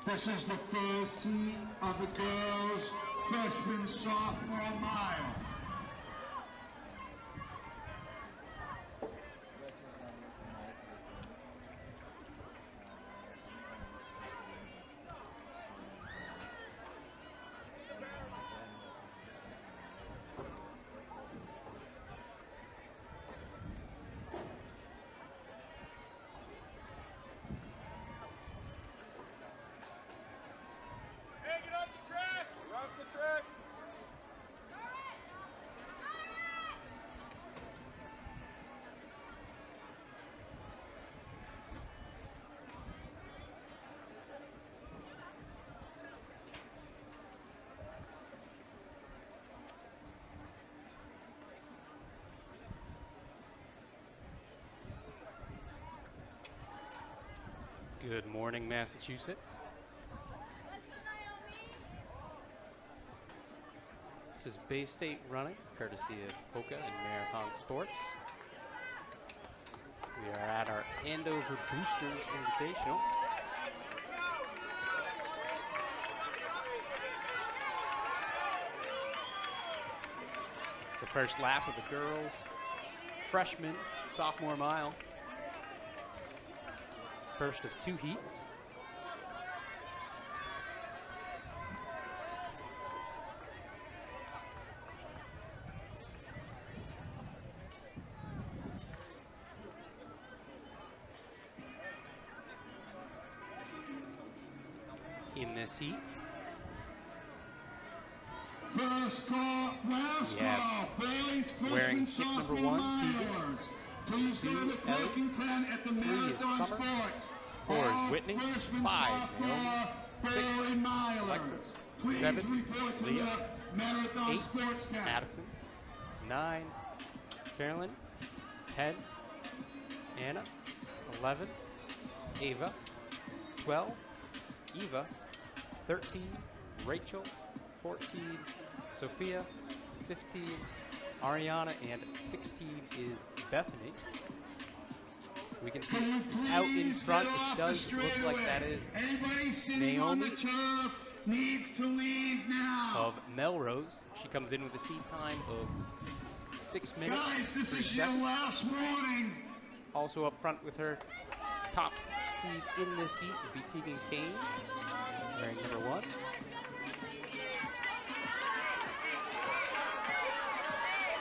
This is the first heat of the girls' freshman sophomore mile. Good morning, Massachusetts. This is Bay State running, courtesy of Hoka and Marathon Sports. We are at our Andover Boosters Invitational. It's the first lap of the girls' freshman sophomore mile. First of two heats. In this heat, First call, last call, boys, wearing freshman, kit number sophomore 1, Tegan. milers. Please go to the cloaking tent at the 3 is Marathon Summer. Sports. 4 is All Whitney. freshman, 5, sophomore, Naomi. 6, Berry milers. Alexis. Please 7, report to Leah. the Marathon 8, Sports tent. Addison. 9, Carolyn. 10, Anna. 11, Ava. 12, Eva. 13, Rachel. 14, Sophia. 15, Ariana, and 16 is Bethany. We can see out in front, it does look like that is Naomi on the turf needs to leave now. of Melrose. She comes in with a seed time of 6 minutes, Guys, this 3 is your seconds. last warning. Also up front with her top seed in this heat would be Tegan Kane, wearing number 1.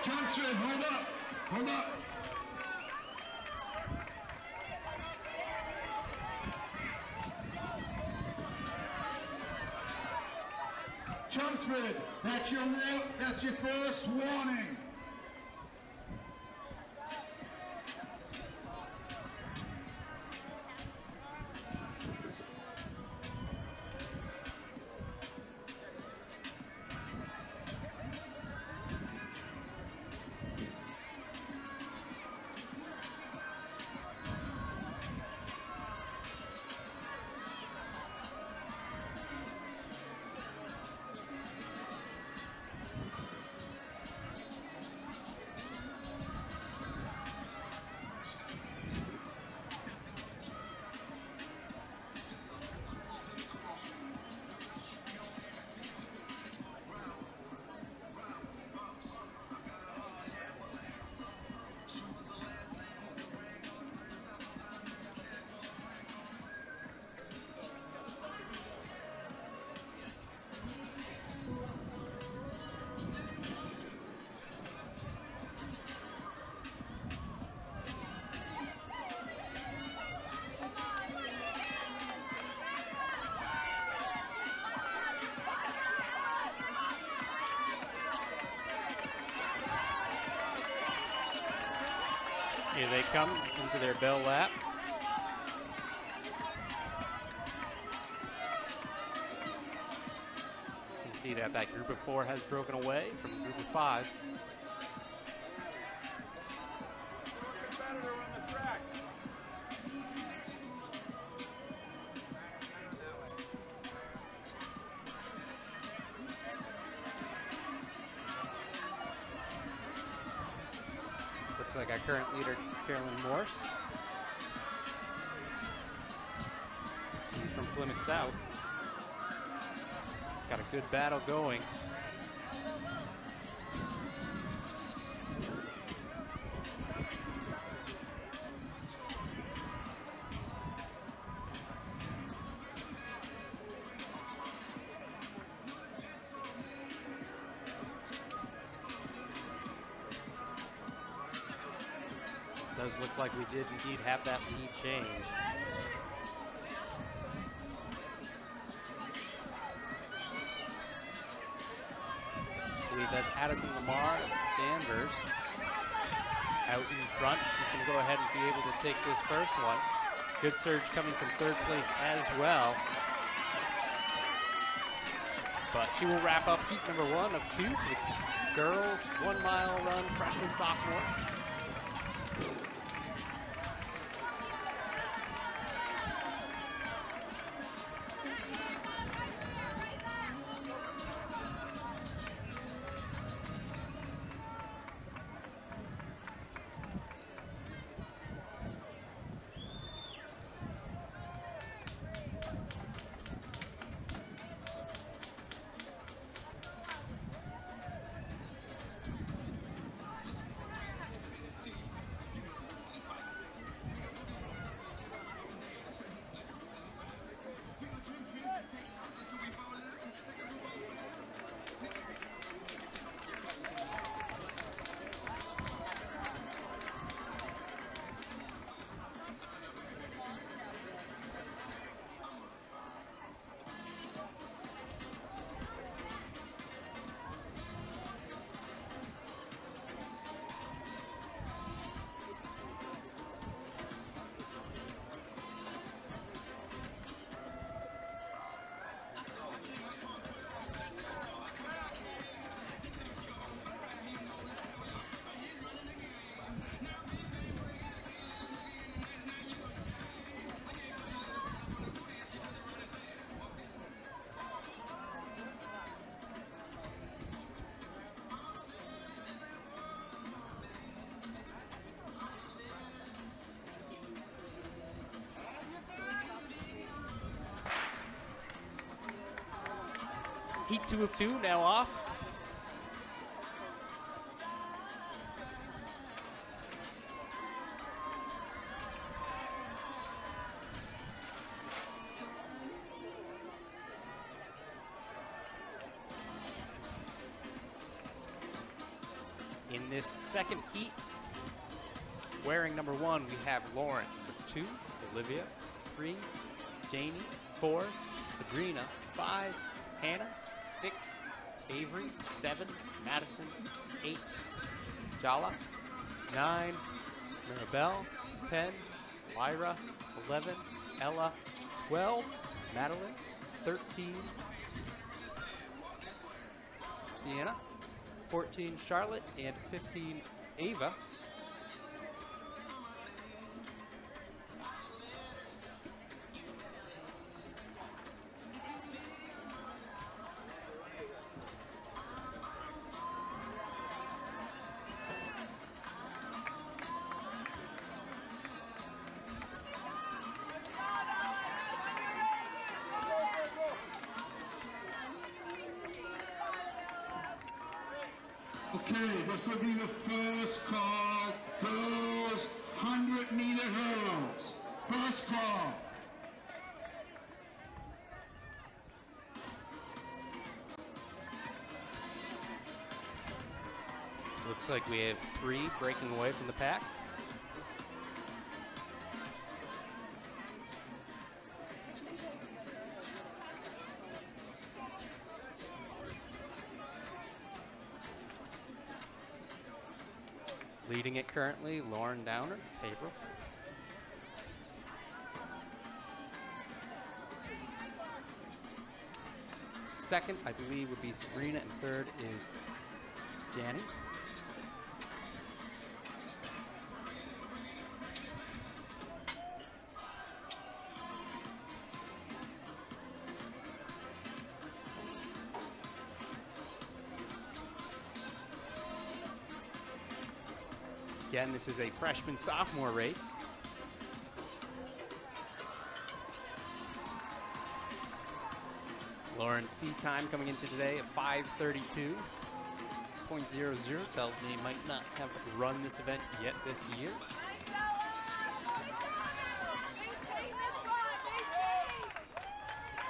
Johnson, hold up, hold up. Chelmsford, that's your first warning. Here they come into their bell lap. You can see that that group of 4 has broken away from the group of 5. Looks like our current leader, Carolyn Morse. She's from Plymouth South. Got a good battle going. Does look like we did indeed have that lead change. I believe that's Addison Lamar Danvers out in front. She's going to go ahead and be able to take this first one. Good surge coming from third place as well. But she will wrap up heat number 1 of 2 for the girls 1 mile run freshman sophomore. Heat 2 of 2 now off. In this second heat, wearing number 1, we have Lauren. Number 2, Olivia. 3, Jamie. 4, Sabrina. 5, Hannah. 6, Avery. 7, Madison. 8, Jala. 9, Maribel. 10, Lyra. 11, Ella. 12, Madeline. 13, Sienna. 14, Charlotte. And 15, Ava. Okay, this will be the first call. Girls, 100-meter hurdles. First call. Looks like we have 3 breaking away from the pack. Leading it currently, Lauren Downer, April. Second, I believe, would be Sabrina, and third is Janny. Again, this is a freshman-sophomore race. Lauren's seed time coming into today at 5:32.00 tells me he might not have run this event yet this year.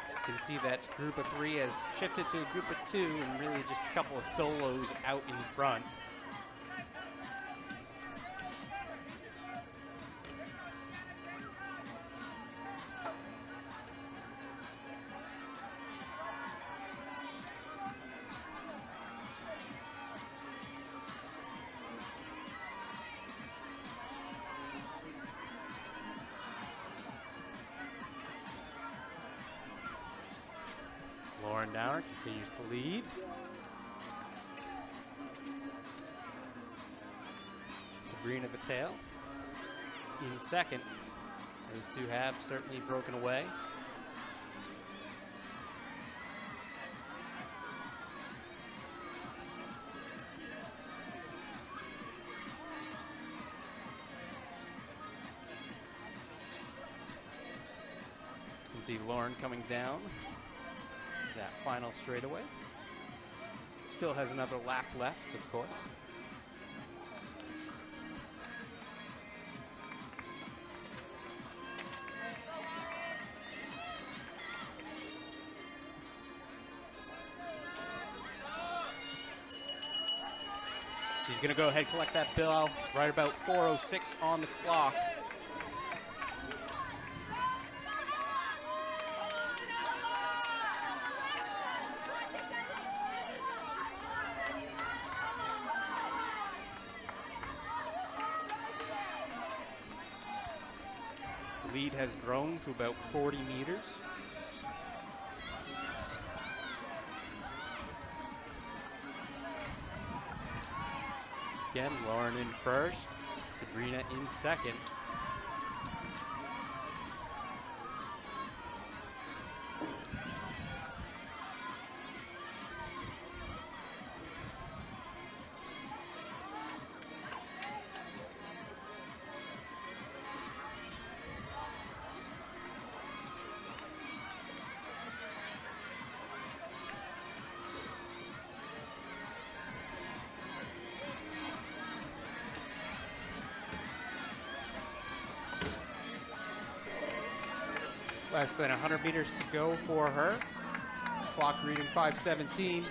You can see that group of 3 has shifted to a group of 2 and really just a couple of solos out in front. Lauren Dower continues to lead. Sabrina Vitale in second. Those two have certainly broken away. You can see Lauren coming down that final straightaway. Still has another lap left, of course. She's going to go ahead and collect that bell right about 4:06 on the clock. Lead has grown to about 40 meters. Again, Lauren in first, Sabrina in second. Less than 100 meters to go for her. Clock reading 5:17.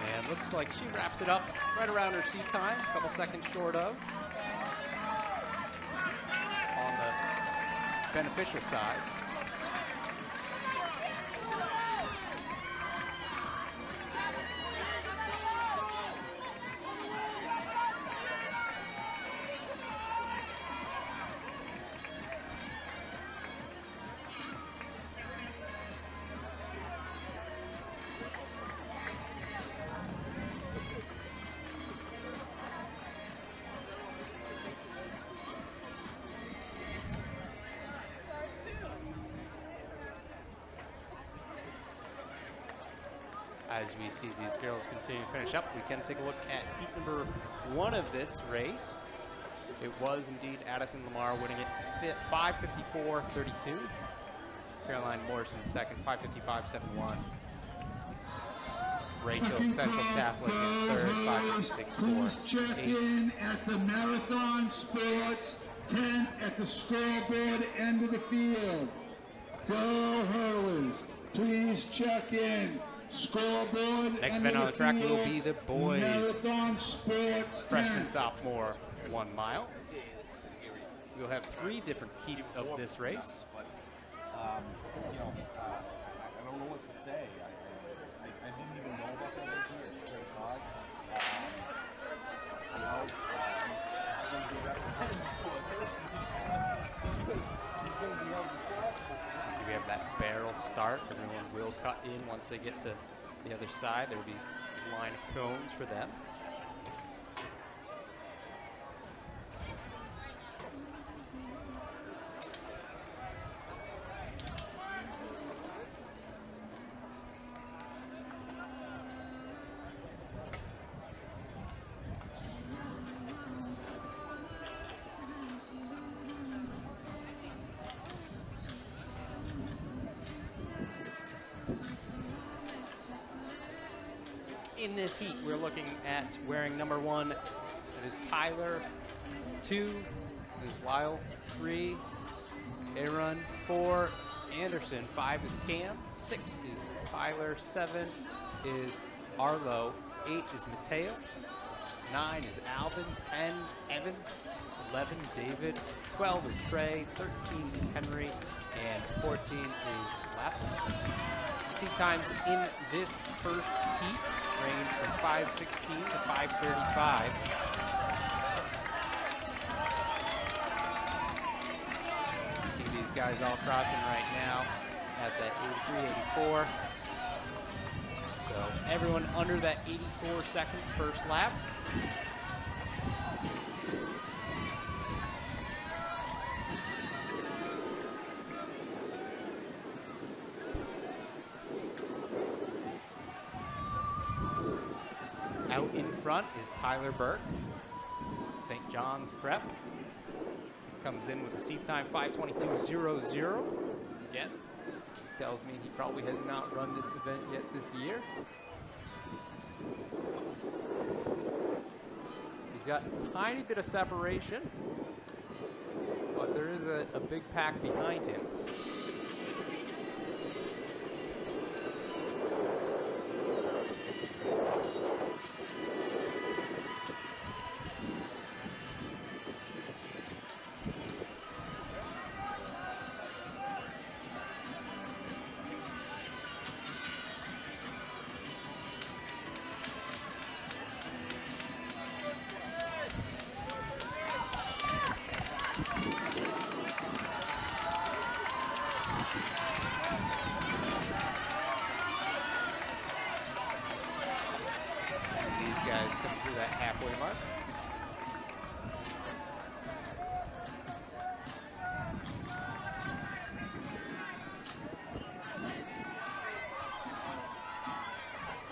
And looks like she wraps it up right around her seat time, a couple seconds short of. On the beneficial side. As we see these girls continue to finish up, we can take a look at heat number 1 of this race. It was indeed Addison Lamar winning it 5:54.32. Caroline Morrison second, 5:55.71. Rachel of Central Catholic in third, 5:56.48. Check in at the Marathon Sports tent at the scoreboard end of the field. Go hurlers, please check in. Scoreboard. Next event on the track will be the boys. Marathon Sports Freshman, sophomore, 1 mile. We'll have 3 different heats of this race. I don't know what to say. I didn't even know about that here. It's very odd. See, we have that barrel start. Everyone will cut in once they get to the other side. There will be a line of cones for them. in this heat, we're looking at wearing number 1. It is Tyler. 2 is Lyle. 3, Aaron. 4, Anderson. 5 is Cam. 6 is Tyler. 7 is Arlo. 8 is Mateo. 9 is Alvin. 10, Evan. 11, David. 12 is Trey. 13 is Henry. And 14 is Latin. Seat times in this first heat range from 5:16 to 5:35. You see these guys all crossing right now at that 83, 84. So everyone under that 84-second first lap. Out in front is Tyler Burke, St. John's Prep. Comes in with a seat time 5:22.00. Again, tells me he probably has not run this event yet this year. He's got a tiny bit of separation, but there is a big pack behind him. Guys come through that halfway mark.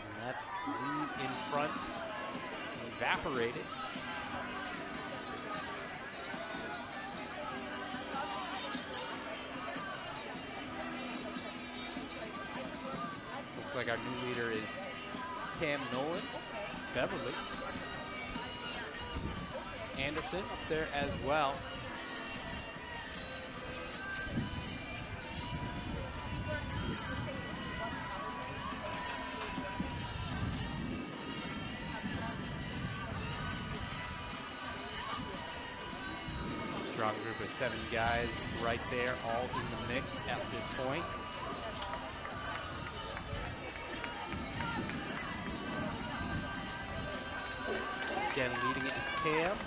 And that lead in front evaporated. Looks like our new leader is Cam Nolan. Beverly. Anderson up there as well. Strong group of 7 guys right there, all in the mix at this point. Again, leading it is Cam.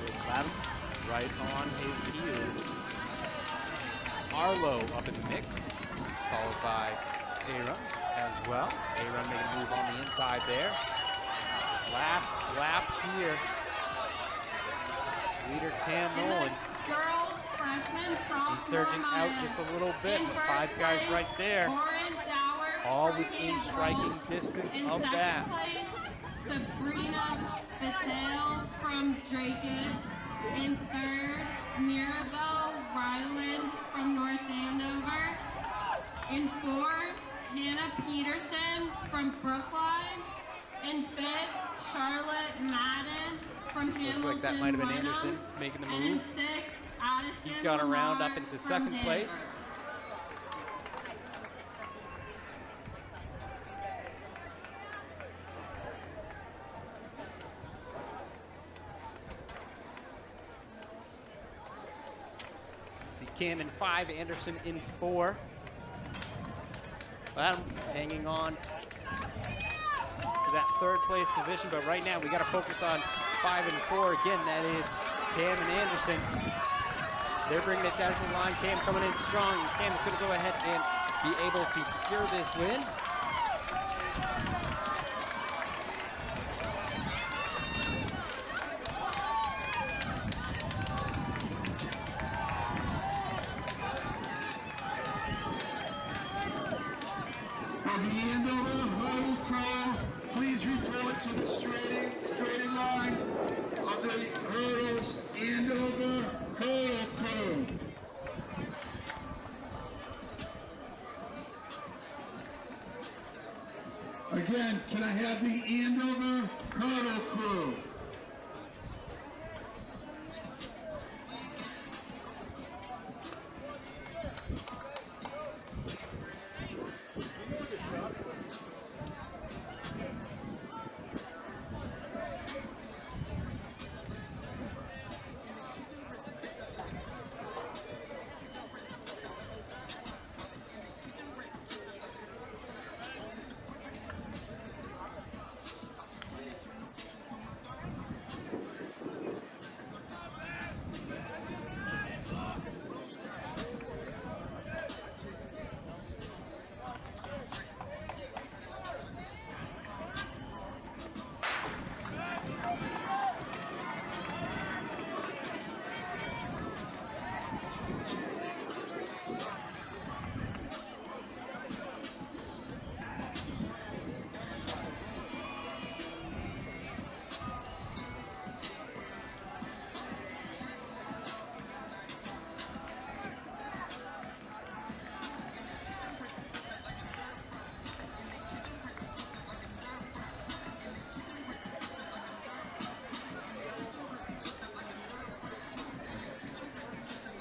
With Latham right on his heels. Arlo up in the mix, followed by Aaron as well. Aaron made a move on the inside there. Last lap here. Leader Cam Nolan. He's surging out just a little bit, but 5 guys right there. All within striking distance of that. Sabrina Patel from Drake. In 3rd, Mirabelle Ryland from North Andover. In 4th, Hannah Peterson from Brookline. In 5th, Charlotte Madden from Hamilton. Looks like that might have been Anderson making the move. And in 6th, Addison He's gone around Lamar up into from 2nd place. Danvers. See Cam in 5, Anderson in 4. Adam hanging on to that 3rd place position, but right now we got to focus on 5 and 4. Again, that is Cam and Anderson. They're bringing it down to the line. Cam coming in strong. Cam is going to go ahead and be able to secure this win. From the Andover hurdle crew, please report to the straighting line of the hurdles Andover hurdle crew. Again, can I have the Andover hurdle crew?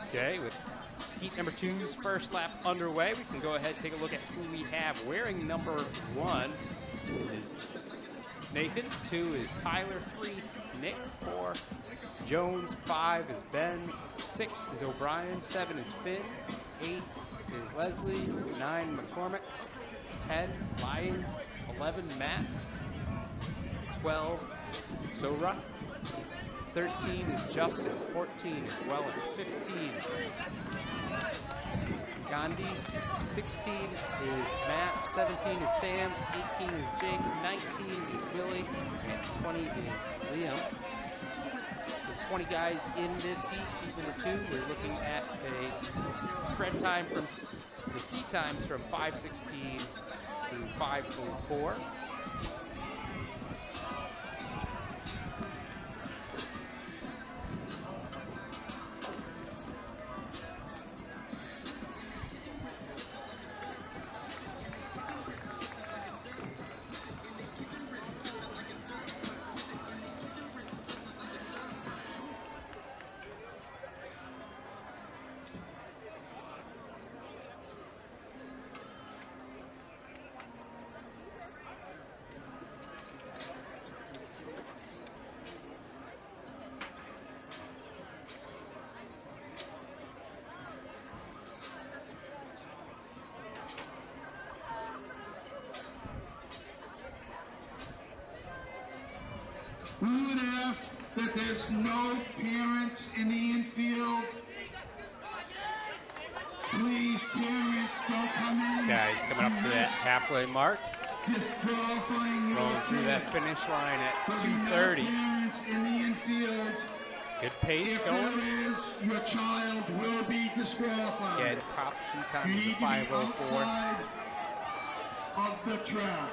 Okay, with heat number 2's first lap underway, we can go ahead and take a look at who we have wearing number 1 is Nathan, 2 is Tyler, 3 Nick, 4 Jones, 5 is Ben, 6 is O'Brien, 7 is Finn, 8 is Leslie, 9 McCormick, 10 Lyons, 11 Matt, 12 Sora, 13 is Justin, 14 is Weller, 15 Gandhi, 16 is Matt, 17 is Sam, 18 is Jake, 19 is Billy, and 20 is Liam. So 20 guys in this heat number 2. We're looking at a spread time from the seat times from 5:16 to 5:04. We would ask that there's no parents in the infield. Please, parents, don't come in. Guys coming up to that halfway mark. Disqualifying your Rolling through that kid. finish line at There'll be no 2:30. parents in the infield. Good pace If going. there is, your child will be disqualified. Again, top seat You time is need a to be 5:04. outside of the track.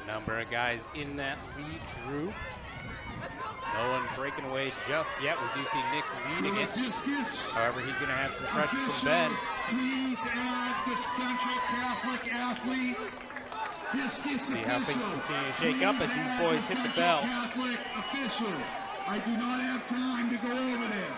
Number of guys in that lead group. No one breaking away just yet. We do see Nick leading it. However, he's going to have some pressure from Ben. Please add the Central Catholic athlete. Discus See how things official. continue to shake up as Please these add boys the hit the Central bell. Catholic official. I do not have time to go over there.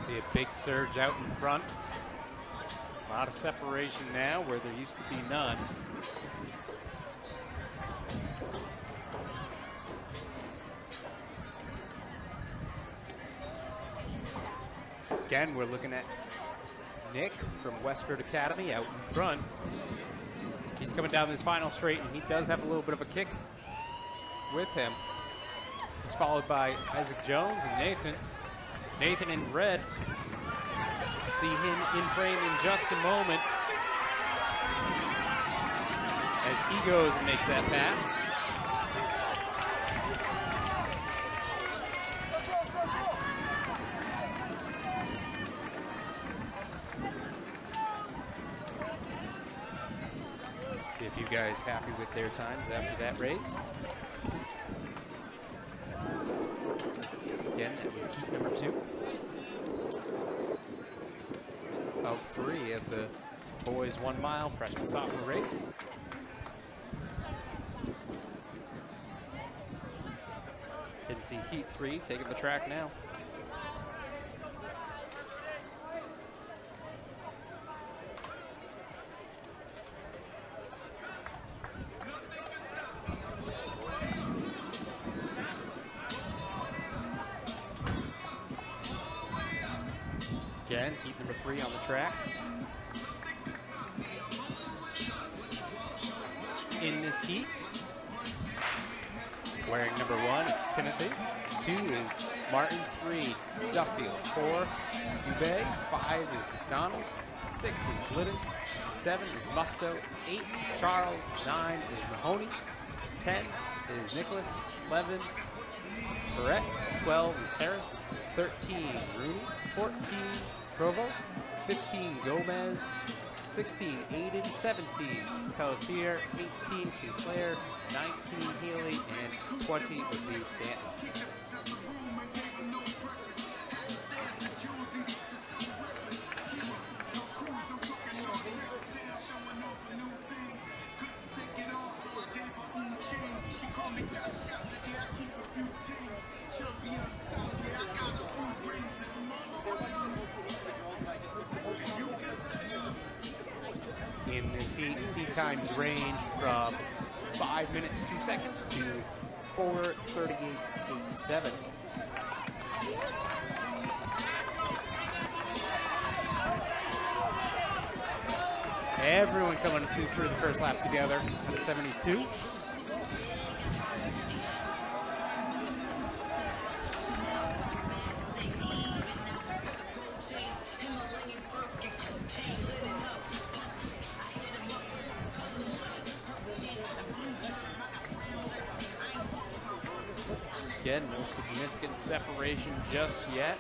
See a big surge out in front. A lot of separation now where there used to be none. Again, we're looking at Nick from Westford Academy out in front. He's coming down this final straight, and he does have a little bit of a kick with him. He's followed by Isaac Jones and Nathan. Nathan in red. See him in frame in just a moment as he goes and makes that pass. If you guys happy with their times after that race. Again, that was heat number 2 of 3 of the boys 1 mile freshman sophomore race. Can see heat 3 taking the track now. Again, heat number 3 on the track. In this heat, wearing number 1 is Timothy. 2 is Martin. 3, Duffield. 4, Dubé. 5 is McDonald. 6 is Glidden. 7 is Musto. 8 is Charles. 9 is Mahoney. 10 is Nicholas. 11, Barrett. 12 is Harris. 13, Rooney. 14, Provost. 15, Gomez. 16, Aiden. 17, Pelletier. 18, Sinclair. 19, Healy. And 20 would be Stanton. In this heat, seat times range from 5 minutes 2 seconds to 4:38.87. Everyone coming through the first lap together at 72. Again, no significant separation just yet.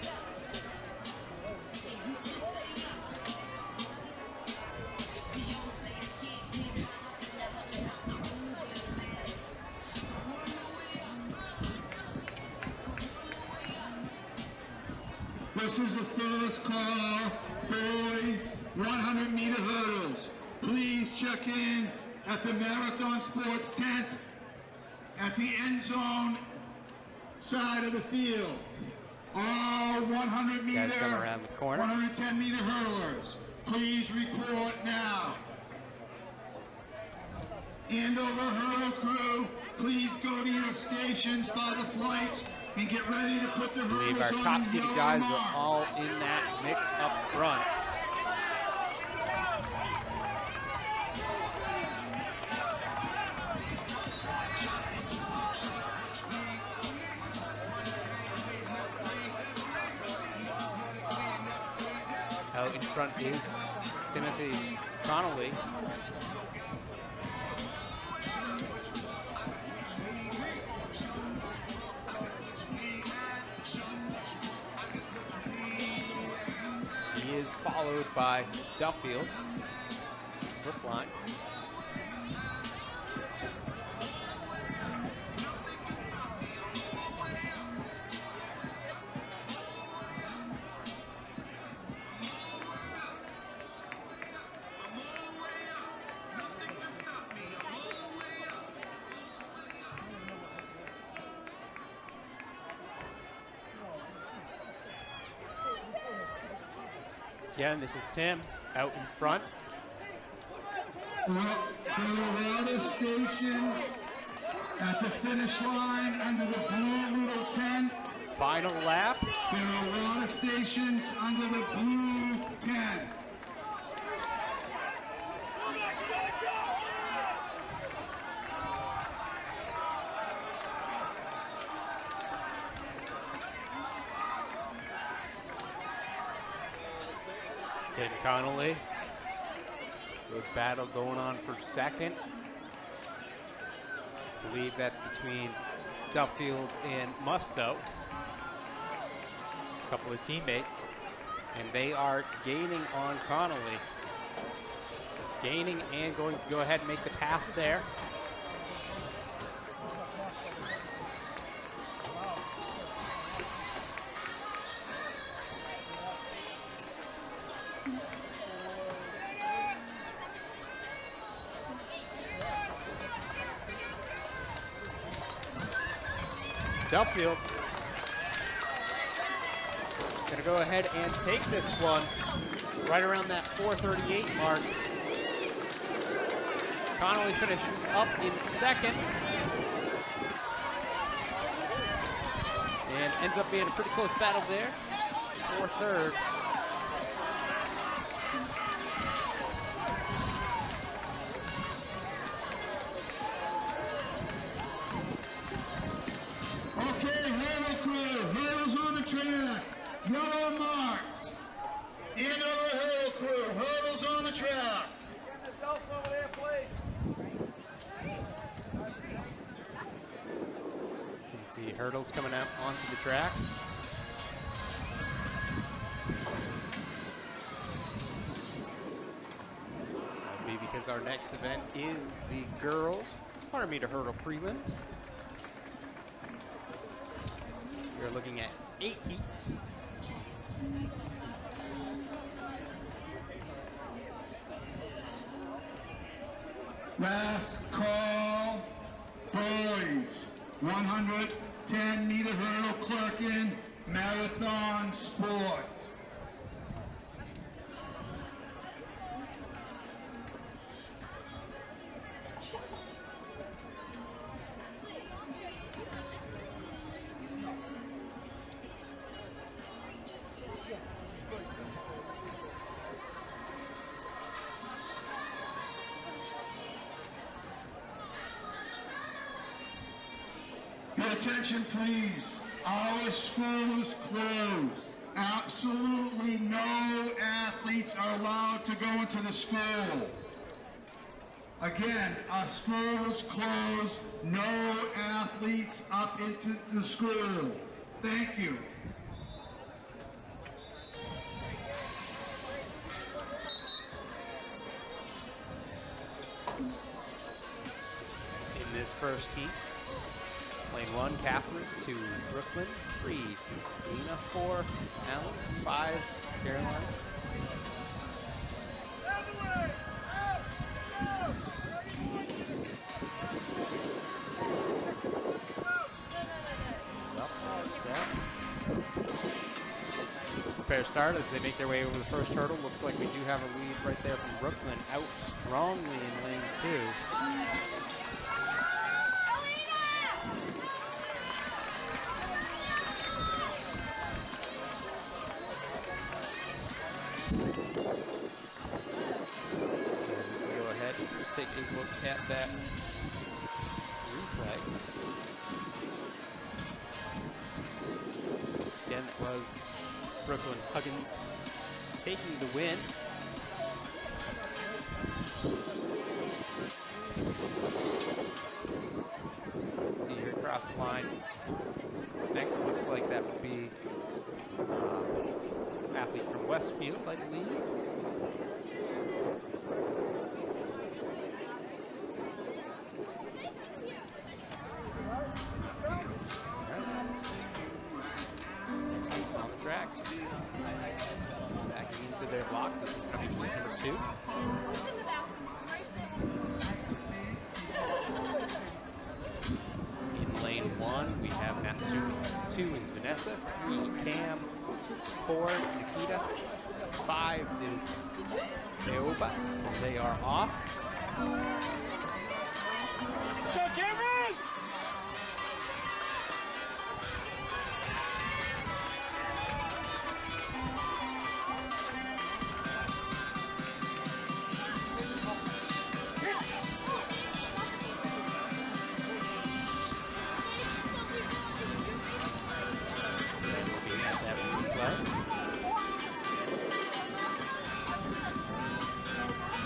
This is the first call, boys, 100-meter hurdles. Please check in at the Marathon Sports tent at the end zone side of the field. All 100-meter, Guys come around the corner. 110-meter hurdlers, please report now. Andover hurdle crew, please go to your stations by the flight and get ready to put the I believe hurdles our on top the seeded yellow guys are marks. all in that mix up front. Out in front is Timothy Connolly. He is followed by Duffield, Brookline. Again, this is Tim out in front. Colorado stations at the finish line under the blue little tent. Final lap. There are a lot of stations under the blue tent. Tim Connolly. Good battle going on for second. I believe that's between Duffield and Musto. A couple of teammates. And they are gaining on Connolly. Gaining and going to go ahead and make the pass there. Duffield gonna go ahead and take this one right around that 4:38 mark. Connolly finished up in second and ends up being a pretty close battle there for third. Yellow marks. Andover hurdle crew, hurdles on the track. You can see hurdles coming out onto the track. That'll be because our next event is the girls 100-meter hurdle prelims. We're looking at 8 heats. Last call, boys. 110-meter hurdle clerking, marathon sports. Pay attention, please. Our school is closed. Absolutely no athletes are allowed to go into the school. Again, our school is closed. No athletes up into the school. Thank you. In this first heat, lane 1, Catherine, 2, Brooklyn, 3, Lena, 4, Allen, 5, Caroline. Up, set. Fair start as they make their way over the first hurdle. Looks like we do have a lead right there from Brooklyn, out strongly in lane 2. Take a look at that replay. Again, that was Brooklyn Huggins taking the win. Let's see here across the line. Next looks like that would be athlete from Westfield, I believe. On the tracks. Back into their blocks. This is going to be number 2. In lane 1, we have Natsumi. 2 is Vanessa. 3, Cam. 4, Nikita. 5 is Andover. They are off. Go, Cameron! And looking at that replay.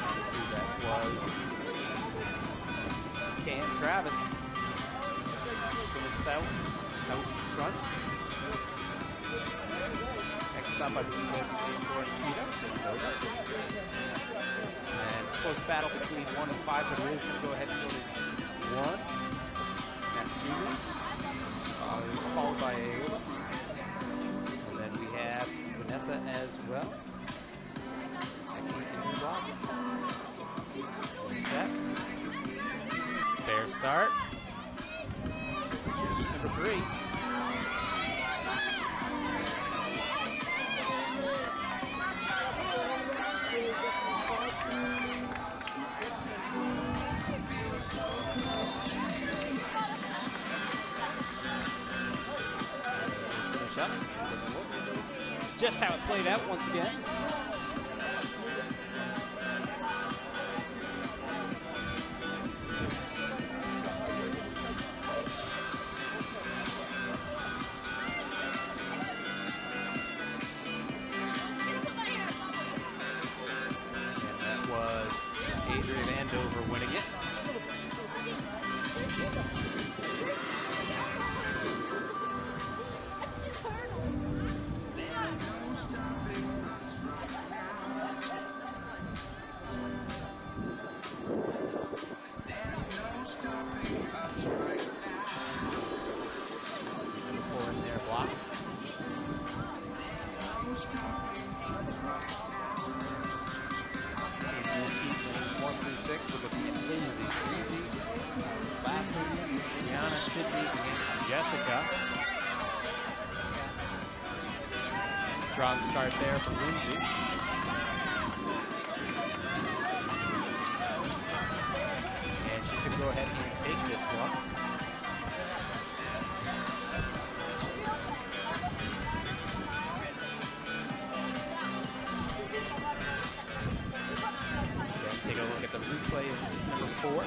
Let's see, that was Cam Travis. Going south, out in front. Next up, I believe, will be North Peter. And close battle between 1 and 5, but it is going to go ahead and go to 1. Natsumi, followed by Aoba. And then we have Vanessa as well. Excellent in the block. Set. Fair start. Number 3. Finish up. Just how it played out once again. And that was Adrian Andover winning it. Four in their block. This heat lanes 1 through 6. We're looking at Lindsay, Lindsay, Lassie, Brianna, Sydney, and Jessica. Strong start there for Lindsay. And she's going to go ahead and take this one. Take a look at the replay of number 4.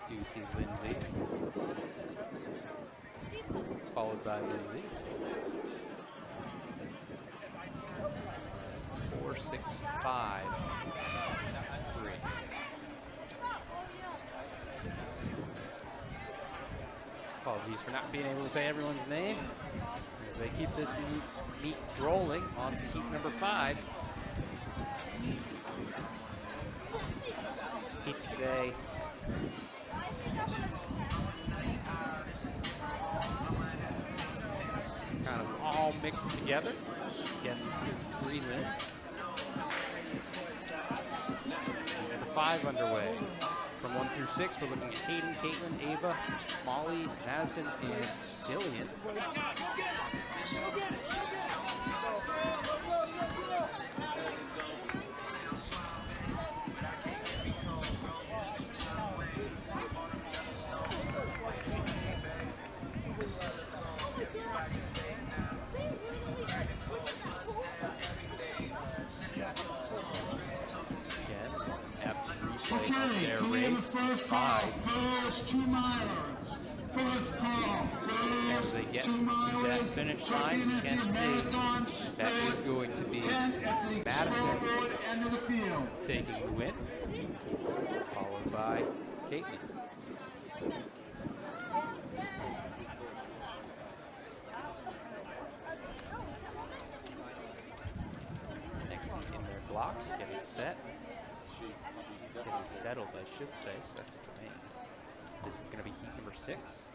Do you see Lindsay? Followed by Lindsay. 4, 6, 5, 3. Apologies for not being able to say everyone's name as they keep this meet rolling on to heat number 5. Heats today. Kind of all mixed together. Again, this is prelims. Number 5 underway. From 1 through 6, we're looking at Hayden, Caitlin, Ava, Molly, Madison, and Jillian. Okay, clear the first call. First 2 milers. First call. As they get to that finish line, you can see that is going to be Madison taking the win, followed by Caitlin. Next in their blocks, getting set. Getting settled, I should say, so that's a command. This is going to be heat number 6.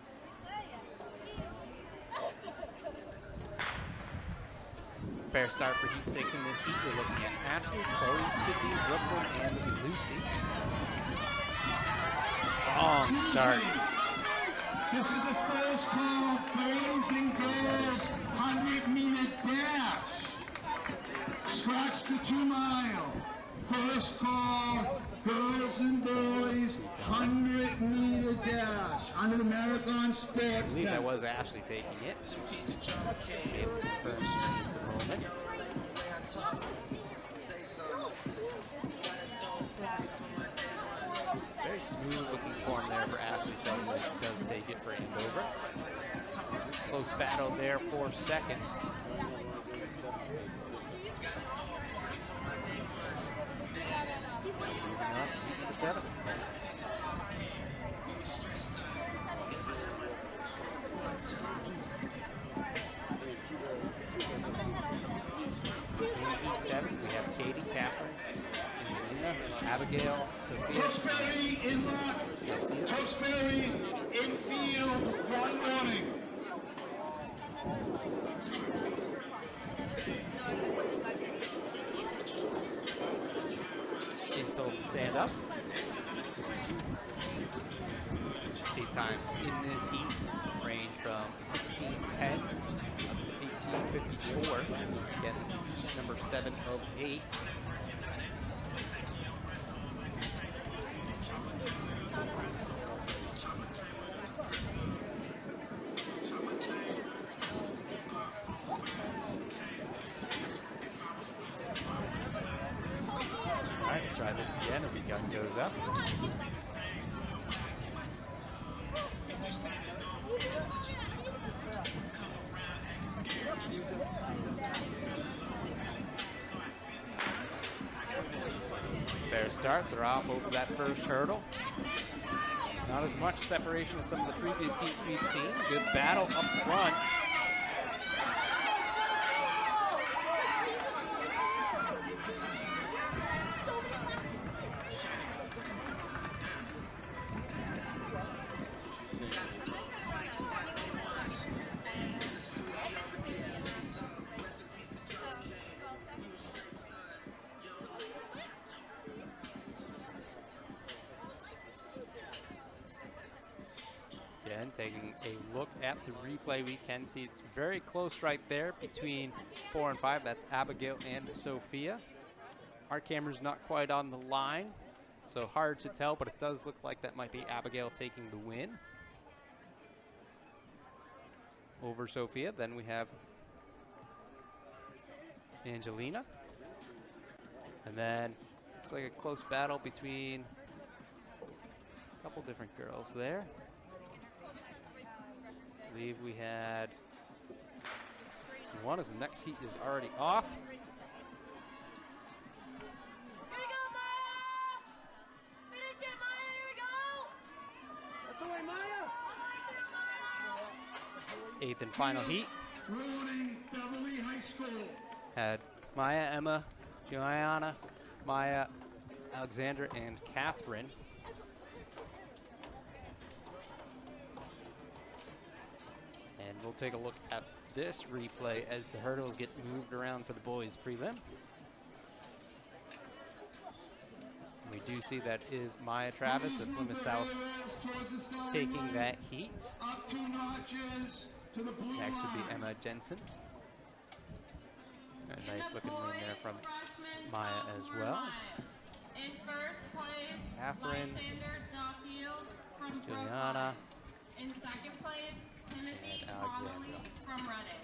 Fair start for heat 6 in this heat. We're looking at Ashley, Chloe, Sydney, Brooklyn, and Lucy. Strong start. This is a first call, boys and girls, 100-meter dash. Stretch the 2 mile. First call, girls and boys, 100-meter dash. Under the Marathon I Sports believe that Network. was Ashley taking it. Maybe for just a moment. Very smooth looking form there for Ashley Sheldon as she does take it for Andover. Close battle there for second. Moving on to heat number 7. In heat 7, we have Katie, Catherine, Angelina, Abigail, Sophia, Toastberry in lock. Toastberry in field, 1 warning. Until to stand up. Seat times in this heat range from 16:10 up to 18:54. Again, this is heat number 7 of 8. All right, try this again as the gun goes up. Fair start. They're off over that first hurdle. Not as much separation as some of the previous heats we've seen. Good battle up front. Again, taking a look at the replay, we can see it's very close right there between 4 and 5. That's Abigail and Sophia. Our camera's not quite on the line, so hard to tell, but it does look like that might be Abigail taking the win over Sophia. Then we have Angelina. And then looks like a close battle between a couple different girls there. I believe we had 61 as the next heat is already off. Here we go, Maya! Finish it, Maya! Here we go! That's the way, Maya! 8th and final heat. Ruining Beverly High School. Had Maya, Emma, Joanna, Maya, Alexandra, and Catherine. And we'll take a look at this replay as the hurdles get moved around for the boys prelim. We do see that is Maya Travis of Plymouth South taking that heat. Up 2 notches to the blue Next would be line. Emma Jensen. A nice looking win there from Maya as well. In first place, Catherine, Lysander Duffield from Juliana, Brookline. In second place, Timothy and Alexandra. Connolly from Reading.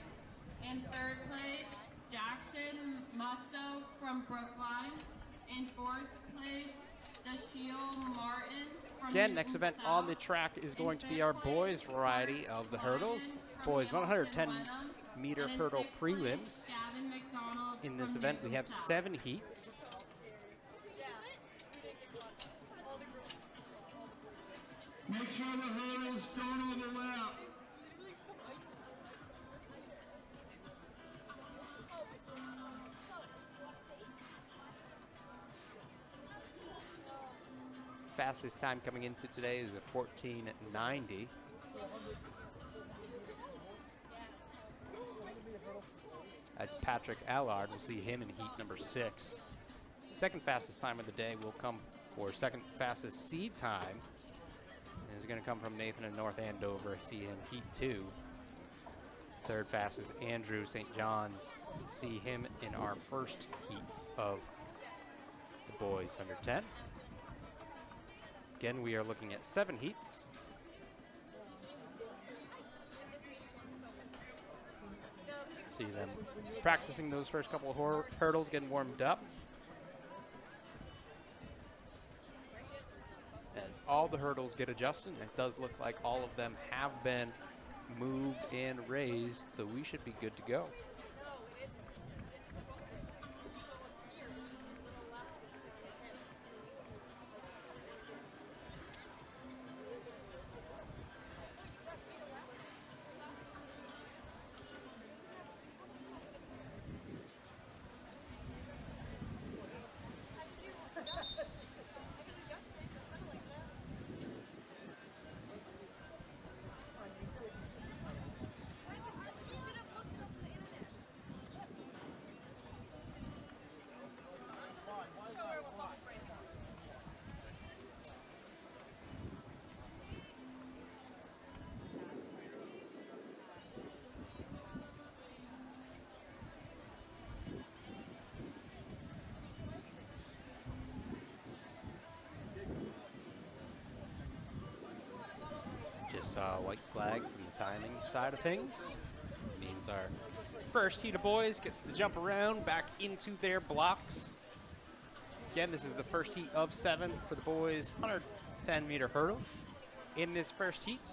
In third place, Jackson Musto from Brookline. In fourth place, Dashiel Martin from Again, next Newton event on the South. track is In going to be fifth our place, boys variety of the hurdles. Ryan from Boys 110 Hamilton Wenham. meter And in hurdle sixth place, prelims. Gavin McDonald In this from event, we Newton have South. 7 heats. Make sure the hurdles don't overlap. Fastest time coming into today is a 14:90. That's Patrick Allard. We'll see him in heat number 6. Second fastest time of the day will come, or second fastest seed time, are going to come from Nathan in North Andover. See him heat 2. Third fastest, Andrew St. John's. See him in our first heat of the boys under 10. Again, we are looking at 7 heats. See them practicing those first couple of hurdles, getting warmed up. As all the hurdles get adjusted, it does look like all of them have been moved and raised, so we should be good to go. Just saw a white flag from the timing side of things. Means our first heat of boys gets to jump around back into their blocks. Again, this is the first heat of 7 for the boys, 110-meter hurdles. In this first heat,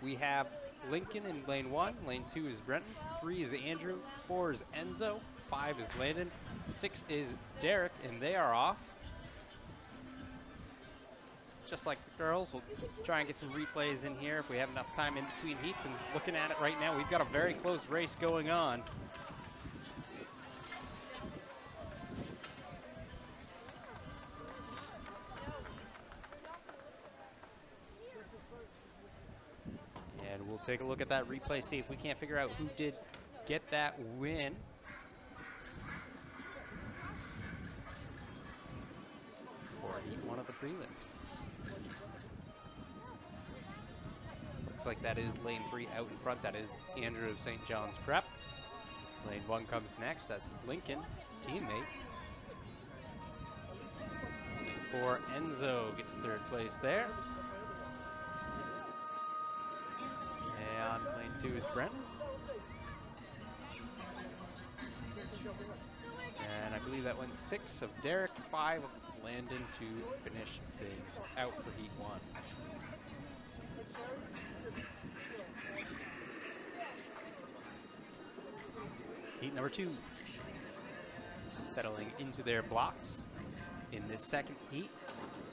we have Lincoln in lane 1. Lane 2 is Brenton. 3 is Andrew. 4 is Enzo. 5 is Landon. 6 is Derek, and they are off. Just like the girls, we'll try and get some replays in here if we have enough time in between heats. And looking at it right now, we've got a very close race going on. And we'll take a look at that replay, see if we can't figure out who did get that win. For heat 1 of the prelims. Looks like that is lane 3 out in front. That is Andrew of St. John's Prep. Lane 1 comes next. That's Lincoln, his teammate. Lane 4, Enzo gets 3rd place there. And lane 2 is Brenton. And I believe that went 6 of Derek, 5 of Landon to finish things out for heat 1. Heat number 2, settling into their blocks. In this second heat,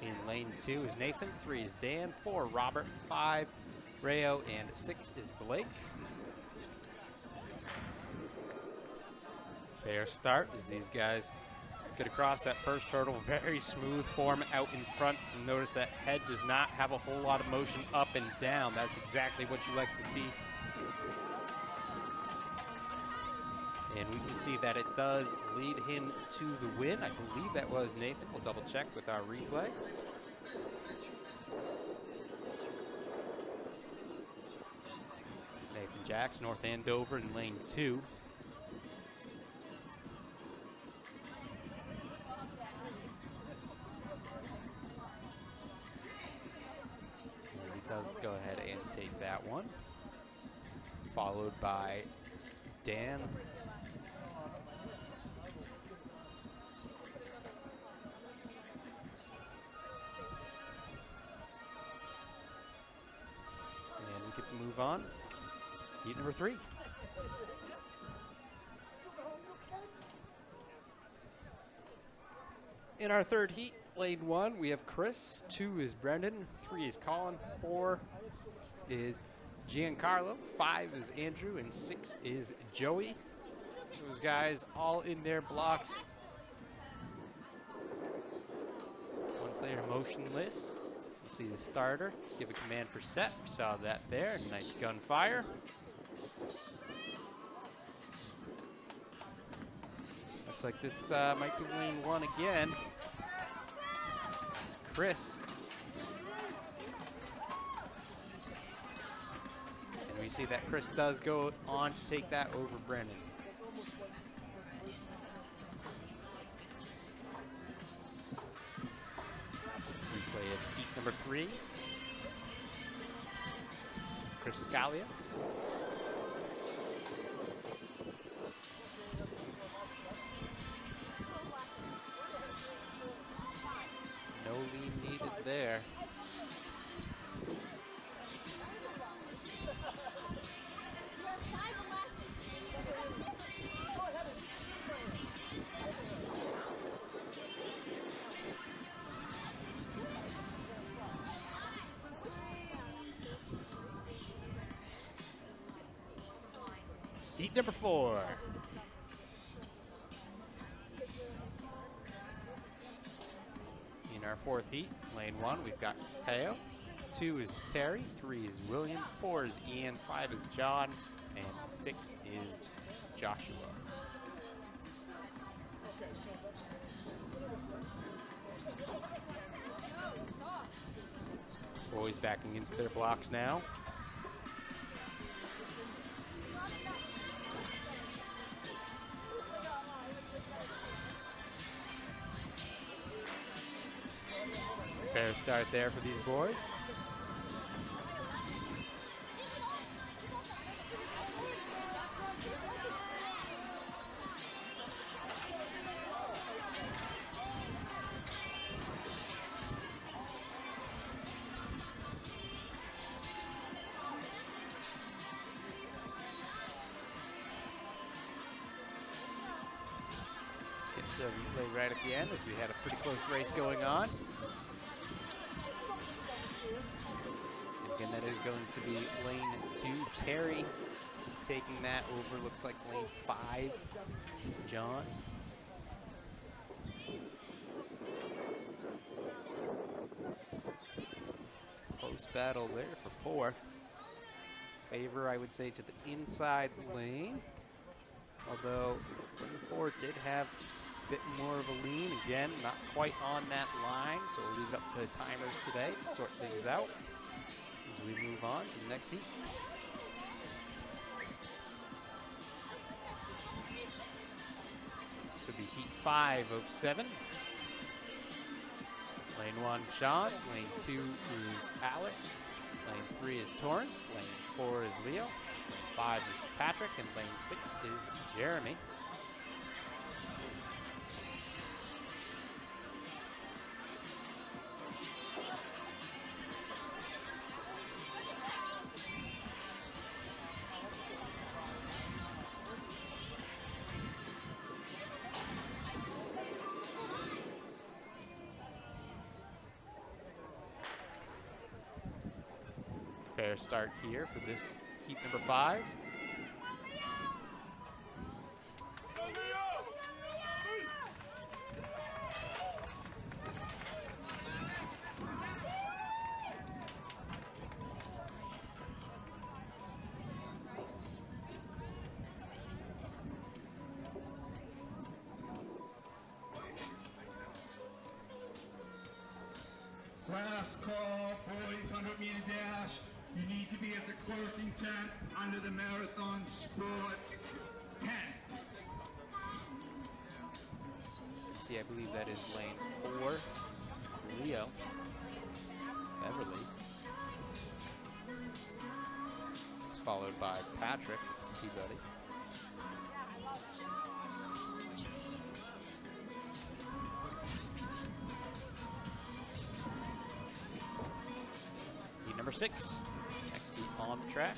in lane 2 is Nathan, 3 is Dan, 4 Robert, 5 Rayo, and 6 is Blake. Fair start as these guys get across that first hurdle. Very smooth form out in front. And notice that head does not have a whole lot of motion up and down. That's exactly what you like to see. And we can see that it does lead him to the win. I believe that was Nathan. We'll double check with our replay. Nathan Jacks, North Andover in lane 2. And he does go ahead and take that one. Followed by Dan. To move on, heat number 3. In our third heat, lane 1, we have Chris, 2 is Brendan, 3 is Colin, 4 is Giancarlo, 5 is Andrew, and 6 is Joey. Those guys all in their blocks. Once they are motionless, see the starter give a command for set. We saw that there. Nice gunfire. Looks like this might be lane 1 again. It's Chris. you see that Chris does go on to take that over Brennan. Replay of heat number 3. Chris Scalia. No lean needed there. Heat number 4. In our 4th heat, lane 1, we've got Teo. 2 is Terry, 3 is William, 4 is Ian, 5 is John, and 6 is Joshua. Boys backing into their blocks now. Fair start there for these boys. Gets a replay right at the end as we had a pretty close race going on. Again, that is going to be lane 2. Terry taking that over, looks like lane 5. John. Close battle there for 4th. Favor, I would say, to the inside lane. Although lane 4 did have a bit more of a lean. Again, not quite on that line, so we'll leave it up to the timers today to sort things out as we move on to the next heat. This would be heat 5 of 7. Lane 1, Sean. Lane 2 is Alex. Lane 3 is Torrance. Lane 4 is Leo. Lane 5 is Patrick. And lane 6 is Jeremy. Fair start here for this heat number 5. Last call, boys, 100-meter dash. You need to be at the clerking tent under the marathon sports tent. See, I believe that is lane 4, Leo, Beverly. It's followed by Patrick, Peabody. Heat number 6, next heat on the track.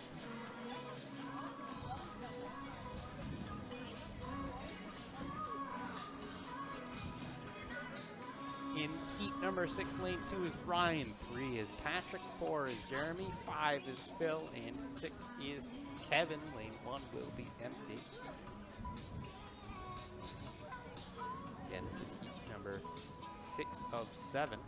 In heat number 6, lane 2 is Ryan, 3 is Patrick, 4 is Jeremy, 5 is Phil, and 6 is Kevin. Lane 1 will be empty. Again, this is heat number 6 of 7.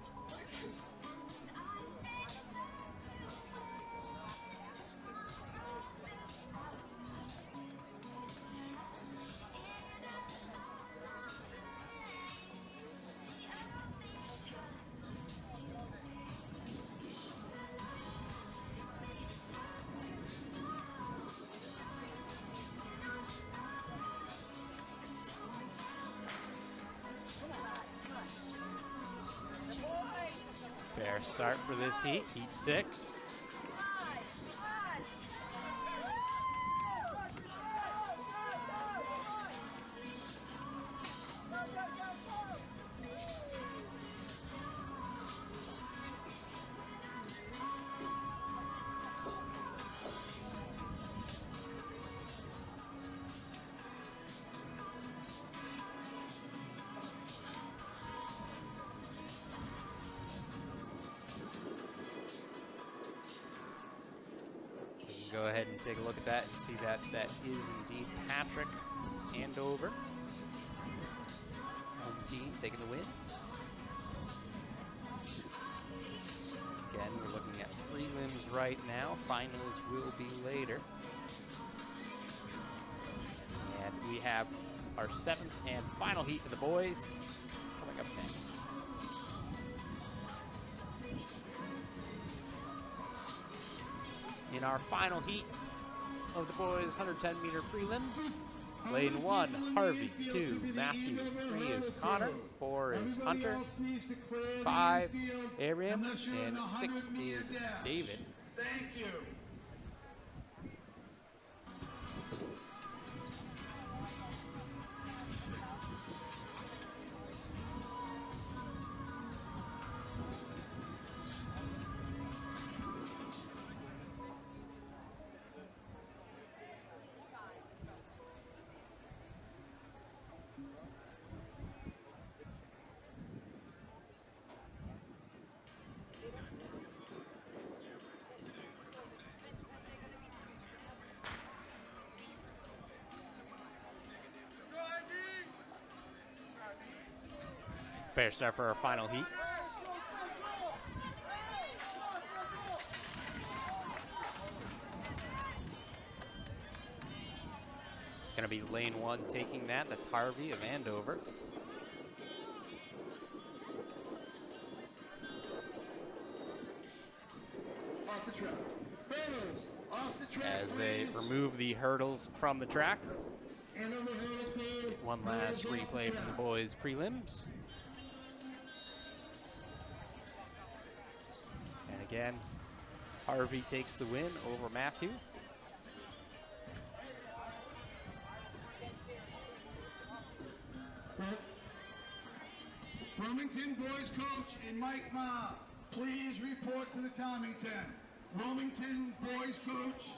Fair start for this heat, heat 6. Go ahead and take a look at that and see that that is indeed Patrick Andover. Home team taking the win. Again, we're looking at prelims right now. Finals will be later. And we have our 7th and final heat of the boys coming up next. In our final heat of the boys' 110-meter prelims, lane 1, Harvey. 2, Matthew. 3 is Connor. 4 is Hunter. 5, Abraham. And 6 is David. Thank you. Fair start for our final heat. It's going to be lane 1 taking that. That's Harvey of Andover. Off the track. Hurdles. Off the track. As they remove the hurdles from the track. Andover hurdle field. One last replay from the boys' prelims. And again, Harvey takes the win over Matthew. Wilmington boys coach and Mike Ma, please report to the timing tent. Wilmington boys coach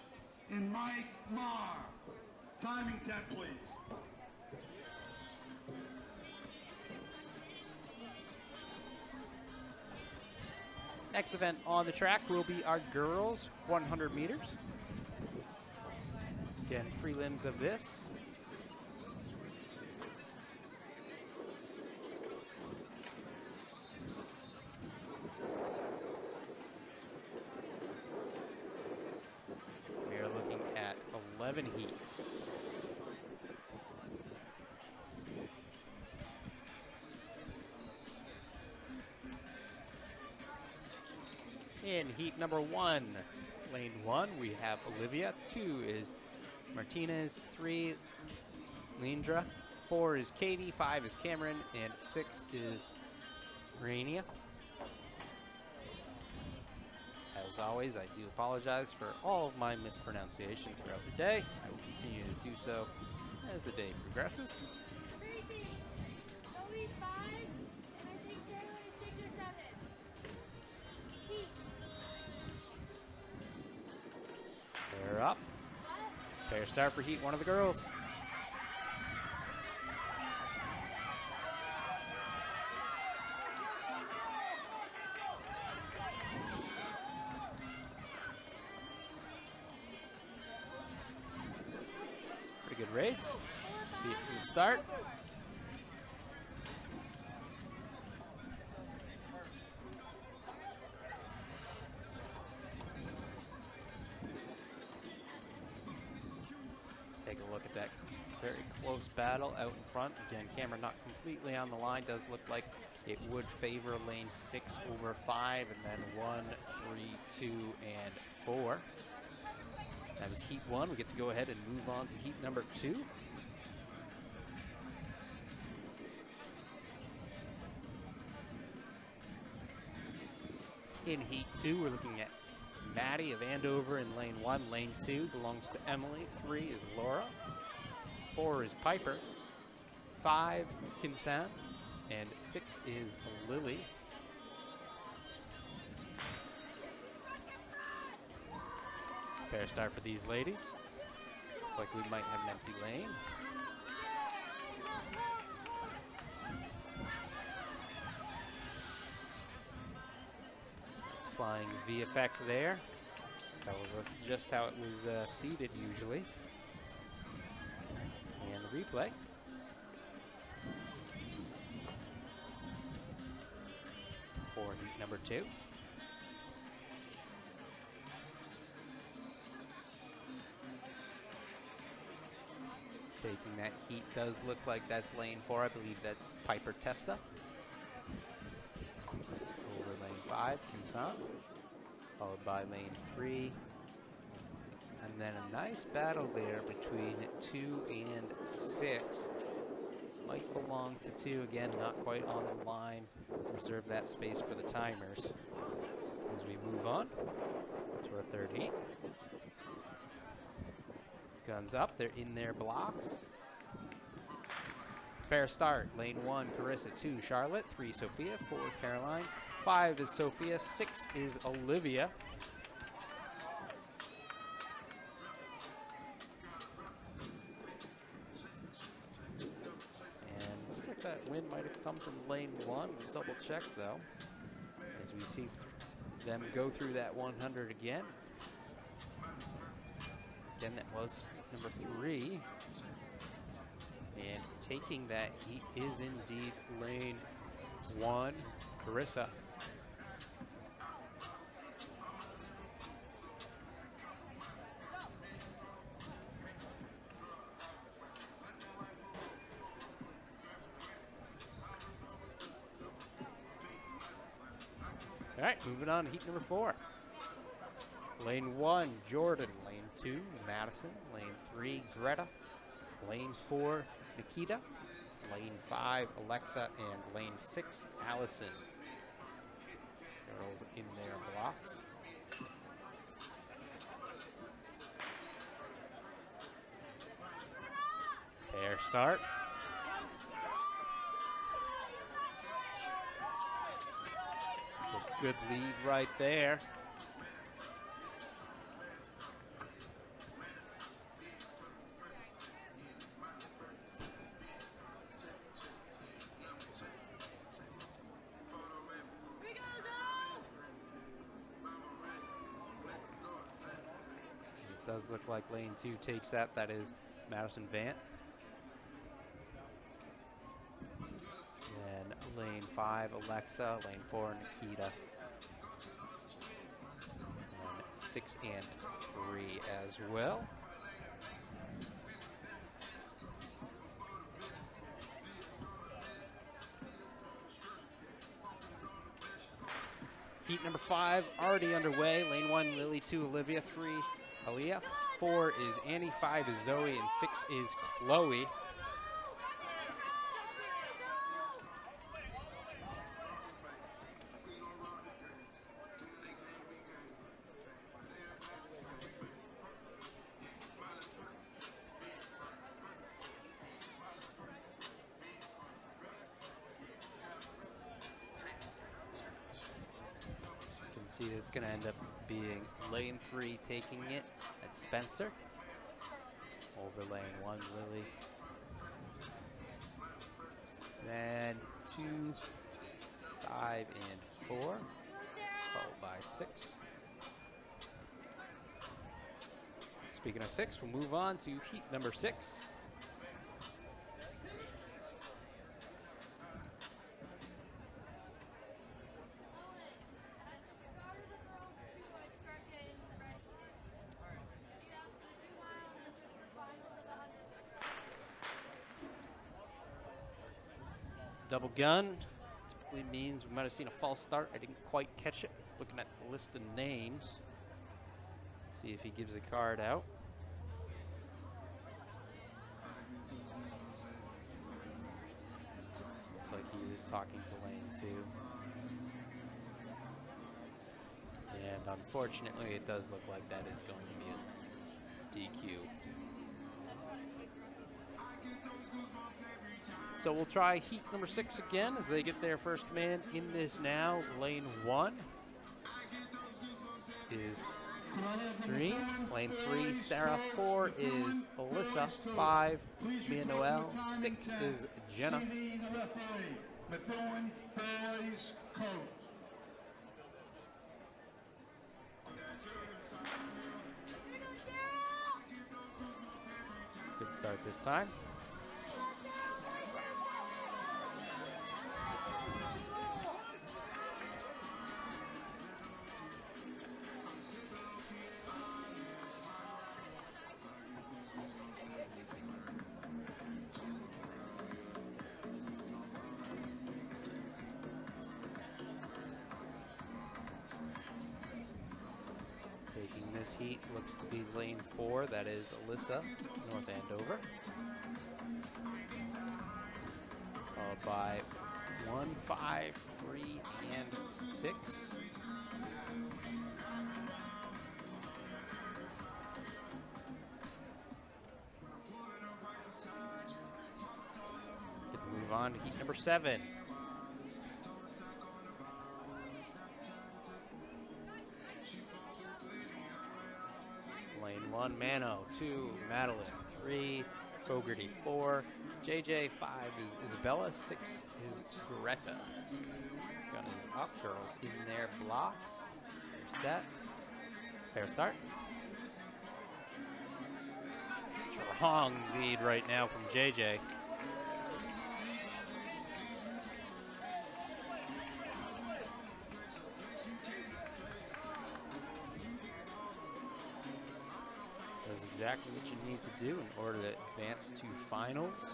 and Mike Ma. Timing tent, please. Next event on the track will be our girls 100 meters. Again, prelims of this. We are looking at 11 heats. In heat number 1, lane 1, we have Olivia. 2 is Martinez. 3, Lindra. 4 is Katie. 5 is Cameron. And 6 is Rania. As always, I do apologize for all of my mispronunciation throughout the day. I will continue to do so as the day progresses. Tracy, Zoe's 5, and I think Taylor is 6 or 7. Pete. They're up. Fair start for heat 1 of the girls. Pretty good race. See it from the start. Take a look at that very close battle out in front. Again, camera not completely on the line. Does look like it would favor lane 6 over 5, and then 1, 3, 2, and 4. That was heat 1. We get to go ahead and move on to heat number 2. In heat 2, we're looking at Maddie of Andover in lane 1. Lane 2 belongs to Emily. 3 is Laura. 4 is Piper. 5, Kim San. And 6 is Lily. Fair start for these ladies. Looks like we might have an empty lane. Nice flying V effect there. Tells us just how it was seated usually. And the replay. For heat number 2. Taking that heat does look like that's lane 4. I believe that's Piper Testa. Over lane 5, Kim San. Followed by lane 3. And then a nice battle there between 2 and 6. Might belong to 2 again, not quite on the line. Reserve that space for the timers. As we move on to our third heat. Guns up, they're in their blocks. Fair start, lane 1, Carissa. 2, Charlotte. 3, Sophia. 4, Caroline. 5 is Sophia. 6 is Olivia. And looks like that win might have come from lane 1. We'll double check though, as we see them go through that 100 again. Again, that was number 3. And taking that heat is indeed lane 1, Carissa. All right, moving on to heat number 4. Lane 1, Jordan. Lane 2, Madison. Lane 3, Greta. Lane 4, Nikita. Lane 5, Alexa. And lane 6, Allison. Girls in their blocks. Fair start. It's a good lead right there. It does look like lane 2 takes that. That is Madison Vant. And lane 5, Alexa. Lane 4, Nikita. And 6 and 3 as well. Heat number 5 already underway. Lane 1, Lily. 2, Olivia. 3, Aaliyah. 4 is Annie. 5 is Zoe. And 6 is Chloe. See, it's going to end up being lane 3 taking it. That's Spencer. Over lane 1, Lily. Then 2, 5, and 4. Followed by 6. Speaking of 6, we'll move on to heat number 6. Double gun typically means we might have seen a false start. I didn't quite catch it. Looking at the list of names. See if he gives a card out. Looks like he is talking to lane 2. And unfortunately, it does look like that is going to be a DQ. So we'll try heat number 6 again as they get their first command in this now. Lane 1 is Serene. Lane 3, Sarah. 4 is Alyssa. 5, Mia Noel. 6 is Jenna. CD, the referee. Methuen boys coach. Good start this time. Taking this heat looks to be lane 4. That is Alyssa, North Andover. Followed by 1, 5, 3, and 6. Let's move on to heat number 7. Lane 1, Mano. 2, Madeline. 3, Fogarty. 4, JJ. 5 is Isabella. 6 is Greta. Gun is up. Girls in their blocks. They're set. Fair start. Strong lead right now from JJ. Does exactly what you need to do in order to advance to finals.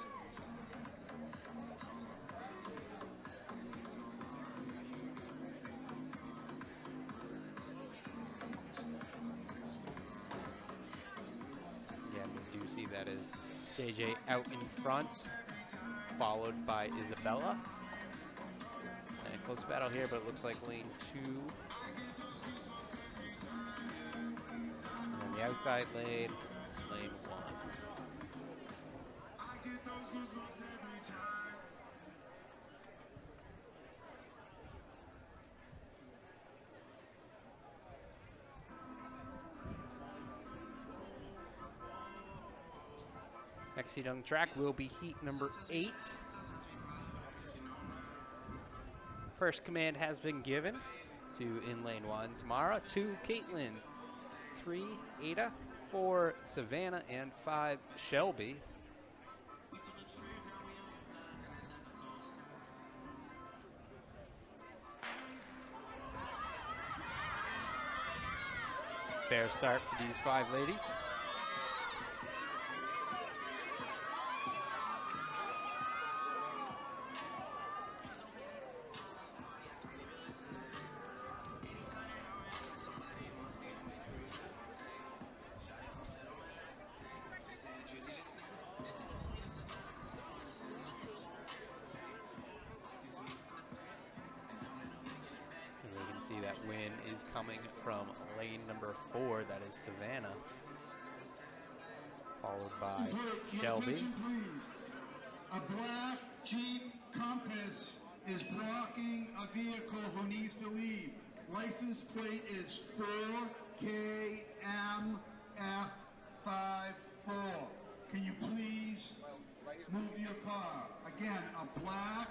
Again, we do see that is JJ out in front, followed by Isabella. And a close battle here, but it looks like lane 2. And on the outside lane, lane 1. Next heat on the track will be heat number 8. First command has been given to in lane 1, Tamara. 2, Caitlin. 3, Ada. 4, Savannah. And 5, Shelby. Fair start for these 5 ladies. See that win is coming from lane number 4, that is Savannah, followed by Shelby. Attention, please. A black Jeep Compass is blocking a vehicle who needs to leave. License plate is 4KMF54. Can you please move your car? Again, a black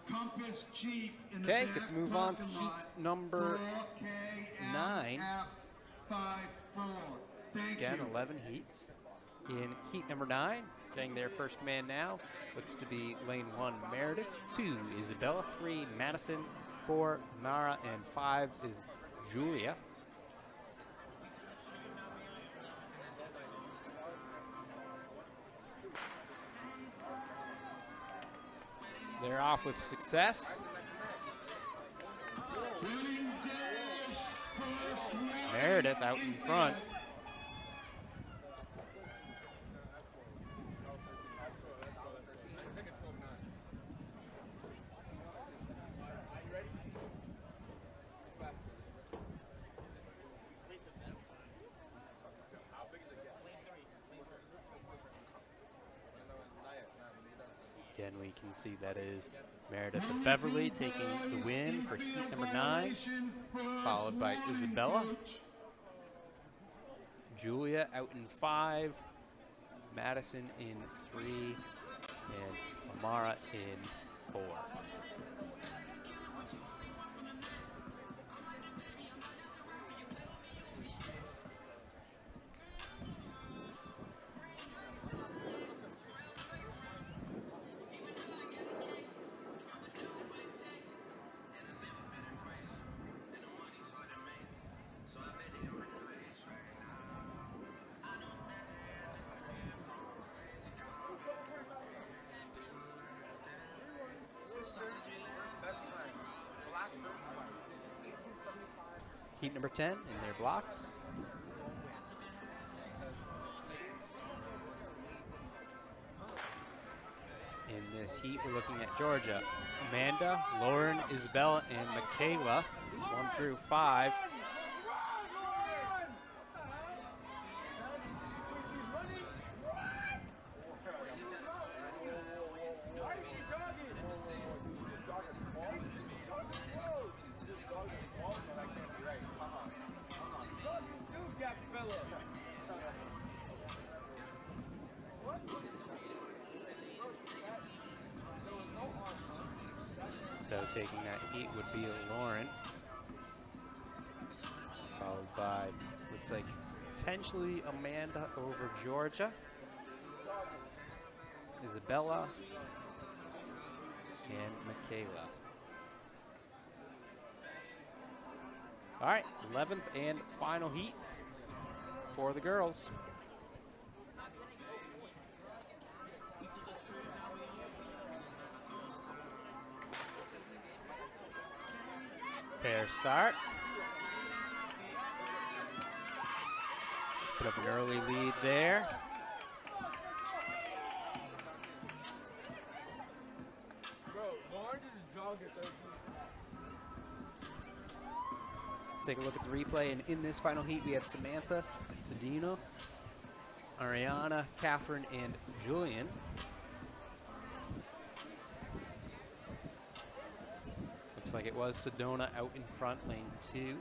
Compass Jeep in the Okay, back let's move on to parking lot. heat number 9. Thank Again, you. 11 heats. In heat number 9, getting their first command now, looks to be lane 1, Meredith. 2, Isabella. 3, Madison. 4, Mara. And 5 is Julia. They're off with success. Meredith out in front. Again, we can see that is Meredith Beverly taking the win for heat number 9, followed by Isabella. Julia out in 5, Madison in 3, and Amara in 4. Heat number 10 in their blocks. In this heat, we're looking at Georgia. Amanda, Lauren, Isabella, and Michaela, 1 through 5. So taking that heat would be Lauren, followed by, looks like, potentially Amanda over Georgia, Isabella, and Michaela. All right, 11th and final heat for the girls. Fair start. Put up an early lead there. Take a look at the replay, and in this final heat, we have Samantha, Sedino, Ariana, Catherine, and Julian. Looks like it was Sedona out in front, lane 2,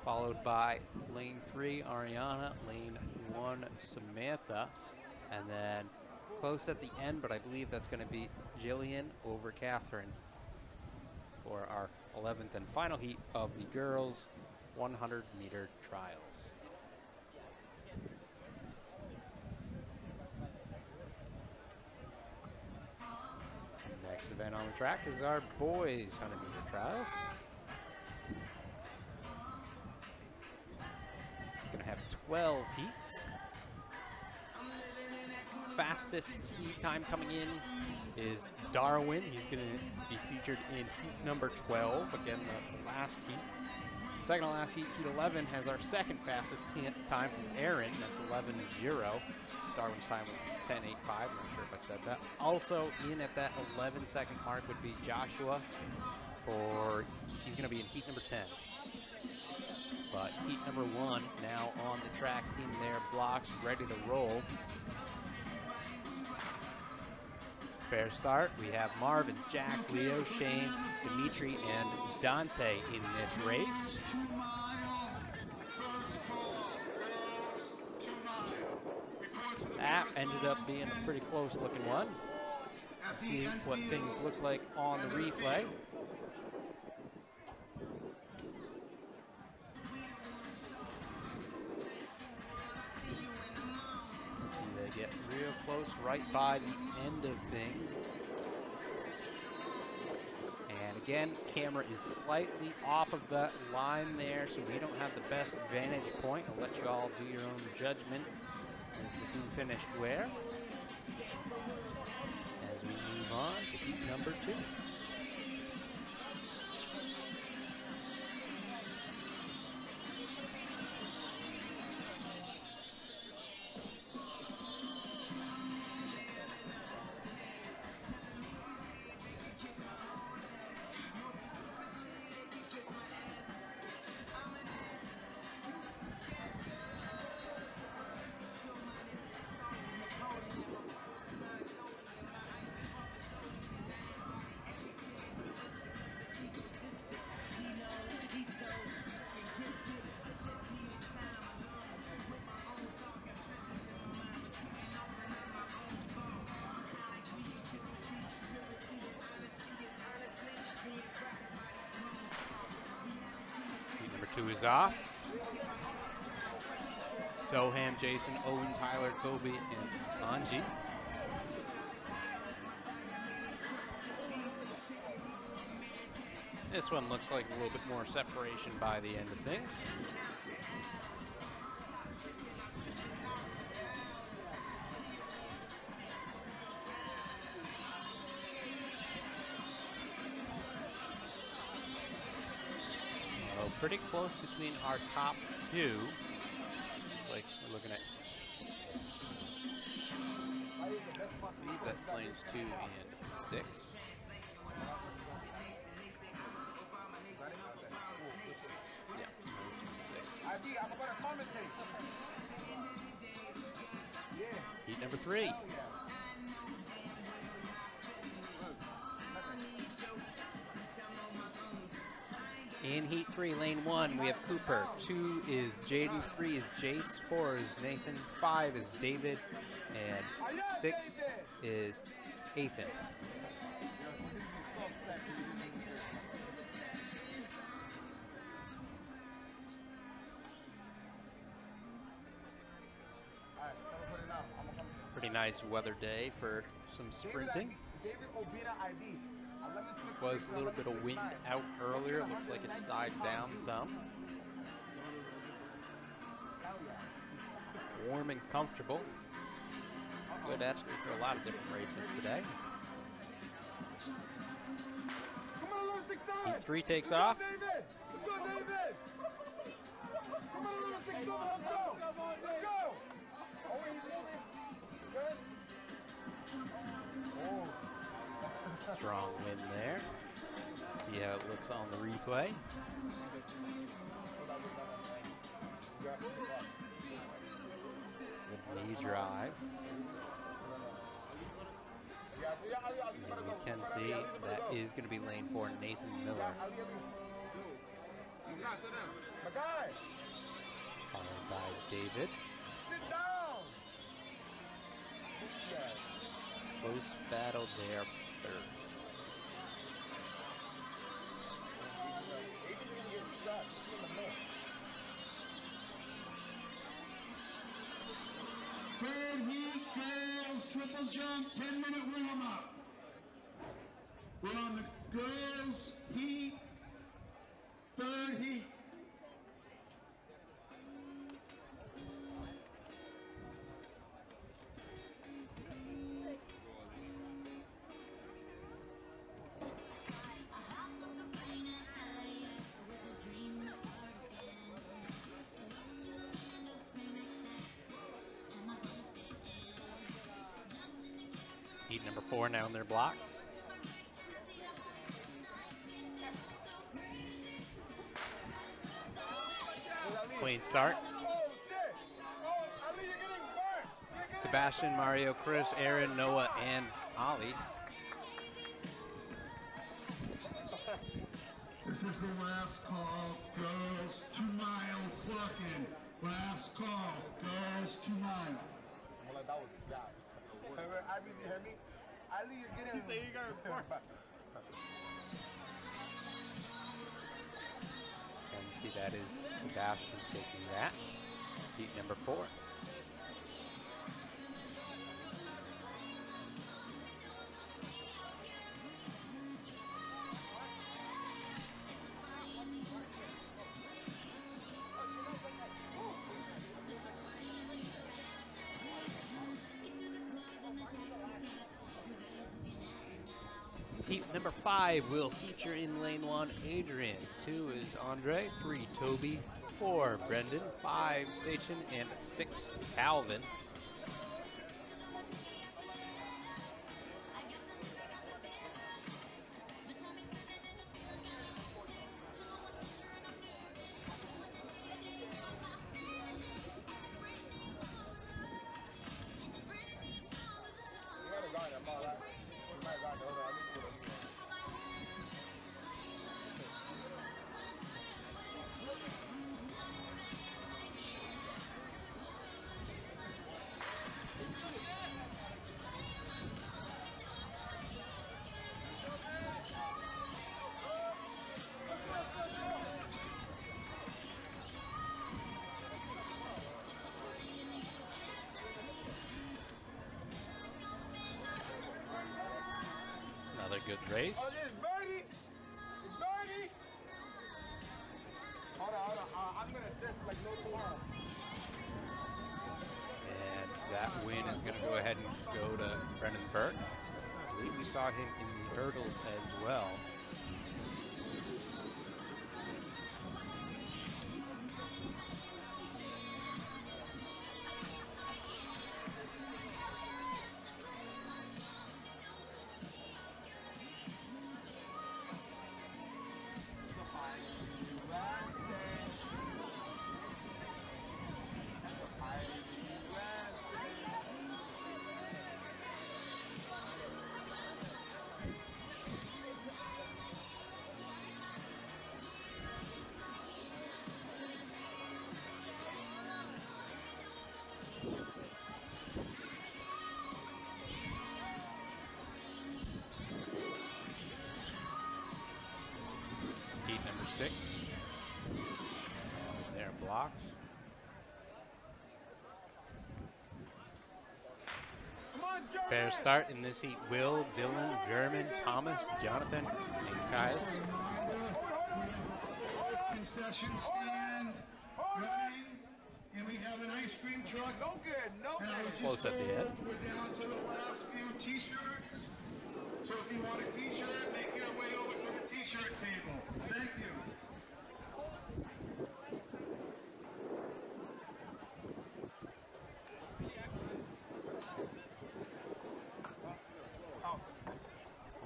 followed by lane 3, Ariana, lane 1, Samantha, and then close at the end, but I believe that's going to be Jillian over Catherine for our 11th and final heat of the girls' 100-meter trials. Next event on the track is our boys' 100-meter trials. Gonna have 12 heats. Fastest heat time coming in is Darwin. He's going to be featured in heat number 12. Again, the last heat. Second to last heat, heat 11, has our second fastest time from Aaron. That's 11:0. Darwin's time was 10:85. I'm not sure if I said that. Also in at that 11-second mark would be Joshua. He's going to be in heat number 10. But heat number 1 now on the track in their blocks, ready to roll. Fair start. We have Marvin's, Jack, Leo, Shane, Dimitri, and Dante in this race. That ended up being a pretty close looking one. Let's see what things look like on the replay. They get real close right by the end of things. And again, camera is slightly off of that line there, so we don't have the best vantage point. I'll let you all do your own judgment as to who finished where, as we move on to heat number 2. 2 is off. Soham, Jason, Owen, Tyler, Kobe, and Anji. This one looks like a little bit more separation by the end of things. Pretty close between our top 2. It's like we're looking at, I believe that's lanes 2 and 6. Yeah, lanes 2 and 6. Heat number 3. In heat 3, lane 1, we have Cooper. 2 is Jaden, 3 is Jace, 4 is Nathan, 5 is David, and 6 is Ethan. Pretty nice weather day for some sprinting. Was a little bit of wind out earlier. Looks like it's died down some. Warm and comfortable. Good actually for a lot of different races today. Heat 3 takes off. Strong wind there. See how it looks on the replay. Good knee drive. And you can see that is going to be lane 4, Nathan Miller. Followed by David. Close battle there, 3rd. Third heat, girls, triple jump, 10-minute warm up. We're on the girls' heat, 3rd heat. Heat number 4 now in their blocks. Clean start. Sebastian, Mario, Chris, Aaron, Noah, and Ollie. This is the last call, girls 2 mile clucking. Last call, girls 2 mile. And see that is Sebastian taking that. Heat number 4. Heat number 5 will feature in lane 1 Adrian, 2 is Andre, 3 Toby, 4 Brendan, 5 Sachin, and 6 Calvin. good race. Oh, there's Birdie. It's Birdie. Hold on. I'm gonna just like no tomorrow. And that win is going to go ahead and go to Brendan Burke. I believe we saw him in the hurdles as well. Heat number 6. There, blocks. Fair start in this heat. Will, Dylan, German, Thomas, Jonathan, and Kais. Concession stand running, and we have an ice cream truck. No good. No And I was good. just Close at the told end. We're down to the last few t-shirts. So if you want a t-shirt, make your way over to the t-shirt table. Thank you.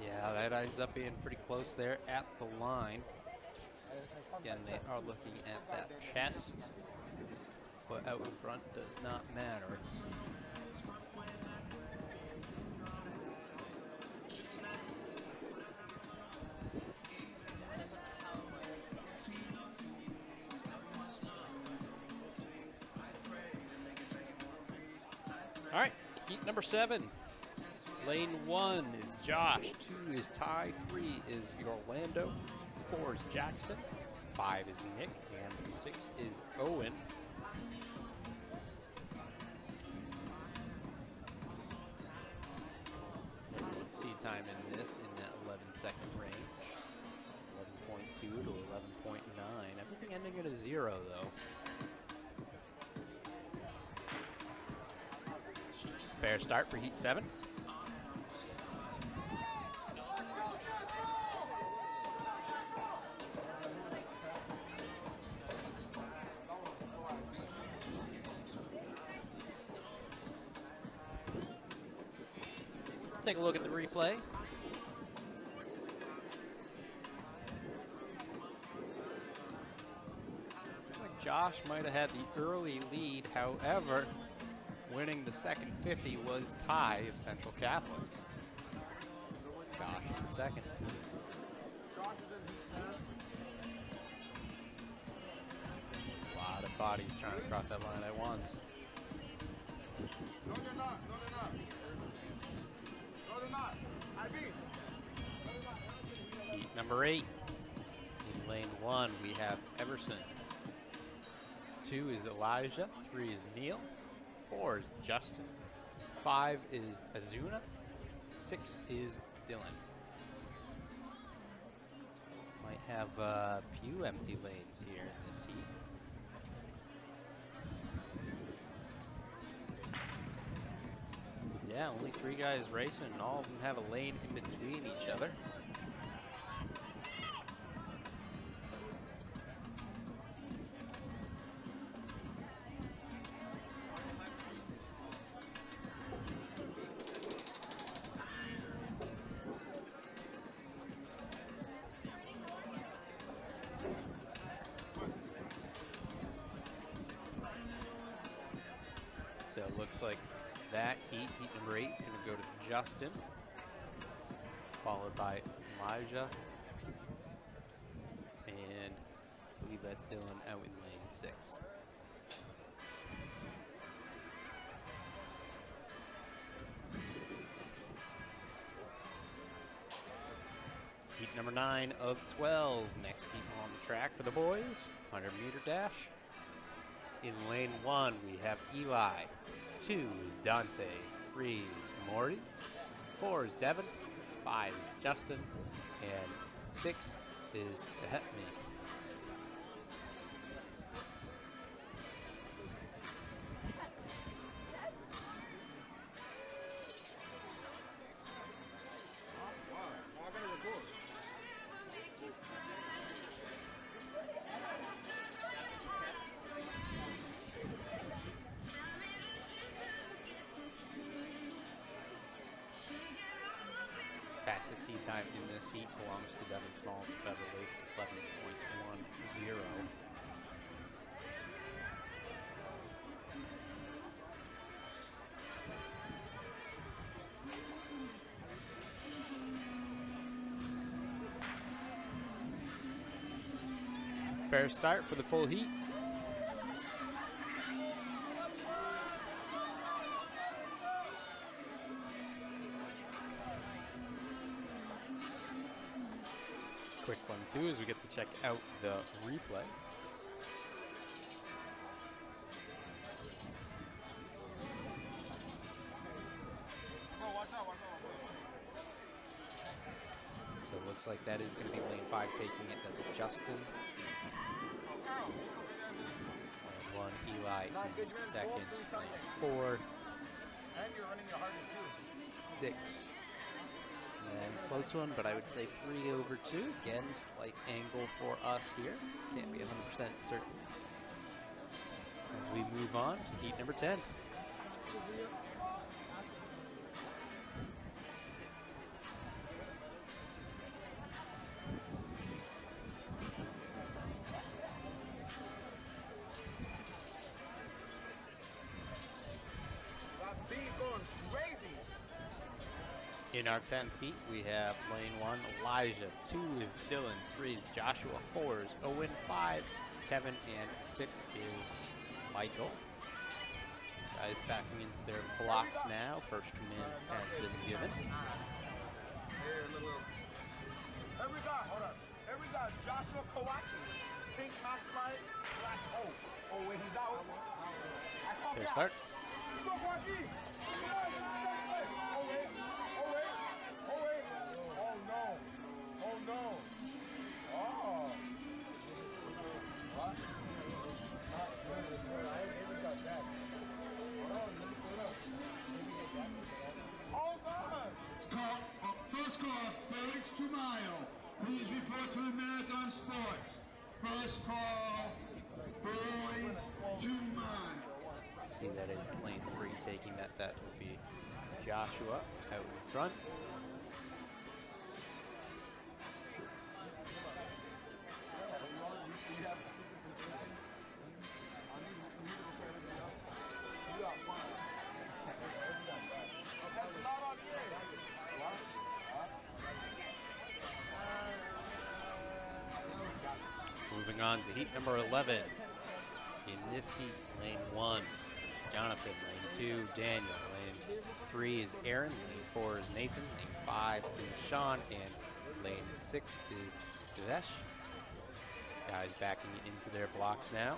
Yeah, that ends up being pretty close there at the line. Again, they are looking at that chest. Foot out in front does not matter. All right, heat number 7. Lane 1 is Josh, 2 is Ty, 3 is Orlando, 4 is Jackson, 5 is Nick, and 6 is Owen. Seed time in this in that 11-second range. 11.2 to 11.9. Everything ending at a 0 though. Fair start for heat 7. Take a look at the replay. Looks like Josh might have had the early lead. However, winning the second 50 was Ty of Central Catholic. Josh in second. A lot of bodies trying to cross that line at once. No, they're not. No, they're not. No, they're not. Heat number 8. In lane 1, we have Everson. 2 is Elijah. 3 is Neil. 4 is Justin. 5 is Azuna. 6 is Dylan. Might have a few empty lanes here in this heat. Yeah, only 3 guys racing, and all of them have a lane in between each other. So it looks like that heat number 8, is going to go to Justin, followed by Elijah, and I believe that's Dylan out in lane 6. Heat number 9 of 12, next heat on the track for the boys, 100-meter dash. In lane 1, we have Eli. 2 is Dante, 3 is Maury, 4 is Devin, 5 is Justin, and 6 is me. Fastest seed time in this heat belongs to Devin Smalls of Beverly, 11.10. Fair start for the full heat. Quick one too as we get to check out the replay. So it looks like that is going to be lane 5 taking it. That's Justin. Lane 1, Eli in second. Lane 4. And you're running your hardest too. 6. And close one, but I would say 3 over 2. Again, slight angle for us here. Can't be 100% certain. As we move on to heat number 10. In our 10th heat, we have lane 1, Elijah. 2 is Dylan. 3 is Joshua. 4 is Owen. 5, Kevin. And 6 is Michael. Guys backing into their blocks now. First command has been given. Every guy, hold on. Every guy, Joshua Kawaki. Pink maximize, black. Oh, wait, he's out. Fair start. Go, Kawaki. Come on, oh, wait. Oh, no. Oh. What? Oh, God. First call, Felix 2 mile. Please report to the Marathon Sports. First call, boys 2 mile. See, that is lane 3 taking that. That will be Joshua out in front. Moving on to heat number 11. In this heat, lane 1, Jonathan. Lane 2, Daniel. Lane 3 is Aaron. Lane 4 is Nathan. Lane 5 is Sean. And lane 6 is Devesh. Guys backing into their blocks now.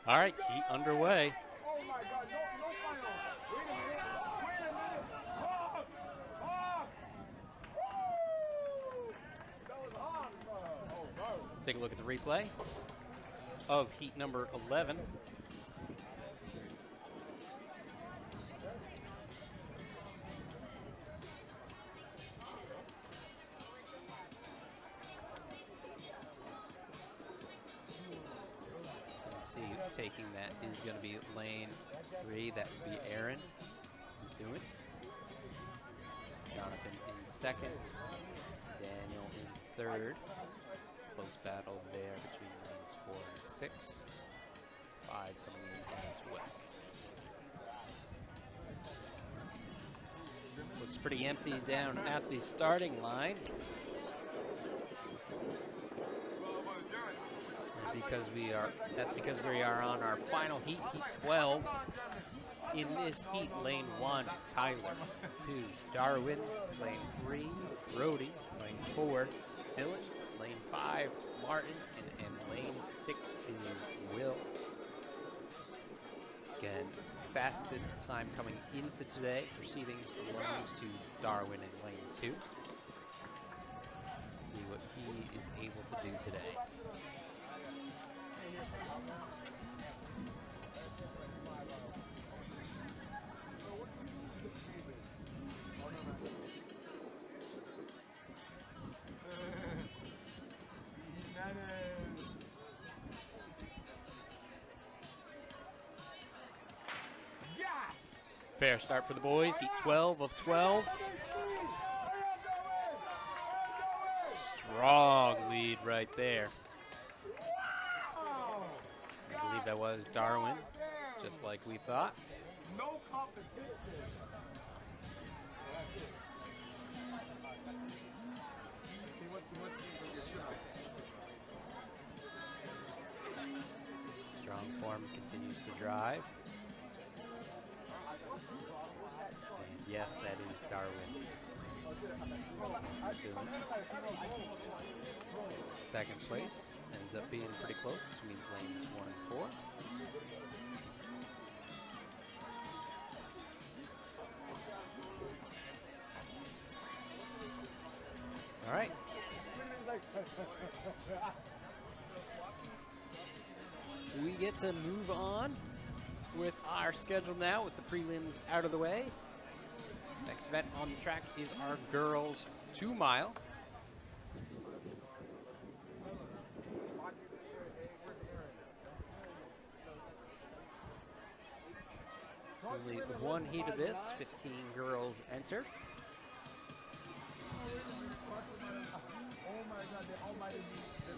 All right, heat underway. Oh my God, no final. Wait a minute. Hawk! Woo! That was hot. Oh, no. Take a look at the replay of heat number 11. See, taking that is going to be lane 3. That would be Aaron doing. Jonathan in second. Daniel in third. Close battle there between lanes 4 and 6. 5 coming in as well. Looks pretty empty down at the starting line. It'd be That's because we are on our final heat, heat 12. In this heat, lane 1, Tyler. 2, Darwin. Lane 3, Brody. Lane 4, Dylan. Lane 5, Martin. And lane 6 is Will. Again, fastest time coming into today for seedings belongs to Darwin in lane 2. See what he is able to do today. Fair start for the boys, heat 12 of 12. Strong lead right there. I believe that was Darwin, just like we thought. No competition. Strong form continues to drive. And yes, that is Darwin. Second place ends up being pretty close between lanes 1 and 4. All right. We get to move on with our schedule now with the prelims out of the way. Next event on the track is our girls 2 mile. Only one heat of this, 15 girls enter.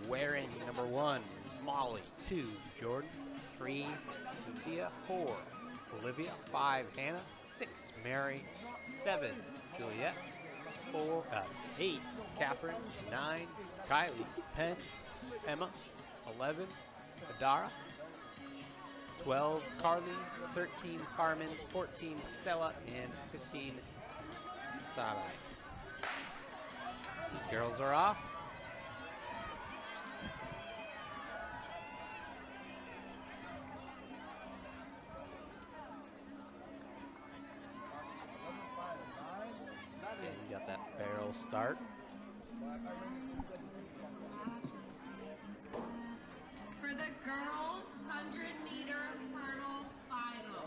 Wearing number 1 is Molly, 2, Jordan, 3, Lucia, 4, Olivia, 5, Hannah, 6, Mary, 7, Juliet, 8, Catherine, 9, Kylie, 10, Emma, 11, Adara, 12, Carly, 13, Carmen, 14, Stella, and 15, Sarai. These girls are off. And you got that barrel start. For the girls' 100-meter hurdle final.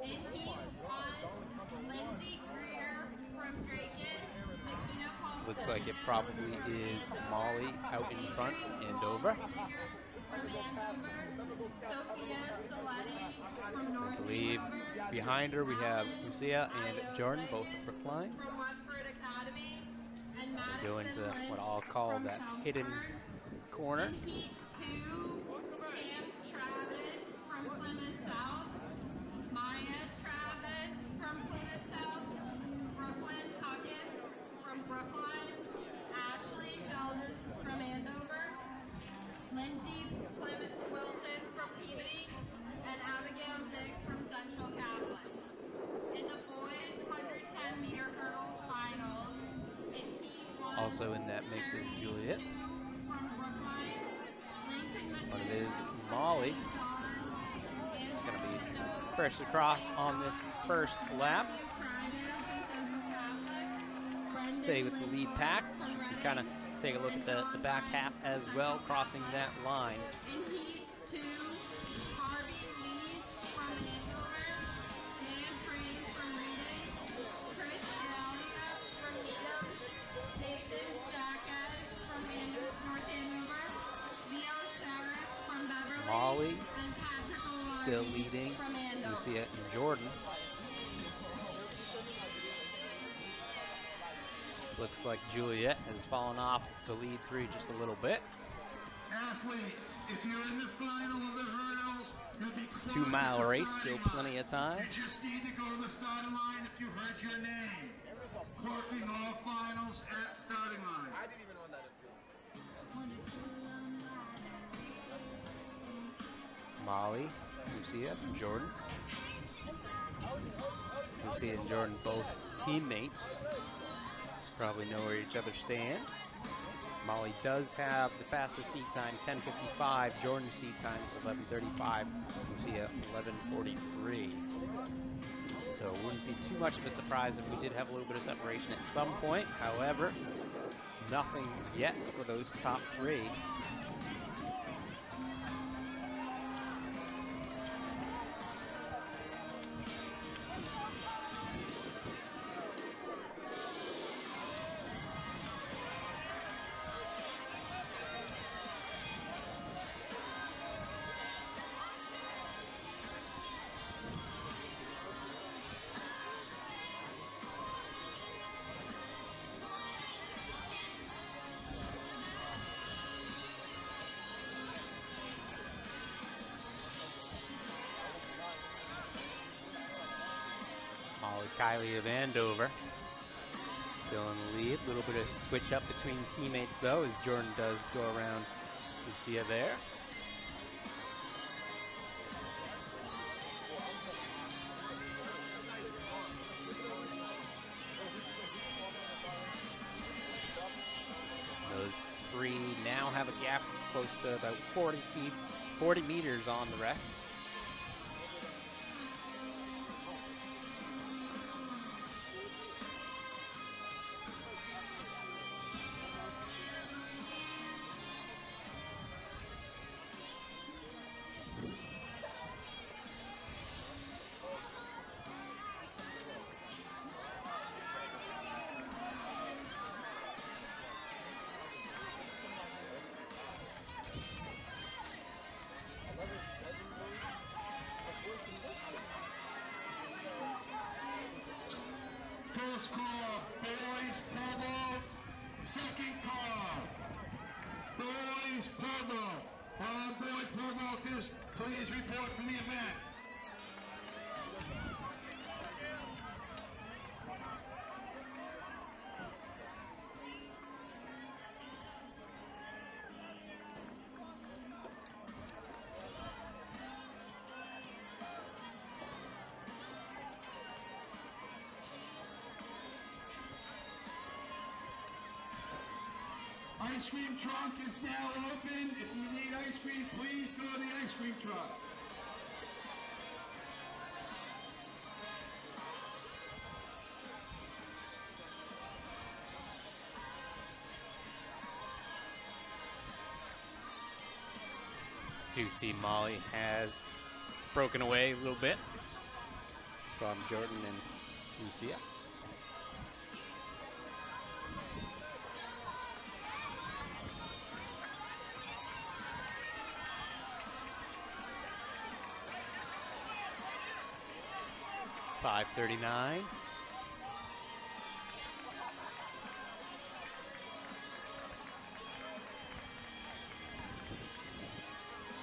In heat 1, Lindsay Greer from Drayton, Makina Paul. Looks like it probably is Molly out in front, Andover. From Andover, Sophia Saletti from North I believe Andover. behind her we have Lucia and Jordan, both of Brookline. From Westford Academy. And So go into Madison what Lynch I'll call from that Chelmsford. hidden corner. In heat 2, Sam Travis from Plymouth South. Maya Travis from Plymouth South. Brooklyn Huggins from Brookline. Ashley Sheldon from Andover. Lindsay Plymouth Wilson from Peabody. And Abigail Dix from Central Catholic. In the boys' 110-meter hurdle finals, in heat 1, Also in that mix is Juliet. But it is Molly. She's going to be first across on this first lap. Stay with the lead pack. You can kind of take a look at the back half as well, crossing that line. In heat 2, Harvey Lee from Andover, Dan Free from Reading, Chris Dahlia from Needham, Nathan Shaka from North Andover, Leo Sheriff from Beverly, Molly and Patrick O'Leary still leading from Andover. Lucia and Jordan. Looks like Juliet has fallen off the lead 3 just a little bit. Athletes, if you're in the final of the hurdles, you'll be 2 mile clocked at the race, starting still plenty line. of time. You just need to go to the starting line if you heard your name. Clocking all finals at starting line. I didn't even know that. Molly, Lucia, Jordan. Lucia and Jordan both teammates. Probably know where each other stands. Molly does have the fastest seat time, 10:55. Jordan's seat time is 11:35. Lucia, 11:43. So it wouldn't be too much of a surprise if we did have a little bit of separation at some point. However, nothing yet for those top three. Kylie of Andover still in the lead. A little bit of switch up between teammates though, as Jordan does go around Lucia there. Those three now have a gap that's close to about 40 meters on the rest. First call, boys pole. Second call, boys pole. All boy pole vaulters, please report to the event. Ice cream trunk is now open. If you need ice cream, please go to the ice cream truck. Do see Molly has broken away a little bit from Jordan and Lucia. .539.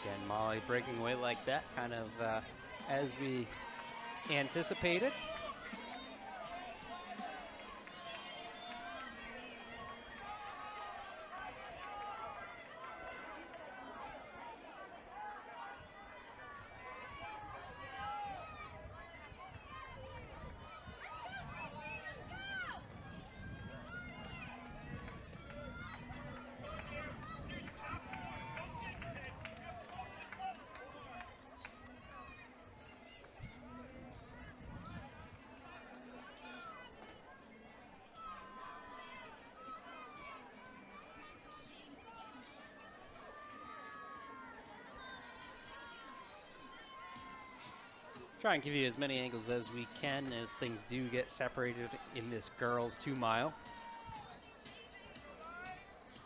Again, Molly breaking away like that, kind of as we anticipated. Try and give you as many angles as we can as things do get separated in this girls 2 mile.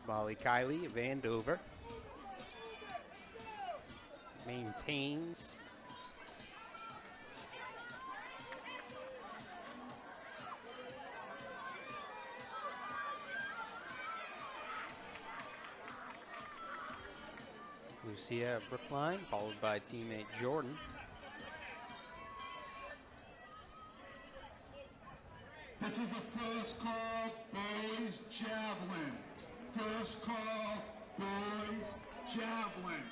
Molly Kylie of Andover maintains. Lucia of Brookline, followed by teammate Jordan. This is a first call, boys javelin. First call, boys javelin.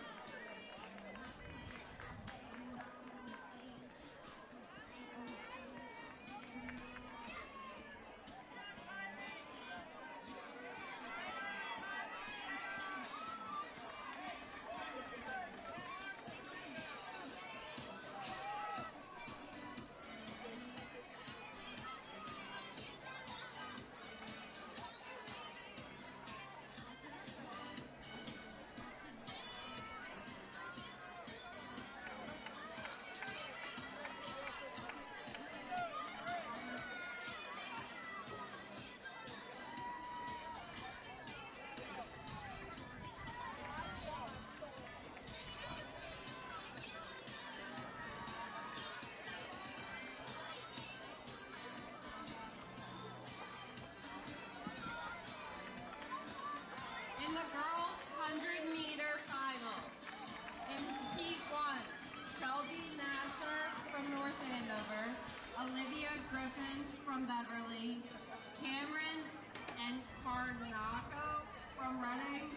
In the girls' 100-meter final, in heat 1, Shelby Nasser from North Andover, Olivia Griffin from Beverly, Cameron and Carnaco from Reading,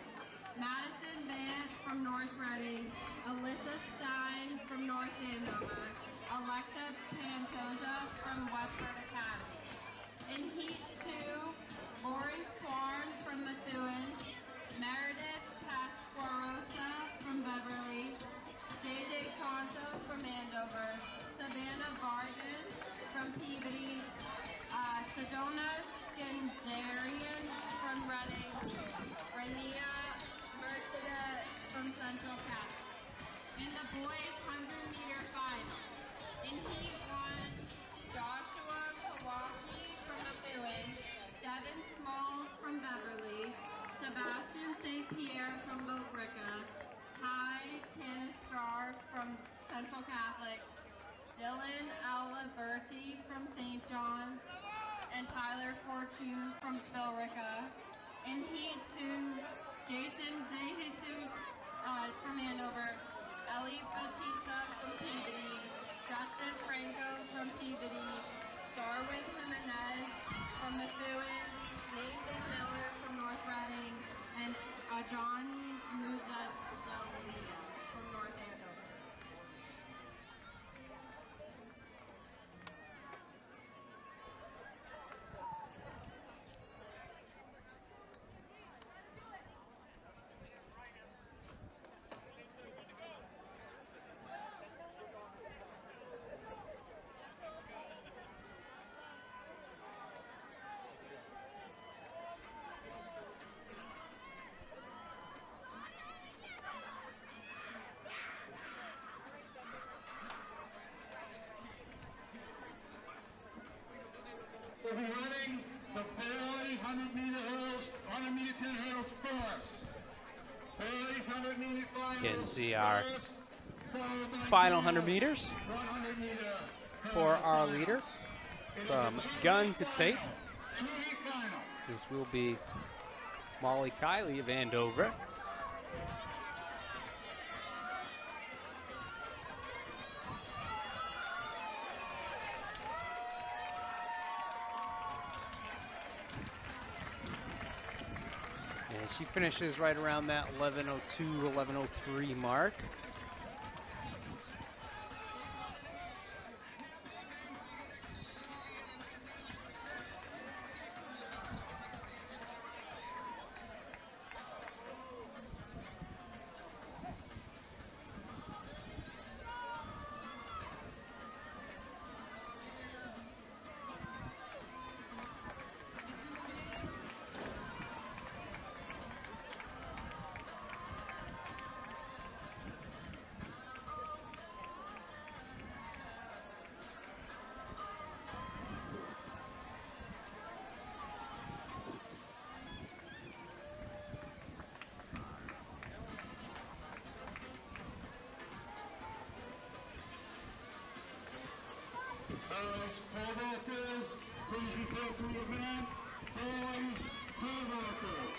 Madison Vance from North Reading, Alyssa Stein from North Andover, Alexa Pantoja from Westford Academy. In heat 2, Lori Kwarn from Methuen, Meredith Pasquarosa from Beverly, JJ Conto from Andover, Savannah Vargas from Peabody, Sedona Skandarian from Reading, Rania Merceda from Central Catholic. In the boys' 100-meter final, in heat 1, Joshua Kawaki from Methuen, Devin Smalls from Beverly, Sebastian St. Pierre from Billerica, Ty Canistrar from Central Catholic, Dylan Aliberti from St. John's, and Tyler Fortune from Billerica. In heat 2, Jason DeJesus from Andover, Ellie Batista from Peabody, Justin Franco from Peabody, Darwin Jimenez from Methuen, Nathan Miller from North Reading, and Ajani Musa Delvia from North Andover. We'll be running the Bailey 100-meter hurdles, 100-meter 10 hurdles first. Bailey's 100-meter final. You can see our first, followed by final 100 meters 100-meter for our leader. It is From a two-week gun to final. tape. Two-week final. This will be Molly Kiley of Andover. And she finishes right around that 11:02, 11:03 mark. Pole vaulters, please report to the event. Boys, pole vaulters.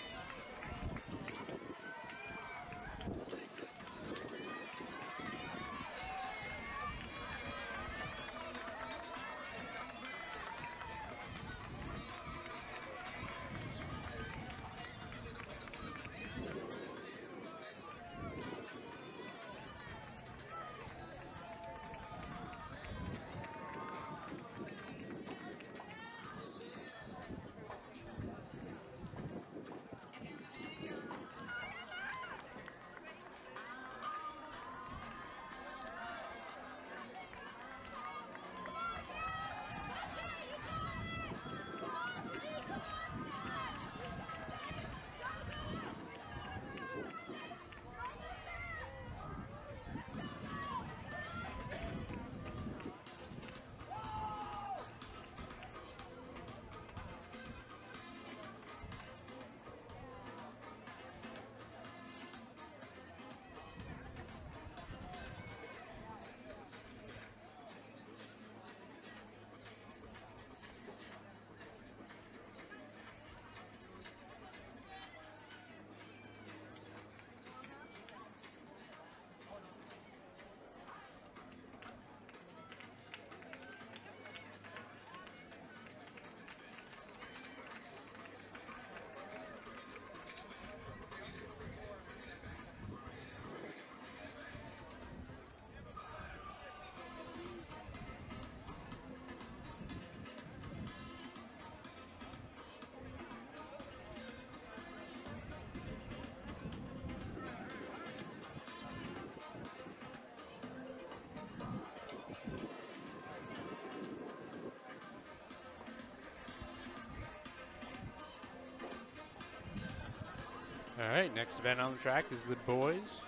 All right, next event on the track is the boys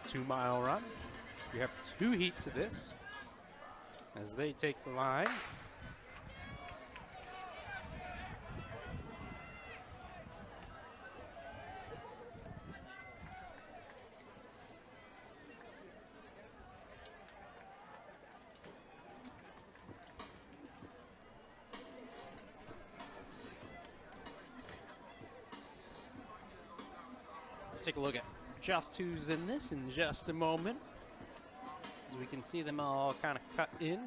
2-mile run. We have 2 heats of this as they take the line. Take a look at just who's in this in just a moment, as we can see them all kind of cut in.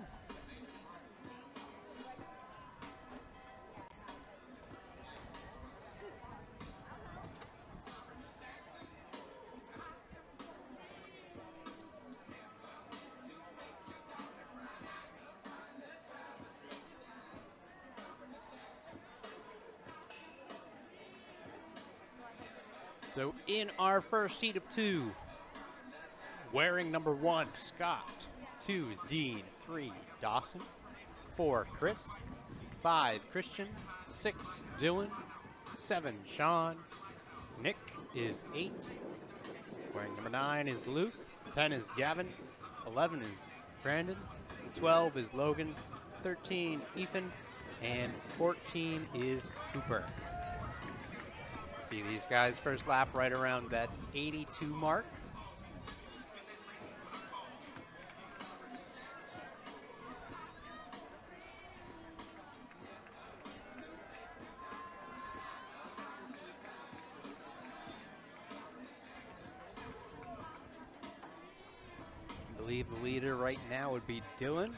So in our first heat of 2, wearing number 1, Scott. 2 is Dean. 3, Dawson. 4, Chris. 5, Christian. 6, Dylan. 7, Sean. Nick is 8. Wearing number 9 is Luke. 10 is Gavin. 11 is Brandon. 12 is Logan. 13, Ethan. And 14 is Cooper. See these guys first lap right around that 82 mark. I believe the leader right now would be Dylan,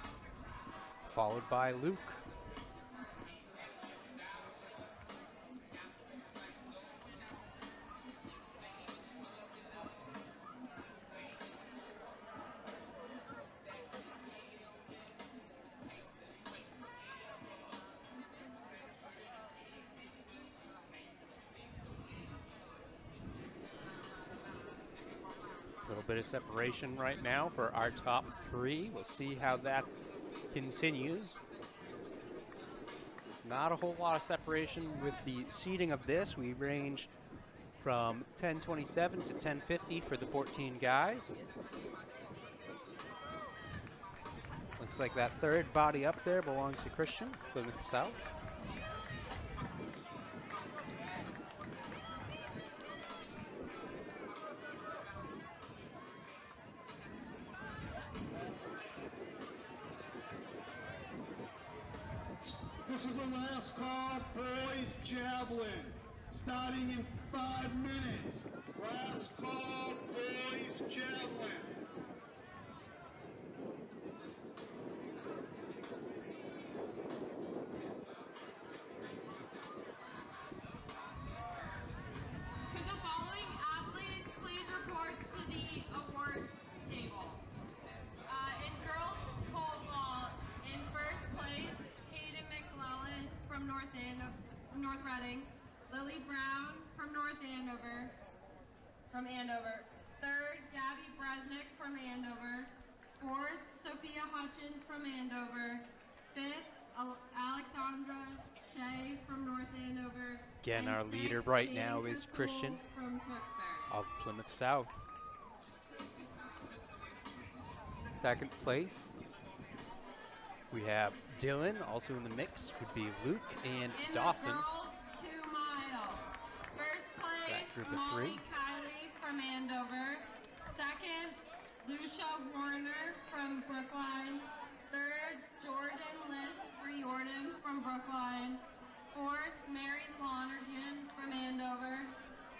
followed by Luke. Bit of separation right now for our top 3. We'll see how that continues. Not a whole lot of separation with the seating of this. We range from 10:27 to 10:50 for the 14 guys. Looks like that third body up there belongs to Christian, Plymouth South. This is the last call, boys javelin, starting in 5 minutes. Last call, boys javelin. Could the following athletes please report to the award table? In girls pole vault, in first place, McClellan from North Reading, Lily Brown from Andover. Third, Gabby Bresnick from Andover. Fourth, Sophia Hutchins from Andover. Fifth, Alexandra Shea from North Andover. Again, And our sixth, leader right Jane now is Crisol Christian from Tewksbury. of Plymouth South. Second place, we have Dylan. Also in the mix would be Luke and In Dawson. the girls 2-mile. First place, that group of Molly 3. Kiley from Andover. Second, Lucia Warner from Brookline. Third, Jordan Liss Riordan from Brookline. Fourth, Mary Lonergan from Andover.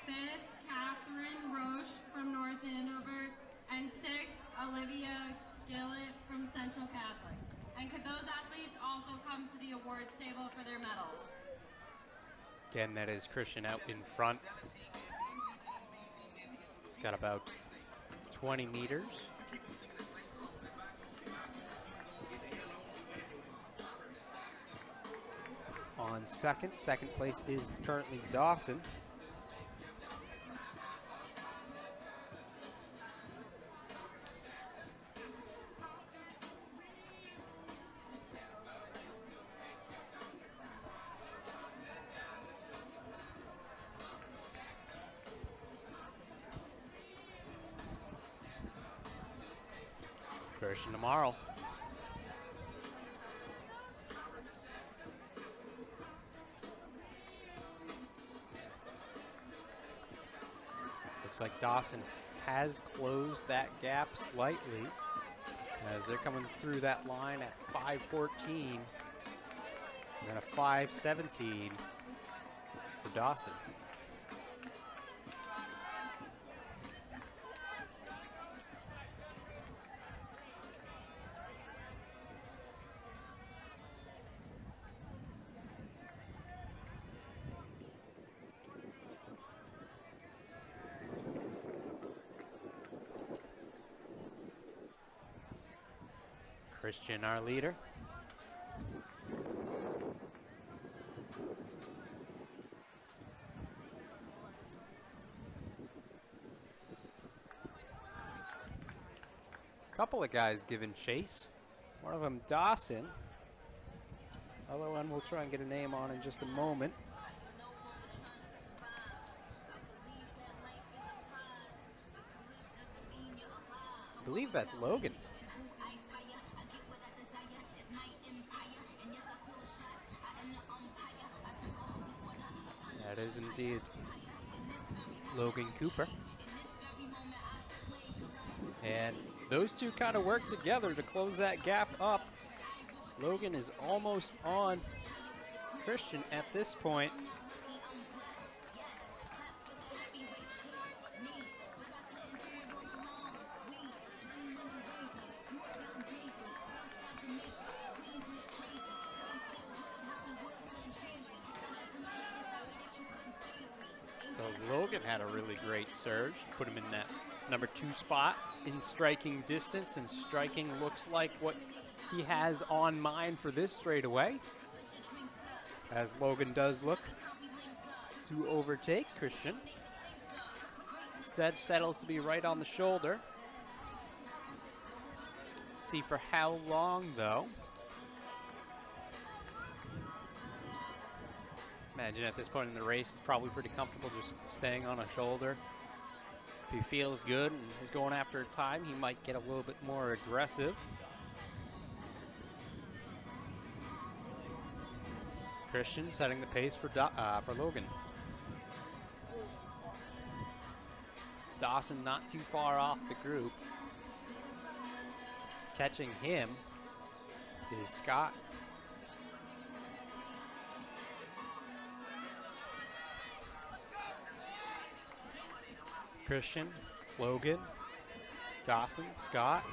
Fifth, Catherine Roche from North Andover. And sixth, Olivia Gillett from Central Catholic. And could those athletes also come to the awards table for their medals? Again, that is Christian out in front. He's got about 20 meters. On second place is currently Dawson. Christian tomorrow. Looks like Dawson has closed that gap slightly as they're coming through that line at 5:14 and then a 5:17 for Dawson. Christian, our leader. Couple of guys giving chase. One of them, Dawson. Other one we'll try and get a name on in just a moment. I believe that's Logan. That is indeed Logan Cooper. And those two kind of work together to close that gap up. Logan is almost on Christian at this point. So Logan had a really great surge, put him in that number 2 spot in striking distance, and striking looks like what he has on mind for this straightaway, as Logan does look to overtake Christian. Instead settles to be right on the shoulder. See for how long though. Imagine at this point in the race, he's probably pretty comfortable just staying on a shoulder. If he feels good and is going after time, he might get a little bit more aggressive. Christian setting the pace for Logan. Dawson not too far off the group. Catching him is Scott. Christian, Logan, Dawson, Scott.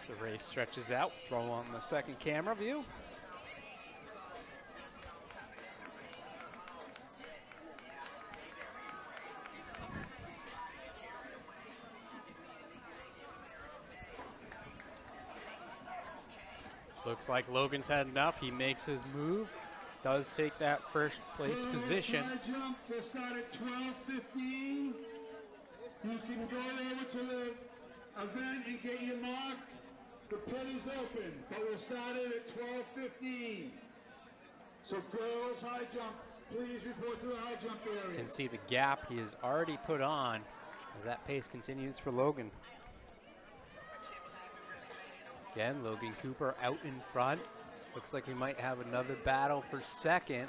So race stretches out, throw on the second camera view. Looks like Logan's had enough. He makes his move. Does take that first place position. Jump will start at 12:15. You can go over to the event and get your mark. The pit is open, but we'll start it at 12:15. So girls high jump, please report to the high jump area. You can see the gap he has already put on as that pace continues for Logan. Again, Logan Cooper out in front. Looks like we might have another battle for second.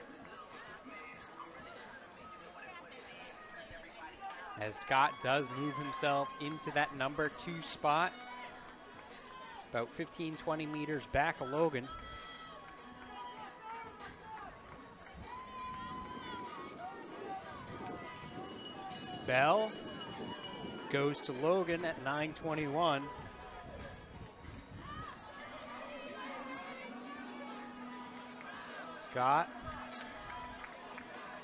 As Scott does move himself into that number 2 spot. About 15, 20 meters back of Logan. Bell goes to Logan at 9:21. Scott,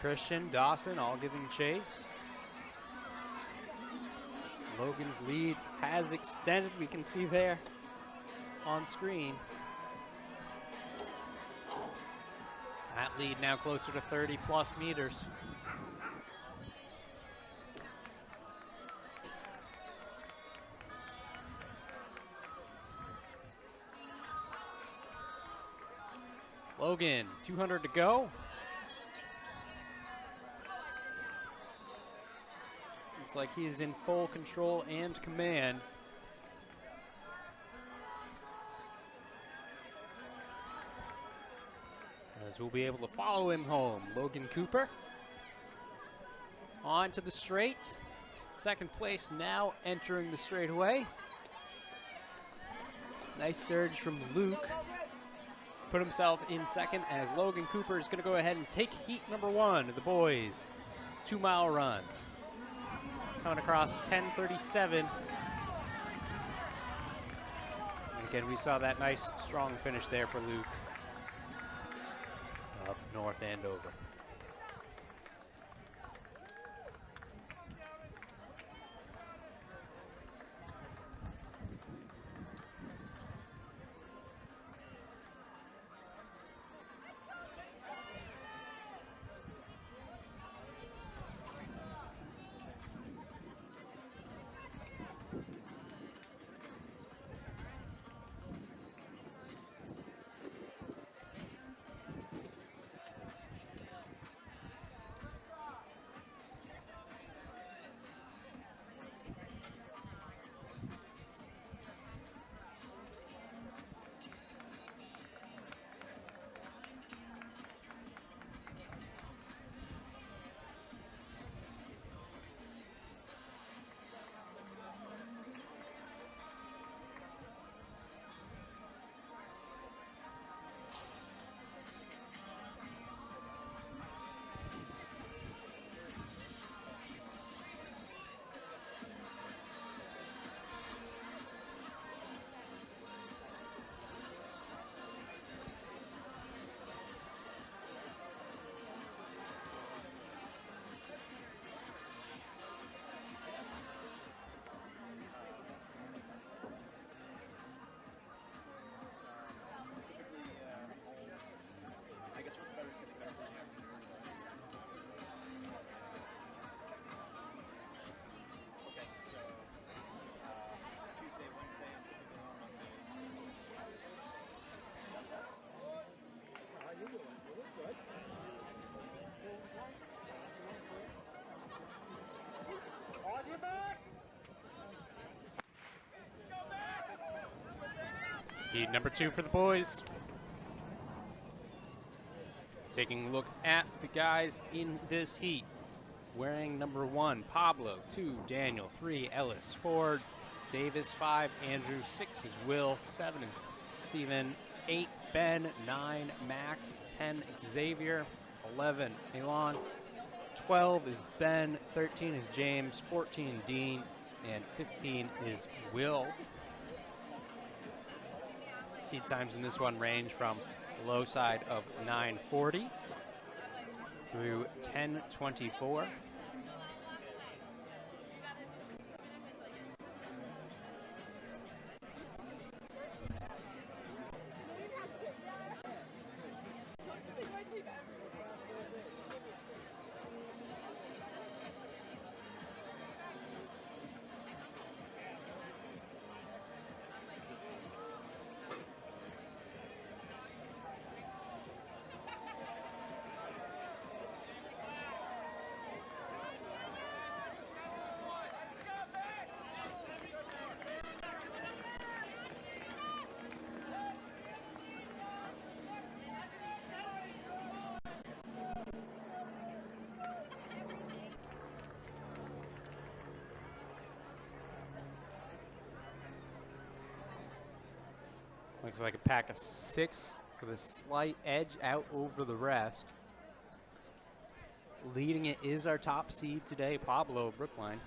Christian, Dawson all giving chase. Logan's lead has extended, we can see there on screen. That lead now closer to 30+ meters. Logan, 200 to go. Looks like he is in full control and command. As we'll be able to follow him home. Logan Cooper on to the straight. Second place now entering the straightaway. Nice surge from Luke. Put himself in second as Logan Cooper is going to go ahead and take heat number 1 of the boys. 2-mile run. Coming across 10:37. And again, we saw that nice, strong finish there for Luke up North Andover. Heat number 2 for the boys. Taking a look at the guys in this heat. Wearing number 1, Pablo. 2, Daniel. 3, Ellis. 4, Davis. 5, Andrew. 6 is Will. 7 is Steven. 8, Ben. 9, Max. 10, Xavier. 11, Elon. 12 is Ben. 13 is James. 14, Dean. And 15 is Will. Seat times in this one range from low side of 9:40 through 10:24. Looks like a pack of 6 with a slight edge out over the rest. Leading it is our top seed today, Pablo Brookline.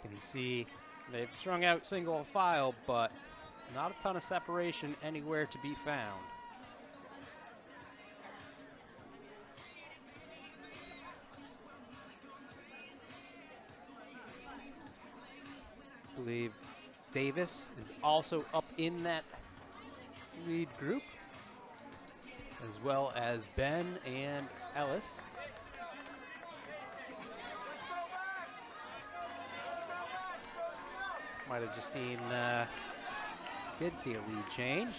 You can see they've strung out single file, but not a ton of separation anywhere to be found. I believe Davis is also up in that lead group, as well as Ben and Ellis. Might have just seen, did see a lead change.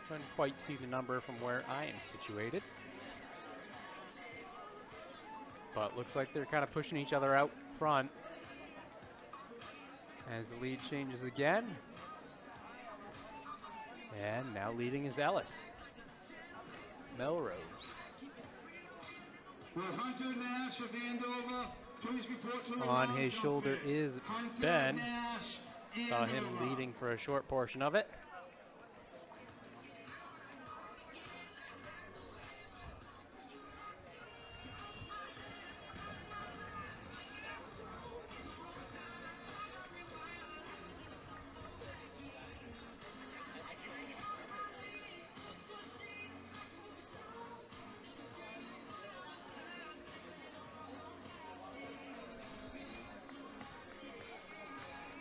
Couldn't quite see the number from where I am situated. But looks like they're kind of pushing each other out front as the lead changes again. And now leading is Ellis. Melrose. For Hunter Nash of Andover, please report to the On long his jump shoulder pit. is Hunter Ben. Nash, Saw him Andover. leading for a short portion of it.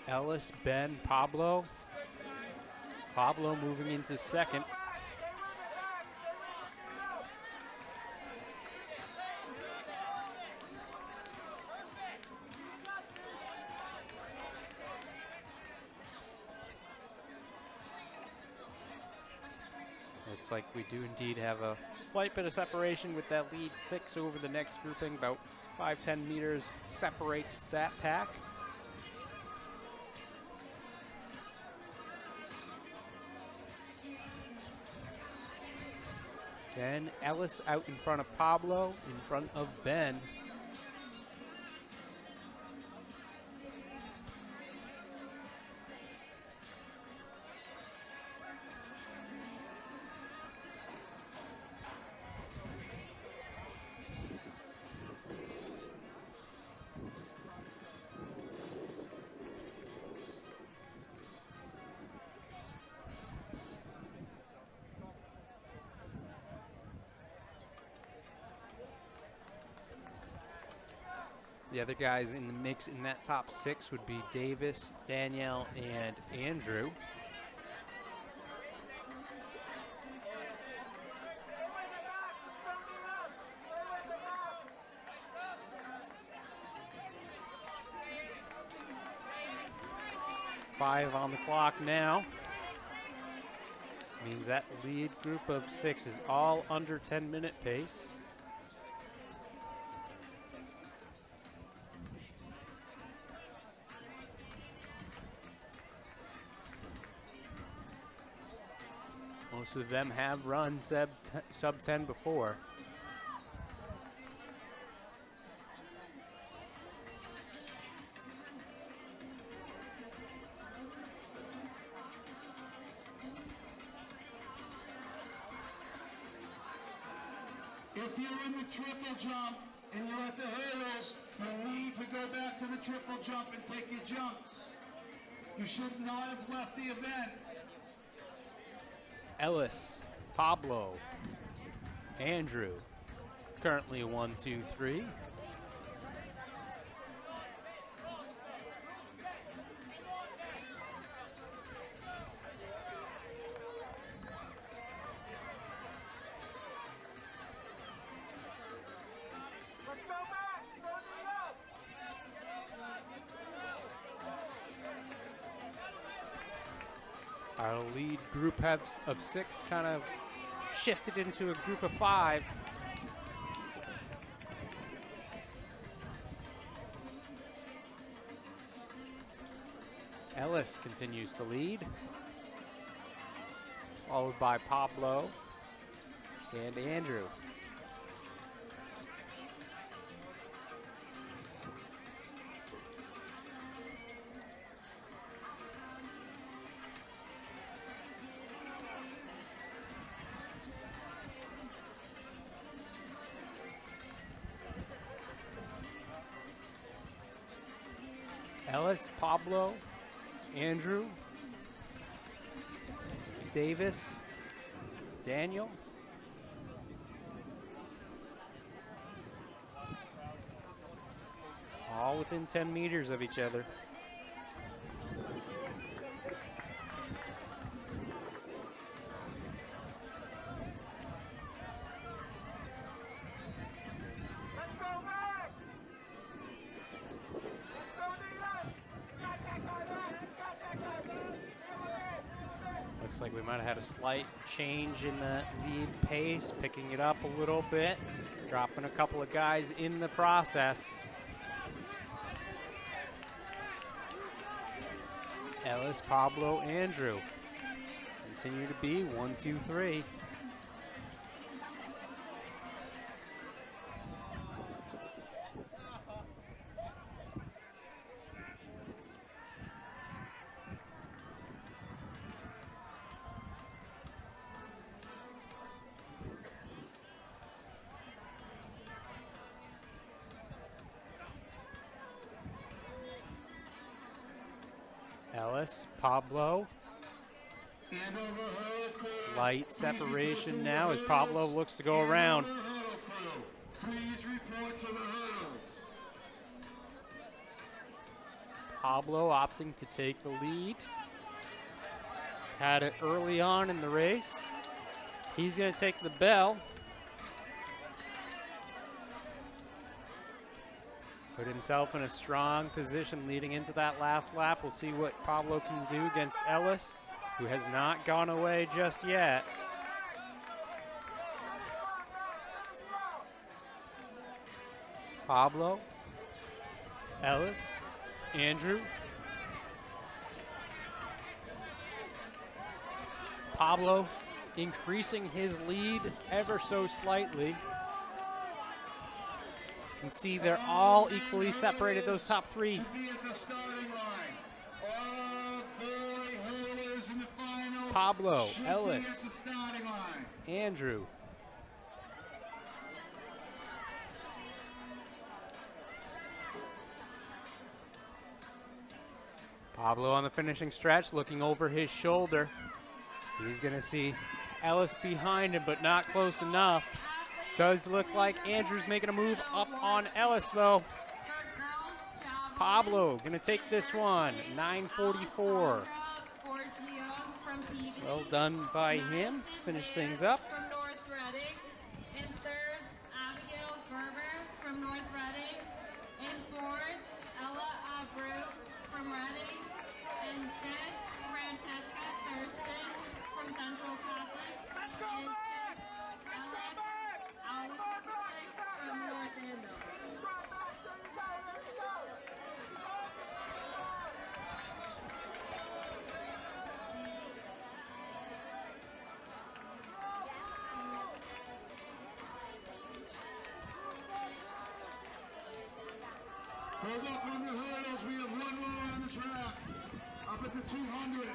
Ellis, Ben, Pablo. Pablo moving into second. Looks like we do indeed have a slight bit of separation with that lead 6 over the next grouping. About 5-10 meters separates that pack. Then Ellis out in front of Pablo, in front of Ben. The other guys in the mix in that top 6 would be Davis, Danielle, and Andrew. Five on the clock now. Means that lead group of 6 is all under 10-minute pace. Most of them have run sub 10 before. If you're in the triple jump and you're at the hurdles, you need to go back to the triple jump and take your jumps. You should not have left the event. Ellis, Pablo, Andrew, currently 1, 2, 3. Our lead group of 6 kind of shifted into a group of 5. Ellis continues to lead, followed by Pablo and Andrew. Ellis, Pablo, Andrew, Davis, Daniel, all within 10 meters of each other. Looks like we might have had a slight change in the lead pace, picking it up a little bit, dropping a couple of guys in the process. Ellis, Pablo, Andrew continue to be 1, 2, 3. Ellis, Pablo. Andover hurdle crew. Slight separation now as Pablo looks to go around. Andover hurdle crew, please report to the hurdles. Pablo opting to take the lead. Had it early on in the race. He's going to take the bell. Put himself in a strong position leading into that last lap. We'll see what Pablo can do against Ellis, who has not gone away just yet. Pablo, Ellis, Andrew. Pablo increasing his lead ever so slightly. You can see they're all equally separated, those top three. To be at the starting line. All 4 hurdlers in the finals Pablo, should Ellis, be at the starting line. Andrew. Pablo on the finishing stretch, looking over his shoulder. He's gonna see Ellis behind him, but not close enough. Does look like Andrew's making a move up on Ellis though. Pablo gonna take this one, 9:44. Well done by him to finish things up. From North Reading. In third, Abigail Gerber from North Reading. In fourth, Ella Abreu from Reading. In fifth, Francesca Thurston from Central Catholic. In sixth, Alex Alwick from North Andover. Hold up on the hurdles. We have one more on the track. Up at the 200.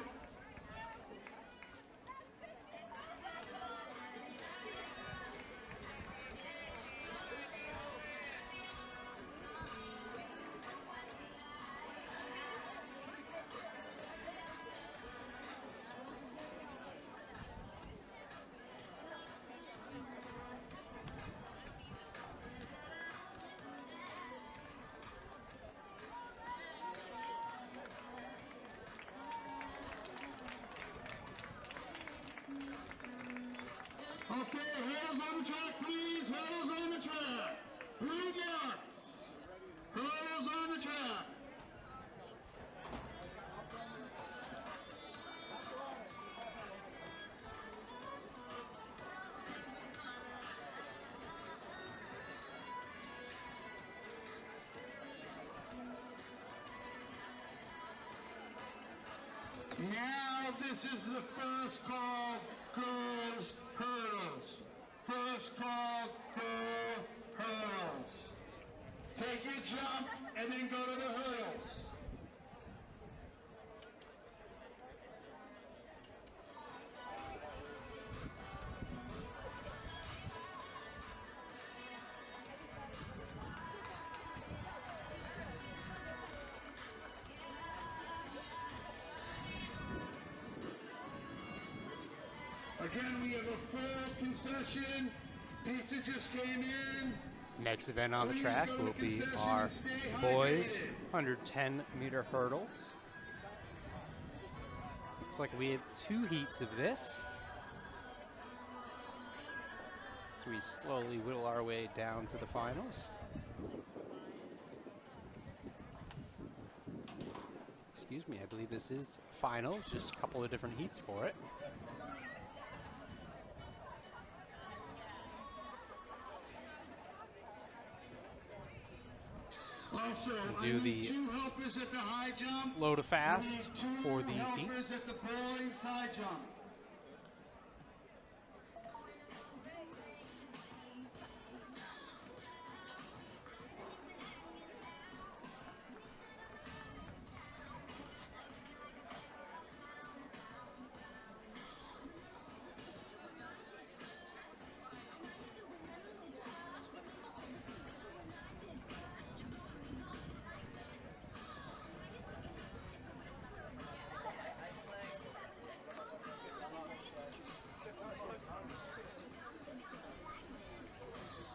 Okay, hurdles on the track, please. Hurdles on the track. Blue marks. Hurdles on the track. Now this is the first call, girls hurdles. First call, girl hurdles. Take your jump and then go to the hurdles. Again, we have a full concession. Pizza just came in. Next event on the track will be our boys 110-meter hurdles. Looks like we have 2 heats of this. So we slowly whittle our way down to the finals. excuse me. I believe this is finals, just a couple of different heats for it. Also, Do the 2 helpers at the high jump. slow to fast We need 2 for these helpers heats. at the boys high jump.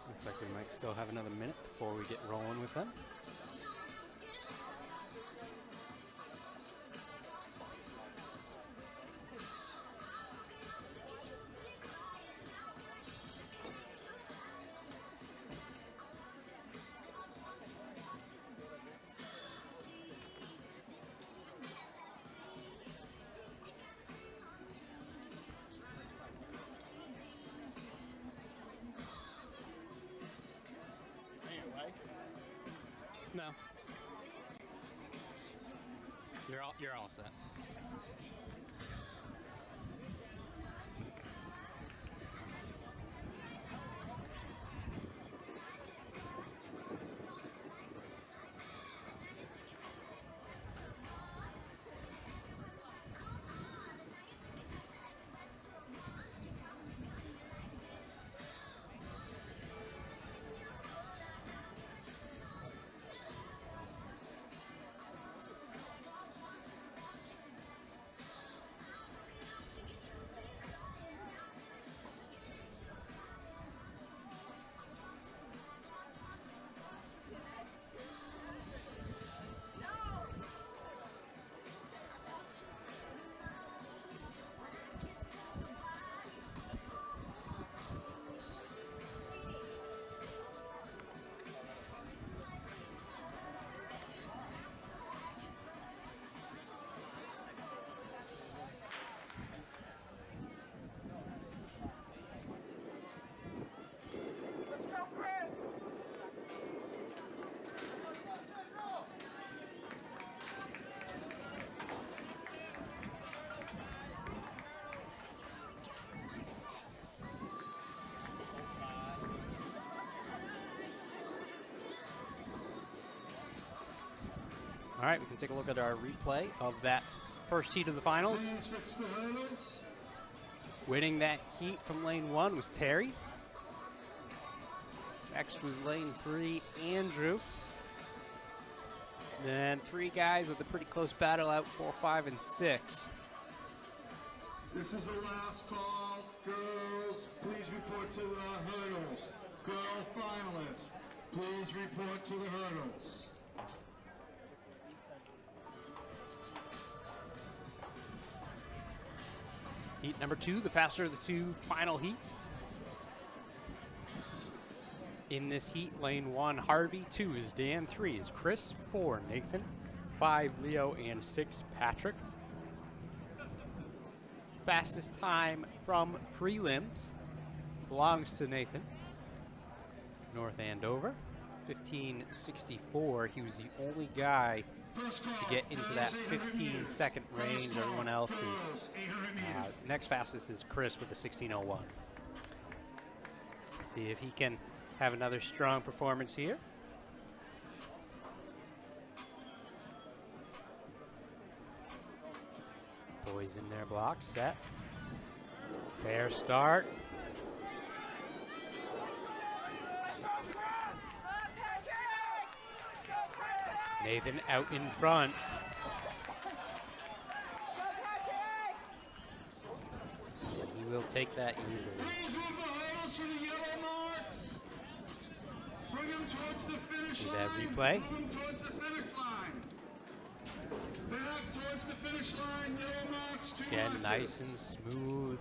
Looks like we might still have another minute before we get rolling with them. No. You're all set. All right, we can take a look at our replay of that first heat of the finals. Please fix the hurdles. Winning that heat from lane 1 was Terry. Next was lane 3, Andrew. Then 3 guys with a pretty close battle out, 4, 5, and 6. This is the last call. Girls, please report to the hurdles. Girl finalists, please report to the hurdles. Heat number 2, the faster of the 2 final heats. In this heat, lane 1, Harvey. 2 is Dan. 3 is Chris. 4, Nathan. 5, Leo. And 6, Patrick. Fastest time from prelims belongs to Nathan. North Andover, 15:64. He was the only guy to get into that 15-second range. Everyone else is next fastest is Chris with the 16:01. See if he can have another strong performance here. Boys in their blocks, set. Fair start. Nathan out in front. And he will take that easily. Please move the hurdles to the yellow marks. Bring them towards the finish See line. that replay? Move them towards the finish line. Back towards the finish line, yellow marks, 2 Again, marches. nice and smooth.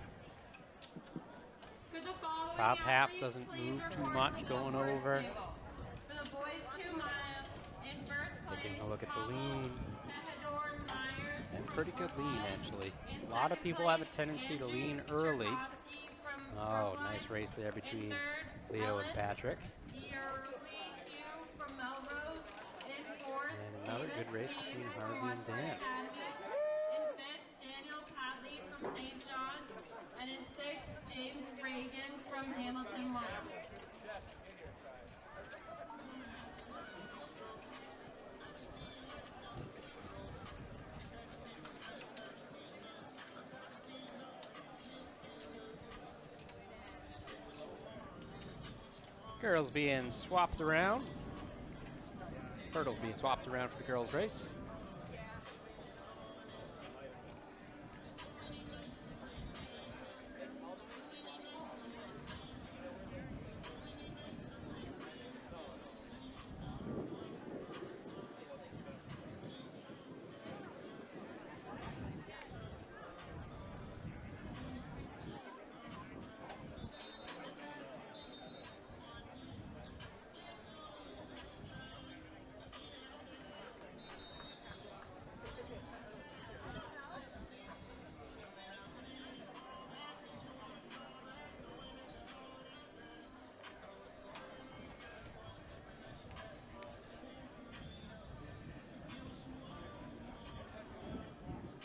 For the following Top half athletes, doesn't please move too report much to the going board over. table. For the boys, 2 miles. In first place, Taking a look at the Pablo lean. Tejedor, Maya. And pretty good lean, actually. A lot of people have a tendency to lean early. Oh, nice race there between Leo and Patrick. And another good race between Harvey and Dan. In fifth, Daniel Padley from St. John's. And in sixth, James Reagan from Hamilton Mall. Girls being swapped around. Hurdles being swapped around for the girls' race.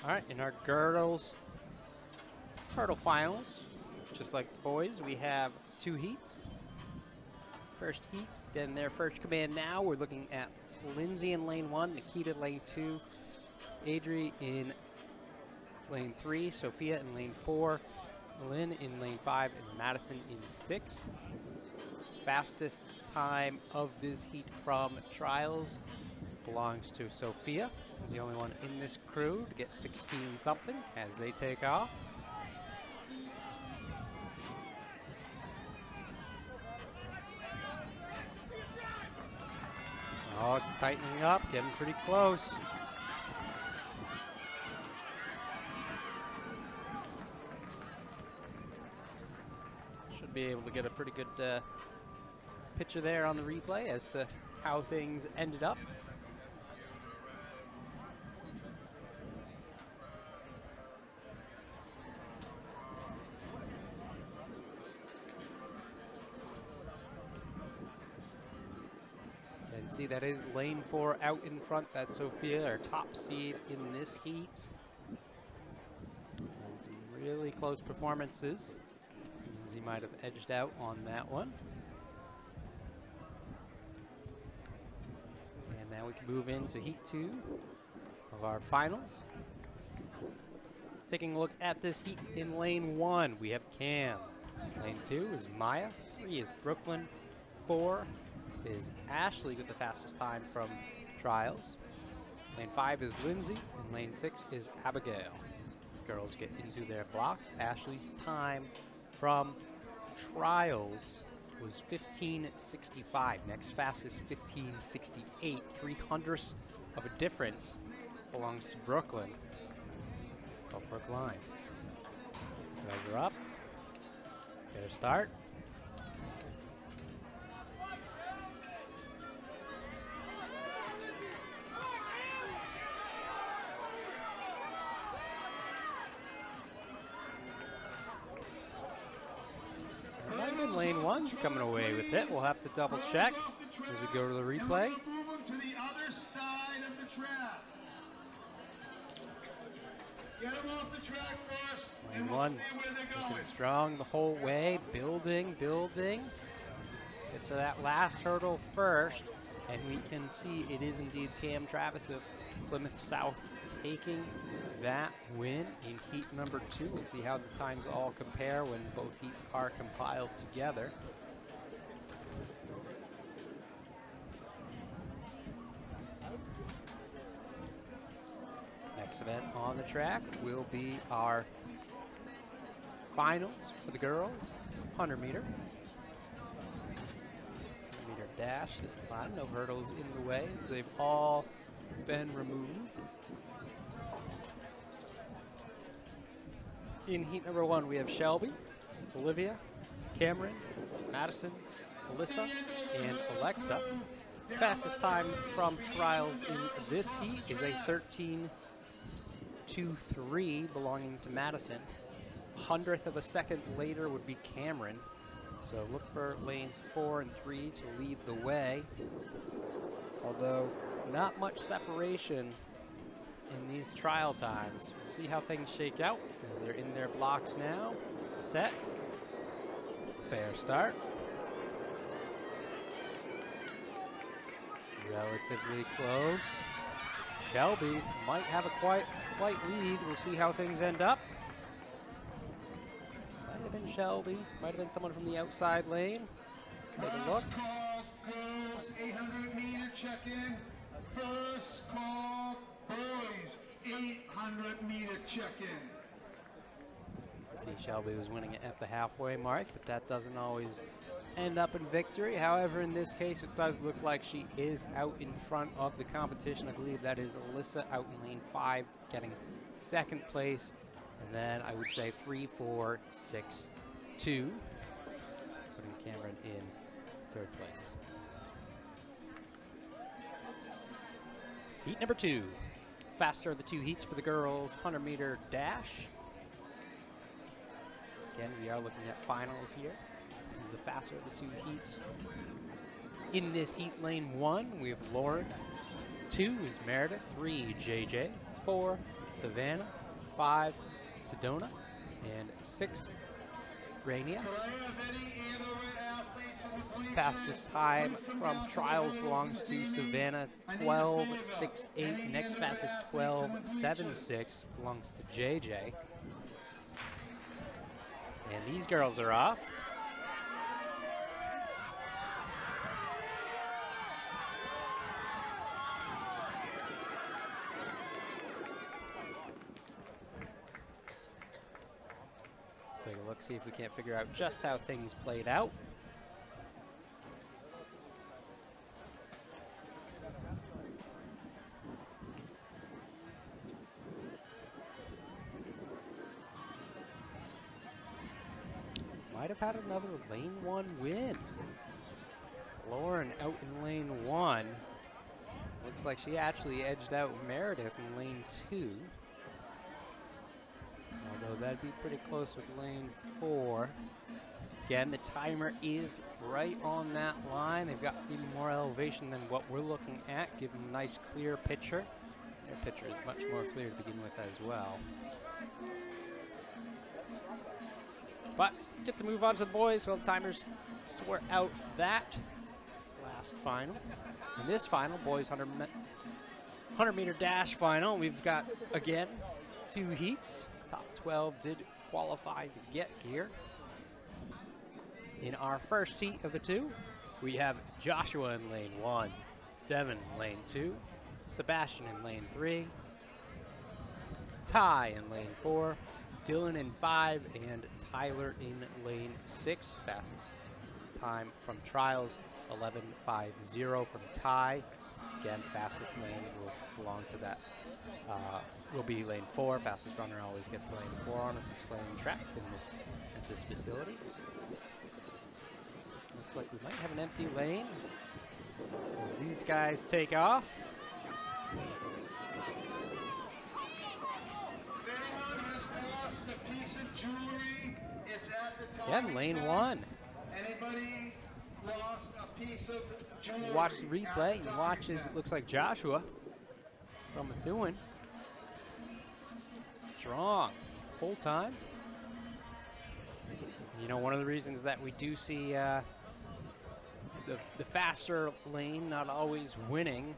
All right, in our girls hurdle finals, just like the boys, we have 2 heats. First heat, then their first command now. We're looking at Lindsay in lane 1, Nikita lane 2, Adri in lane 3, Sophia in lane 4, Lynn in lane 5, and Madison in 6. Fastest time of this heat from trials belongs to Sophia. She's the only one in this crew to get 16 something as they take off. Oh, it's tightening up, getting pretty close. Should be able to get a pretty good picture there on the replay as to how things ended up. See, that is lane 4 out in front. That's Sophia, our top seed in this heat. And some really close performances. Lindsay might have edged out on that one. And now we can move into heat 2 of our finals. Taking a look at this heat in lane 1, we have Cam. Lane 2 is Maya. 3 is Brooklyn. 4 is Ashley with the fastest time from trials. Lane 5 is Lindsay, and lane 6 is Abigail. Girls get into their blocks. Ashley's time from trials was 15:65. Next fastest 15:68. 3/100ths of a difference belongs to Brooklyn. Off Brookline. Girls are up. Their start. Lane 1 coming away with it. We'll have to double check as we go to the replay. Move them to the other side of the track. Get them off the track first. Lane 1 looking strong the whole way, building. Gets to that last hurdle first, and we can see it is indeed Cam Travis of Plymouth South taking that win in heat number 2. We'll see how the times all compare when both heats are compiled together. Next event on the track will be our finals for the girls, 100 meter. 100 meter dash this time, no hurdles in the way as they've all been removed. In heat number 1, we have Shelby, Olivia, Cameron, Madison, Alyssa, and Alexa. Fastest time from trials in this heat is a 2-3 belonging to Madison. 100th of a second later would be Cameron. So look for lanes 4 and 3 to lead the way. Although not much separation in these trial times. We'll see how things shake out as they're in their blocks now. Set. Fair start. Relatively close. Shelby might have a quite slight lead. We'll see how things end up. Might have been Shelby. Might have been someone from the outside lane. Take a look. First call, girls, 800-meter check-in. First call, boys, 800-meter check-in. See, Shelby was winning it at the halfway mark, but that doesn't always end up in victory. However, in this case, it does look like she is out in front of the competition. I believe that is Alyssa out in lane 5, getting second place. And then I would say 3, 4, 6, 2, putting Cameron in third place. Heat number 2. Faster of the 2 heats for the girls, 100-meter dash. Again, we are looking at finals here. This is the faster of the 2 heats. In this heat, lane 1, we have Lauren. 2 is Meredith. 3, JJ. 4, Savannah. 5, Sedona. And 6, Rainier. Fastest time from trials belongs to Savannah, 12.68. Next fastest, 12.76, belongs to JJ. And these girls are off. Take a look, see if we can't figure out just how things played out. Might have had another lane 1 win. Lauren out in lane 1. Looks like she actually edged out Meredith in lane 2. Although that'd be pretty close with lane 4. Again, the timer is right on that line. They've got even more elevation than what we're looking at. Give them a nice clear picture. Their picture is much more clear to begin with as well. But get to move on to the boys while the timers sort out that last final. In this final, boys 100-meter dash final, we've got, again, 2 heats. Top 12 did qualify to get here. In our first heat of the 2, we have Joshua in lane 1, Devin in lane 2, Sebastian in lane 3, Ty in lane 4, Dylan in 5, and Tyler in lane 6. Fastest time from trials, 11.50 from Ty. Again, fastest lane will belong to that. Will be lane 4. Fastest runner always gets lane 4 on a 6-lane track at this facility. Looks like we might have an empty lane as these guys take off. Again, lane 1. Anybody lost a piece of jewelry? Watch the replay and watch as it looks like Joshua from Methuen. Strong whole time. You know, one of the reasons that we do see the faster lane not always winning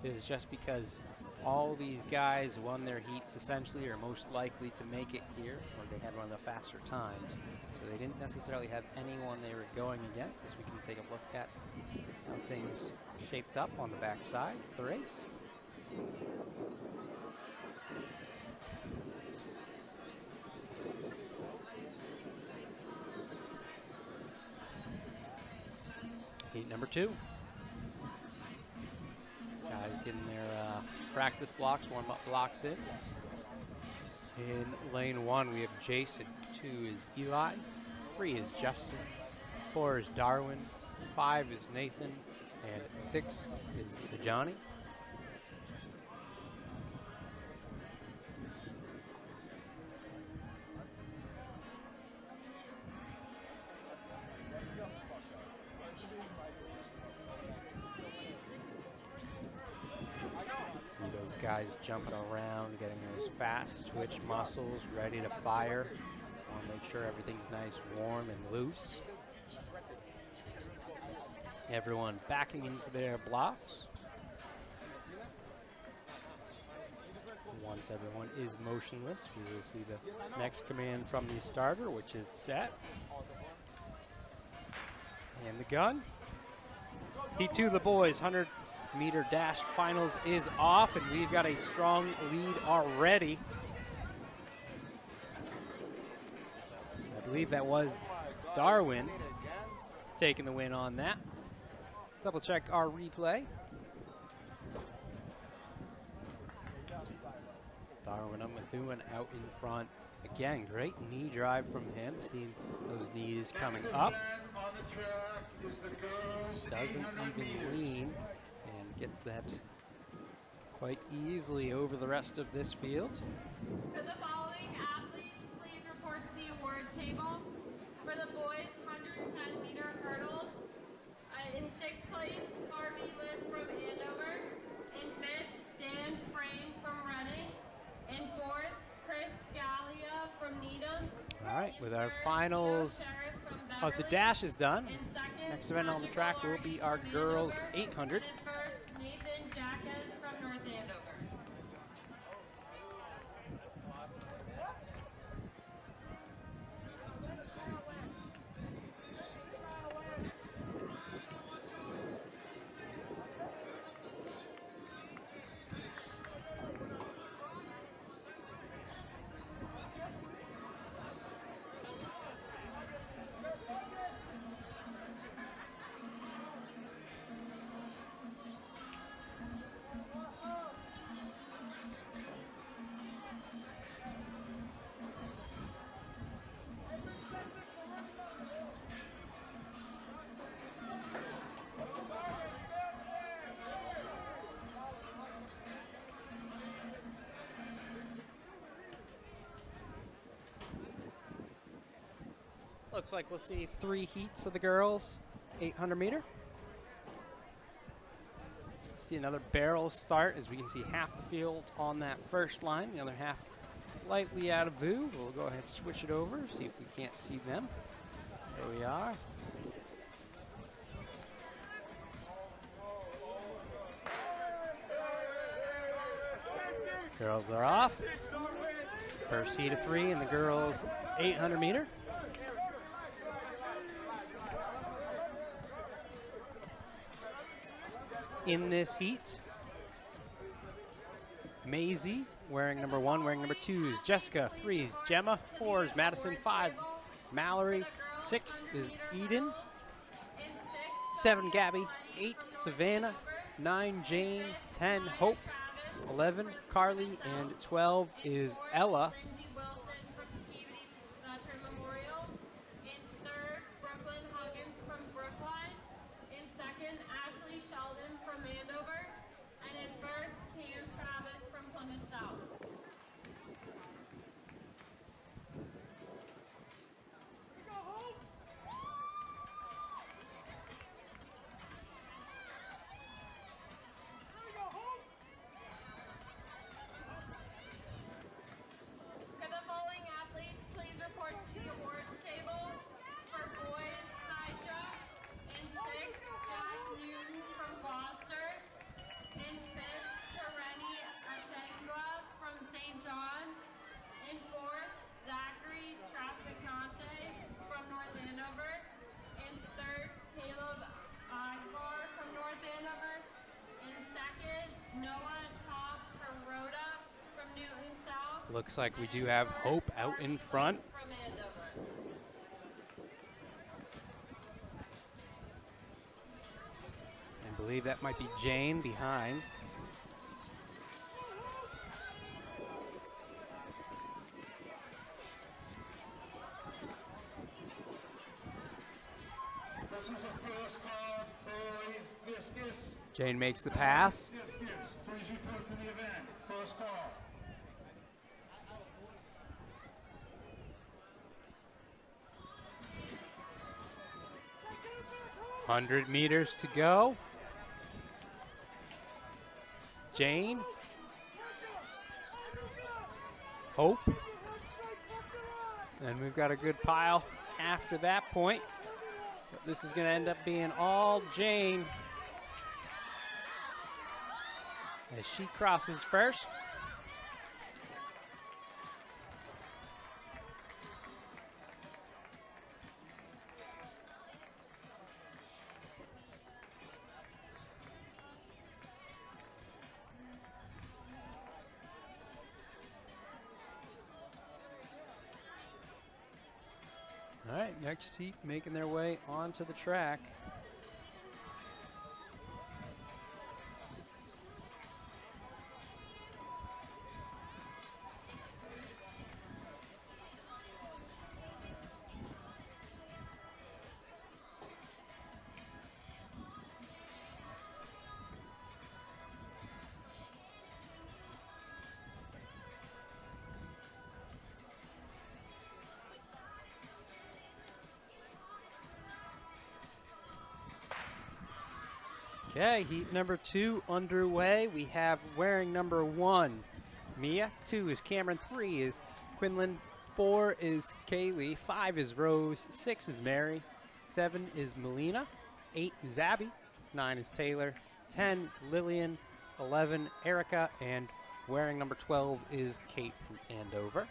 is just because all these guys won their heats essentially, or most likely to make it here, or they had one of the faster times. So they didn't necessarily have anyone they were going against, as we can take a look at how things shaped up on the backside of the race. Heat number 2. Guys getting their practice blocks, warm-up blocks in. In lane 1, we have Jason. 2 is Eli. 3 is Justin. 4 is Darwin. 5 is Nathan. And 6 is Johnny. See those guys jumping around, getting those fast twitch muscles ready to fire. Want to make sure everything's nice, warm, and loose. Everyone backing into their blocks. Once everyone is motionless, we will see the next command from the starter, which is set. And the gun. Heat 2, the boys, 100-meter dash finals is off, and we've got a strong lead already. I believe that was Darwin taking the win on that. Double check our replay. Darwin Methuen out in front. Again, great knee drive from him, seeing those knees coming up. Doesn't even lean and gets that quite easily over the rest of this field. For the following athletes, please report to the award table. For the boys, 110-meter hurdles. In 6th place, Harvey Liss from Andover. In 5th, Dan Frame from Reading. In 4th, Chris Scalia from Needham. All right, with our finals of the dash is done. Next event on the track will be our girls 800. And first, Nathan Jackas from North Andover. Looks like we'll see 3 heats of the girls, 800 meter. See another barrel start, as we can see half the field on that first line, the other half slightly out of view. We'll go ahead and switch it over, see if we can't see them. There we are. Girls are off. First heat of 3 in the girls 800 meter. In this heat, Maisie wearing number 1, wearing number 2s, Jessica 3, Gemma 4s, Madison 5, Mallory 6 is Eden, 7 Gabby, 8 Savannah, 9 Jane, 10 Hope, 11 Carly, and 12 is Ella. Lindsay Wilson from Peabody Veteran Memorial. In 3rd, Brooklyn Huggins from Brookline. In 2nd, Ashley Sheldon from Andover. And in 1st, Cam Travis from Plymouth South. For the following athletes, please report to the awards table. For boys, Sidra. In 6th, Jack Newton from Gloucester. In 5th, Tereni Atengua from St. John's. In 4th, Zachary Traficante from North Andover. In 3rd, Caleb Agbar from North Andover. In 2nd, Noah Top Rhoda from Newton South. Looks like we do have Hope out in front. From Andover. I believe that might be Jane behind. This is a first call, boys, discus. Jane makes the pass. Discus, please report to the event. First call. $100 meters to go. Jane Hope. And we've got a good pile after that point. But this is going to end up being all Jane as she crosses first. All right, next heat making their way onto the track. Okay, heat number 2 underway. We have wearing number 1, Mia. 2 is Cameron. 3 is Quinlan. 4 is Kaylee. 5 is Rose. 6 is Mary. 7 is Melina. 8 is Abby. 9 is Taylor. 10, Lillian. 11, Erica. And wearing number 12 is Kate from Andover.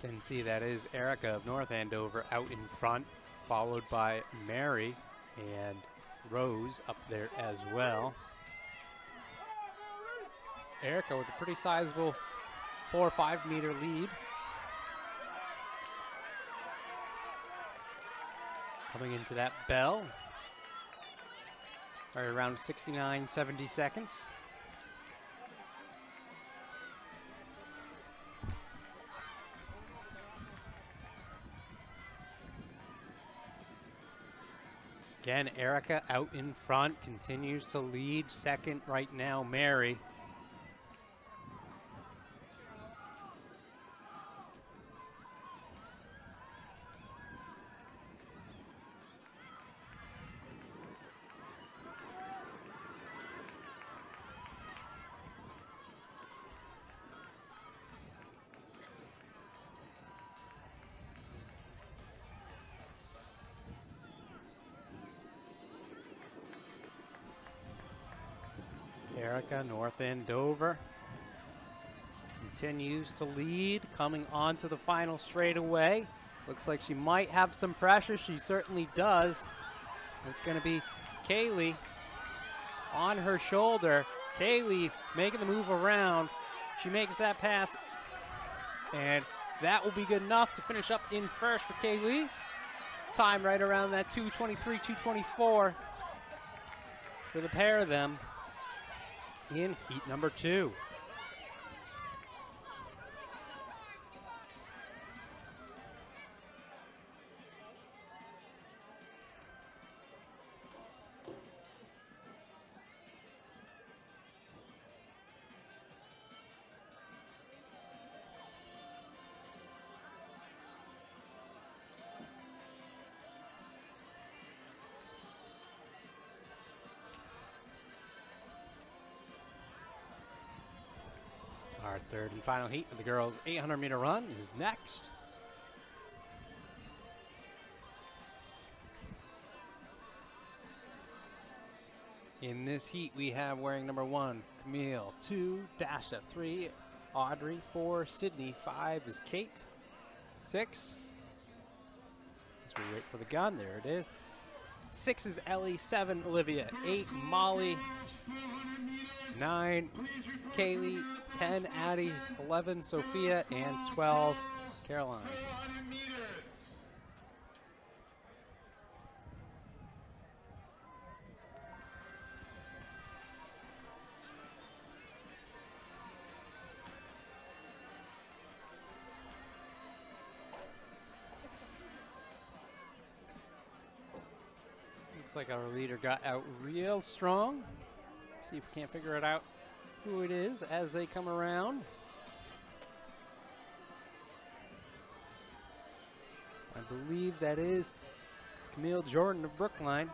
Can see that is Erica of North Andover out in front, followed by Mary and Rose up there as well. Erica with a pretty sizable 4 or 5 meter lead. Coming into that bell, right around 69, 70 seconds. Again, Erica out in front, continues to lead. Second right now, Mary. Erica, North Andover, continues to lead, coming onto the final straightaway. Looks like she might have some pressure. She certainly does. It's going to be Kaylee on her shoulder. Kaylee making the move around. She makes that pass, and that will be good enough to finish up in first for Kaylee. Time right around that 2:23, 2:24 for the pair of them in heat number 2. Our third and final heat of the girls' 800 meter run is next. In this heat, we have wearing number 1, Camille. 2, Dasha. 3, Audrey. 4, Sydney. 5 is Kate. 6, as we wait for the gun, there it is. 6 is Ellie. 7, Olivia. 8, Molly. 9, Kaylee. 10, Addie. 11, Sophia. And 12, Caroline. Looks like our leader got out real strong. See if we can't figure it out who it is as they come around. I believe that is Camille Jordan of Brookline.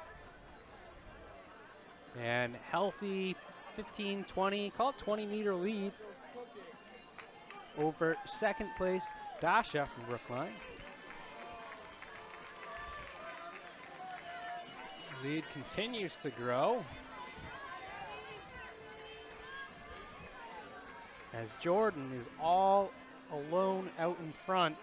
And healthy 15, 20, call it 20-meter lead over second place Dasha from Brookline. Lead continues to grow as Jordan is all alone out in front.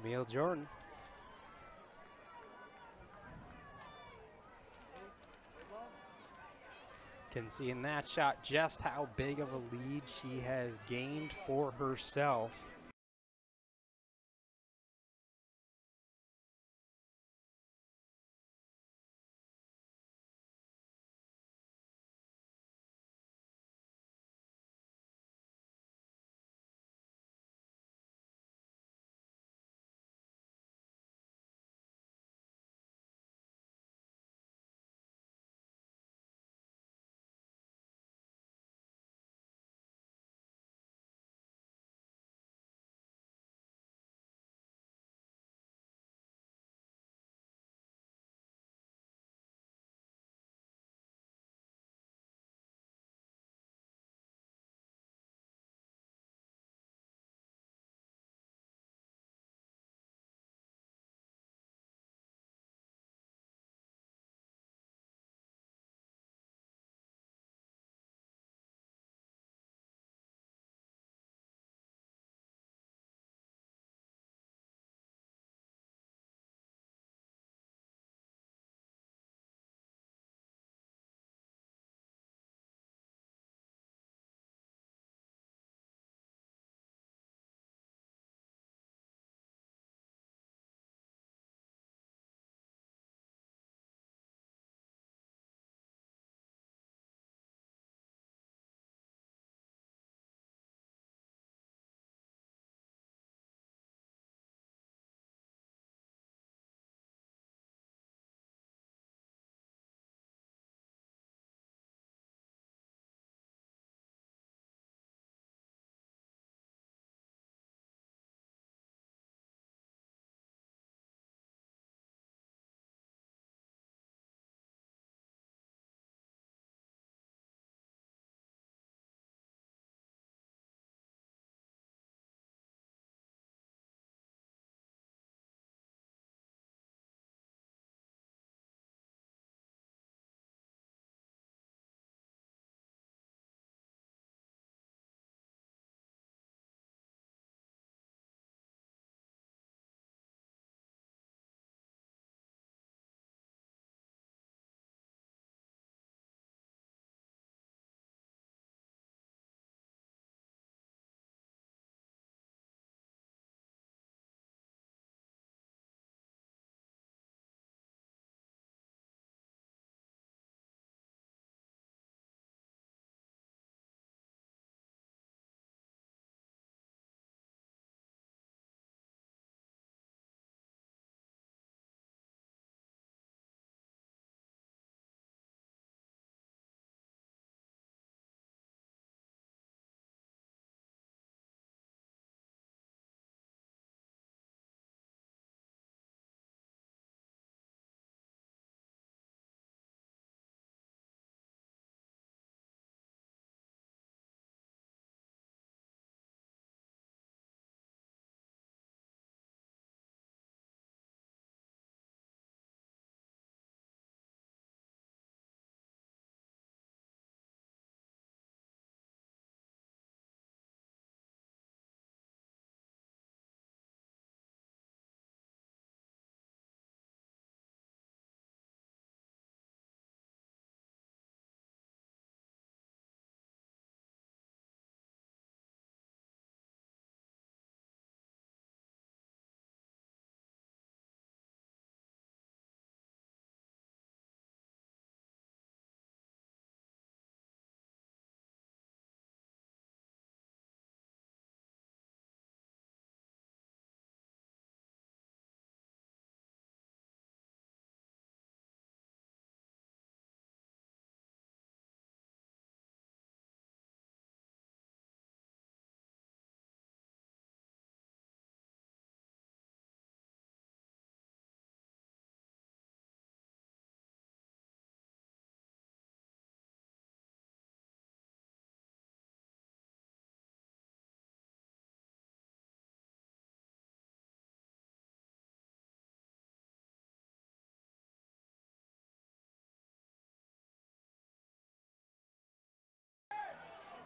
Camille Jordan. Can see in that shot just how big of a lead she has gained for herself.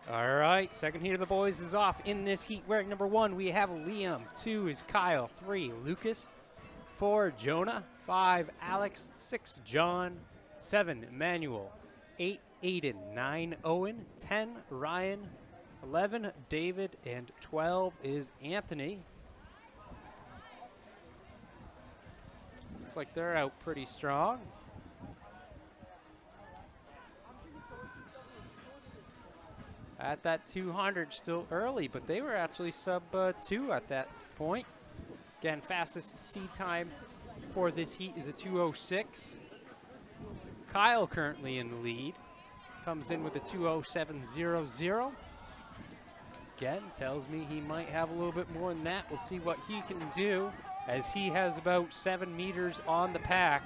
All right, second heat of the boys is off. In this heat, wearing number 1, we have Liam. 2 is Kyle. 3, Lucas. 4, Jonah. 5, Alex. 6, John. 7, Emmanuel. 8, Aiden. 9, Owen. 10, Ryan. 11, David. And 12 is Anthony. Looks like they're out pretty strong. At that 200, still early, but they were actually sub 2 at that point. Again, fastest seed time for this heat is a 2:06. Kyle currently in the lead. Comes in with a 2:07.00. Again, tells me he might have a little bit more than that. We'll see what he can do, as he has about 7 meters on the pack.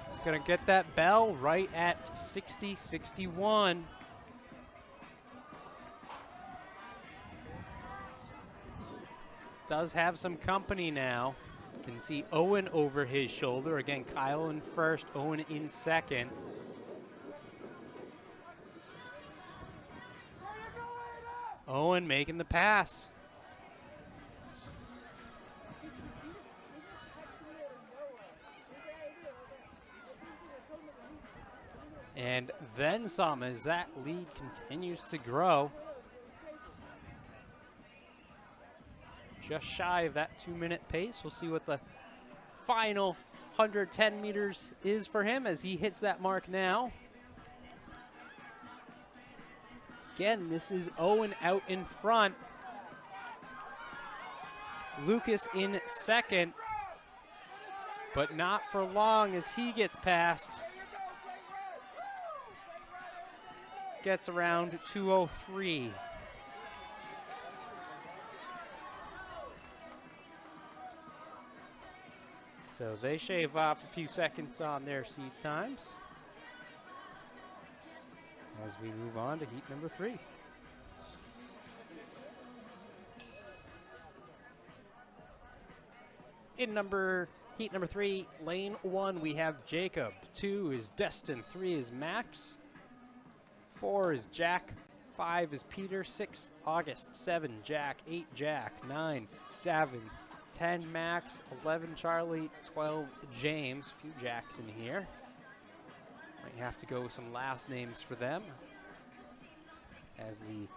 He's gonna get that bell right at 60.61. Does have some company now. Can see Owen over his shoulder. Again, Kyle in first, Owen in second. Owen making the pass. And then some, as that lead continues to grow. Just shy of that 2-minute pace. We'll see what the final 110 meters is for him as he hits that mark now. Again, this is Owen out in front. Lucas in second, but not for long as he gets past. Gets around 2:03. So they shave off a few seconds on their seed times as we move on to heat number 3. In heat number 3, lane 1, we have Jacob. 2 is Destin. 3 is Max. 4 is Jack. 5 is Peter. 6, August. 7, Jack. 8, Jack. 9, Davin. 10, Max. 11, Charlie. 12, James. A few Jacks in here. Might have to go with some last names for them as the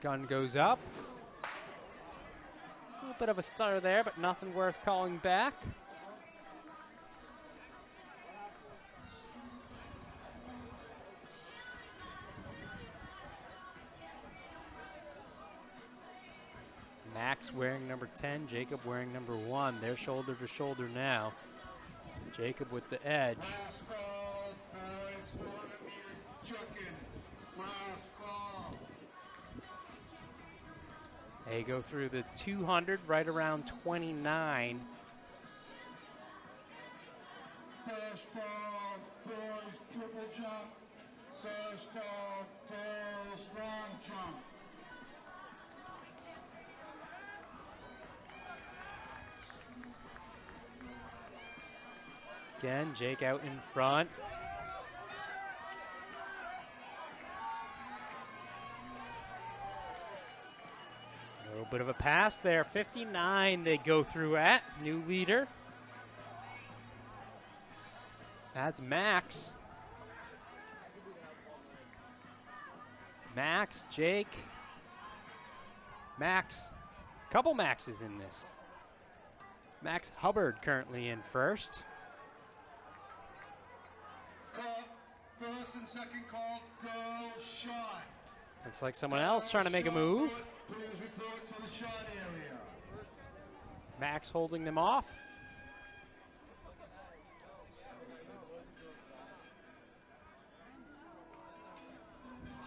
gun goes up. A little bit of a stutter there, but nothing worth calling back. Max wearing number 10, Jacob wearing number 1. They're shoulder to shoulder now. Jacob with the edge. They go through the 200 right around 29. First call, boys triple jump. First call, girls long jump. Again, Jake out in front. A little bit of a pass there. 59 they go through at. New leader. That's Max. Max, Jake. Max. Couple Maxes in this. Max Hubbard currently in first. First and second call, girls shot. Looks like someone else trying to make a move. Please report to the shot area. Max holding them off.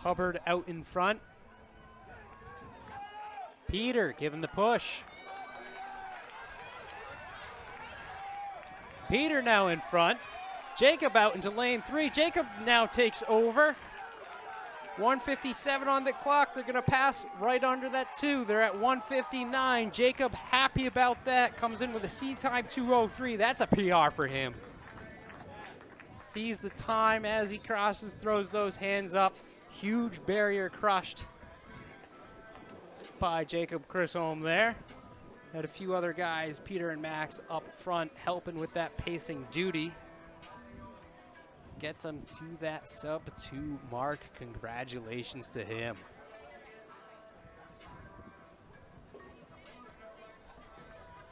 Hubbard out in front. Peter giving the push. Peter now in front. Jacob out into lane 3. Jacob now takes over. 1:57 on the clock. They're going to pass right under that 2. They're at 1:59. Jacob happy about that. Comes in with a seed time 2:03. That's a PR for him. sees the time as he crosses, throws those hands up. Huge barrier crushed by Jacob Chisholm there. Had a few other guys, Peter and Max, up front helping with that pacing duty. Gets him to that sub-2 mark. Congratulations to him.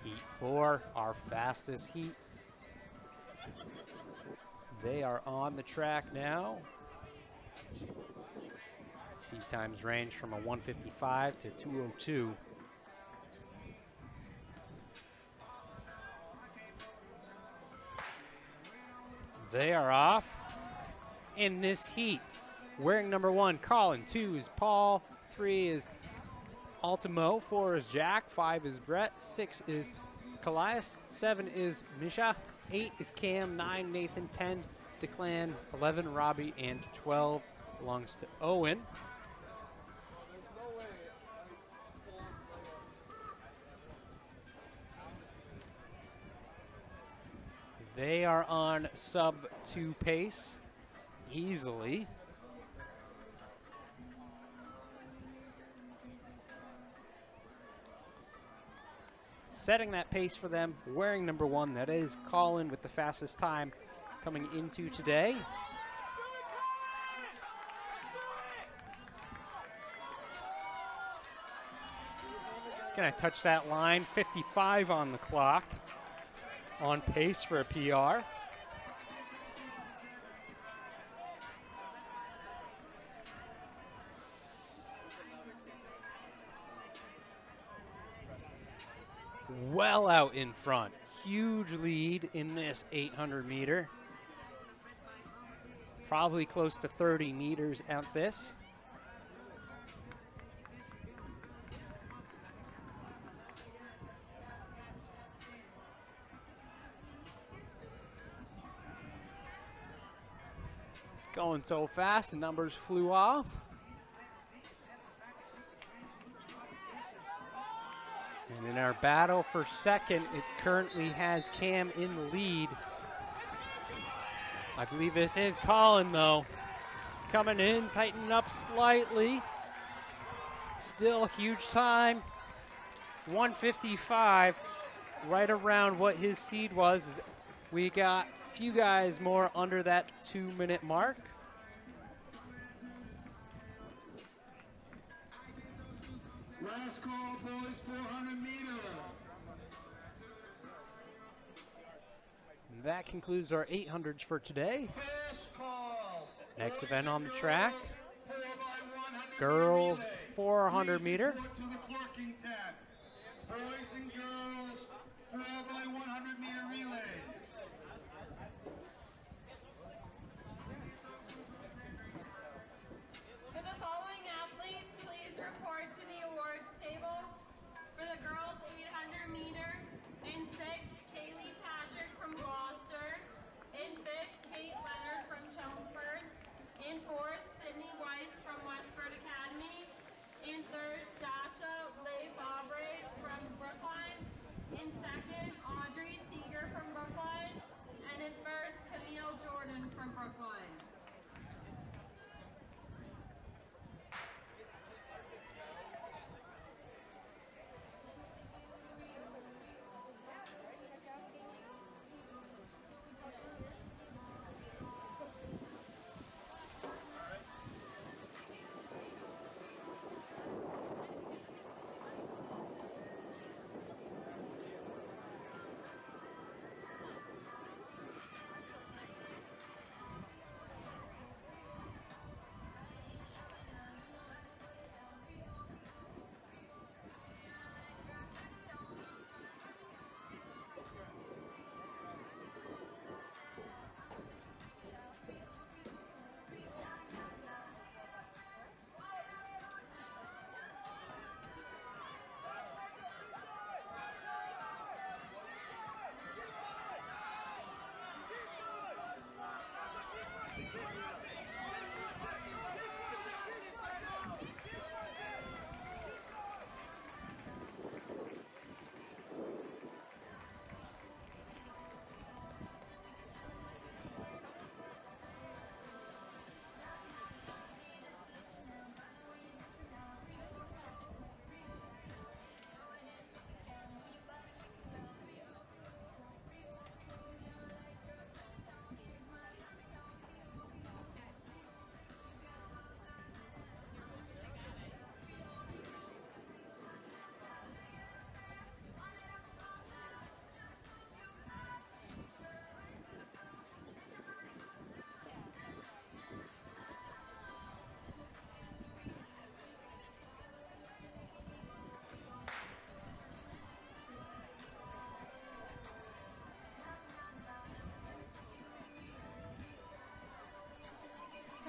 Heat 4, our fastest heat. They are on the track now. Seat times range from a 1:55 to 2:02. They are off in this heat. Wearing number 1, Colin. 2 is Paul. 3 is Ultimo. 4 is Jack. 5 is Brett. 6 is Callias. 7 is Misha. 8 is Cam. 9 Nathan. 10 Declan. 11 Robbie. And 12 belongs to Owen. They are on sub-2 pace easily. Setting that pace for them, wearing number 1, that is Colin with the fastest time coming into today. He's gonna touch that line, 55 on the clock. On pace for a PR. Well out in front. Huge lead in this 800 meter. Probably close to 30 meters at this. Going so fast, the numbers flew off. And in our battle for second, it currently has Cam in the lead. I believe this is Colin, though. Coming in, tightening up slightly. Still huge time. 1:55, right around what his seed was. We got a few guys more under that 2-minute mark. Last call, boys, 400 meter. That concludes our 800s for today. First call. Next event on the track, 4x100 girls relay. 400 meter. Please report to the clerking tent. Boys and girls, 4x100 meter relays. For the following athletes, please report to the awards table. For the girls 800 meter, in 6th, Kaylee Patrick from Gloucester. In 5th, Kate Leonard from Chelmsford. In 4th, Sydney Weiss from Westford Academy. In 3rd, Dasha Leigh Fabre from Brookline. In 2nd, Audrey Seeger from Brookline.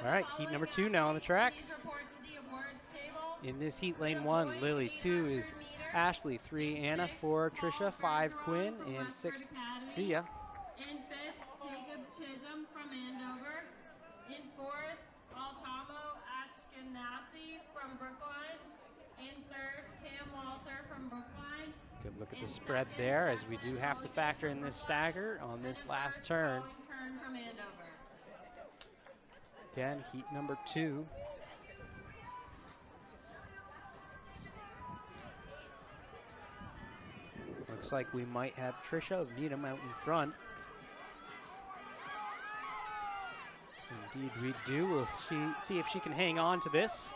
All right, heat number 2 now on the track. Please report to the awards table. In this heat, lane 1, Lily. 2 is Ashley. 3, Anna. 4, Trisha. 5, Quinn. And 6, Sia. In 5th, Jacob Chisholm from Andover. In 4th, Altavo Ashkenazi from Brookline. In 3rd, Cam Walter from Brookline. Good look at the spread there, as we do have to factor in this stagger on this last turn. Kern from Andover. Again, heat number 2. Looks like we might have Trisha of Needham out in front. Indeed we do. We'll see if she can hang on to this.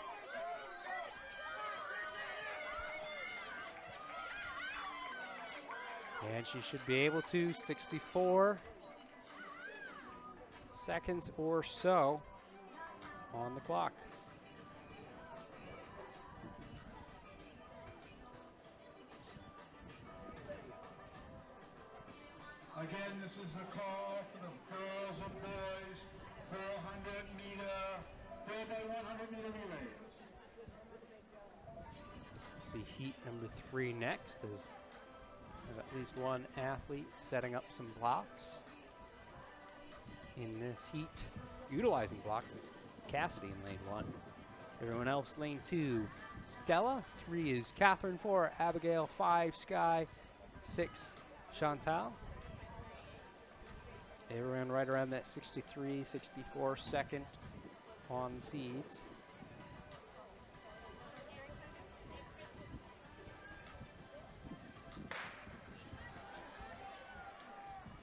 And she should be able to. 64 seconds or so on the clock. Again, this is a call for the girls and boys 400 meter, 4 by 100 meter relays. See heat number 3 next, as we have at least one athlete setting up some blocks in this heat, utilizing blocks. It's Cassidy in lane 1. Everyone else lane 2. Stella. 3 is Catherine. 4, Abigail. 5, Sky. 6, Chantal. Everyone right around that 63, 64 second on the seeds.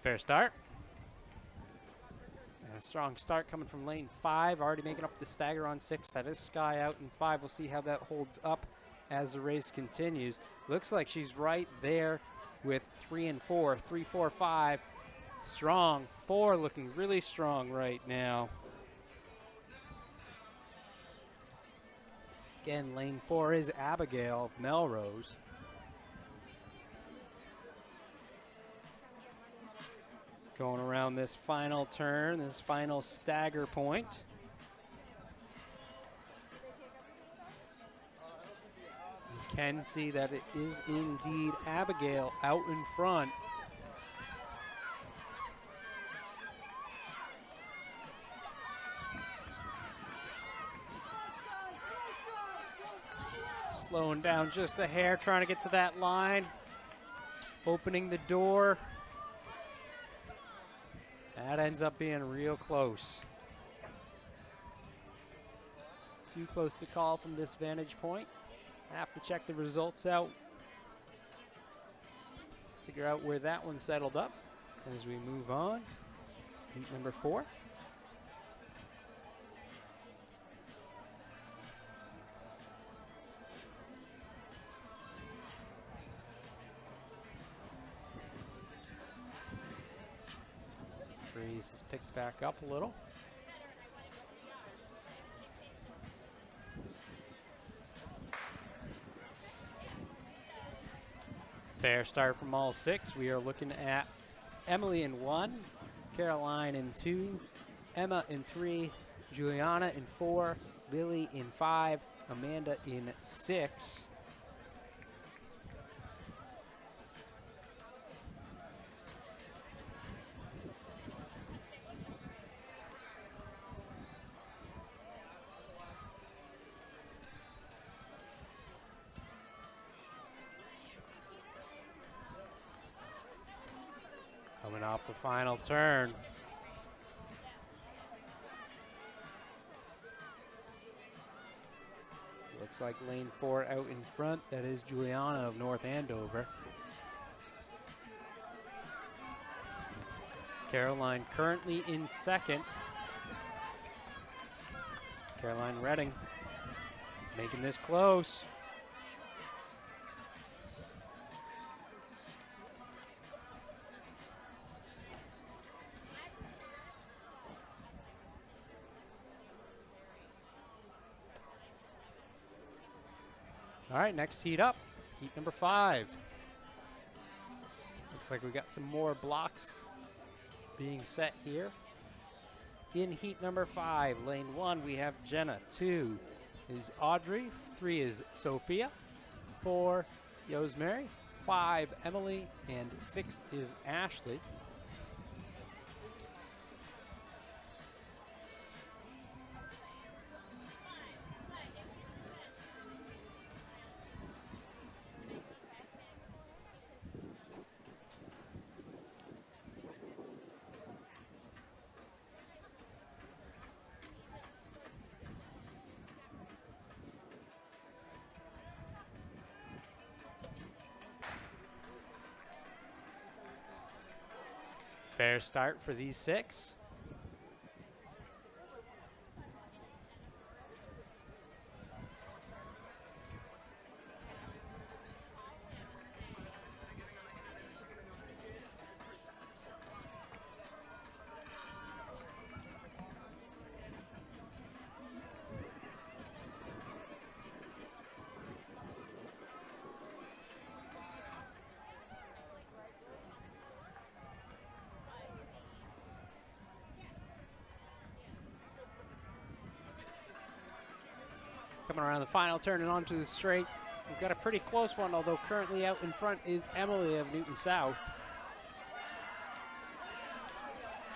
Fair start. And a strong start coming from lane 5, already making up the stagger on 6. That is Sky out in 5. We'll see how that holds up as the race continues. Looks like she's right there with 3 and 4. 3, 4, 5. Strong. 4 looking really strong right now. Again, lane 4 is Abigail of Melrose. Going around this final turn, this final stagger point. You can see that it is indeed Abigail out in front. Slowing down just a hair, trying to get to that line. Opening the door. That ends up being real close. Too close to call from this vantage point. Have to check the results out. Figure out where that one settled up as we move on to heat number 4. Breeze has picked back up a little. Fair start from all 6. We are looking at Emily in 1, Caroline in 2, Emma in 3, Juliana in 4, Lily in 5, Amanda in 6. Coming off the final turn. Looks like lane 4 out in front. That is Juliana of North Andover. Caroline currently in 2nd. Caroline Redding making this close. All right, next heat up, heat number 5. Looks like we got some more blocks being set here in heat number 5. Lane 1, we have Jenna. 2 is Audrey. 3 is Sophia. 4, Rosemary. 5, Emily. And 6 is Ashley. Fair start for these 6. Coming around the final turn and onto the straight. We've got a pretty close one, although currently out in front is Emily of Newton South.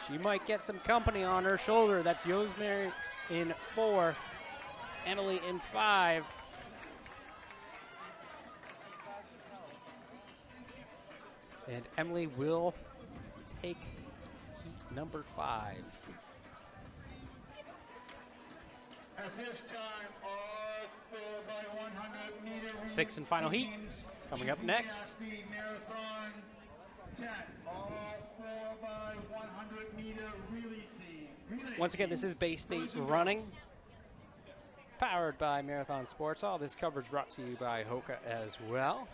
She might get some company on her shoulder. That's Rosemary in 4, Emily in 5. And Emily will take heat number 5. At this time, all 4x100 meter 6th and final heat coming up next. Marathon 10, all 4x100 meter relay team. Once again, this is Bay State Running, powered by Marathon Sports. All this coverage brought to you by Hoka as well.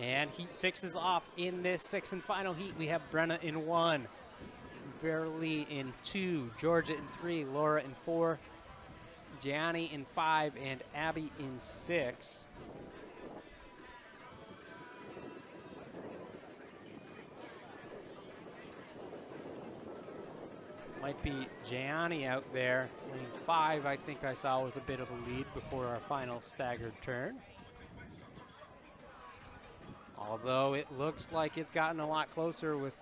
And heat 6 is off. In this 6th and final heat, we have Brenna in 1, Verily in 2, Georgia in 3, Laura in 4, Gianni in 5, and Abby in 6. Might be Gianni out there. Lane 5, I think I saw with a bit of a lead before our final staggered turn. Although it looks like it's gotten a lot closer with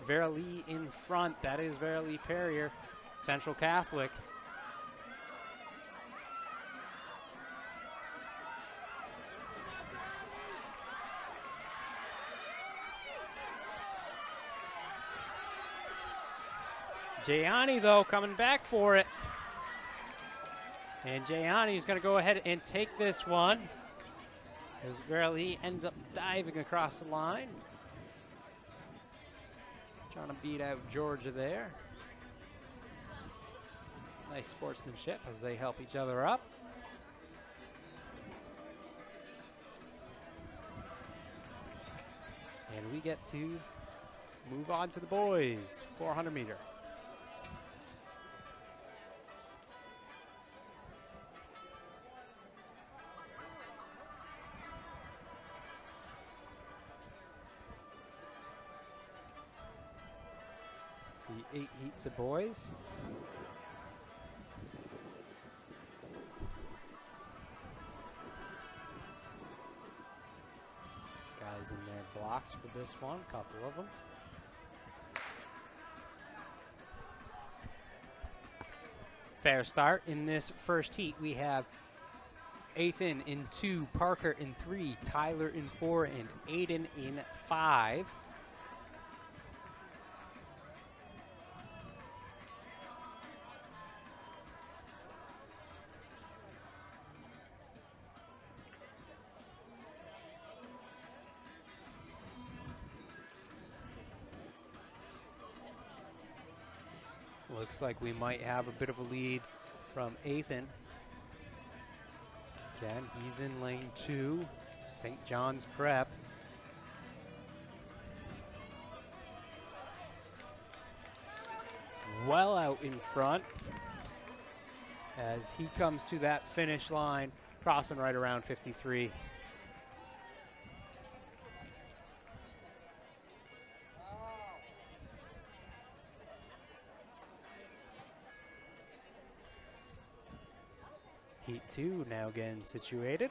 Verily in front. That is Verily Perrier, Central Catholic. Gianni, though, coming back for it. And Gianni is going to go ahead and take this one, as Verily ends up diving across the line. Trying to beat out Georgia there. Nice sportsmanship as they help each other up. And we get to move on to the boys, 400 meter. The 8 heats of boys. Guys in their blocks for this one, couple of them. Fair start in this first heat. We have Ethan in 2, Parker in 3, Tyler in 4, and Aiden in 5. Looks like we might have a bit of a lead from Ethan. Again, he's in lane 2, St. John's Prep. well out in front as he comes to that finish line, crossing right around 53. Heat 2 now getting situated.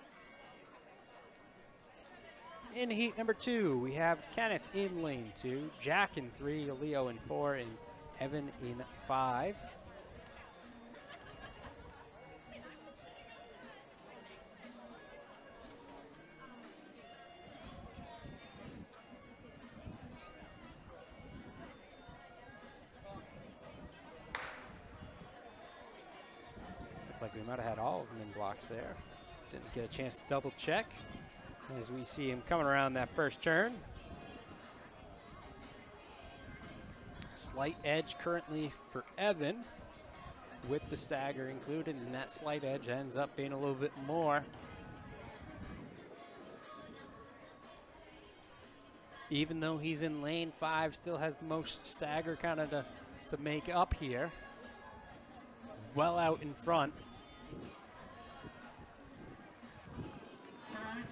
In heat number 2, we have Kenneth in lane 2, Jack in 3, Leo in 4, and Evan in 5. Looked like we might have had all of them in blocks there. Didn't get a chance to double check as we see him coming around that first turn. Slight edge currently for Evan with the stagger included, and that slight edge ends up being a little bit more. Even though he's in lane 5, still has the most stagger kind of to make up here. Well out in front.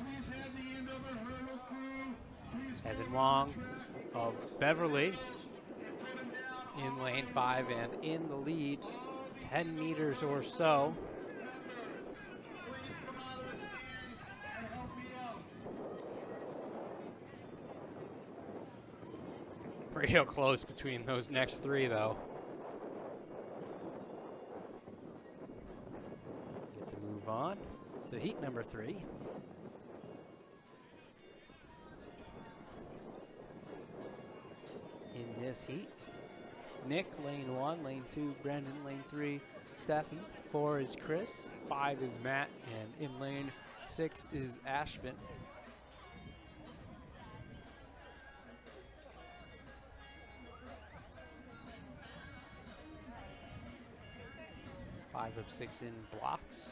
Please have the Andover hurdle crew. Please go Evan around Wong the track. of Beverly And put 'em down. in lane 5 and in the lead 10 meters or so. Please come out of the stands and help me out. Real close between those next 3 though. Get to move on to heat number 3. In this heat, Nick, lane 1, lane 2, Brendan, lane 3, Stefan, 4 is Chris, 5 is Matt, and in lane 6 is Ashvin. Five of 6 in blocks.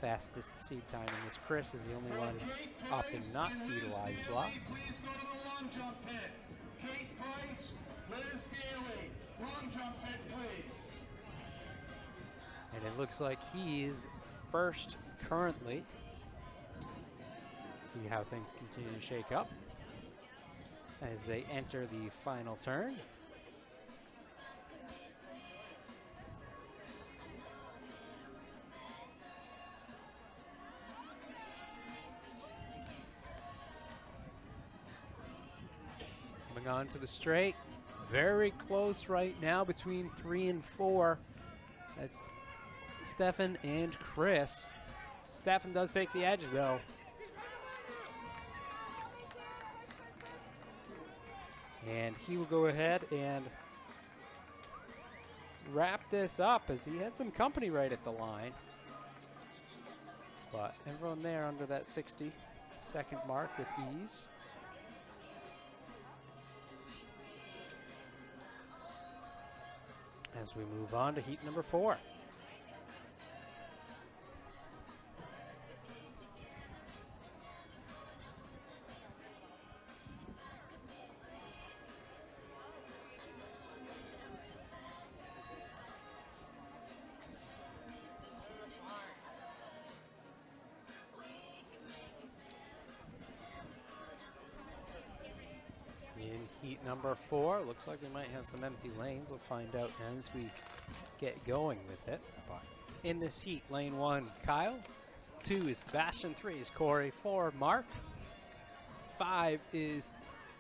Fastest seed time in this Chris is the only one opting not to utilize blocks. Please go to the long jump pit. Kate Price, Liz Daly. Long jump pit, please. And it looks like he's first currently. See how things continue to shake up as they enter the final turn. Coming on to the straight. Very close right now between 3 and 4. That's Stefan and Chris. Stefan does take the edge though. And he will go ahead and wrap this up as he had some company right at the line. But everyone there under that 60-second mark with ease. As we move on to heat number 4. In heat number 4, looks like we might have some empty lanes. We'll find out as we get going with it. But in this heat, lane 1, Kyle. 2 is Sebastian. 3 is Corey. 4, Mark. 5 is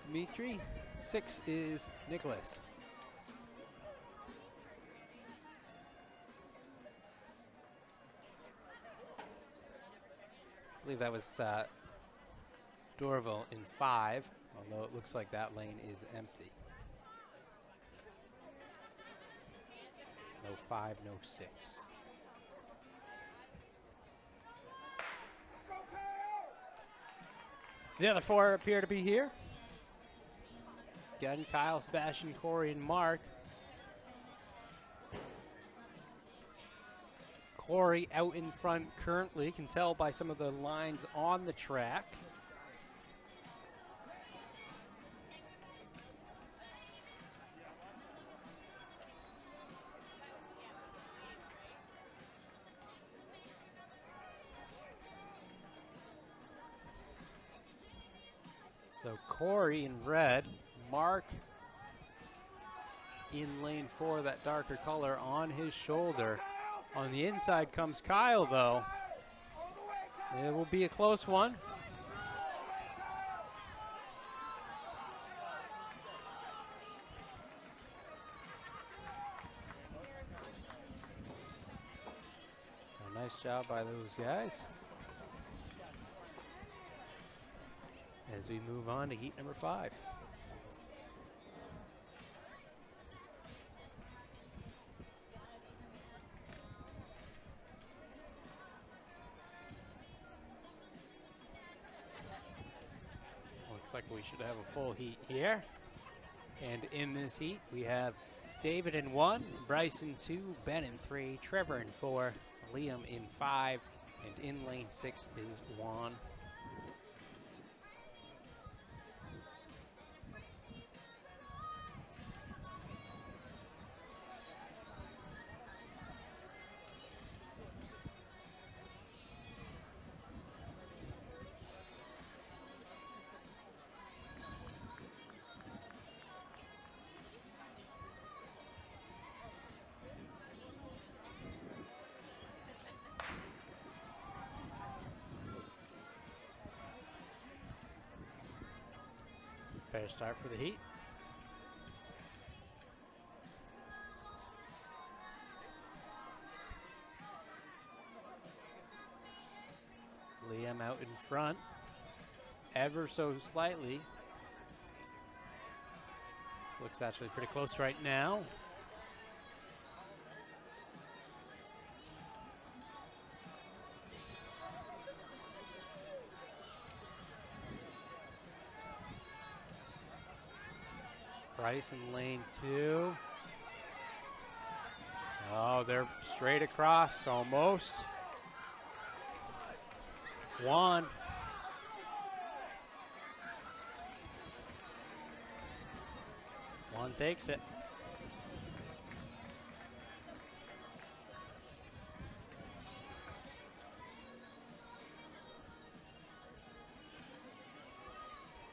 Dimitri. 6 is Nicholas. I believe that was Dorval in 5. Although it looks like that lane is empty. No 5, no 6. The other 4 appear to be here. Again, Kyle, Sebastian, Corey, and Mark. Corey out in front currently, can tell by some of the lines on the track. So Corey in red, Mark in lane 4, that darker color on his shoulder. On the inside comes Kyle, though. It will be a close one. So nice job by those guys. As we move on to heat number 5. Looks like we should have a full heat here. And in this heat, we have David in 1, Bryce in 2, Ben in 3, Trevor in 4, Liam in 5, and in lane 6 is Juan. Fair start for the heat. Liam out in front, ever so slightly. This looks actually pretty close right now. Bryce in lane 2. Oh, they're straight across almost. Juan. Juan takes it.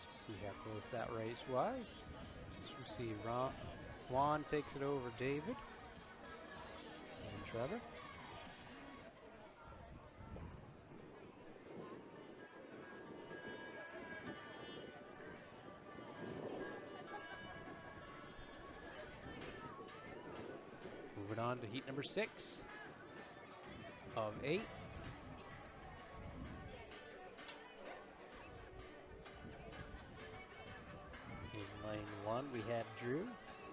Just see how close that race was. We see Juan takes it over David and Trevor. Moving on to heat number 6 of 8. In lane 1, we have Drew.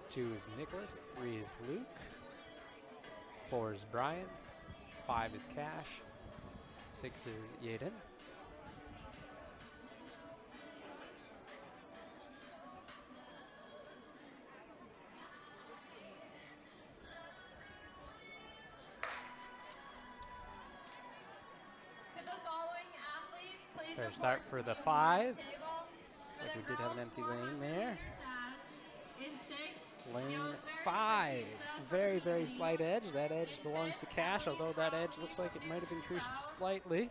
2 is Nicholas. 3 is Luke. 4 is Brian. 5 is Cash. 6 is Yaden. Fair start for the 5. Looks like we did have an empty lane there. Lane 5. Very, very slight edge. That edge belongs to Cash, although that edge looks like it might have increased slightly. In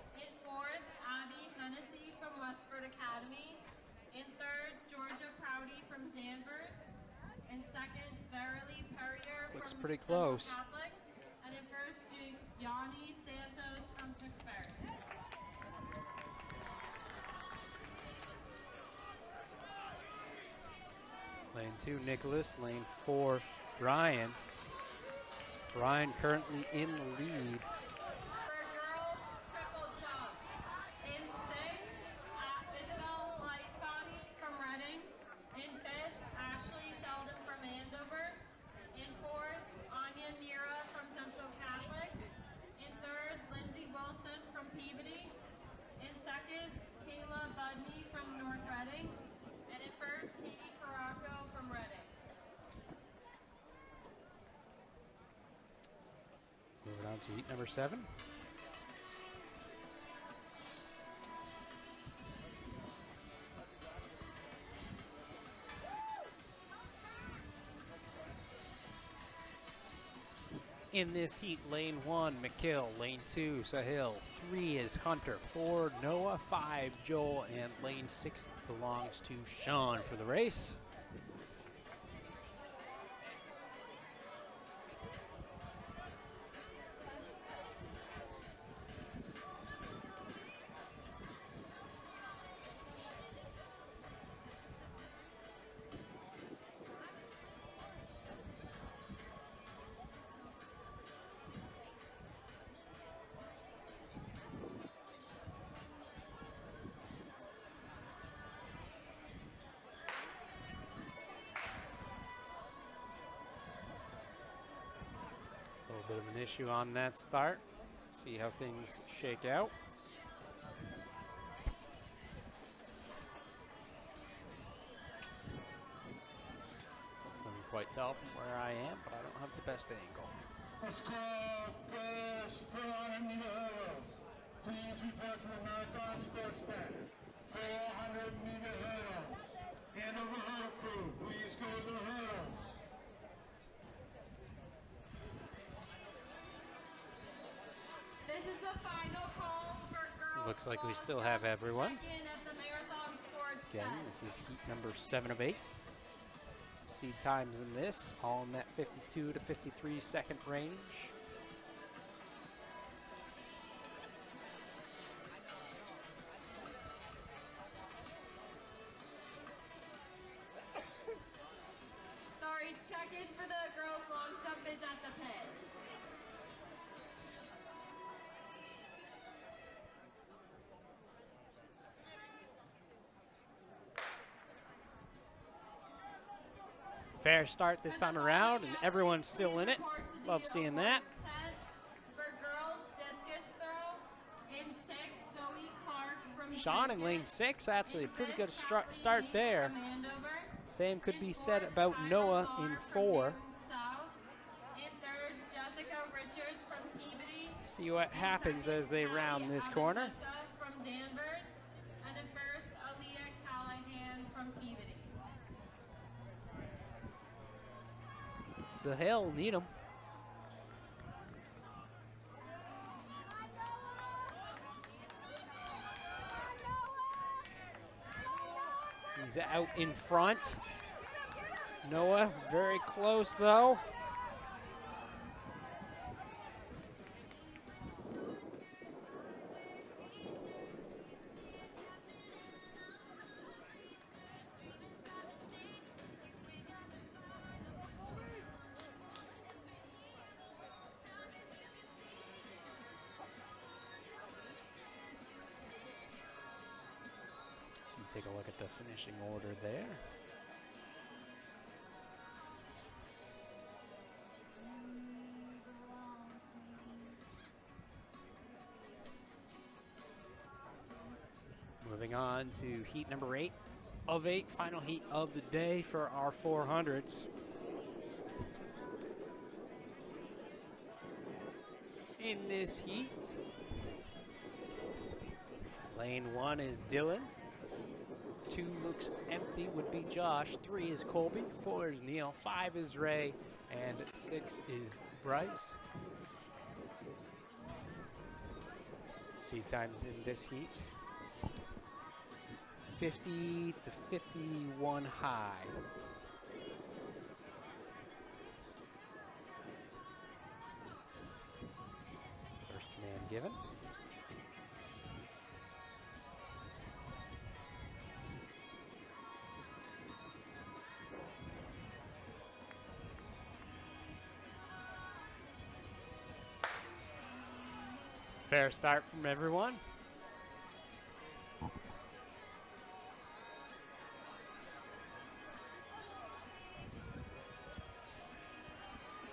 4th, Abby Hennessy from Westford Academy. In 3rd, Georgia Prouty from Danvers. In 2nd, Verily Perrier This looks from pretty Central close. Catholic. And in 1st, Yanni Santos from Tewksbury. Lane 2, Nicholas. Lane 4, Brian. Brian currently in the lead. For girls, triple jump. In 6th, Isabel Lightbody from Reading. In 5th, Ashley Sheldon from Andover. In 4th, Anya Nira from Central Catholic. In 3rd, Lindsay Wilson from Peabody. In 2nd, Kayla Budney from North Reading. And in 1st, Katie Caraco from Reading. Moving on to heat number 7. In this heat, lane 1, McKill. Lane 2, Sahil. 3 is Hunter. 4, Noah. 5, Joel. And lane 6 belongs to Sean for the race. A little bit of an issue on that start. See how things shake out. Couldn't quite tell from where I am, but I don't have the best angle. Let's call girls 400-meter hurdles. Please report to the Marathon Sports Tent. 400-meter hurdles. Andover hurdle crew, please go to the hurdles. This is the final call for girls. Looks like we still have everyone. Check-in at the Marathon Sports Again, Tent. this is heat number 7 of 8. Seed times in this, all in that 52 to 53 second range. Sorry, check-in for the girls' long jump is at the pit. Fair start this time around, and everyone's still in it. Love seeing that. For girls, discus throw, in 6, Zoe Clark from Sean in Trenton. lane 6, actually a pretty good start there. From Andover. Same could be In said 4th, about Tyler Noah Barr in from 4. Newton South. In 3rd, Jessica Richards from Peabody. See what happens as they round this corner. From Danvers. And in 1st, Aaliyah Callahan from Peabody. The hell need him. He's out in front. Noah very close though. Take a look at the finishing order there. Moving on to heat number 8 of 8, final heat of the day for our 400s. In this heat, lane 1 is Dylan. 2 looks empty, would be Josh. 3 is Colby. 4 is Neil. 5 is Ray. And 6 is Bryce. Seed times in this heat, 50 to 51 high. First command given. Fair start from everyone.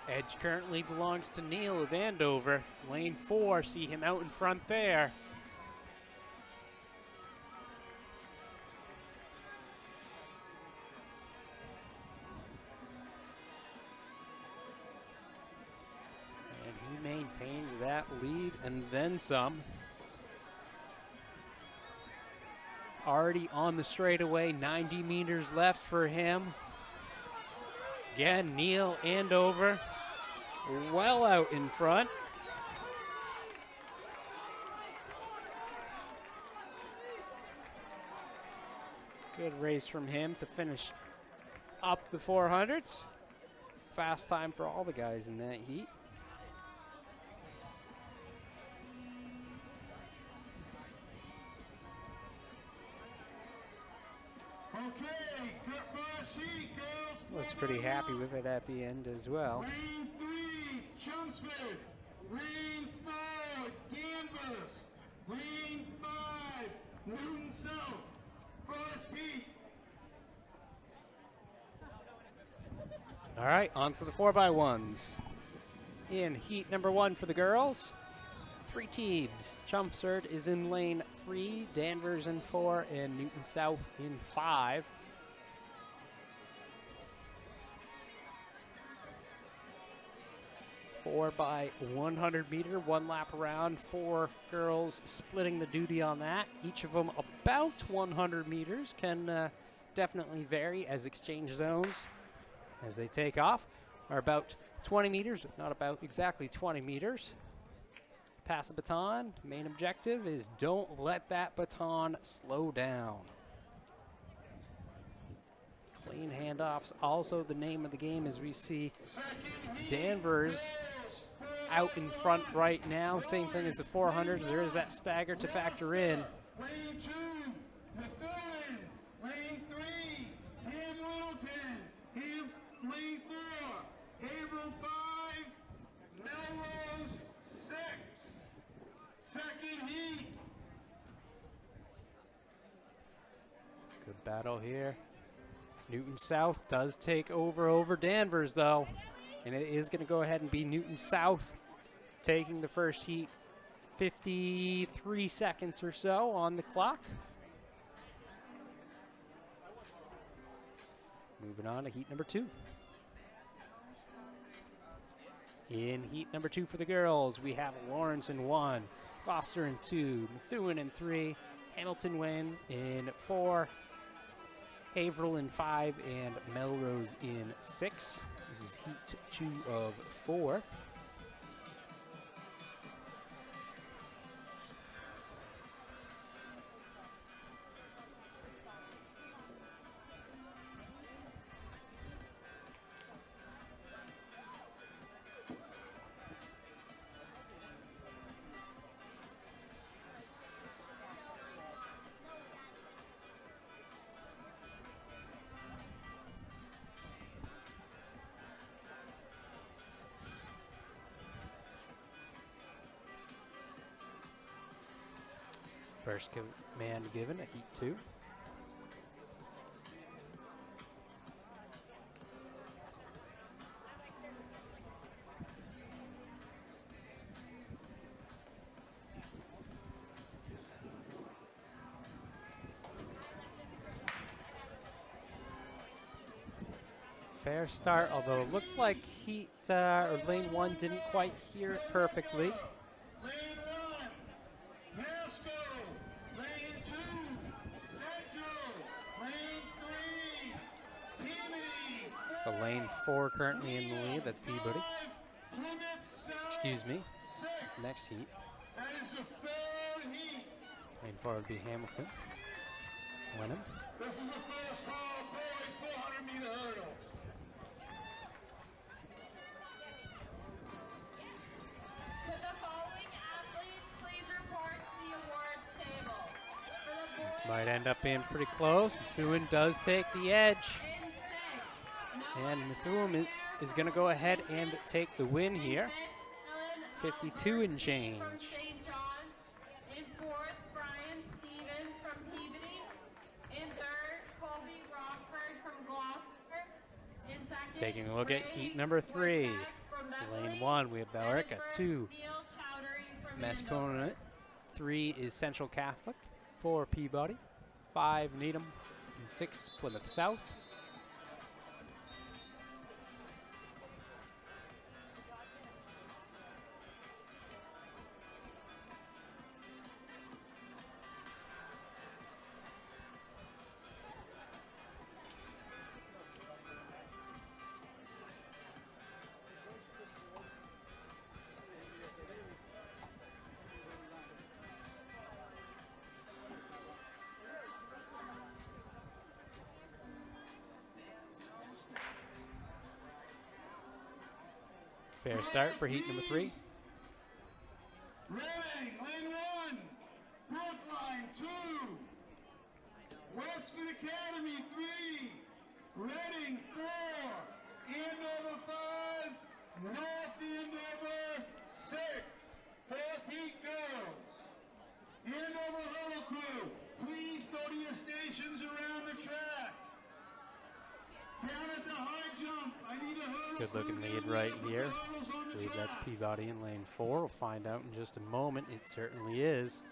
Edge currently belongs to Neil of Andover. Lane 4, see him out in front there. Maintains that lead and then some. Already on the straightaway, 90 meters left for him. Again, Neil Andover. well out in front. Good race from him to finish up the 400s. Fast time for all the guys in that heat. Okay, first heat, girls. Looks pretty happy with it at the end as well. Lane 3, Chelmsford. Lane 4, Danvers. Lane 5, Newton South. First heat. All right, on to the 4x1s. In heat number 1 for the girls, 3 teams. Chelmsford is in lane 3, Danvers in 4, and Newton South in 5. Four by 100 meter, 1 lap around. 4 girls splitting the duty on that. Each of them about 100 meters. Can definitely vary as exchange zones as they take off are about 20 meters, not about exactly 20 meters. Pass the baton. Main objective is don't let that baton slow down. Clean handoffs, also the name of the game, as we see Danvers out in front right now. Same thing as the 400s. There is that stagger to factor in. Lane 2, McMillan. Lane 3, Ham Littleton. Lane 4, April 5, Melrose 6. Second heat. Good battle here. Newton South does take over Danvers, though. And it is going to go ahead and be Newton South taking the first heat. 53 seconds or so on the clock. Moving on to heat number 2. In heat number 2 for the girls, we have Lawrence in 1, Foster in 2, Methuen in 3, Hamilton Wynn in 4, Haverhill in 5, and Melrose in 6. This is heat 2 of 4. First command given at heat 2. Fair start, although it looked like heat or lane 1 didn't quite hear it perfectly. Lane 1, Masco. Lane 2, Central. Lane 3, Peabody. So lane 4 currently in the lead. That's Peabody. Plymouth South. Excuse me. 6. It's next heat. That is the third heat. Lane 4 would be Hamilton. Winning. This is the first call, boys, 400-meter hurdles. Could the following athletes please report to the awards table? For the This boys might end up being pretty close. Methuen does take the edge. in 6, And Methuen is going to go ahead and take the win here. 52 and change. From St. John. In 4th, Brian Stevens from Peabody. In 3rd, Colby Rockford from Gloucester. In 2nd, Taking a look at Ray heat number 3. Wojtek from Medley. Lane 1, we have Bellerica. And in 2, 1st, Neil Chowdhury from Andover. Mascona. 3 is Central Catholic. 4, Peabody. 5, Needham. And 6, Plymouth South. Fair start for heat number 3. Reading, lane 1. Brookline, 2. Westford Academy, 3. Reading, 4. Andover, 5. North Andover, 6. Fourth heat girls. Andover Hurdle Crew, please go to your stations around the track. Down at the high jump, I need a hurdle. Good looking lead right here. I believe that's Peabody in lane 4. We'll find out in just a moment. It certainly is.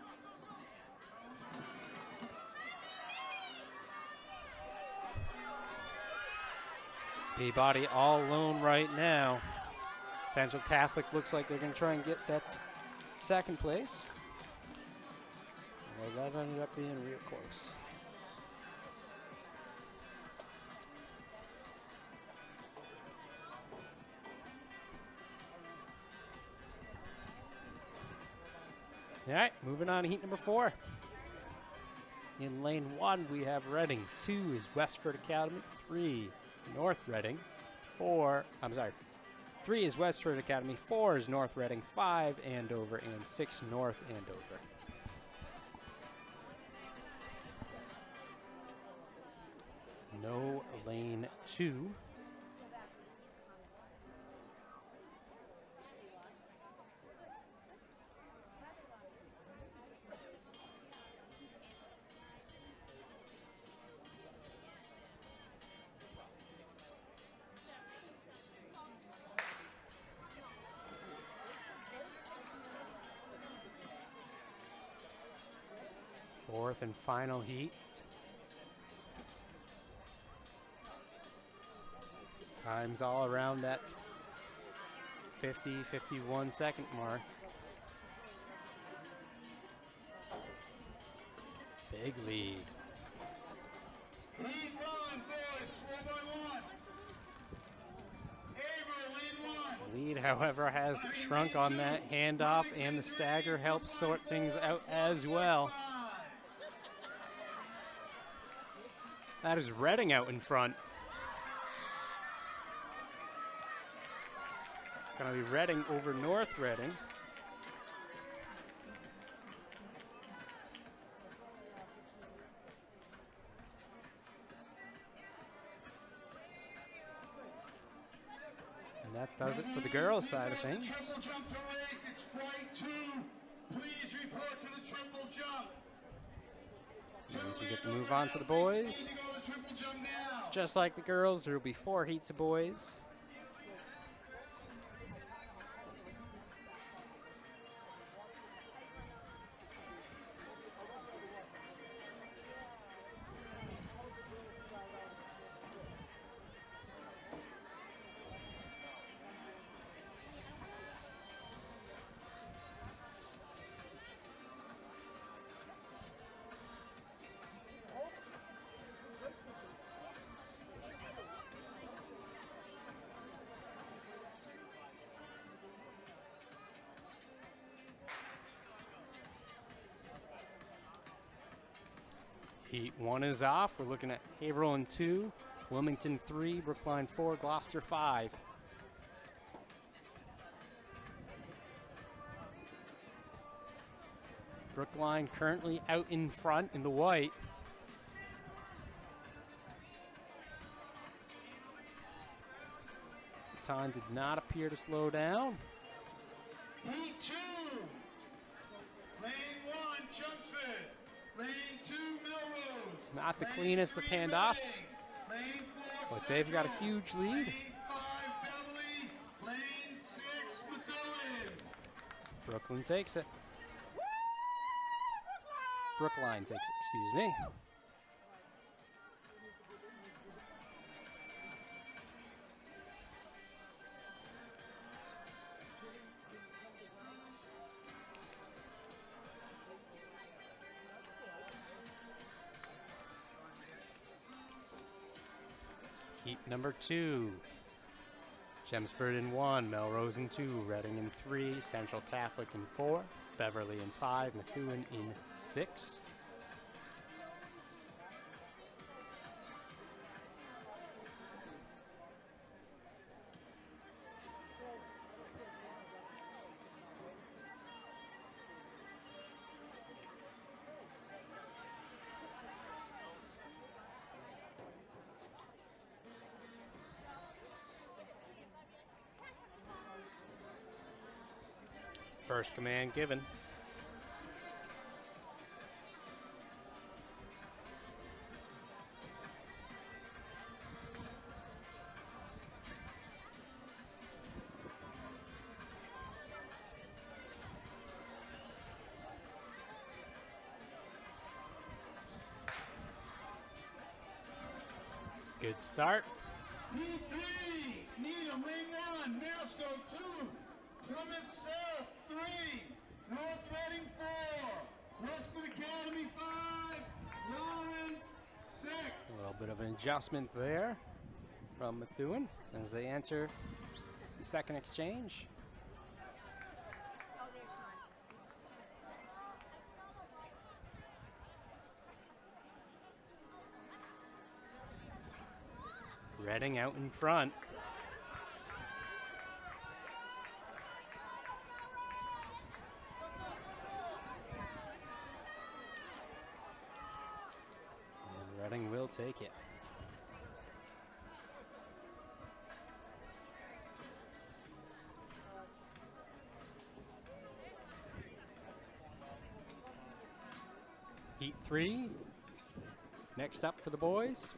Peabody all alone right now. Central Catholic looks like they're going to try and get that second place. Well, that ended up being real close. All right, moving on to heat number 4. In lane 1, we have Reading. 2 is Westford Academy. 3, North Reading. 3 is Westford Academy. 4 is North Reading. 5, Andover. And 6, North Andover. No lane 2. Fourth and final heat. Time's all around that 50, 51 second mark. Big lead. Lead 1, boys, 4x1. Avery, lead 1. Lead, however, has shrunk on that handoff, and the stagger helps sort things out as well. That is Reading out in front. It's going to be Reading over North Reading. And that does it for the girls' side of things. Triple jump to rake, it's flight 2. Please report to the triple jump. As we get to move on to the boys. Just like the girls, there will be 4 heats of boys. Heat 1 is off. We're looking at Haverhill in 2, Wilmington 3, Brookline 4, Gloucester 5. Brookline currently out in front in the white. The time did not appear to slow down. Heat 2. Lane 1, Chelmsford. Lane 2, Melrose. Not the cleanest of handoffs, Lane 4, but they've got a huge lead. Lane 5, Beverly. Lane 6, McMillan. Brooklyn takes it. Brookline takes it, excuse me. Heat number 2. Chelmsford in 1, Melrose in 2, Reading in 3, Central Catholic in 4, Beverly in 5, Methuen in 6. First command given. Good start. P3, Needham, lane 1, Masco 2, Plymouth South 3, North Reading 4, Western Academy 5, Lawrence 6. A little bit of an adjustment there from Methuen as they enter the second exchange. Reading out in front. And Reading will take it. Heat 3. Next up for the boys.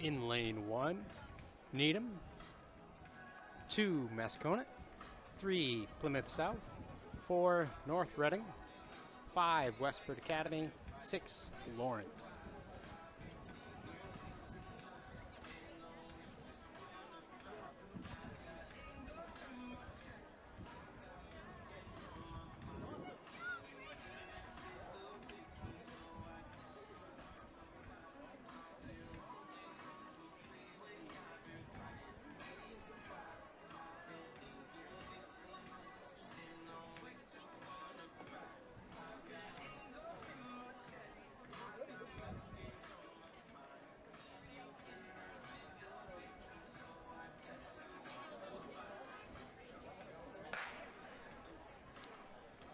In lane 1, Needham. 2, Mascona. 3, Plymouth South. 4, North Reading. 5, Westford Academy. 6, Lawrence.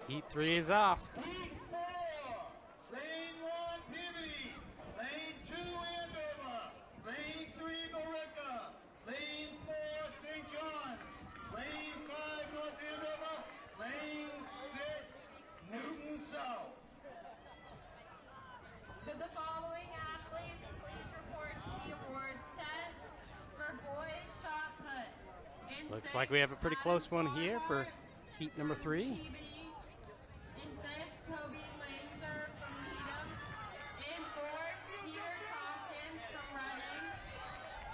Heat 3 is off. Heat 4, lane 1, Peabody, lane 2, Andover, lane 3, Borica, lane 4, St. John's, lane 5, North Andover, lane 6, Newton South. Could the following athletes please report to the awards tent for boys shot put? In Looks sixth, like we have a pretty close one Adam here for Barnhart heat number 3. from Peabody. In fifth, Toby Lanzer from Needham. In fourth, Peter Tompkins from Reading.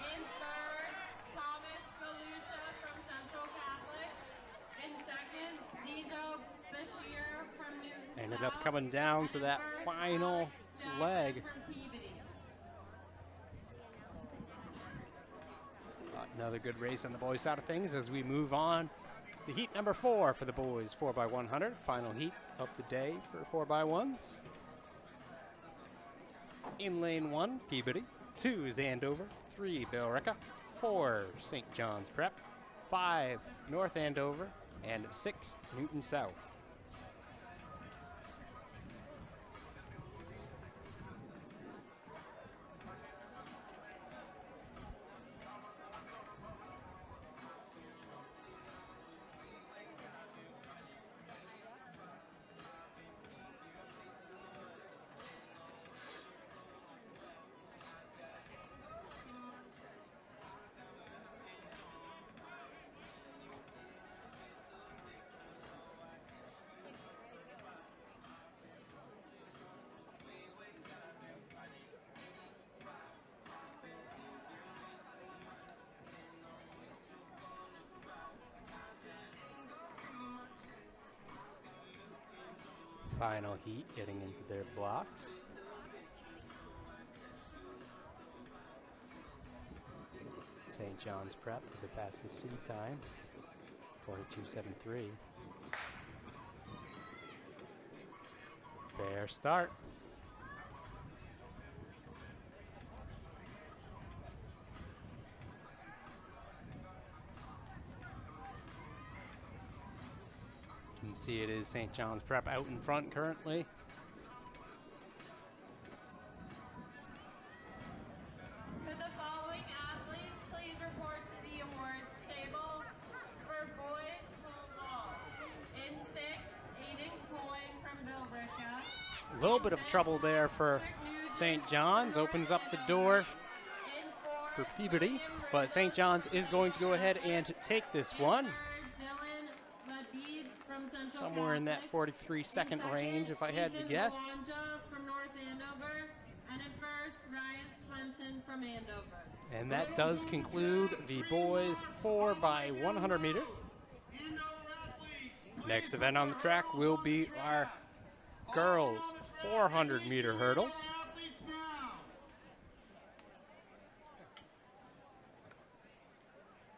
In third, Thomas Galusha from Central Catholic. In second, Dizo Bashir from Newton Ended up South. coming down to And in that first, final Alex Jackson leg. from Peabody. Another good race on the boys' side of things as we move on to heat number 4 for the boys 4x100. Final heat of the day for 4x1s. In lane 1, Peabody. 2 is Andover. 3, Billerica. 4, St. John's Prep. 5, North Andover. And 6, Newton South. Final heat getting into their blocks. St. John's Prep with the fastest seat time, 42.73. Fair start. You can see it is St. John's Prep out in front currently. Could the following athletes please report to the awards table? For boys, A little bit of trouble there for St. John's. Opens up the door for Peabody, but St. John's is going to go ahead and take this one. Somewhere in that 43-second range, if I had to guess. From North Andover, and at first, Ryan Swenson from Andover. And that does conclude the boys 4x100 meter. Next event on the track will be our girls 400 meter hurdles.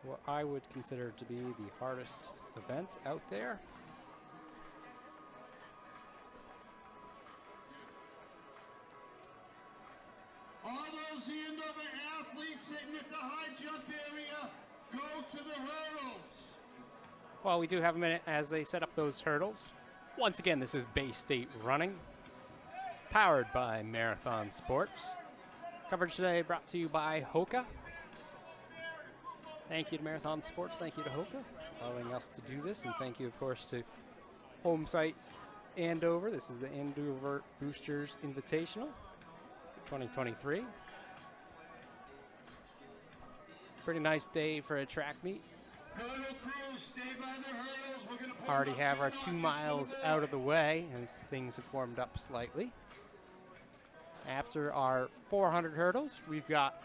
What I would consider to be the hardest event out there. All those Andover athletes sitting at the high jump area, go to the hurdles. Well, we do have a minute as they set up those hurdles. Once again, this is Bay State Running, powered by Marathon Sports. Coverage today brought to you by Hoka. Thank you to Marathon Sports, thank you to Hoka, allowing us to do this, and thank you, of course, to home site Andover. This is the Andover Boosters Invitational 2023. Pretty nice day for a track meet. Hurdle crew, stay by the hurdles. We're gonna pull Already up have the our clock 2 just miles a little out bit. of the way as things have warmed up slightly. After our 400 hurdles, we've got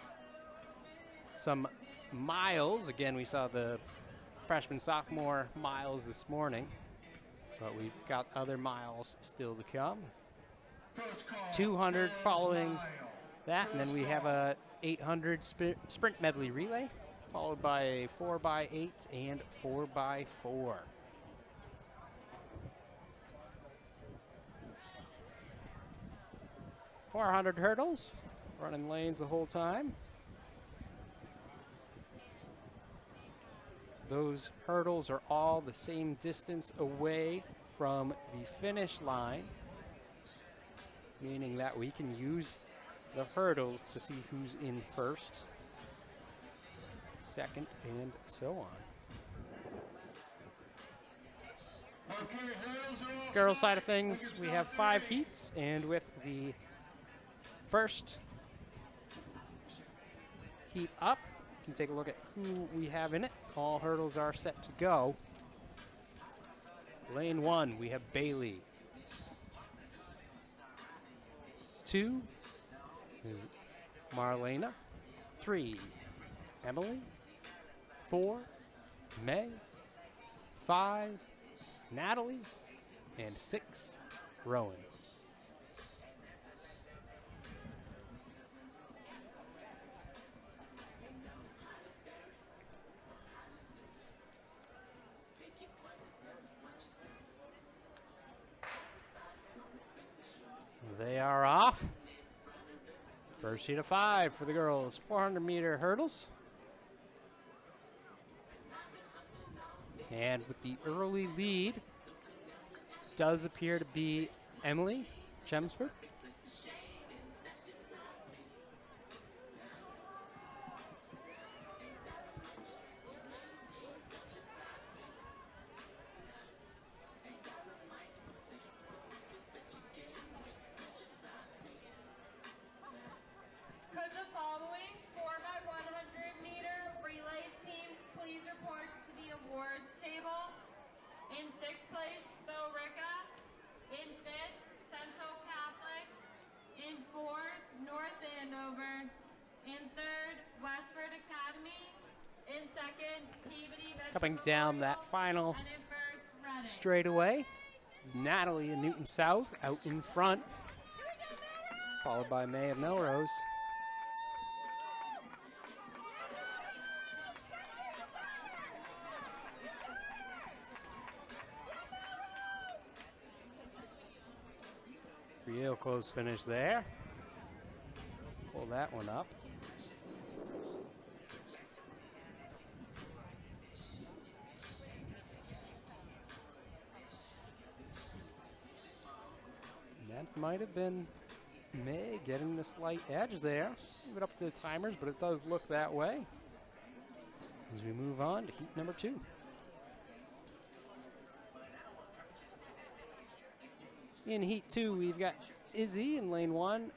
some miles. Again, we saw the freshman, sophomore miles this morning, but we've got other miles still to come. First call, 200 first following mile. that, and then we have a 800 sprint medley relay, followed by a 4x8 and 4x4. .400 hurdles, running lanes the whole time. Those hurdles are all the same distance away from the finish line, meaning that we can use the hurdles to see who's in first, second, and so on. Okay, hurdles are all Girls' set. side of things, We can we start have 5 dirty. heats, and with the first heat up, you can take a look at who we have in it. All hurdles are set to go. Lane 1, we have Bailey. 2 is Marlena. 3, Emily. 4, May. 5, Natalie. And 6, Rowan. They are off. First heat of 5 for the girls, 400 meter hurdles. And with the early lead, does appear to be Emily Chelmsford. Could the following 4x100 meter relay teams please report to the awards table? In 6th place, Bill Ricca. In 5th, Central Catholic. In 4th, North Andover. In 3rd, Westford Academy. In 2nd, Peabody Vegetable Coming down that Royal. final And in 1st, Reading. straightaway is Natalie in Newton South out in front, followed by May of Melrose. Real close finish there. Pull that one up. That might have been May getting the slight edge there. Leave it up to the timers, but it does look that way. As we move on to heat number 2. In heat 2, we've got Izzy in lane 1,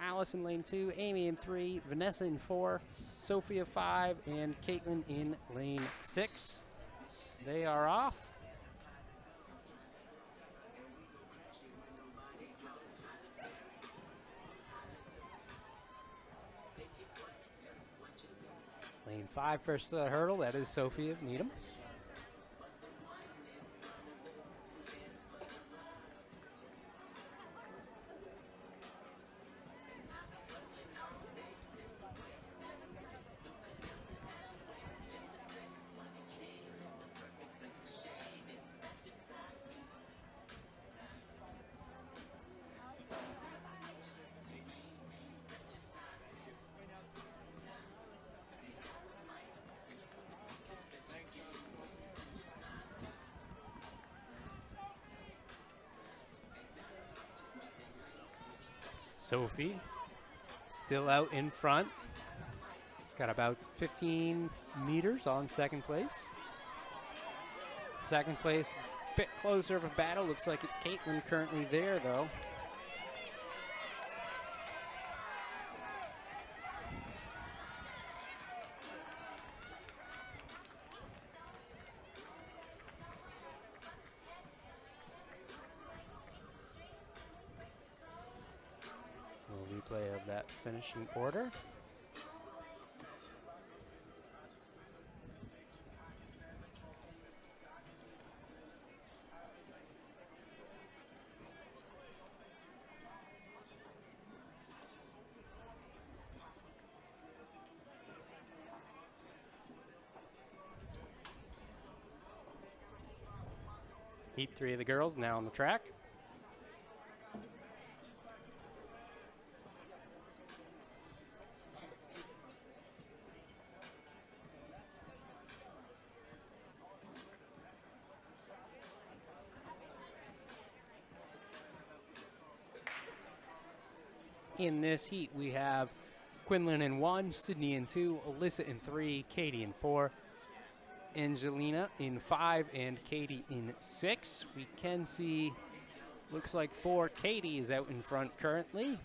Alice in lane 2, Amy in 3, Vanessa in 4, Sophia 5, and Caitlin in lane 6. They are off. Lane 5 first to the hurdle, that is Sophia of Needham. Sophie still out in front. She's got about 15 meters on second place. Second place, a bit closer of a battle. Looks like it's Caitlin currently there, though. Replay of that finishing order. Heat 3 of the girls now on the track. In this heat, we have Quinlan in 1, Sydney in 2, Alyssa in 3, Katie in 4, Angelina in 5, and Katie in 6. We can see, looks like 4, Katie is out in front currently.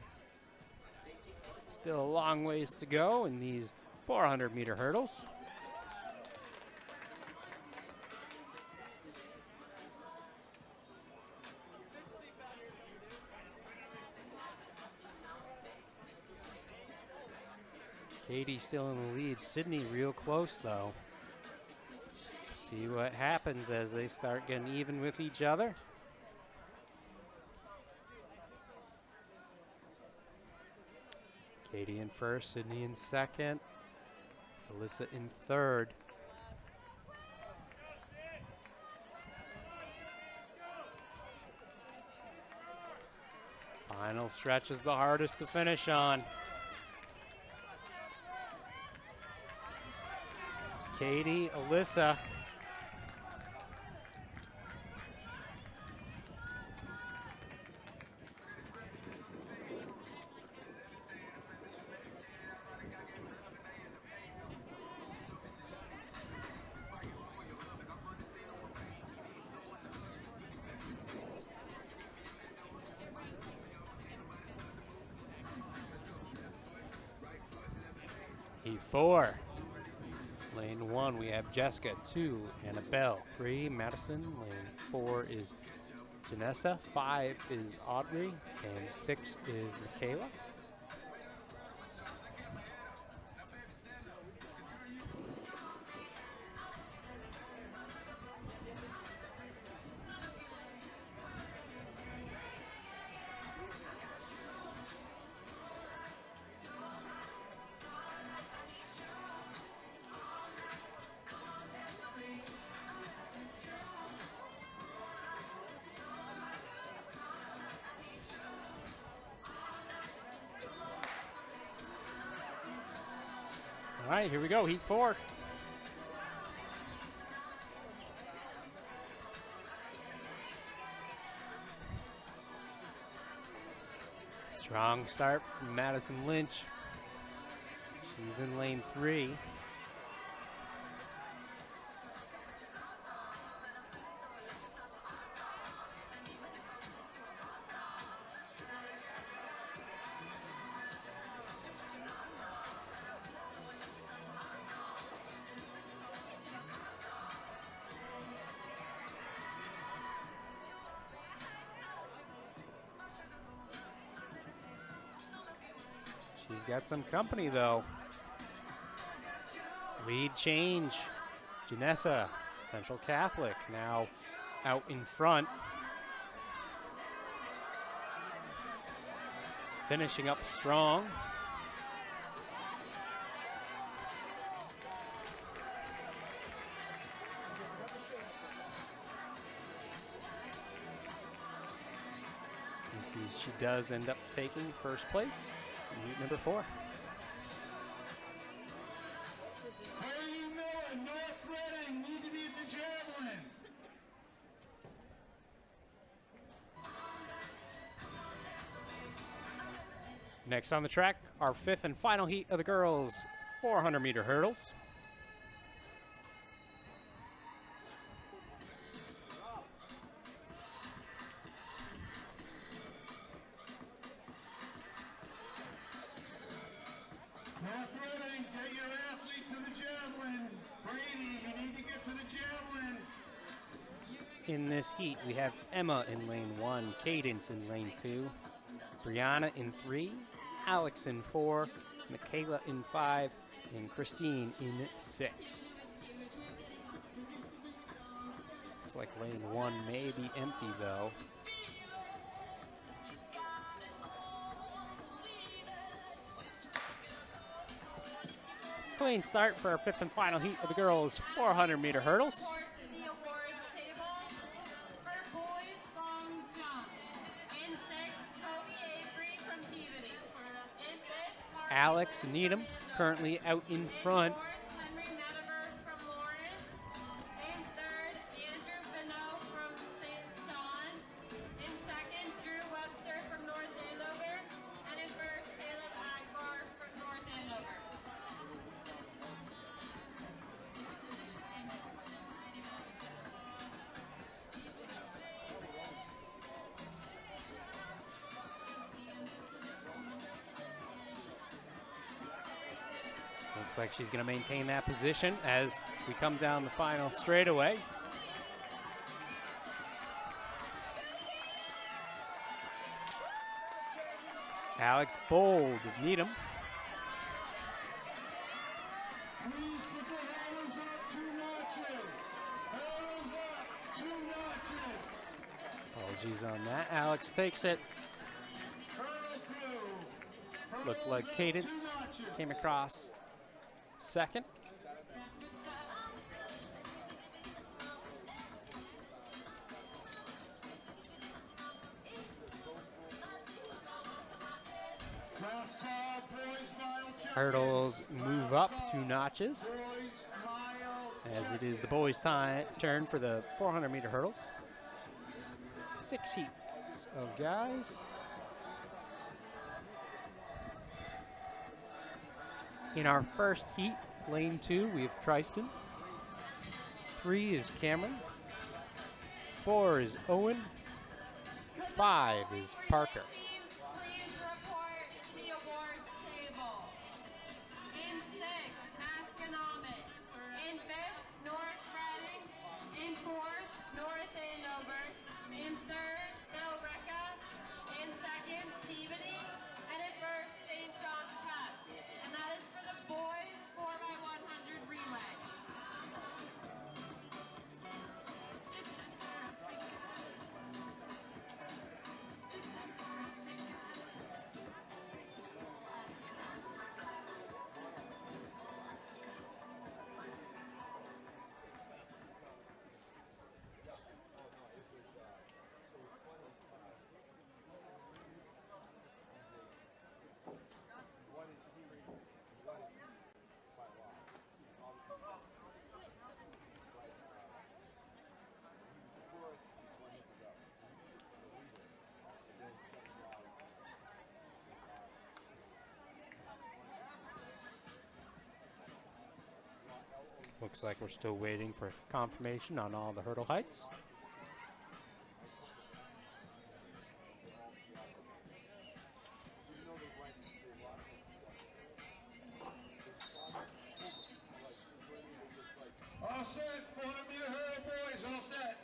Still a long ways to go in these 400-meter hurdles. Katie still in the lead. Sydney real close, though. See what happens as they start getting even with each other. Katie in first, Sydney in second, Alyssa in third. Final stretch is the hardest to finish on. Katie, Alyssa. E4. Lane 1, we have Jessica. 2, Annabelle. 3, Madison. Lane 4 is Janessa. 5 is Audrey. And 6 is Michaela. All right, here we go, heat 4. Strong start from Madison Lynch. She's in lane 3. She's got some company, though. Lead change. Janessa, Central Catholic, now out in front. Finishing up strong. You see she does end up taking first place in heat number 4. Harley Miller, North Reading, need to be at the javelin. Next on the track, our 5th and final heat of the girls' 400-meter hurdles. North Reading, get your athlete to the javelin. Brady, you need to get to the javelin. In this heat, we have Emma in lane 1, Cadence in lane 2, Brianna in 3, Alex in 4, Michaela in 5, and Christine in 6. Looks like lane 1 may be empty, though. Clean start for our 5th and final heat of the girls' 400-meter hurdles. The awards table for boys long jump. In 6th, Kobe Avery from Peabody. In 5th, Alex Needham currently out in front. Henry Metaverse from Lawrence. In 3rd, Andrew Beno from St. John. In 2nd, Drew Webster from North Andover. And in 1st, Caleb Agbar from North Andover. Looks like she's going to maintain that position as we come down the final straightaway. Alex Bold of Needham. Please put the hammers up 2 notches. Hammers up 2 notches. Apologies on that. Alex takes it. Hurdle crew. Looked like Hurdles up Cadence 2 notches. came across second. Last call, boys mile check-in. Hurdles move up 2 notches Boys mile as it is the boys' turn for the 400-meter hurdles. 6 heats of guys. In our first heat, lane 2, we have Tristan. 3 is Cameron. 4 is Owen. 5 is Parker. Please report the awards table. In 6th, Masconomet. In 5th, North Reading. In 4th, North Andover. In 3rd, Billerica. In 2nd, Peabody. And in 1st, St. John's Prep. And that is for the boys 4x100 relay. Looks like we're still waiting for confirmation on all the hurdle heights. All set, 400-meter hurdle, boys, all set.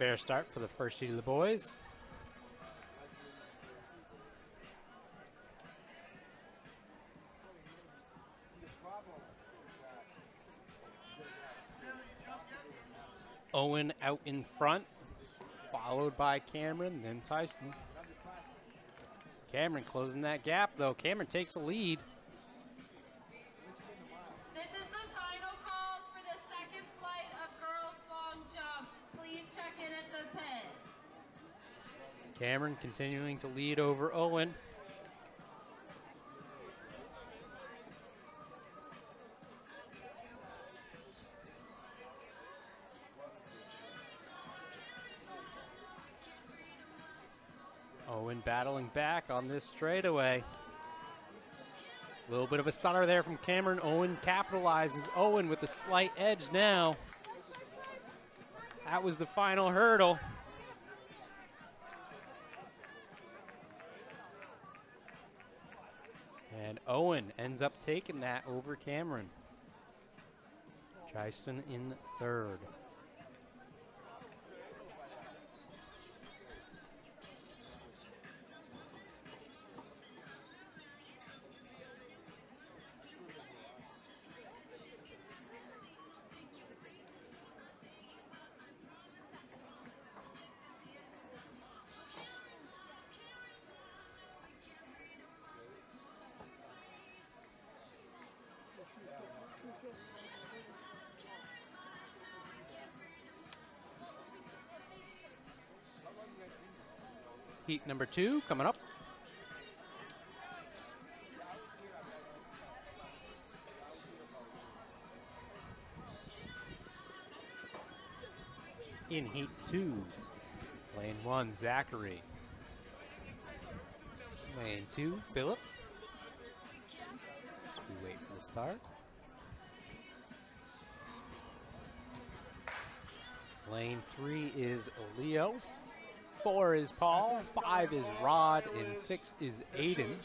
Fair start for the first heat of the boys. Owen out in front, followed by Cameron, then Tyson. Cameron closing that gap, though. Cameron takes the lead. This is the final call for the second flight of girls long jump. Please check in at the pit. Cameron continuing to lead over Owen. Owen battling back on this straightaway. A little bit of a stutter there from Cameron. Owen capitalizes. Owen with a slight edge now. That was the final hurdle. And Owen ends up taking that over Cameron. Tristan in third. Heat number 2 coming up. In heat 2, lane 1, Zachary. Lane 2, Philip. As we wait for the start. Lane 3 is Leo. 4 is Paul, 5 is Rod, and 6 is Aiden.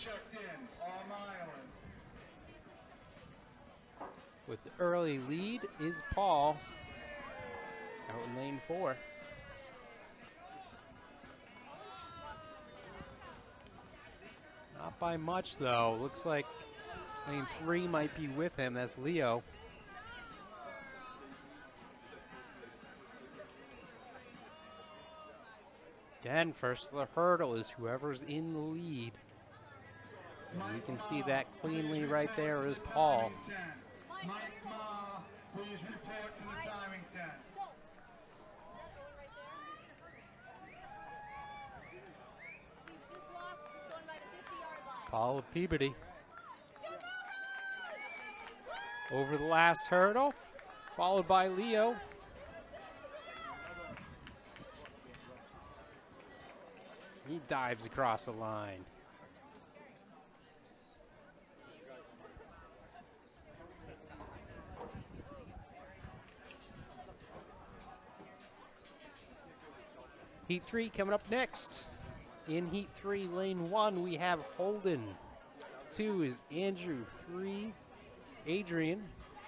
With the early lead is Paul out in lane 4. Not by much though. Looks like lane 3 might be with him. That's Leo. Again, first the hurdle is whoever's in the lead. And we can see that cleanly right there is Paul. Mike Ma, please report to the timing tent. He's just walked. He's going by the 50-yard line. Paul of Peabody. Over the last hurdle, followed by Leo. He dives across the line. Heat 3 coming up next. In Heat 3, lane 1, we have Holden. 2 is Andrew. 3, Adrian.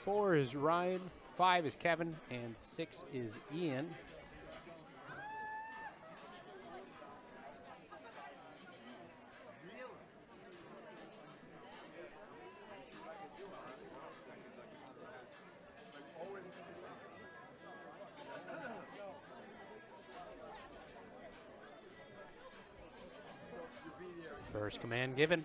4 is Ryan. 5 is Kevin. And 6 is Ian. First command given.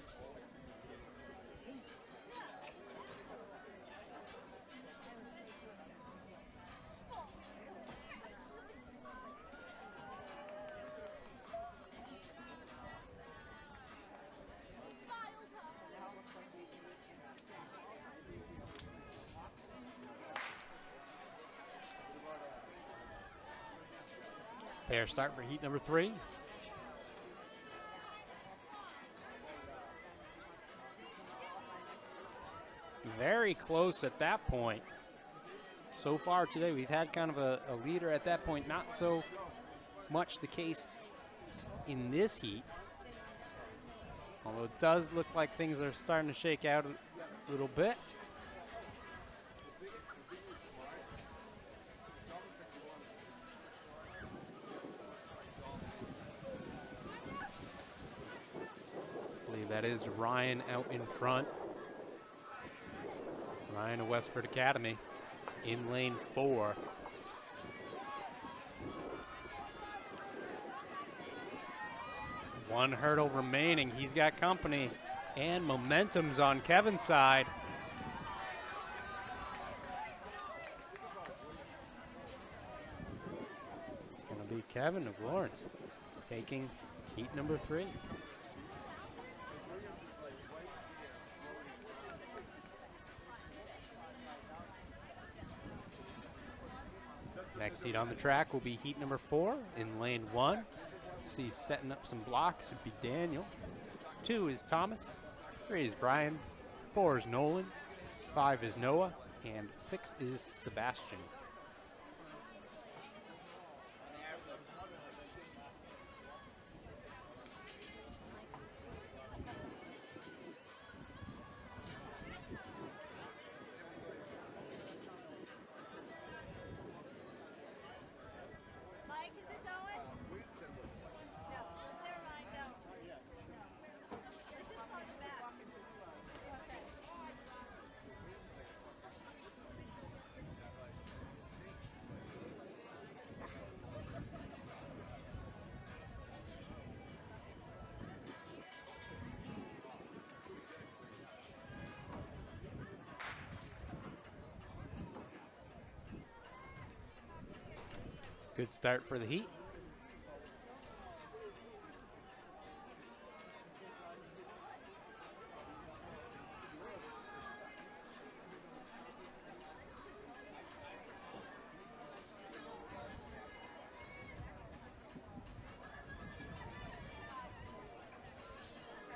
Fair start for heat number 3. Very close at that point. So far today, we've had kind of a leader at that point. Not so much the case in this heat. Although it does look like things are starting to shake out a little bit. that is Ryan out in front. Ryan of Westford Academy in lane 4. One hurdle remaining. He's got company, and momentum's on Kevin's side. It's going to be Kevin of Lawrence taking heat number 3. Next heat on the track will be heat number 4 in lane 1. See setting up some blocks would be Daniel. 2 is Thomas. 3 is Brian. 4 is Nolan. 5 is Noah. And 6 is Sebastian. Mike, is this Owen? No, never mind, no. It's just on the back. Okay. Good start for the heat.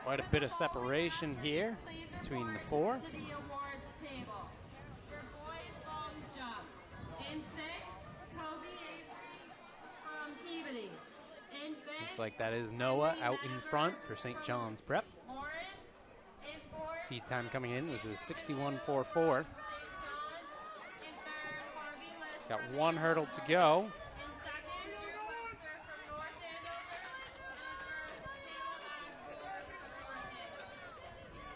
Quite a bit of separation here between the 4. To the awards table. For boys long jump. In 6, Kobe Avery from Peabody. In 5, Looks like that is Noah out in front for St. John's Prep. Oren. In 4, Seat time coming in was a 61.44. St. John. In 3rd, Harvey He's Lister. got 1 hurdle to go. In 2nd, Drew Webster from North Andover. In 1st, Caleb Osborne from North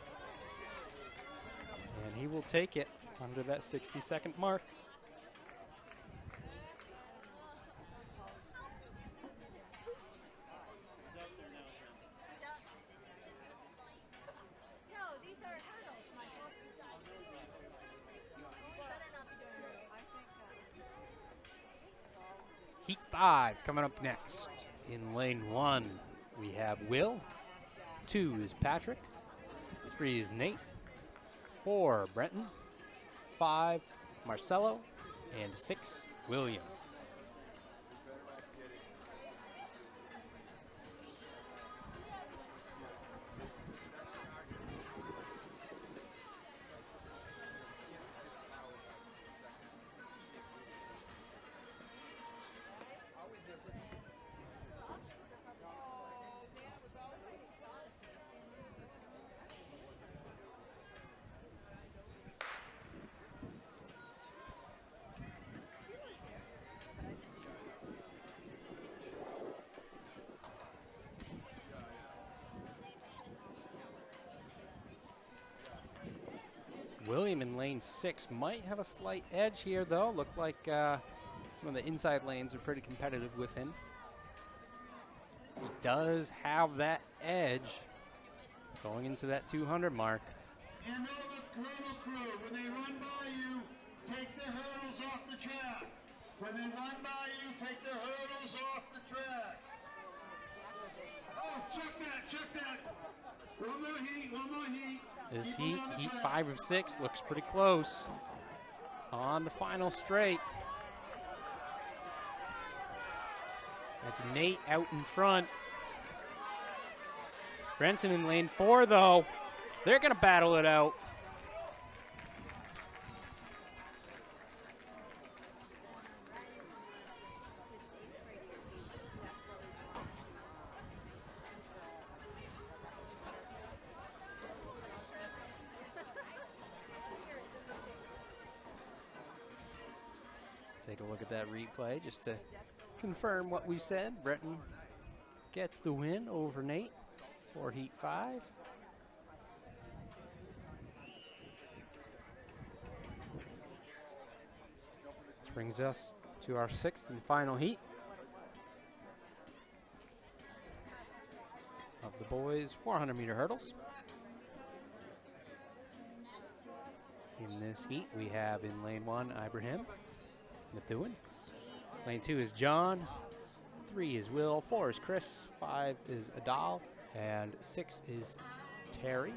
Andover. And he will take it under that 60-second mark. No, these are hurdles, Michael. We better not be doing hurdles. I think Heat 5 coming up next. In lane 1, we have Will. 2 is Patrick. 3 is Nate. 4, Brenton. 5, Marcelo. And 6, William. William in lane 6 might have a slight edge here, though. Looked like some of the inside lanes are pretty competitive with him. He does have that edge going into that 200 mark. Andover Hurdle Crew, when they run by you, take the hurdles off the track. When they run by you, take the hurdles off the track. Oh, check that. One more heat. This Keep 'em heat, on the heat track. 5 of 6, looks pretty close. On the final straight. That's Nate out in front. Brenton in lane 4, though. They're going to battle it out. Take a look at that replay just to confirm what we said. Brenton gets the win over Nate for heat 5. Brings us to our 6th and final heat of the boys 400-meter hurdles. In this heat, we have in lane 1, Ibrahim Methuen. Lane 2 is John. 3 is Will. 4 is Chris. 5 is Adal. And 6 is Terry.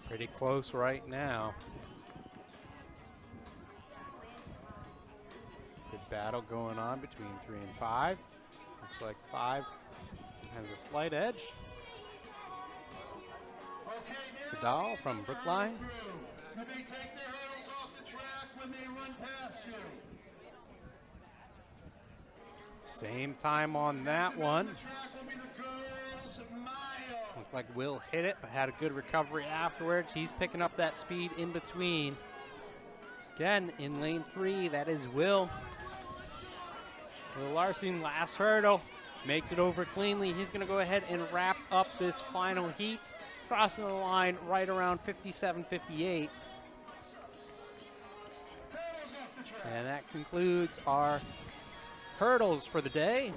Pretty close right now. Good battle going on between 3 and 5. Looks like 5 has a slight edge. It's Adal from Brookline. Do they take their hurdles off the track when they run past you? Same time on that one. The track will be the girls' mile. Looked like Will hit it, but had a good recovery afterwards. He's picking up that speed in between. Again, in lane 3, that is Will. Will Larson, last hurdle, makes it over cleanly. He's gonna go ahead and wrap up this final heat, crossing the line right around 57-58. And that concludes our hurdles for the day.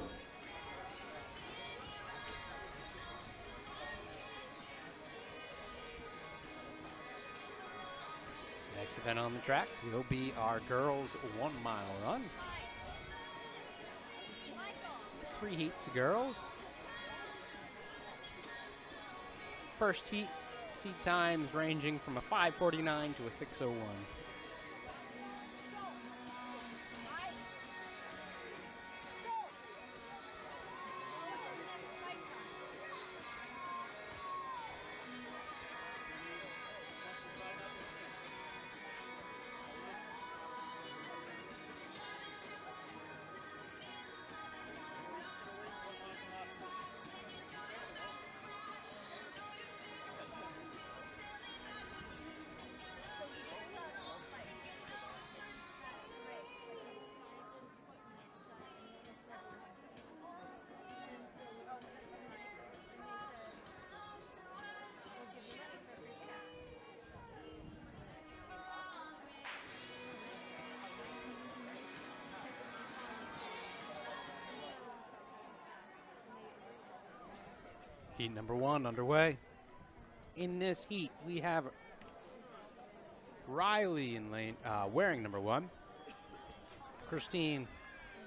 Next event on the track will be our girls 1 mile run. 3 heats of girls. First heat, seat times ranging from a 5:49 to a 6:01. Heat number 1 underway. In this heat, we have Riley in lane, wearing number 1, Christine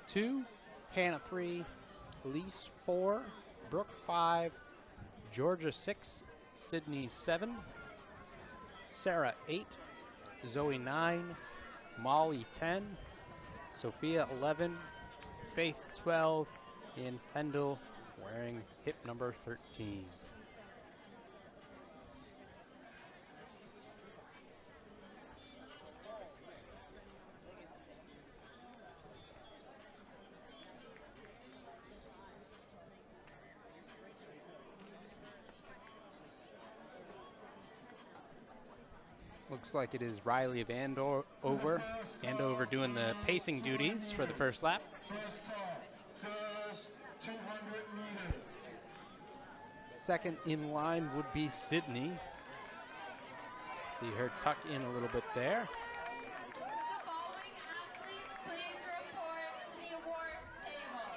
2, Hannah 3, Elise 4, Brooke 5, Georgia 6, Sydney 7, Sarah 8, Zoe 9, Molly 10, Sophia 11, Faith 12, and Kendall wearing hip number 13. Looks like it is Riley of Andover doing the pacing duties for the first lap. First call, girls 200 meters. Second in line would be Sydney. See her tuck in a little bit there. The following athletes, please report to the awards table.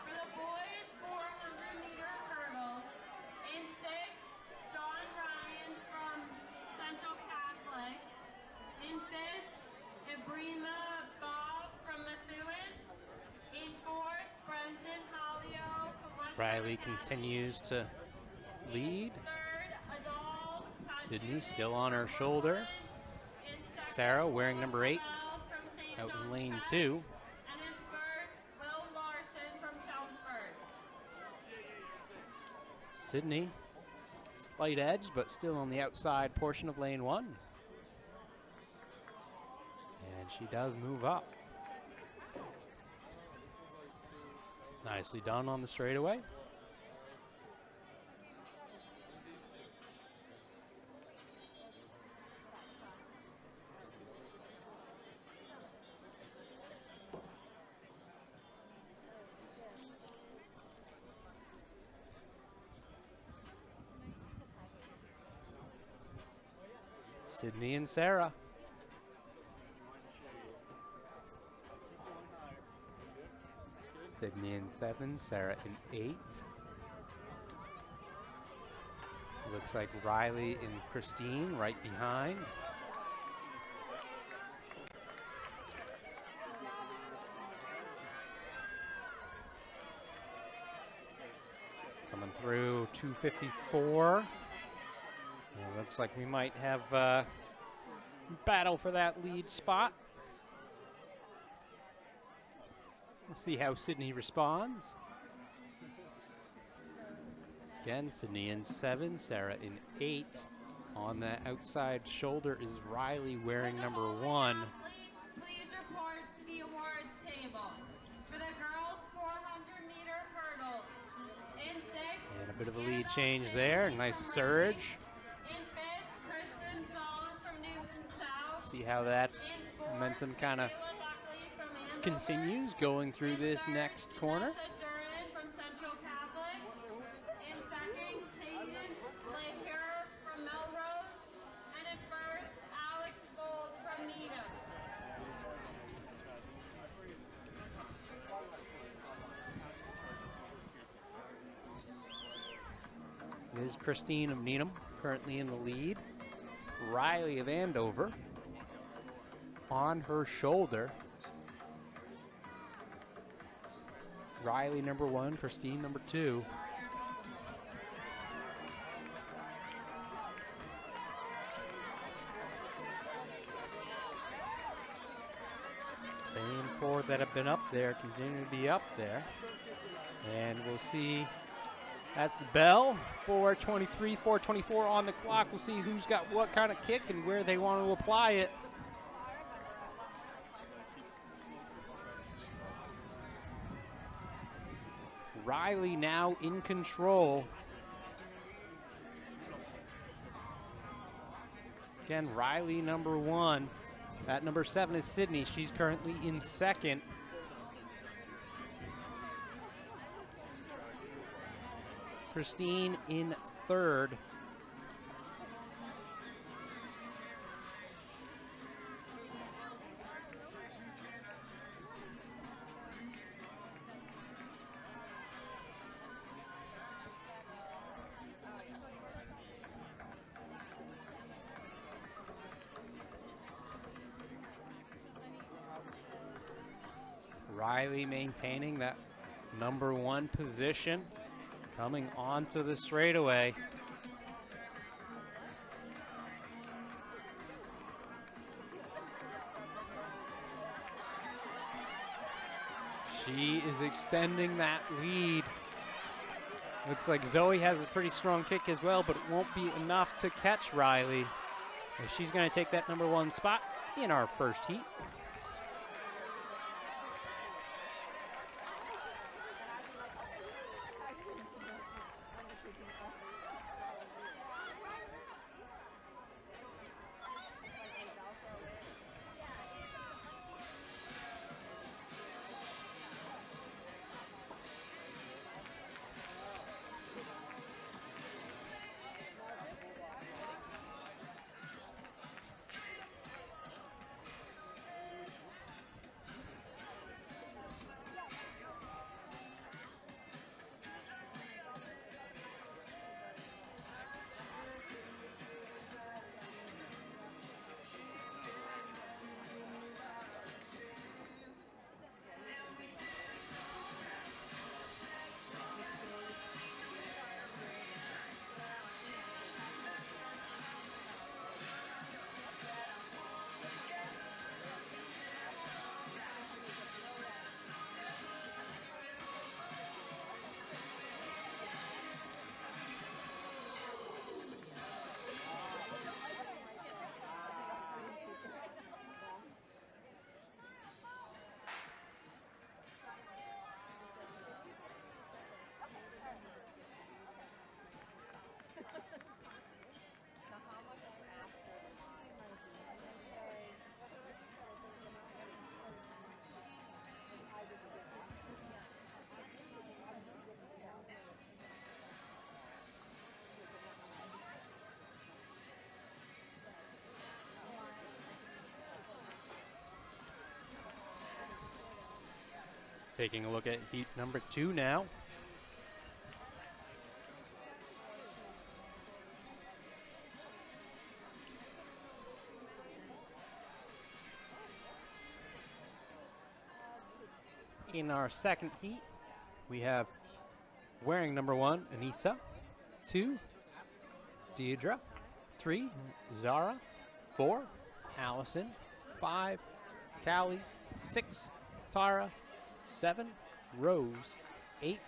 For the boys 400-meter hurdles, in 6th, John Ryan from Central Catholic. In 5th, Ibrima Bob from Methuen. In 4th, Brenton Hallio from West Riley Catholic. continues to lead. 3rd, Adal Sydney still on her shoulder. In Sarah wearing number 8 Bell from St. out in John's lane Pass. 2. And in first, Will Larson from Chelmsford. Sydney, slight edge, but still on the outside portion of lane 1. And she does move up. Nicely done on the straightaway. Sydney and Sarah. Sydney in 7, Sarah in 8. Looks like Riley and Christine right behind. Coming through 254. It looks like we might have battle for that lead spot. We'll see how Sydney responds. Again, Sydney in 7, Sarah in 8. On the outside shoulder is Riley wearing number 1. Please report to the awards table. For the girls 400-meter hurdle. In 6th, And a bit of a lead change there. Nice surge. In 5th, Kristen Zahn from Newton South. See how that In 4th, momentum kind of Kayla Buckley from Andover. continues going through this next corner. Vanessa Duran from Central Catholic. In 2nd, Hayden Lahier from Melrose. And in 1st, Alex Gold from Needham. Is Christine of Needham currently in the lead. Riley of Andover on her shoulder. Riley number 1, Christine number 2. Same 4 that have been up there continue to be up there. And we'll see. That's the bell. 4:23, 4:24 on the clock. We'll see who's got what kind of kick and where they want to apply it. Riley now in control. Again, Riley number 1. That number 7 is Sydney. She's currently in 2nd. Christine in 3rd. Riley maintaining that number 1 position. Coming onto the straightaway. She is extending that lead. Looks like Zoe has a pretty strong kick as well, but it won't be enough to catch Riley. And she's going to take that number 1 spot in our first heat. Taking a look at heat number 2 now. In our second heat, we have wearing number 1, Anissa. 2, Deidre. 3, Zara. 4, Allison. 5, Callie. 6, Tara. 7, Rose. 8,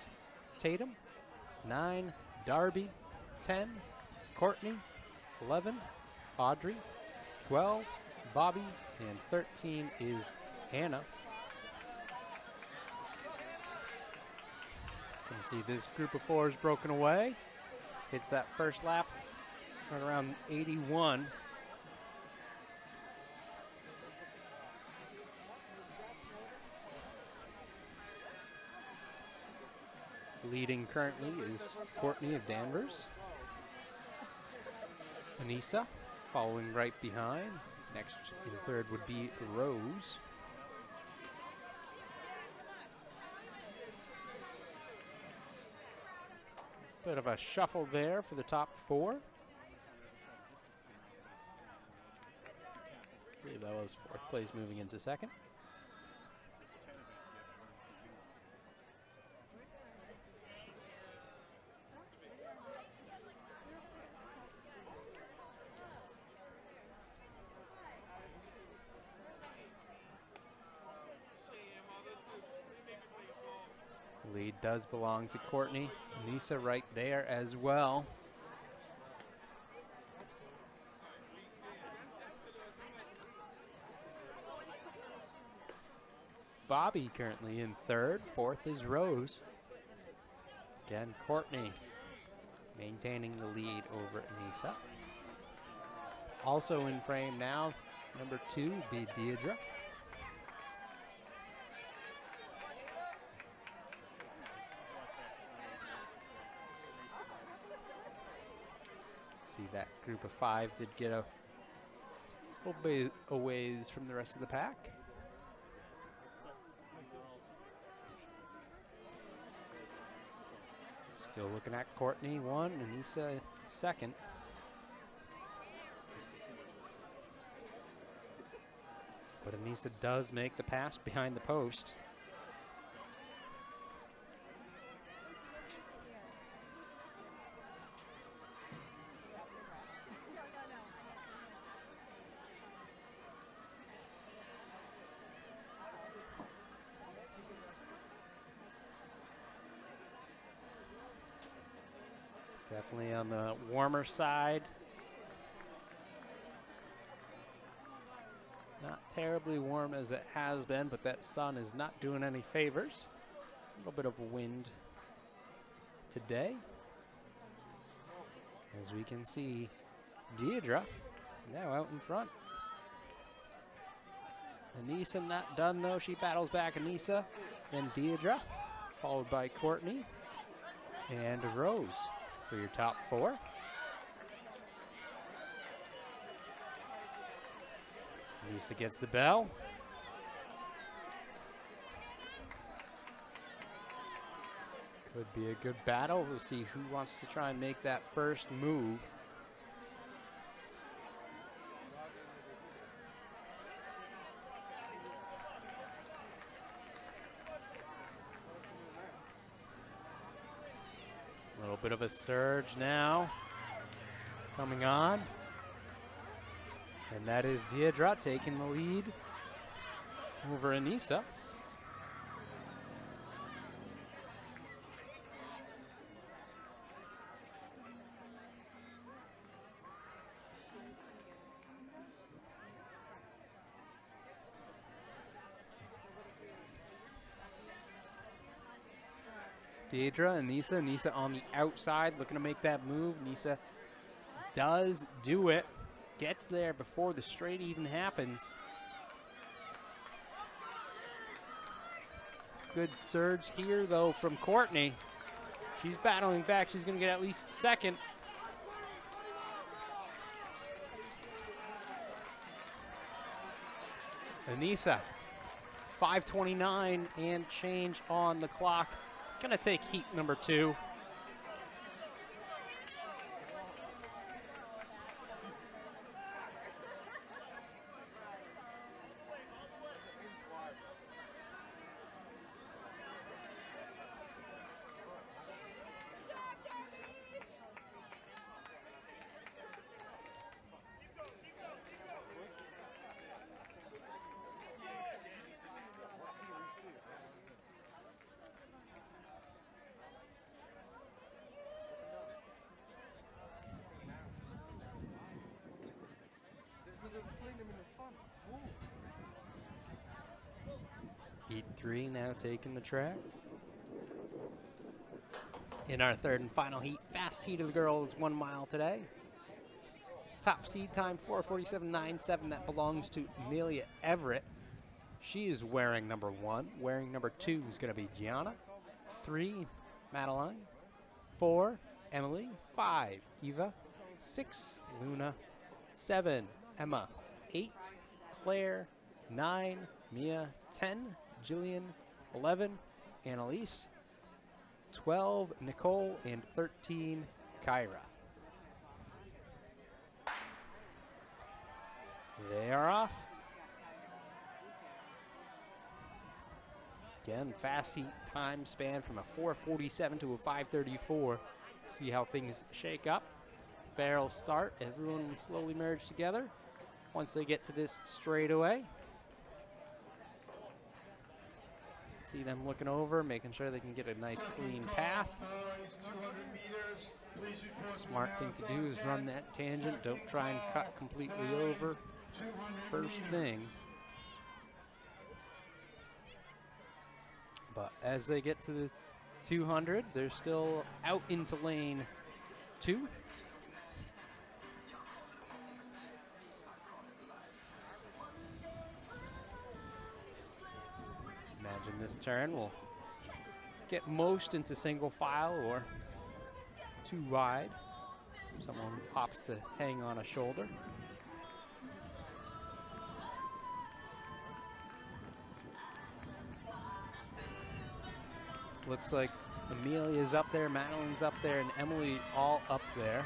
Tatum. 9, Darby. 10, Courtney. 11, Audrey. 12, Bobby. And 13 is Hannah. You can see this group of 4 is broken away. It's that first lap right around 81. Leading currently is Courtney of Danvers. Anissa following right behind. Next in third would be Rose. Bit of a shuffle there for the top 4. I believe that was 4th place moving into 2nd. Lead does belong to Courtney. Anissa right there as well. Bobby currently in 3rd. 4th is Rose. Again, Courtney maintaining the lead over Anissa. Also in frame now, number 2 would be Deidre. See that group of 5 did get a little bit a ways from the rest of the pack. Still looking at Courtney 1, Anissa 2nd. But Anissa does make the pass behind the post. Definitely on the warmer side. Not terribly warm as it has been, but that sun is not doing any favors. A little bit of wind today. As we can see, Deidre now out in front. Anissa not done though. She battles back Anissa, then Deidre, followed by Courtney and Rose for your top 4. Anissa gets the bell. Could be a good battle. We'll see who wants to try and make that first move. A little bit of a surge now coming on. And that is Deidre taking the lead over Anissa. Deidre and Anissa. Anissa on the outside looking to make that move. Anissa does do it. Gets there before the straight even happens. Good surge here, though, from Courtney. She's battling back. She's going to get at least 2nd. Anissa 5:29 and change on the clock. Gonna take heat number 2. Heat 3 now taking the track. In our third and final heat, fast heat of the girls, 1 mile today. Top seed time 4:47.97. That belongs to Amelia Everett. She is wearing number 1. Wearing number 2 is going to be Gianna. 3, Madeline. 4, Emily. 5, Eva. 6, Luna. 7, Emma. 8, Claire. 9, Mia. 10, Jillian. 11, Annalise. 12, Nicole. And 13, Kyra. They are off. Again, fast heat time span from a 4:47 to a 5:34. See how things shake up. Barrel start. Everyone will slowly merge together once they get to this straightaway. See them looking over, making sure they can get a nice clean path. Smart thing to do is run that tangent. Don't try and cut completely over first thing. But as they get to the 200, they're still out into lane 2. Imagine this turn will get most into single file or too wide. Someone opts to hang on a shoulder. Looks like Amelia's up there, Madeline's up there, and Emily all up there.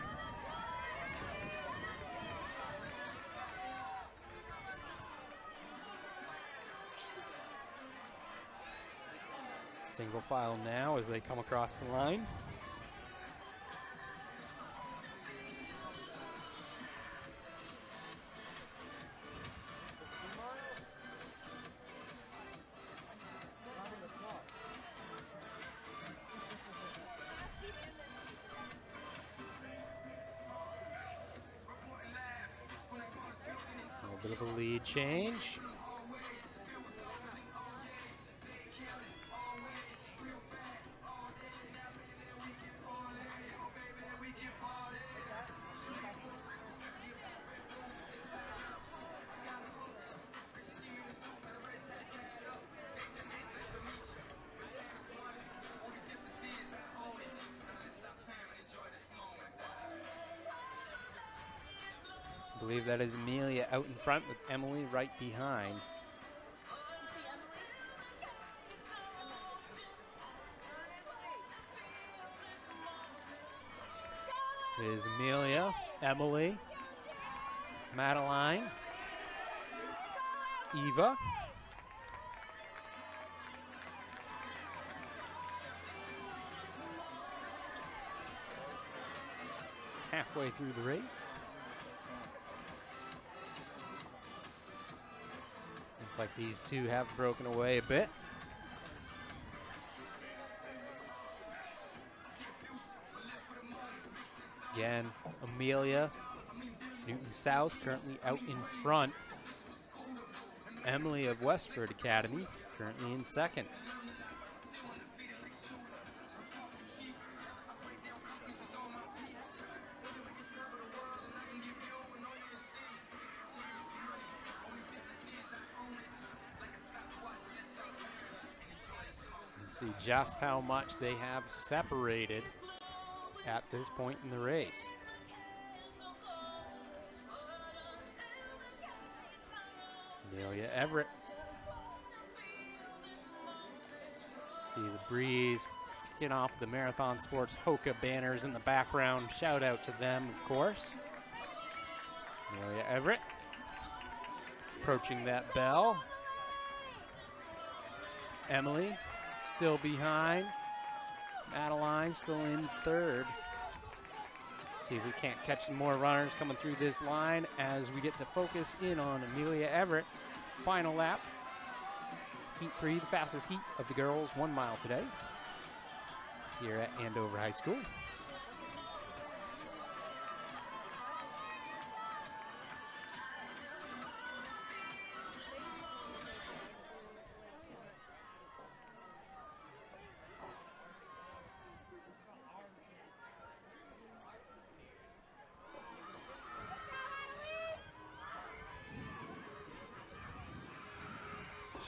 Single file now as they come across the line. A little bit of a lead change. I believe that is Amelia out in front with Emily right behind. There's Amelia, Emily, Madeline, Eva. Halfway through the race. Looks like these two have broken away a bit. Again, Amelia, Newton South, currently out in front. Emily of Westford Academy, currently in second. See just how much they have separated at this point in the race. Amelia Everett See the breeze kicking off the Marathon Sports Hoka banners in the background. Shout out to them, of course. Amelia Everett approaching that bell. Emily still behind. Madeline still in third. See if we can't catch some more runners coming through this line as we get to focus in on Amelia Everett. Final lap. Heat 3, the fastest heat of the girls, 1 mile today here at Andover High School.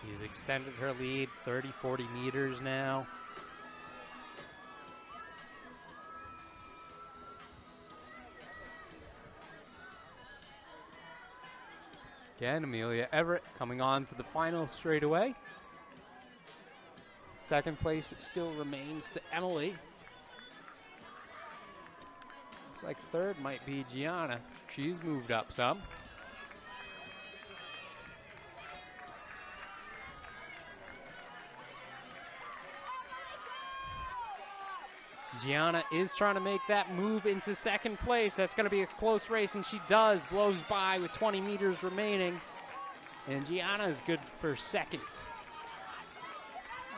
She's extended her lead 30, 40 meters now. Again, Amelia Everett coming on to the final straightaway. Second place still remains to Emily. Looks like third might be Gianna. She's moved up some. Gianna is trying to make that move into second place. That's going to be a close race, and she does. Blows by with 20 meters remaining. And Gianna is good for second.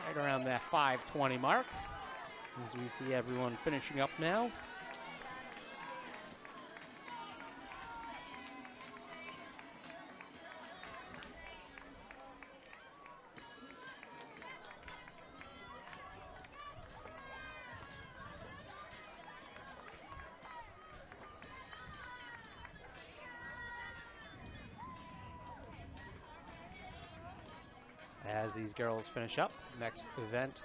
Right around that 5:20 mark. As we see everyone finishing up now. As these girls finish up, next event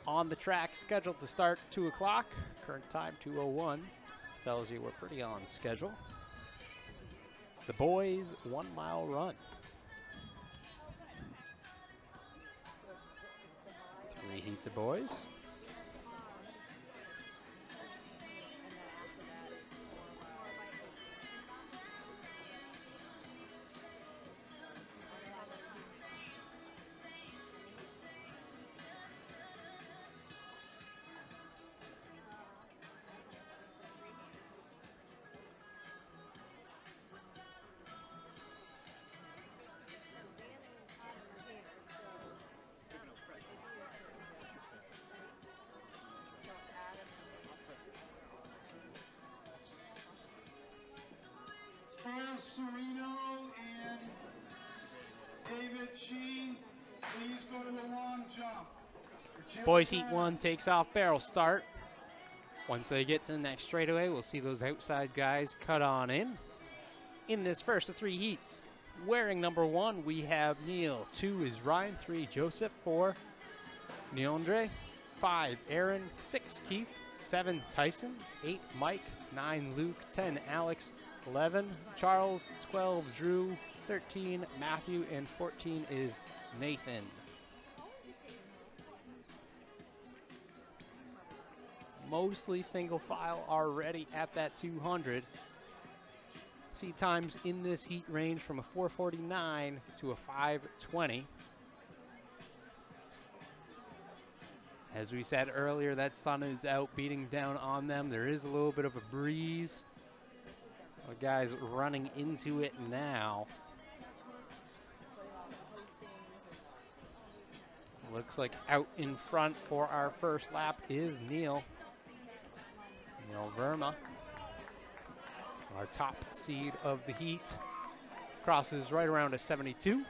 on the track scheduled to start 2 o'clock. Current time 2:01 tells you we're pretty on schedule. It's the boys 1 mile run. 3 heats of boys. Sereno and David Sheen, please go to the long jump. Boys Heat 1 takes off barrel start. Once they get to the next straightaway, we'll see those outside guys cut on in. In this first of 3 heats, wearing number 1, we have Neil. 2 is Ryan. 3, Joseph. 4, Neondre. 5, Aaron. 6, Keith. 7, Tyson. 8, Mike. 9, Luke. 10, Alex. 11, Charles. 12, Drew. 13, Matthew. And 14 is Nathan. Mostly single file already at that 200. Seat times in this heat range from a 4:49 to a 5:20. As we said earlier, that sun is out beating down on them. There is a little bit of a breeze. The guys running into it now. Looks like out in front for our first lap is Neil. Neil Verma, our top seed of the heat, crosses right around a 72.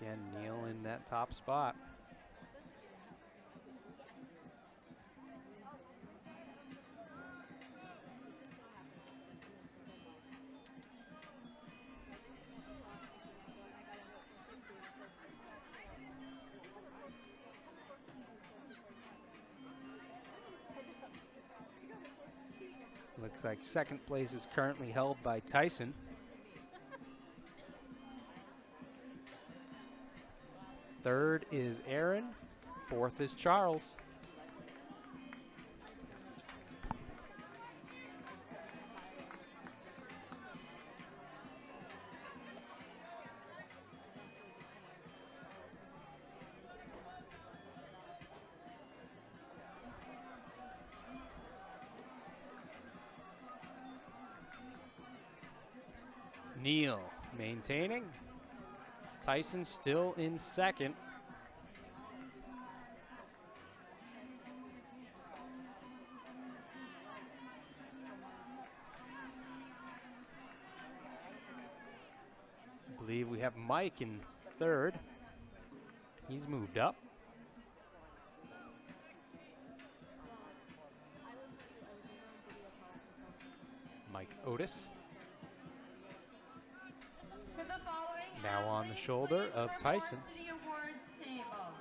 Again, Neal in that top spot. Looks like second place is currently held by Tyson. Third is Aaron. Fourth is Charles. Neal maintaining. Tyson still in second. I believe we have Mike in third. He's moved up. Mike Otis. Now on the shoulder of Tyson. To the awards table.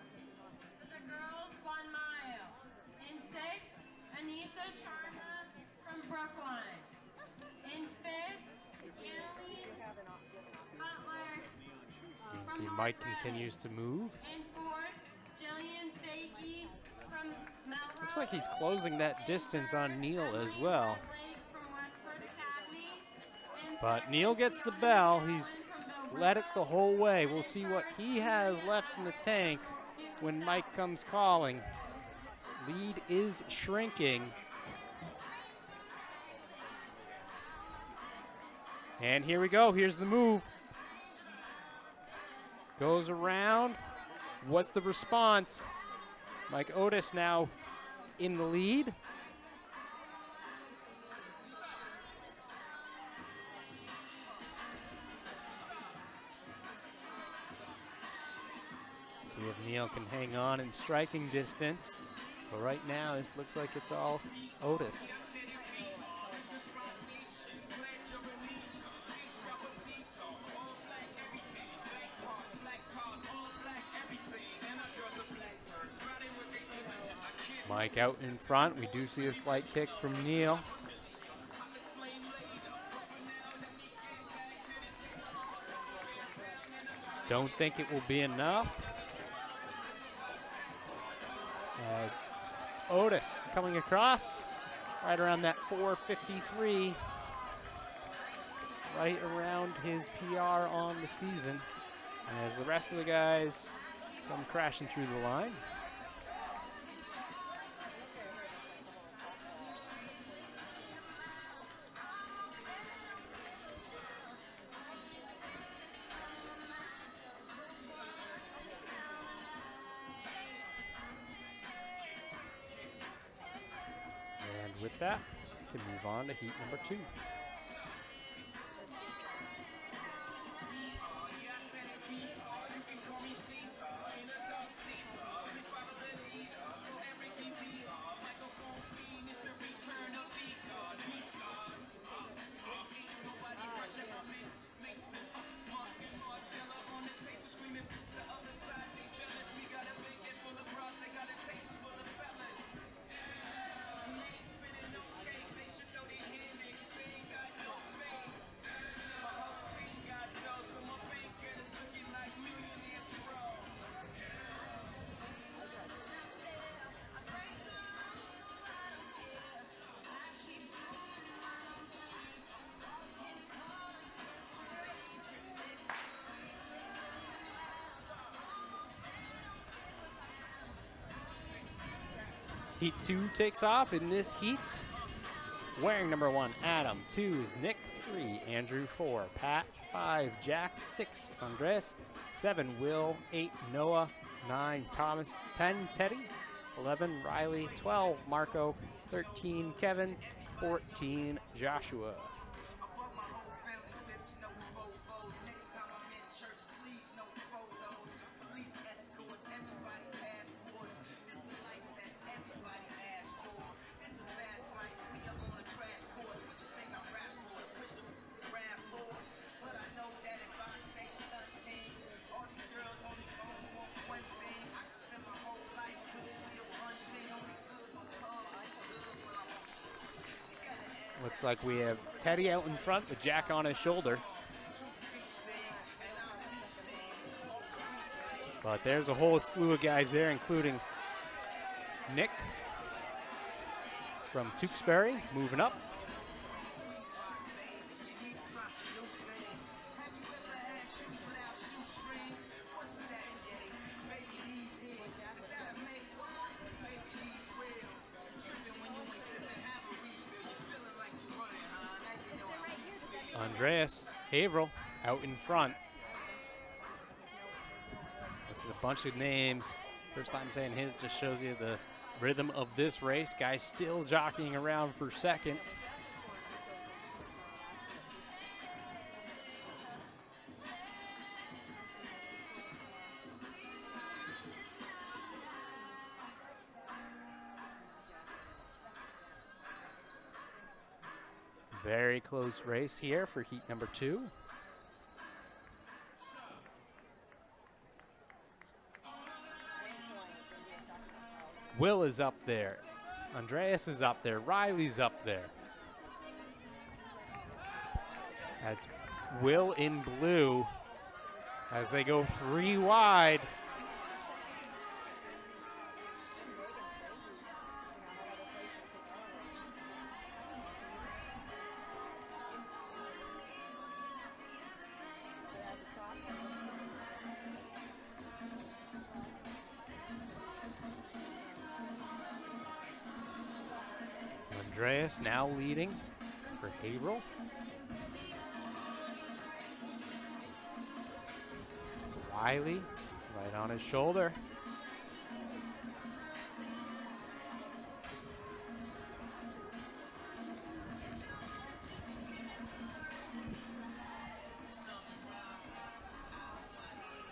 For the girls, 1 mile. In sixth, Anissa Sharma from Brookline. In fifth, Annalise Butler. You can see Mike continues to move. In fourth, Jillian Fakey from Melrose. Looks like he's closing that distance on Neal as well. From Westford Academy. In But Neal gets the bell. He's led it the whole way. We'll see what he has left in the tank when Mike comes calling. Lead is shrinking. And here we go. Here's the move. Goes around. What's the response? Mike Otis now in the lead. See if Neal can hang on in striking distance. But right now, this looks like it's all Otis. Mike out in front. We do see a slight kick from Neal. Don't think it will be enough. As Otis coming across right around that 4:53, right around his PR on the season. And as the rest of the guys come crashing through the line. With that, we can move on to heat number 2. Heat 2 takes off in this heat. Wearing number 1, Adam. 2 is Nick. 3, Andrew. 4, Pat. 5, Jack. 6, Andres. 7, Will. 8, Noah. 9, Thomas. 10, Teddy. 11, Riley. 12, Marco. 13, Kevin. 14, Joshua. Looks like we have Teddy out in front with Jack on his shoulder. But there's a whole slew of guys there, including Nick from Tewksbury moving up. Andreas Haverhill out in front. This is a bunch of names. First time saying his just shows you the rhythm of this race. Guys still jockeying around for second. Very close race here for heat number 2. Will is up there. Andreas is up there. Riley's up there. That's Will in blue as they go 3 wide. Andreas now leading for Haverhill. Wiley right on his shoulder.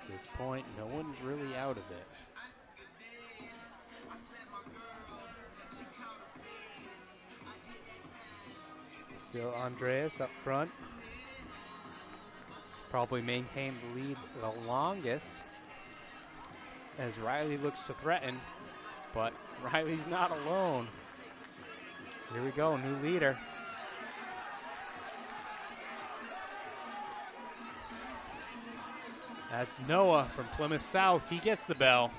At this point, no one's really out of it. Still Andreas up front. He's probably maintained the lead the longest as Riley looks to threaten, but Riley's not alone. Here we go, new leader. That's Noah from Plymouth South. He gets the bell.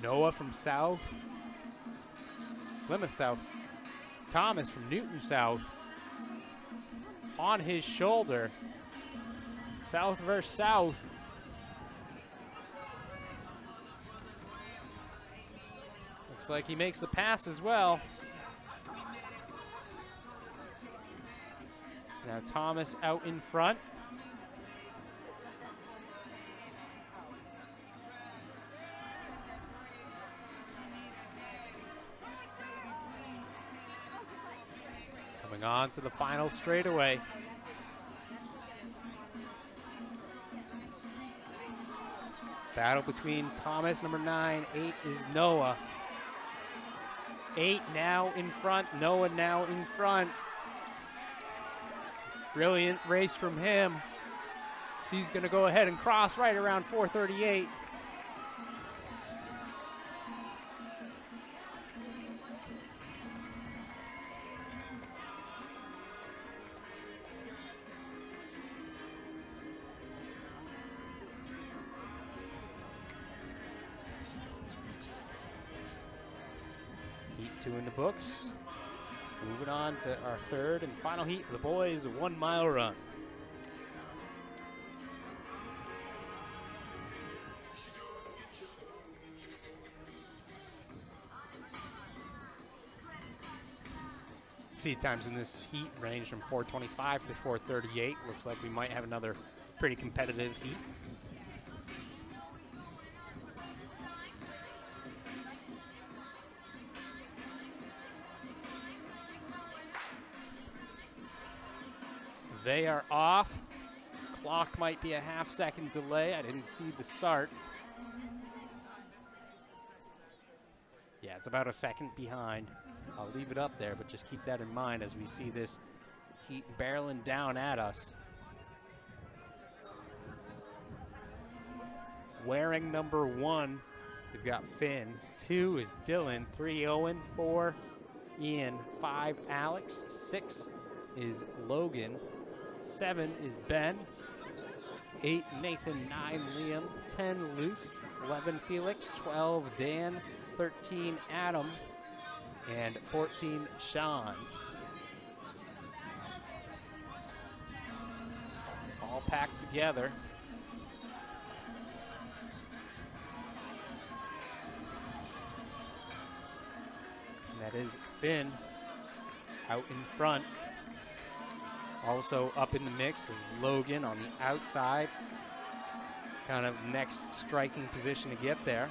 Noah from South, Plymouth South. Thomas from Newton South on his shoulder. South versus South. Looks like he makes the pass as well. So now Thomas out in front. Coming on to the final straightaway. Battle between Thomas, number 9, 8 is Noah. 8 now in front, Noah now in front. Brilliant race from him. So he's gonna go ahead and cross right around 4:38. Heat 2 in the books. Moving on to our third and final heat of the boys, a 1 mile run. Seat times in this heat range from 4:25 to 4:38. Looks like we might have another pretty competitive heat. They are off. Clock might be a half-second delay. I didn't see the start. Yeah, it's about a second behind. I'll leave it up there, but just keep that in mind as we see this heat barreling down at us. wearing number 1. We've got Finn. 2 is Dylan. 3, Owen. 4, Ian. 5, Alex. 6 is Logan. 7 is Ben. 8, Nathan. 9, Liam. 10, Luke. 11, Felix. 12, Dan. 13, Adam. And 14, Sean. All packed together. And that is Finn out in front. Also up in the mix is Logan on the outside. Kind of next striking position to get there.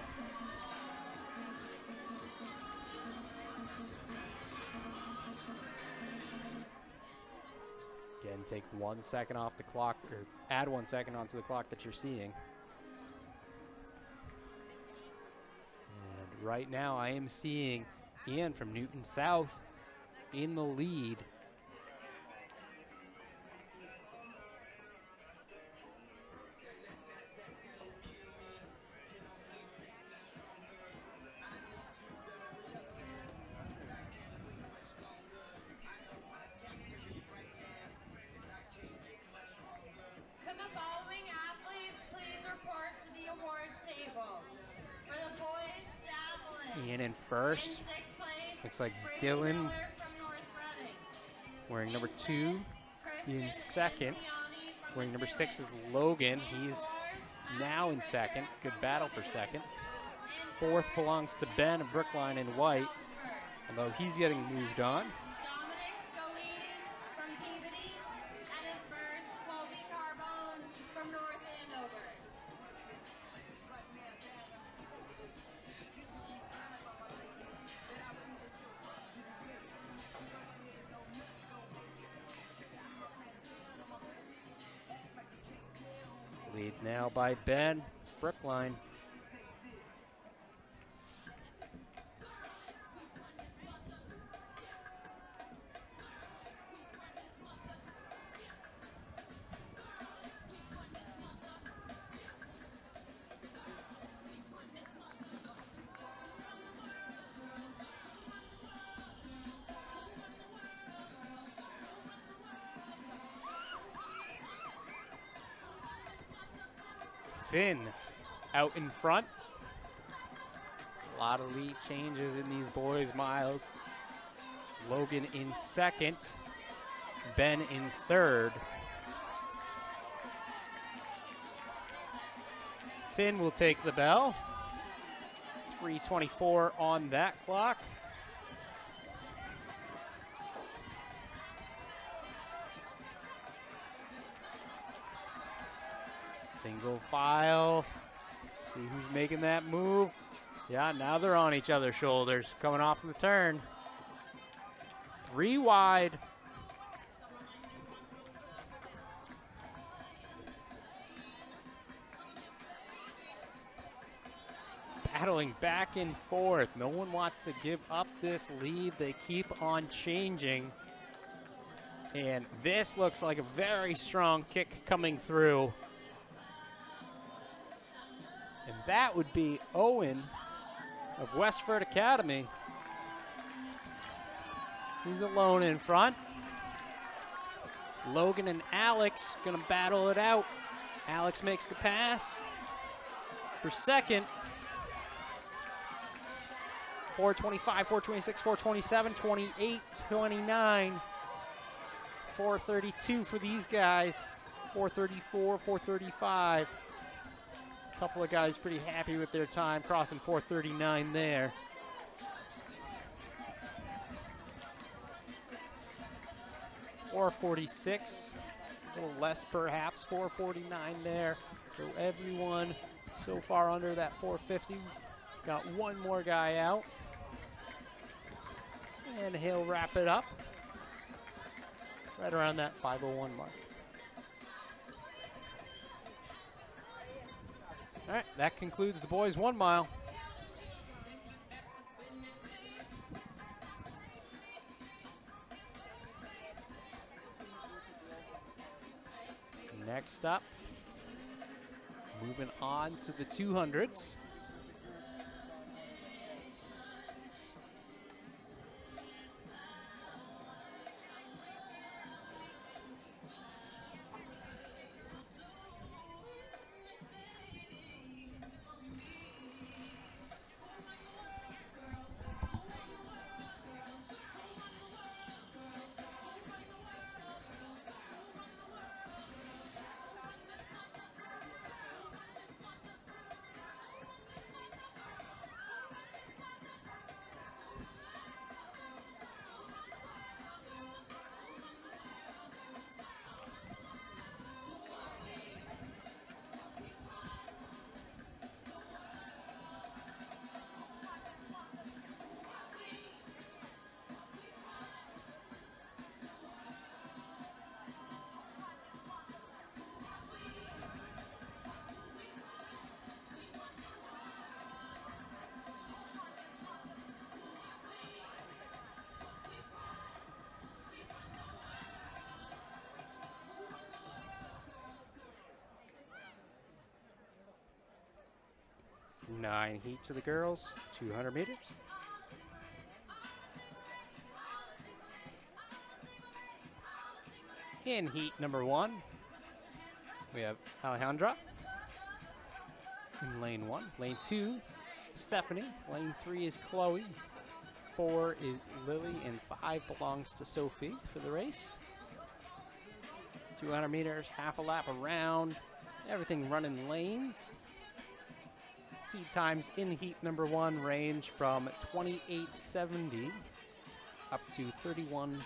Again, take 1 second off the clock, or add 1 second onto the clock that you're seeing. And right now I am seeing Ian from Newton South in the lead. Could the following athletes please report to the awards table? For the boys, javelin. Ian in first. In 6th place, Looks like Brady Dylan Miller from North Reading. wearing number In 2. fifth, In Christian second, Anziani from wearing number 6 is Missouri. Logan. In He's fourth, now in Adam second. Richter Good from battle for Woodland. second. In 4th third, belongs to Ben of Brookline in white, Oxford. although he's getting moved on. Dominic Scalise from Peabody. And in first, Colby Carbone from North Andover. Lead now by Ben, Brookline. Finn out in front. A lot of lead changes in these boys' miles. Logan in second. Ben in third. Finn will take the bell. 3:24 on that clock. Single file. See who's making that move. Yeah, now they're on each other's shoulders, coming off the turn. 3 wide. Battling back and forth. No one wants to give up this lead. They keep on changing. And this looks like a very strong kick coming through. And that would be Owen of Westford Academy. He's alone in front. Logan and Alex gonna battle it out. Alex makes the pass for second. 4:25, 4:26, 4:27, 28, 29. 4:32 for these guys. 4:34, 4:35. Couple of guys pretty happy with their time, crossing 4:39 there. .446, a little less perhaps, 4:49 there. So everyone so far under that 450. Got one more guy out. And he'll wrap it up right around that 5:01 mark. All right, that concludes the boys' 1 mile. Next up, Moving on to the 200s. Nine heat to the girls, 200 meters. In heat number 1, we have Alejandra in lane 1. Lane 2, Stephanie. Lane 3 is Chloe. 4 is Lily, and 5 belongs to Sophie for the race. 200 meters, half a lap around. Everything running lanes. Seed times in heat number 1 range from 28:70 up to 31:50.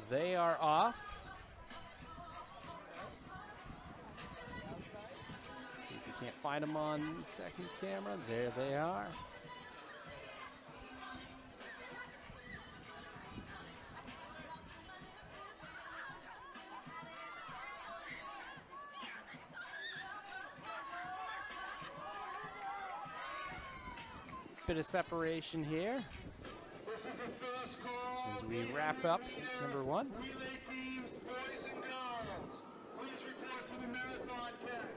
They are off. Let's see if you can't find them on second camera. There they are. Bit of separation here This is a first call. as we wrap up heat number 1. Relay teams, boys and girls, please report to the marathon tent.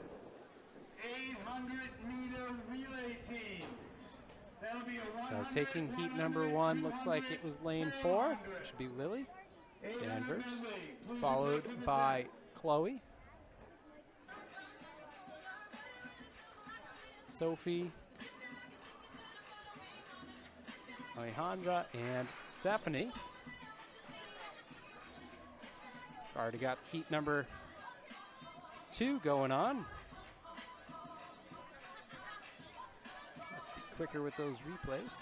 800-meter relay teams. That'll be a So 100, taking heat number 100, one, looks like it was lane 4. 300. Should be Lily 800 Danvers, relay. Please followed report to the by tent. Chloe, Sophie, Alejandra, and Stephanie. Already got heat number 2 going on. Quicker with those replays.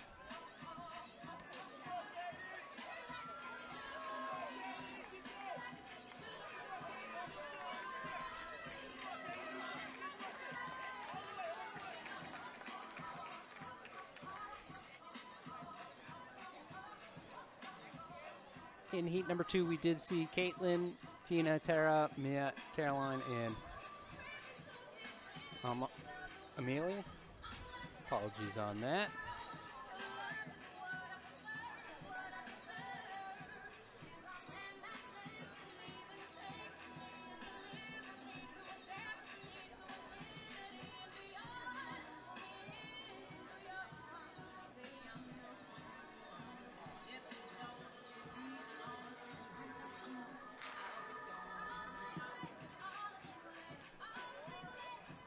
In heat number 2, we did see Caitlin, Tina, Tara, Mia, Caroline, and Amelia. Apologies on that.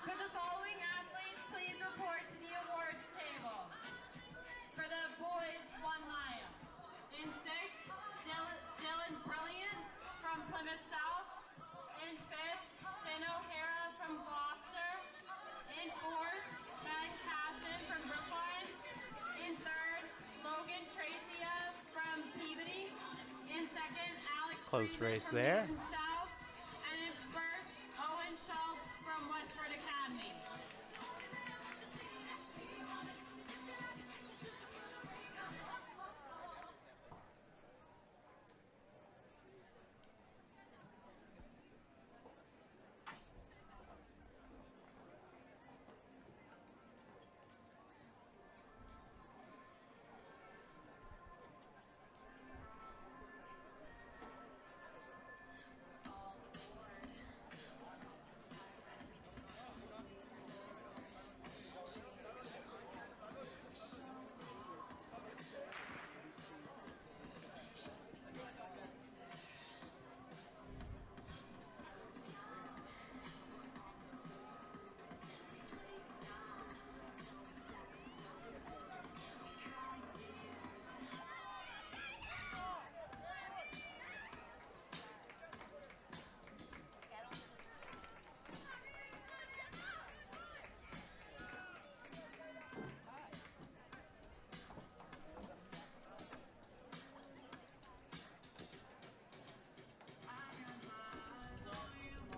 For the following athletes, please report to the awards table. For the boys, Juan Maya. In 6th, Dylan Brilliant from Plymouth South. In 5th, Finn O'Hara from Gloucester. In 4th, Ben Casson from Brookline. In 3rd, Logan Tracia from Peabody. In 2nd, Alex Close Friedman race from there. Newton South. And in 1st, Owen Schultz from Westford Academy.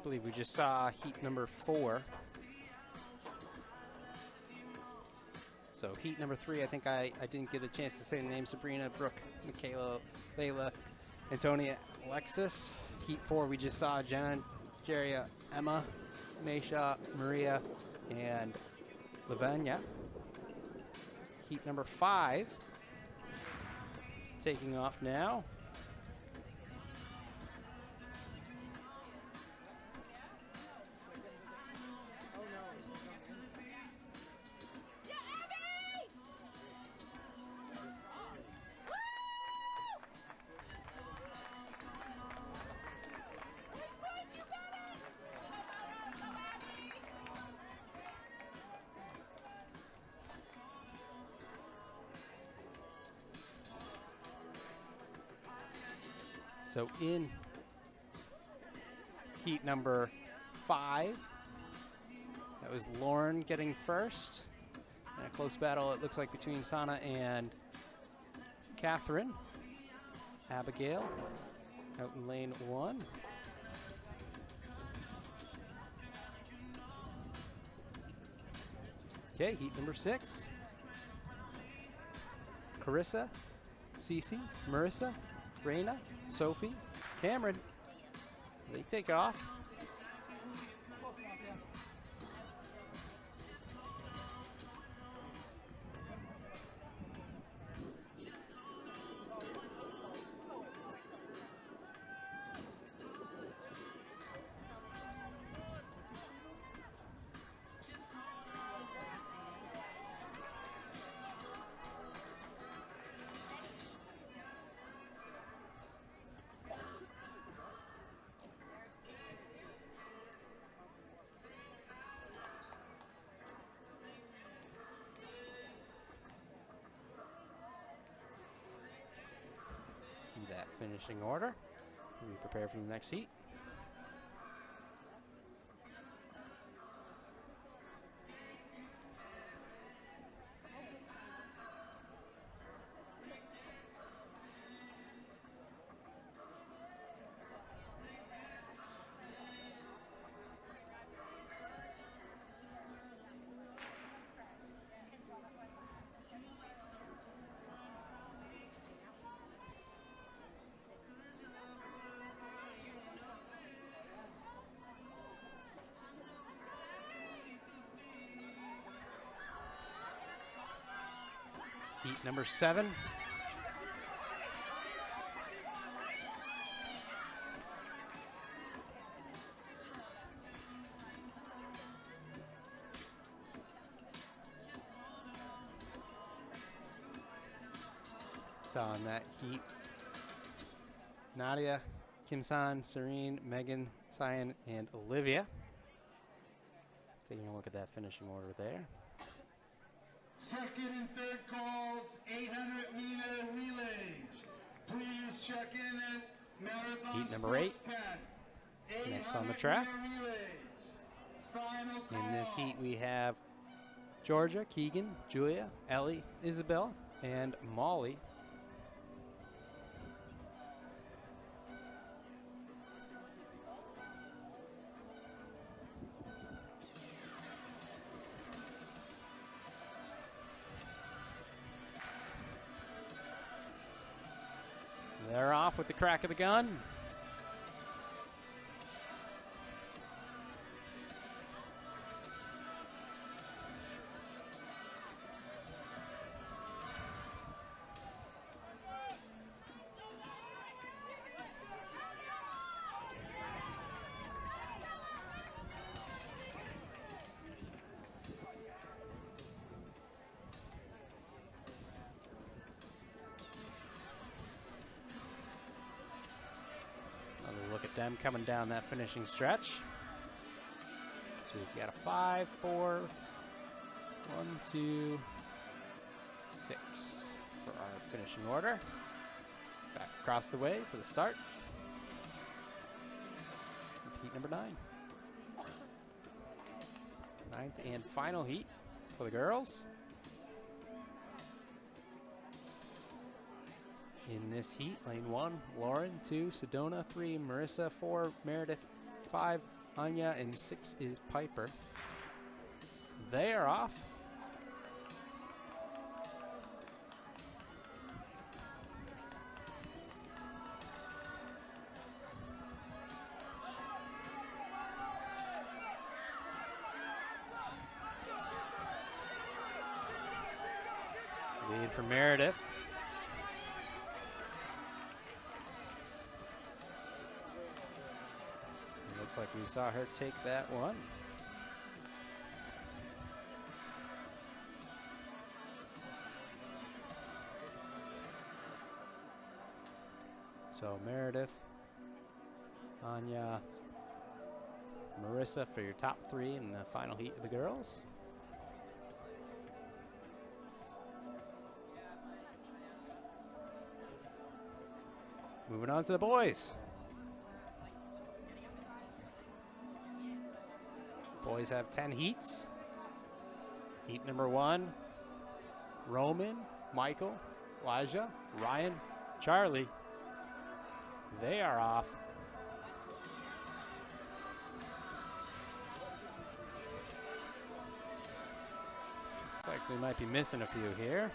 believe we just saw heat number 4. So heat number 3, I think I didn't get a chance to say the name. Sabrina, Brooke, Michaela, Layla, Antonia, Alexis. Heat 4, we just saw Jenna, Jeria, Emma, Maisha, Maria, and Lavanya. Heat number 5, taking off now. So in heat number 5, that was Lauren getting first. And a close battle, it looks like, between Sana and Catherine. Abigail out in lane 1. Okay, heat number 6. Carissa, Cece, Marissa, Raina, Sophie, Cameron. They take off. See that finishing order. We prepare for the next heat. Heat number 7. Saw in that heat Nadia, Kim San, Serene, Megan, Cyan, and Olivia. Taking a look at that finishing order there. Second and third calls, 800-meter relays. Please check in at Marathon Heat number 8. Sports Tent. Next on the track. 800-meter relays. Final In this call. heat, we have Georgia, Keegan, Julia, Ellie, Isabel, and Molly. They're off with the crack of the gun. Look at them coming down that finishing stretch. So we've got a 5, 4, 1, 2, 6 for our finishing order. Back across the way for the start of heat number 9. 9th and final heat for the girls. In this heat, lane 1, Lauren, 2, Sedona, 3, Marissa, 4, Meredith, 5, Anya, and 6 is Piper. They are off. Lead for Meredith. It looks like we saw her take that one. So Meredith, Anya, Marissa for your top 3 in the final heat of the girls. Moving on to the boys. Boys have 10 heats. Heat number 1, Roman, Michael, Elijah, Ryan, Charlie. They are off. Looks like we might be missing a few here.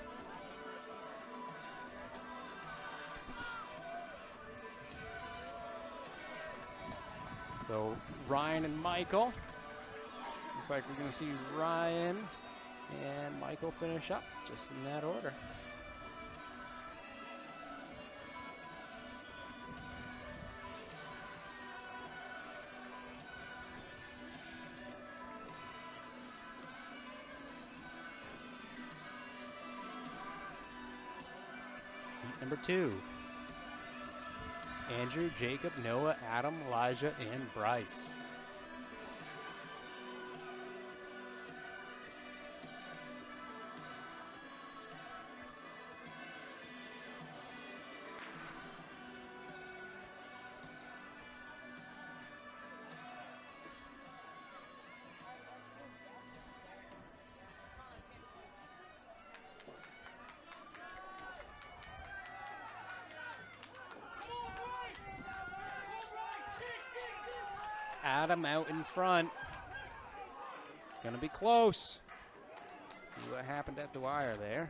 So Ryan and Michael. Looks like we're going to see Ryan and Michael finish up just in that order. Heat number 2. Andrew, Jacob, Noah, Adam, Elijah, and Bryce. Adam out in front. Gonna be close. See what happened at the wire there.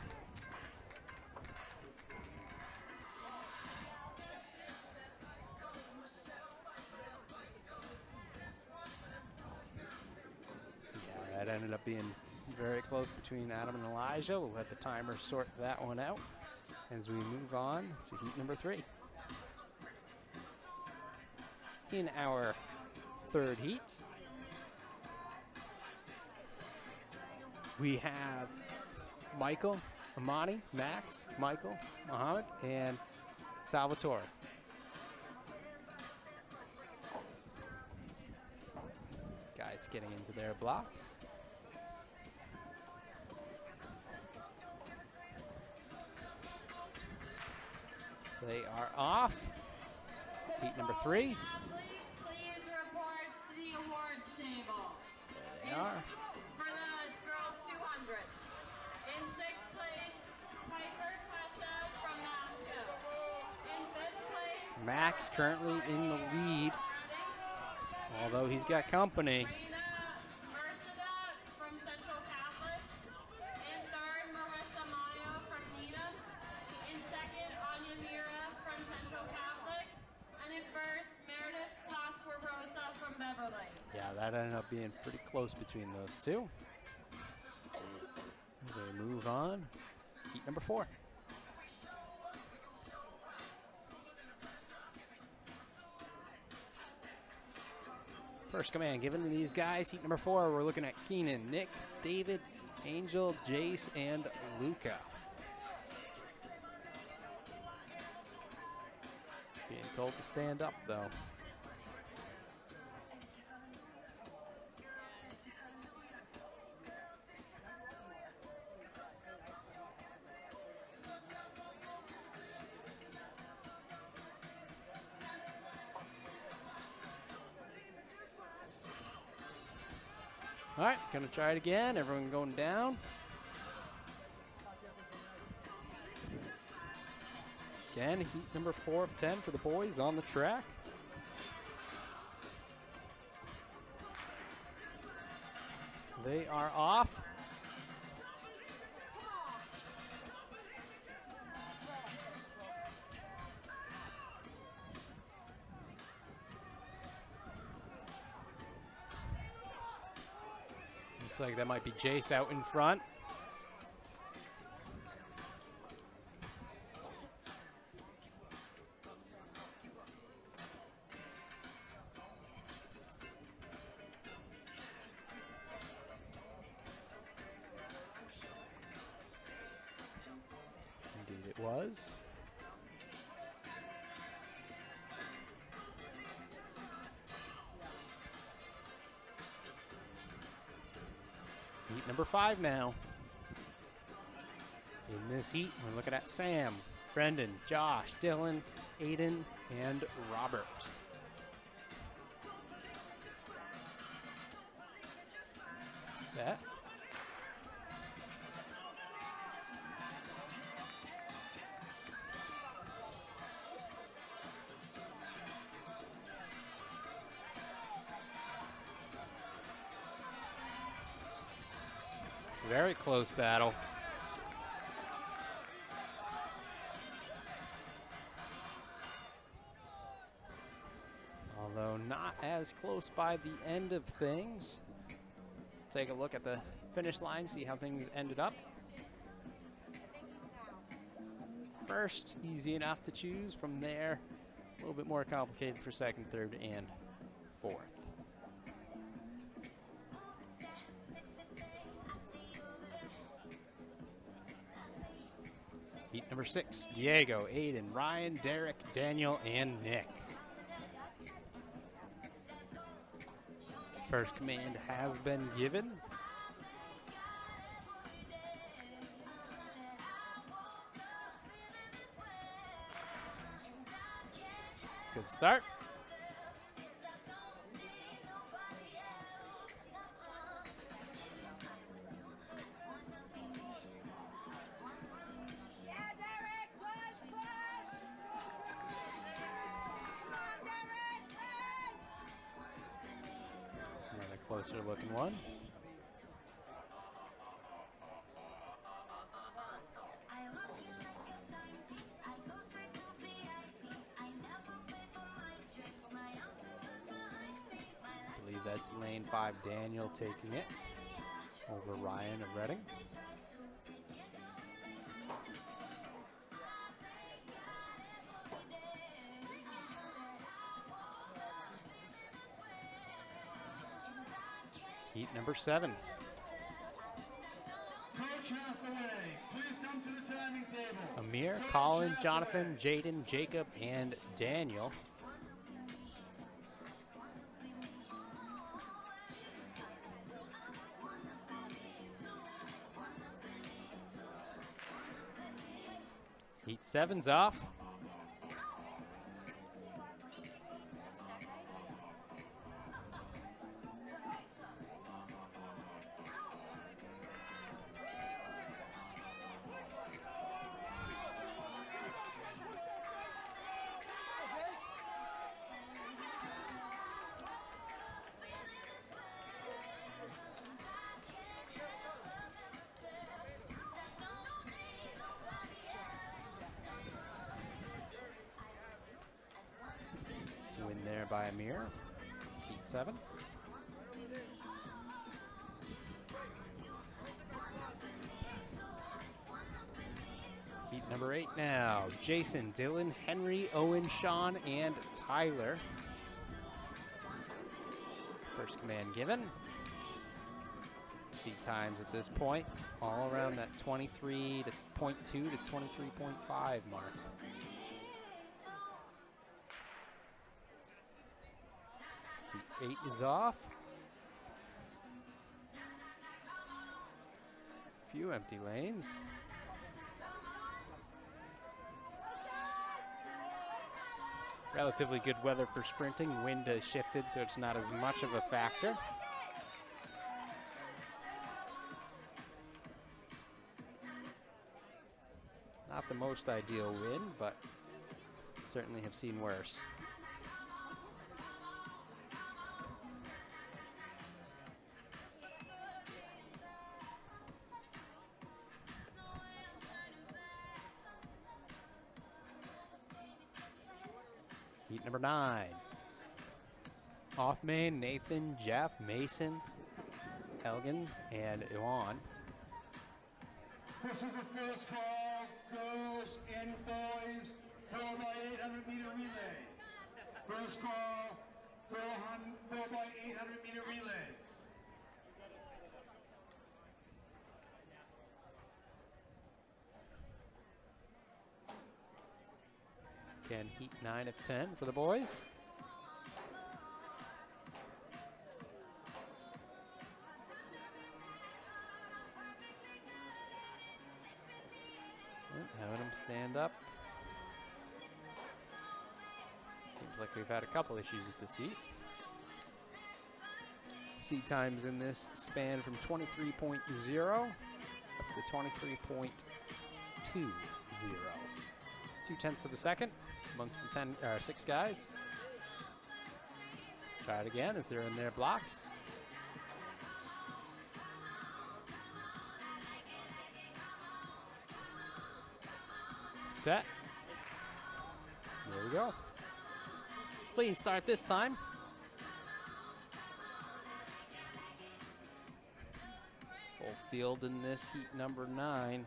Yeah, that ended up being very close between Adam and Elijah. We'll let the timer sort that one out as we move on to heat number 3. In our 3rd heat, we have Michael, Amani, Max, Michael, Muhammad, and Salvatore. Guys getting into their blocks. They are off. Heat number 3. They are. For the girls 200. In 6th place, Piper Tessa from Moscow. In 5th place, Max currently in the lead, although he's got company. Rena Merceda from Central Catholic. In 3rd, Marissa Mayo from Needham. In 2nd, Anya Mira from Central Catholic. And in 1st, Meredith Clasper Rosa from Beverly. Yeah, that ended up being pretty close between those two. As we move on, heat number 4. First command given to these guys. Heat number 4, we're looking at Keenan, Nick, David, Angel, Jace, and Luca. Being told to stand up, though. All right, gonna try it again. Everyone going down. Again, heat number 4 of 10 for the boys on the track. They are off. Looks like that might be Jace out in front. Indeed it was. Heat number 5 now. In this heat, we're looking at Sam, Brendan, Josh, Dylan, Aiden, and Robert. Set. Very close battle. Although not as close by the end of things. Take a look at the finish line, see how things ended up. First, easy enough to choose. From there, a little bit more complicated for second, third, and fourth. Heat number 6, Diego, Aiden, Ryan, Derek, Daniel, and Nick. First command has been given. Good start. Closer looking one. I believe that's lane 5, Daniel taking it over Ryan of Reading. Heat number 7. Coach Hathaway, please come to the timing table. Amir, Colin, Jonathan, Jaden, Jacob, and Daniel. Heat 7's off. Win there by Amir. Heat 7. Heat number 8 now. Jason, Dylan, Henry, Owen, Sean, and Tyler. First command given. Seat times at this point, all around that 23.2 to 23.5 mark. Heat 8 is off. Few empty lanes. Relatively good weather for sprinting. Wind has shifted, so it's not as much of a factor. Not the most ideal wind, but certainly have seen worse. Heat number 9. Off main, Nathan, Jeff, Mason, Elgin, and Iwan. This is a first call, girls and boys, 4 by 800 meter relays. First call, 4 by 800 meter relays. Again, heat 9 of 10 for the boys. Having them stand up. Seems like we've had a couple issues with this heat. Seat times in this span from 23.0 up to 23.20. 2/10 of a second amongst the 6 guys. Try it again as they're in their blocks. Set. There we go. Clean start this time. Full field in this heat number 9.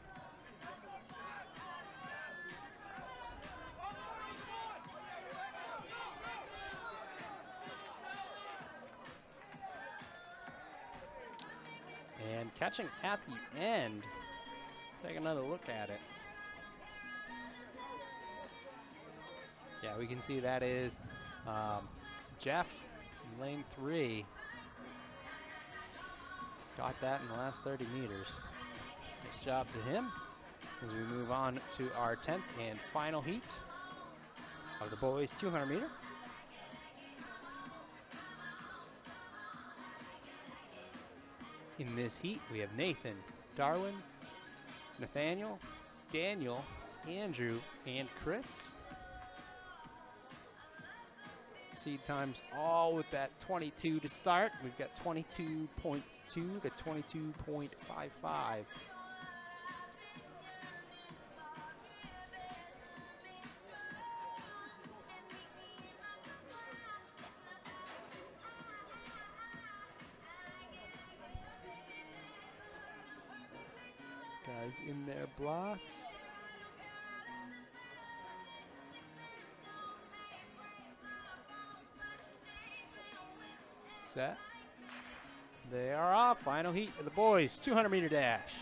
And catching at the end. Take another look at it. Yeah, we can see that is Jeff in lane 3. Got that in the last 30 meters. Nice job to him as we move on to our 10th and final heat of the boys 200 meter. In this heat, we have Nathan, Darwin, Nathaniel, Daniel, Andrew, and Chris. Seed times all with that 22 to start. We've got 22.2 to 22.55. Guys in their blocks. Set. They are off. Final heat of the boys 200 meter dash.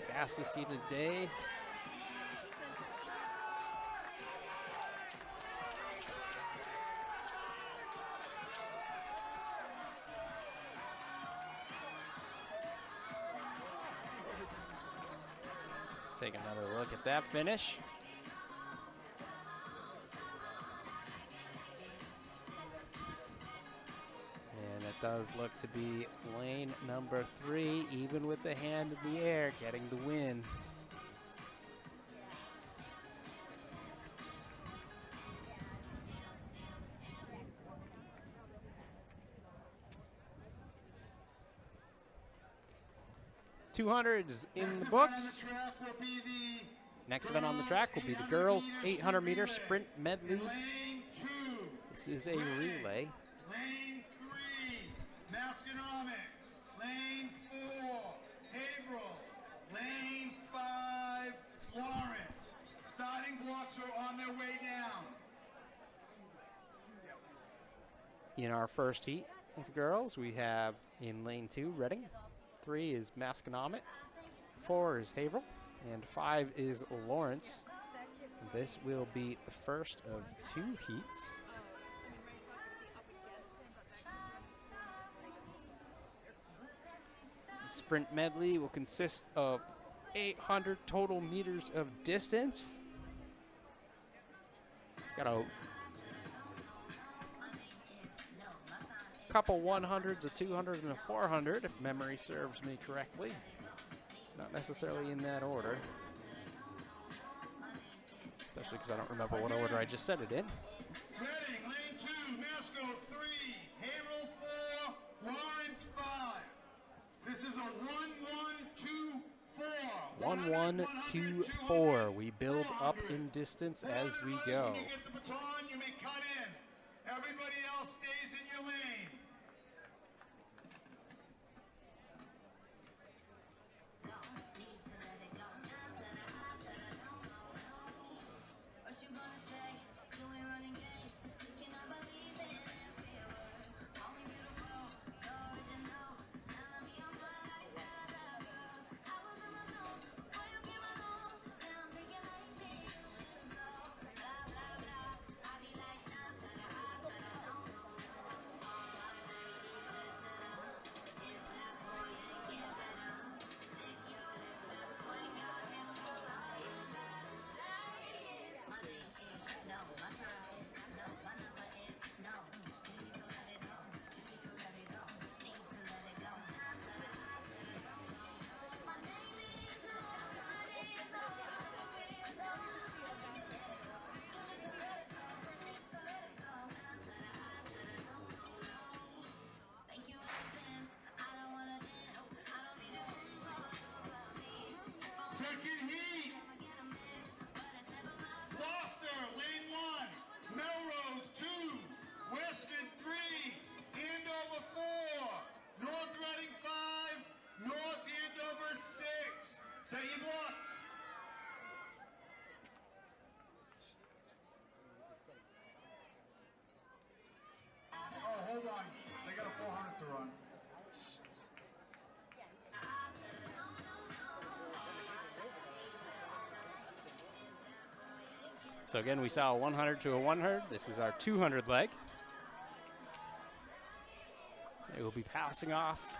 Fastest heat of the day. Take another look at that finish. And it does look to be lane number 3, even with the hand in the air, getting the win. $200s in the books. Next event on the track will be the girls 800 meter sprint medley. This is a relay. Lane 3, Masconomic. Lane 4, Haverhill. Lane 5, Lawrence. Starting blocks are on their way down. In our first heat of girls, we have in lane 2, Reading. 3 is Masconomic. 4 is Haverhill. And 5 is Lawrence. This will be the first of 2 heats. The sprint medley will consist of 800 total meters of distance. Got a couple 100s, a 200, and a 400, if memory serves me correctly. Not necessarily in that order. Especially because I don't remember what order I just said it in. Reading, lane 2, Masco 3, Haverhill 4, Lawrence 5. This is a 1-1-2-4. 1-1-2-4. We build up in distance as we go. When you get the baton, you may cut in. Everybody else stays in your lane. Second heat. Gloucester, lane 1. Melrose, 2. Weston, 3. Andover, 4. North Reading, 5. North Andover, 6. Set your blocks. Oh, hold on. They got a 400 to run. So again, we saw a 100 to a 100. This is our 200 leg. They will be passing off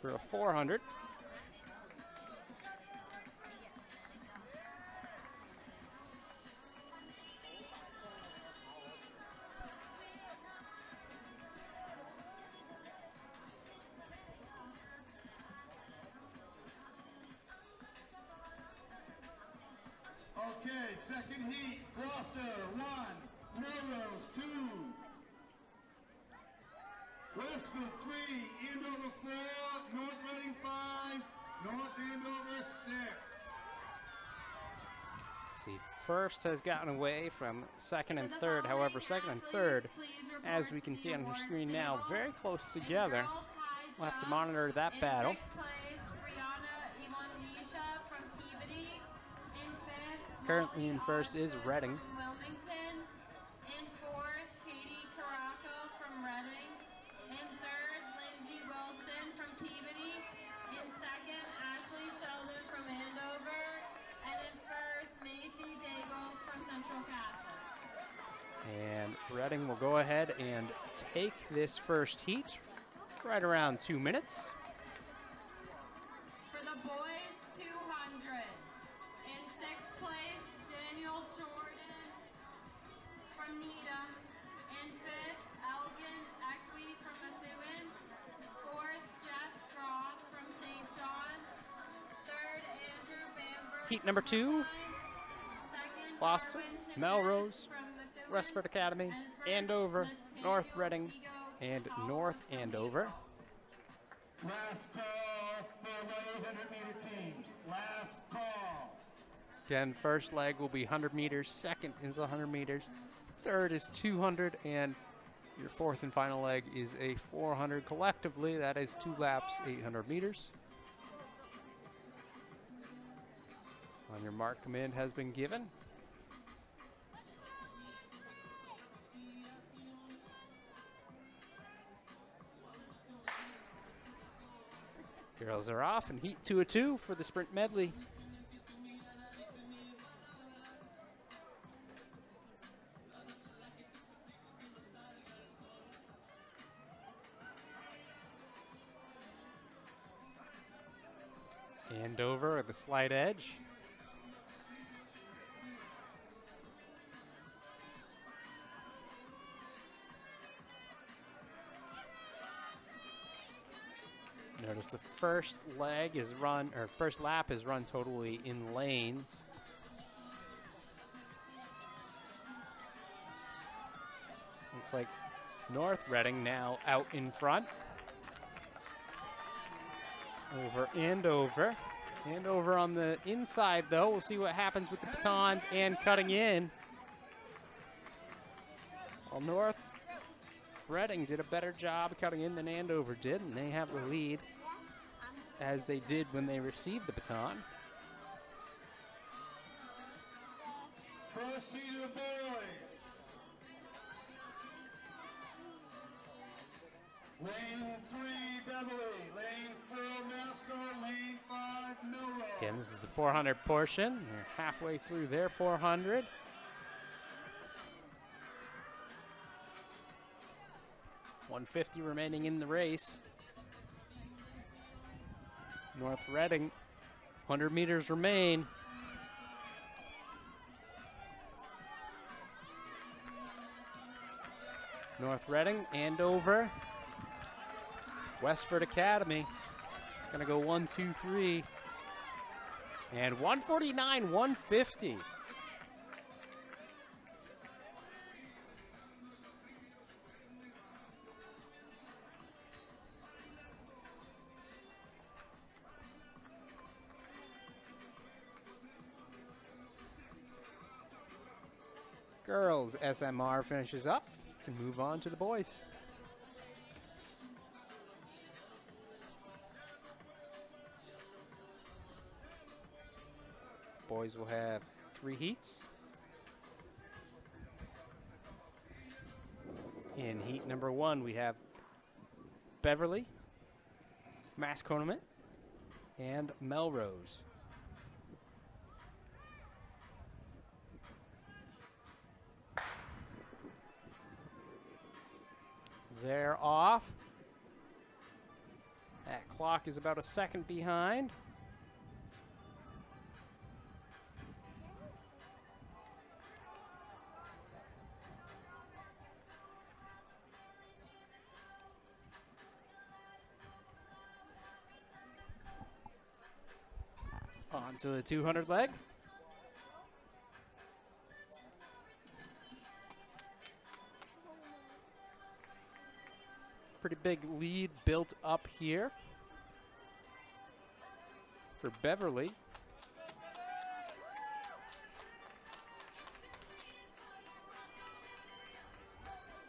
for a 400. Okay, second heat, Gloucester, 1, Melrose, 2, Westfield, 3, Andover, 4, North Reading, 5, North Andover, 6. See, first has gotten away from second and third. However, second and third, as we can see on the screen now, very close together. We'll have to monitor that battle. Currently in first is Reading. Wilmington. In fourth, Katie Caraco from Reading. In third, Lindsay Wilson from Peabody. In second, Ashley Sheldon from Andover. And in first, Macy Daigle from Central Catholic. And Reading will go ahead and take this first heat right around 2 minutes. For the boys, 200. In sixth place, Daniel Jordan from Needham. In fifth, Elgin Equi from Methuen. Fourth, Jeff Groff from St. John. Third, Andrew Bamber. Heat number 2, Second, Gloucester, Darwin Timmons Melrose, from Methuen. Westford Academy, And first, Andover, Nathaniel North Reading, Vigo and Caldwell North from Andover. Last call for the 800-meter teams. Last call. Again, first leg will be 100 meters, second is 100 meters, third is 200, and your fourth and final leg is a 400. Collectively, that is 2 laps, 800 meters. On your mark, command has been given. Girls are off, and heat 2 of 2 for the sprint medley. Andover at the slight edge. Notice the first leg is run, or first lap is run totally in lanes. Looks like North Reading now out in front. Over Andover. And over on the inside, though, we'll see what happens with the batons and cutting in. Well, North Reading did a better job cutting in than Andover did, and they have the lead as they did when they received the baton. First seed of the boys. Lane 3, Beverly. Lane 4, Masco. Lane 5, Milrow. Again, this is the 400 portion. They're halfway through their 400. $150 remaining in the race. North Reading, 100 meters remain. North Reading, Andover, Westford Academy. Gonna go 1, 2, 3. And 149, 150. Girls SMR finishes up. Can move on to the boys. Boys will have 3 heats. In heat number 1, we have Beverly, Masconomet, and Melrose. They're off. That clock is about a second behind. On to the 200 leg. Pretty big lead built up here for Beverly.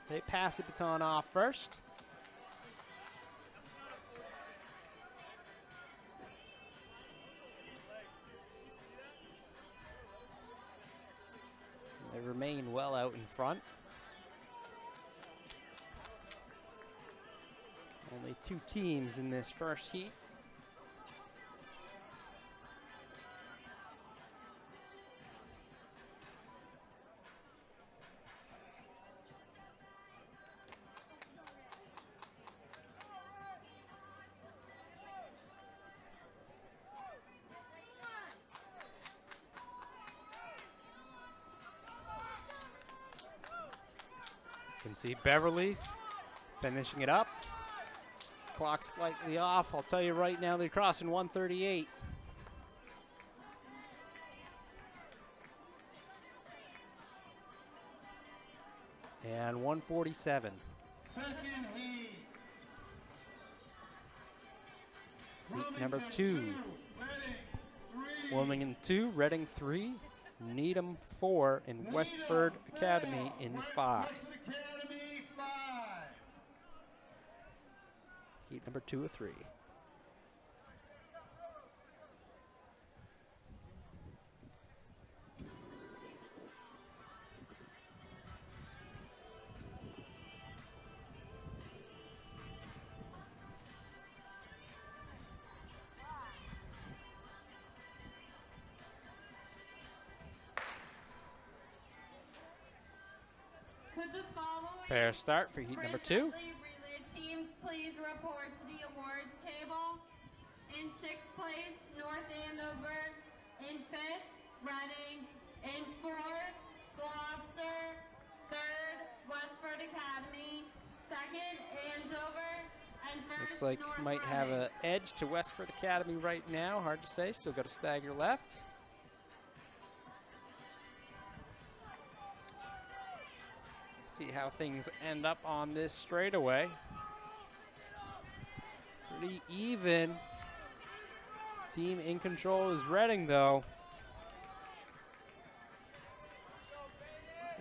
They pass the baton off first. They remain well out in front. Only 2 teams in this first heat. You can see Beverly finishing it up. Clock slightly off. I'll tell you right now, they're crossing 138. And 147. Second heat. Heat number 2. Wilmington 2, Reading 3, Needham 4, and Westford Academy in 5. Heat number 2 of 3. Could the following Fair start for heat number 2. relay teams please report to the awards table? In 6th place, North Andover. In 5th, Reading. In 4th, Gloucester. 3rd, Westford Academy. 2nd, Andover. And 1st, Looks like North might have Reading. an edge to Westford Academy right now. Hard to say. Still got a stagger left. See how things end up on this straightaway. Pretty even. Team in control is Reading, though.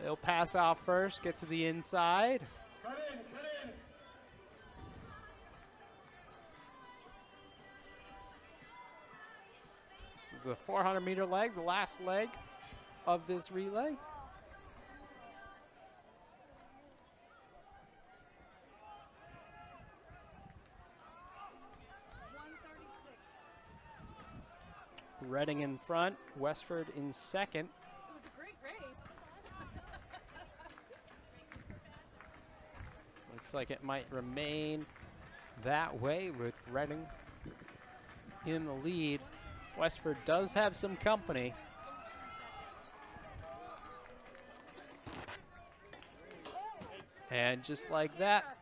They'll pass off first, get to the inside. Cut in, cut in. This is the 400-meter leg, the last leg of this relay. Reading in front, Westford in second. It was a great race. Looks like it might remain that way with Reading in the lead. Westford does have some company. And just like that,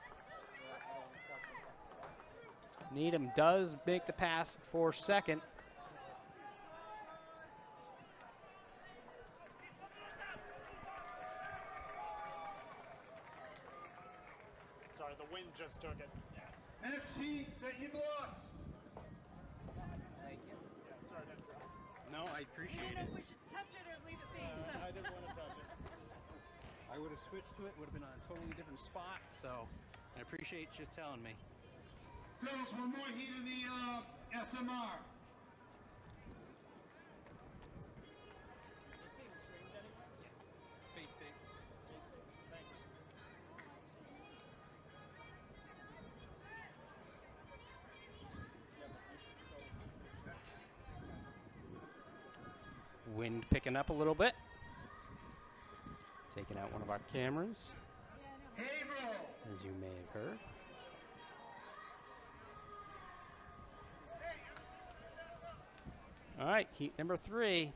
Needham does make the pass for second. Sorry, the wind just took it. Next heat, set your blocks. Thank you. Yeah, sorry to interrupt. No, I appreciate it. We should touch it or leave it be. I didn't want to touch it. I would have switched to it, would have been on a totally different spot, so I appreciate you telling me. Girls, one more heat in the SMR. Is this being streamed anywhere? Yes. Bay State. Thank you. Wind picking up a little bit. Taking out one of our cameras, Haverhill. as you may have heard. All right, heat number 3.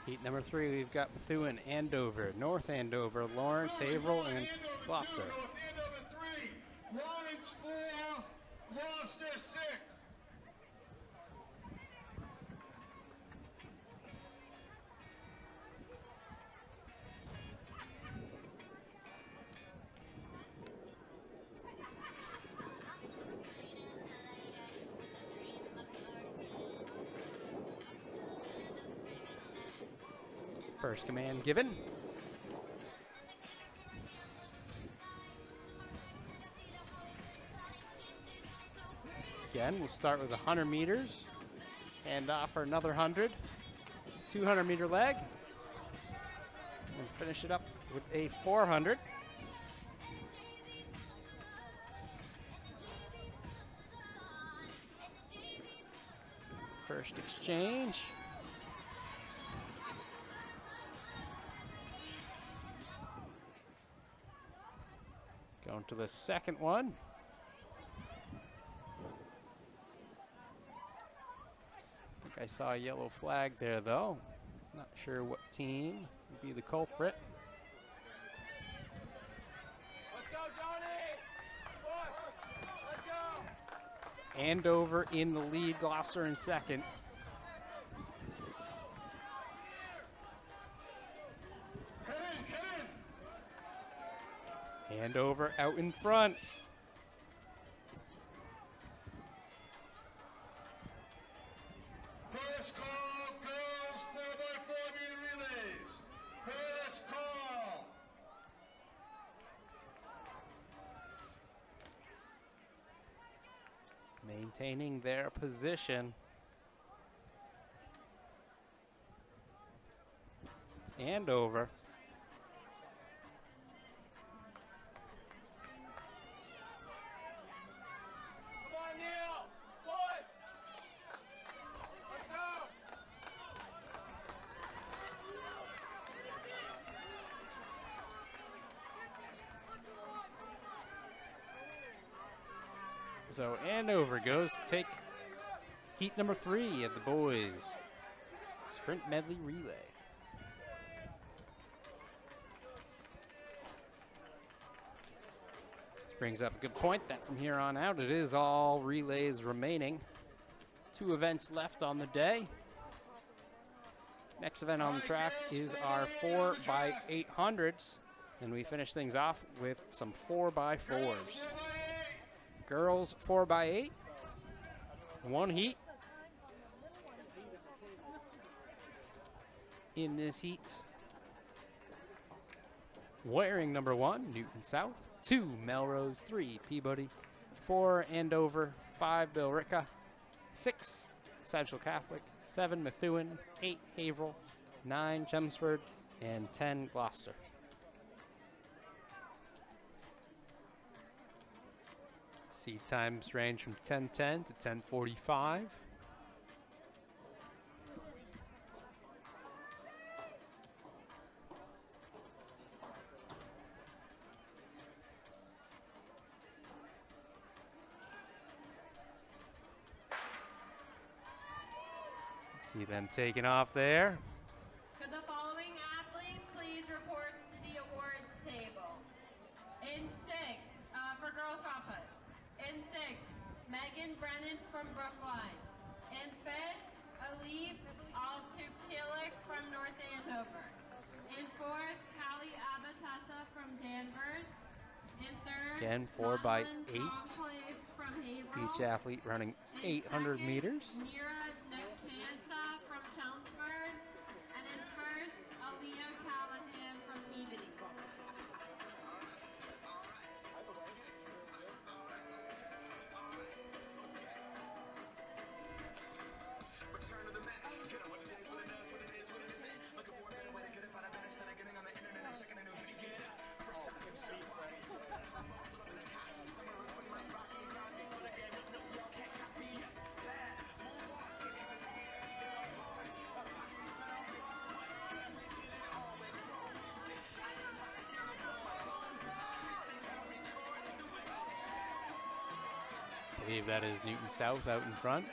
Heat number 3, we've got through in Andover, North Andover, Lawrence, Haverhill, and Gloucester. North Andover 3, Lawrence 4, Gloucester 6. First command given. Again, we'll start with 100 meters and offer another 100. 200-meter leg. And finish it up with a 400. First exchange. Going to the second one. I think I saw a yellow flag there, though. Not sure what team would be the culprit. Let's go, Johnny! Push! Let's go! Andover in the lead, Gloucester in second. Cut in, cut in. Andover out in front. First call, girls, 4x4 meter relays. First call. Maintaining their position. It's Andover. Come on, Neil! Push! Let's go! So Andover goes to take heat number 3 of the boys sprint medley relay. Brings up a good point that from here on out, it is all relays remaining. 2 events left on the day. Next event on the track is our 4x800s. And we finish things off with some 4x4s. Girls 4x8. 1 heat. In this heat, wearing number 1, Newton South. 2, Melrose. 3, Peabody. 4, Andover. 5, Billerica. 6, Central Catholic. 7, Methuen. 8, Haverhill. 9, Chelmsford. And 10, Gloucester. Seed times range from 10:10 to 10:45. See them taking off there. Could the following athlete please report to the awards table? In 6, for girls shot put. In 6, Megan Brennan from Brookline. In 5th, Elise Altupilik from North Andover. In 4th, Callie Abatassa from Danvers. In 3rd, Again, 4x8. Conclaves from Haverhill. Each athlete running 800 meters. Mira Nakansa from Chelmsford. And in 1st, Aaliyah Callahan from Peabody. I believe that is Newton South out in front.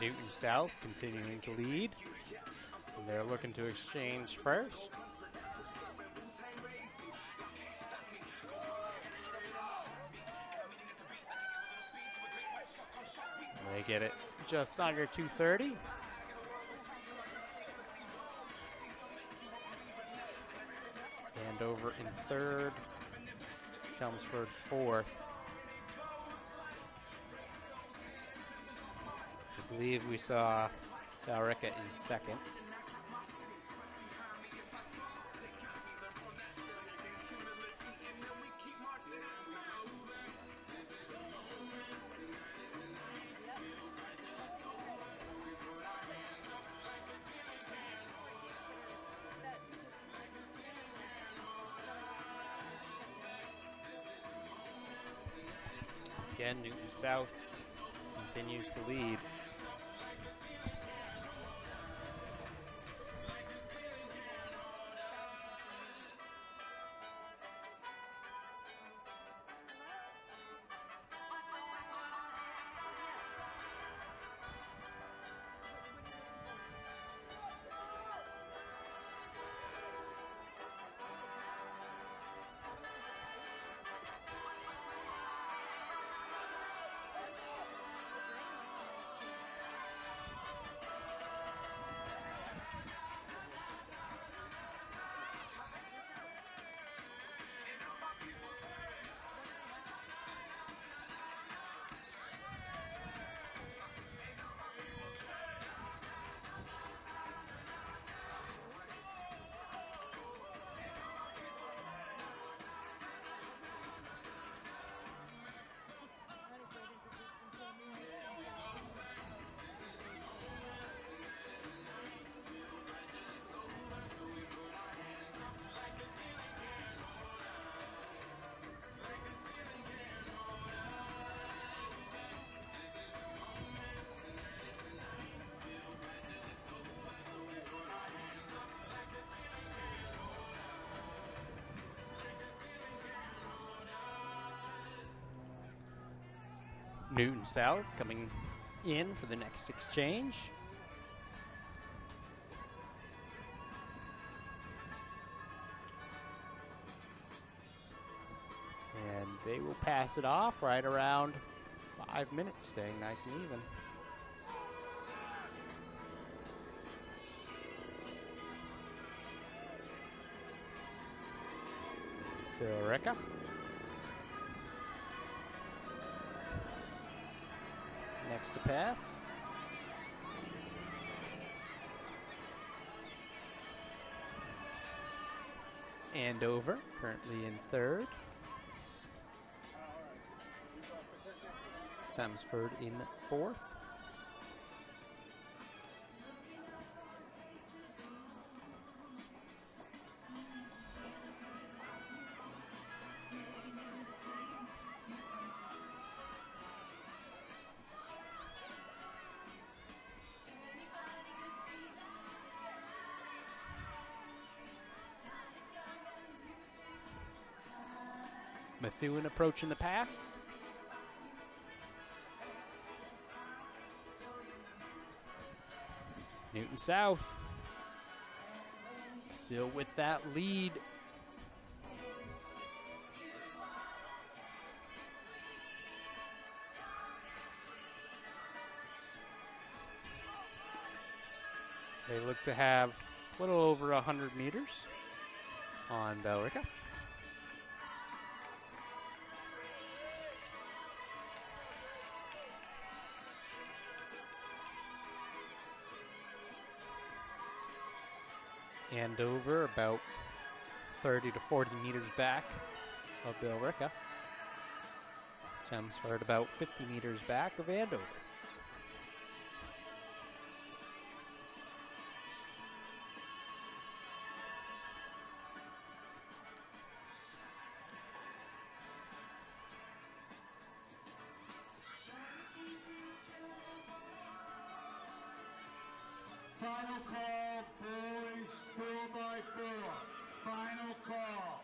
Newton South continuing to lead. So they're looking to exchange first. They get it just under 2:30. Andover in 3rd, Chelmsford 4th. I believe we saw Billerica in 2nd. Again, Newton South continues to lead. Newton South coming in for the next exchange. And they will pass it off right around 5 minutes, staying nice and even. Billerica. Next to pass. Andover currently in third. Chelmsford in fourth. Methuen approaching the pass. Newton South still with that lead. They look to have a little over 100 meters on Billerica. Andover about 30 to 40 meters back of Billerica. Chelmsford about 50 meters back of Andover. Final call, boys, 4x4. Final call.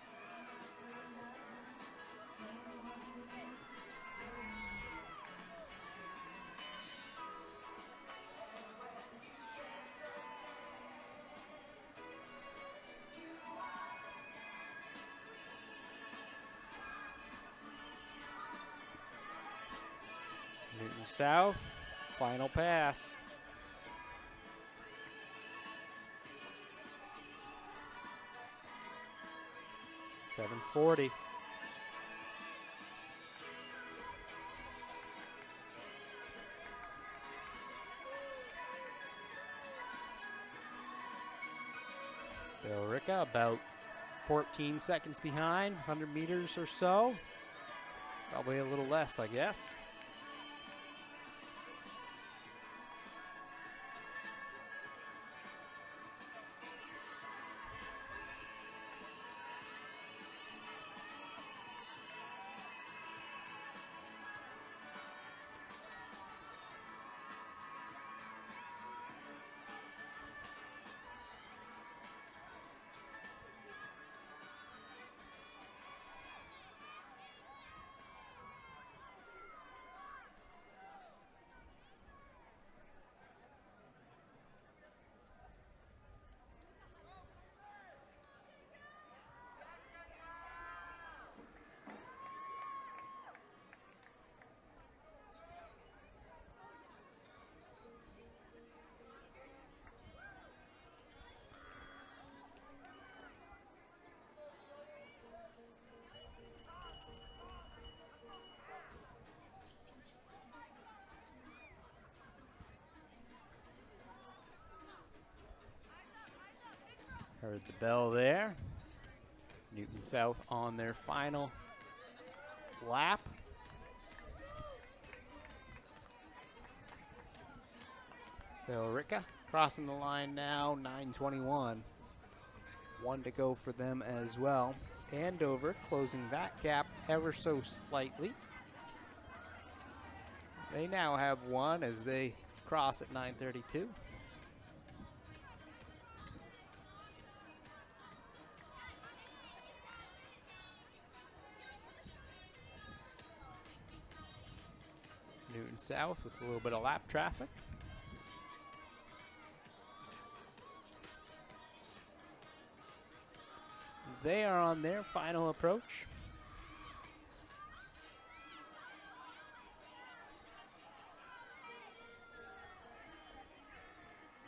Newton South, final pass. .740. Billerica about 14 seconds behind, 100 meters or so. Probably a little less, I guess. Heard the bell there. Newton South on their final lap. Billerica crossing the line now, 9:21. 1 to go for them as well. Andover closing that gap ever so slightly. They now have 1 as they cross at 9:32. Newton South with a little bit of lap traffic. They are on their final approach.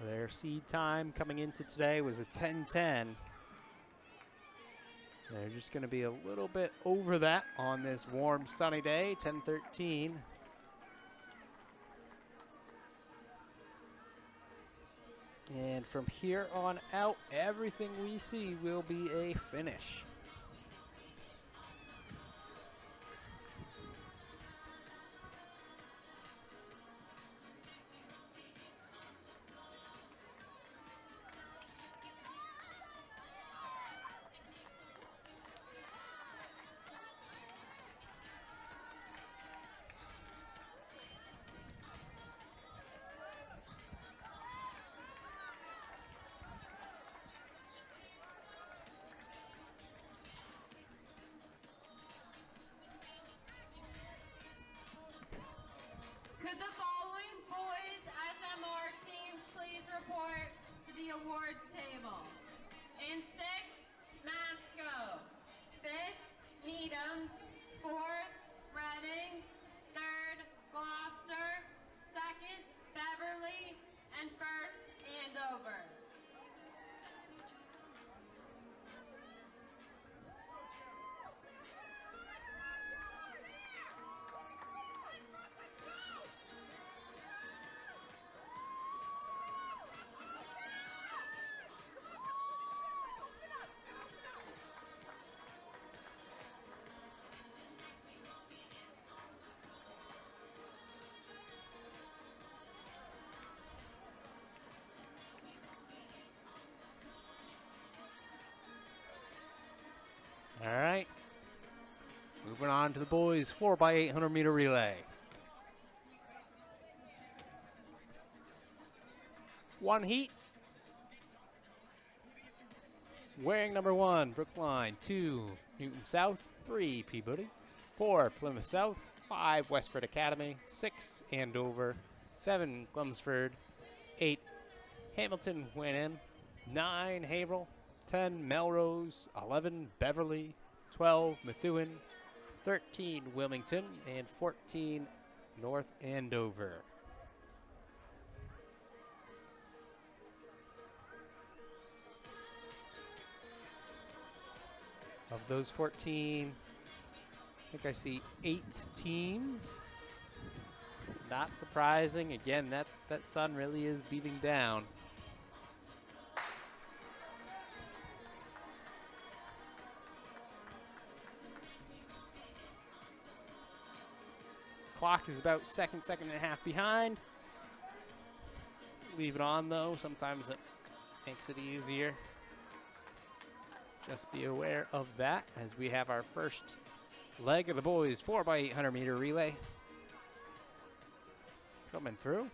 Their seed time coming into today was a 10:10. They're just going to be a little bit over that on this warm, sunny day, 10:13. And from here on out, everything we see will be a finish. Could the following boys SMR teams please report to the awards table? In 6th, Masco. 5th, Needham. 4th, Reading. 3rd, Gloucester. 2nd, Beverly. And 1st, Andover. All right. Moving on to the boys 4x800 meter relay. One heat. Wearing number 1, Brookline. 2, Newton South. 3, Peabody. 4, Plymouth South. 5, Westford Academy. 6, Andover. 7, Chelmsford. 8, Hamilton went in. 9, Haverhill. 10, Melrose. 11, Beverly. 12, Methuen. 13, Wilmington. And 14, North Andover. Of those 14, I think I see 8 teams. Not surprising. Again, that sun really is beating down. Clock is about second and a half behind. Leave it on though. Sometimes it makes it easier. Just be aware of that as we have our first leg of the boys 4x800 meter relay coming through.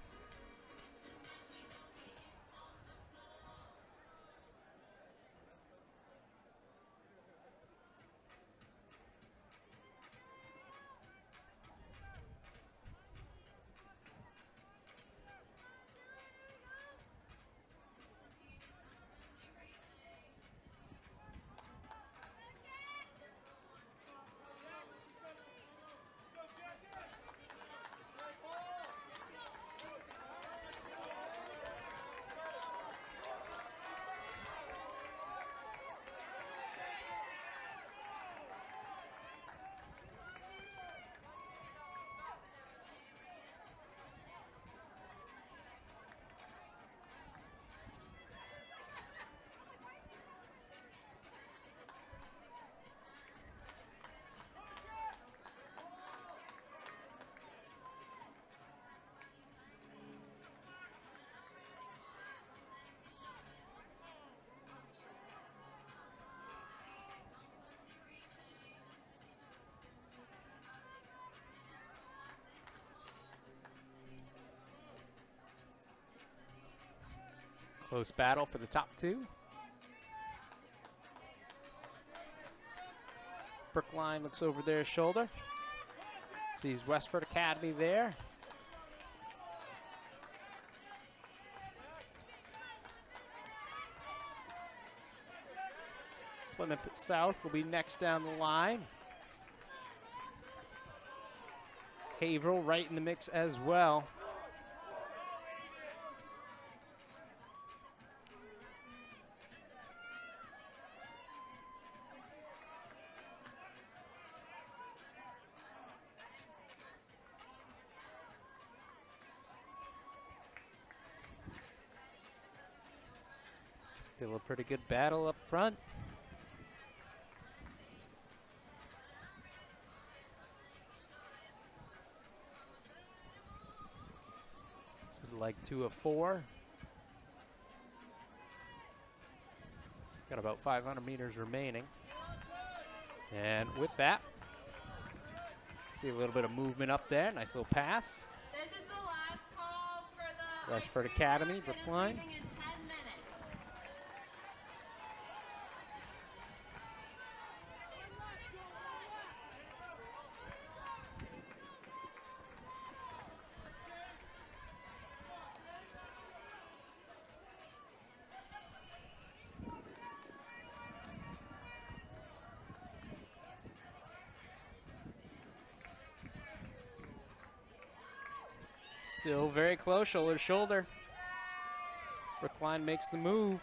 Close battle for the top 2. Brookline looks over their shoulder. Sees Westford Academy there. Plymouth South will be next down the line. Haverhill right in the mix as well. Still a pretty good battle up front. This is leg 2 of 4. Got about 500 meters remaining. And with that, see a little bit of movement up there. Nice little pass. This is the last call for the Westford Academy, Brookline. leaving in 10 minutes. Still very close, shoulder to shoulder. Brookline makes the move.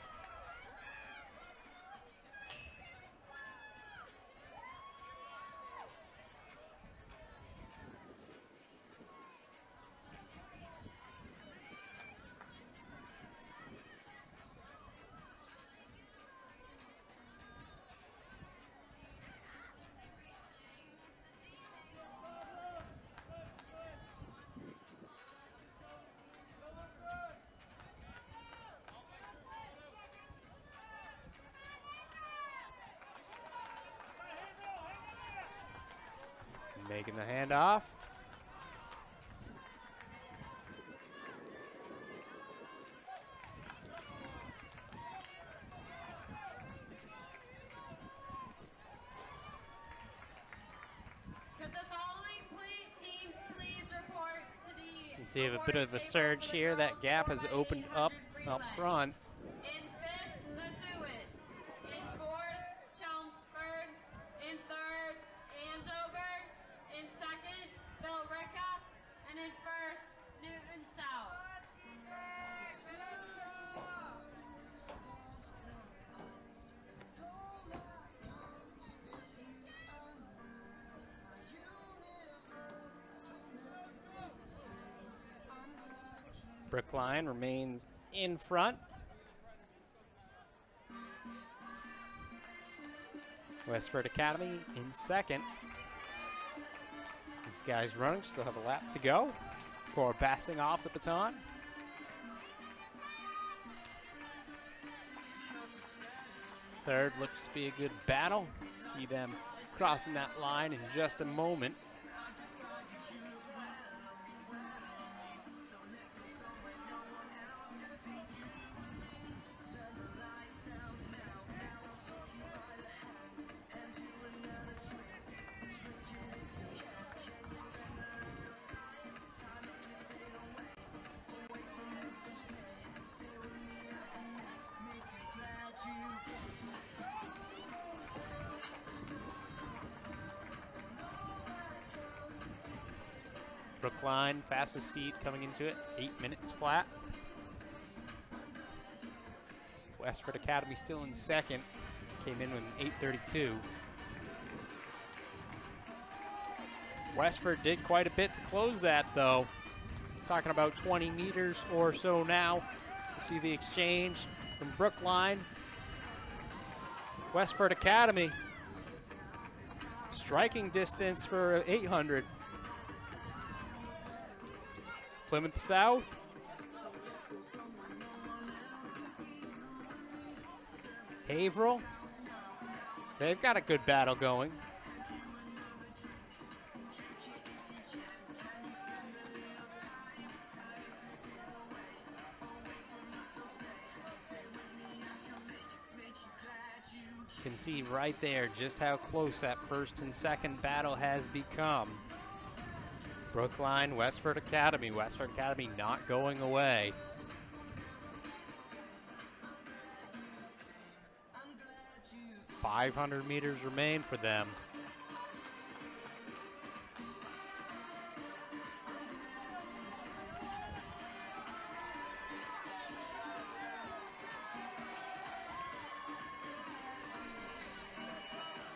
Making the handoff. Could the following teams please report to the You can see a bit of a surge here. That gap has opened up front. In 5th, Masuit. In 4th, Chelmsford. In 3rd, Andover. In 2nd, Billerica. And in 1st, Newton South. Brookline remains in front. Westford Academy in second. These guys running, still have a lap to go before passing off the baton. Third looks to be a good battle. See them crossing that line in just a moment. Brookline, fastest seed coming into it, 8 minutes flat. Westford Academy still in second, came in with an 8:32. Westford did quite a bit to close that though. Talking about 20 meters or so now. You see the exchange from Brookline. Westford Academy, striking distance for 800. Plymouth South. Haverhill. They've got a good battle going. You can see right there just how close that first and second battle has become. Brookline, Westford Academy. Westford Academy not going away. 500 meters remain for them.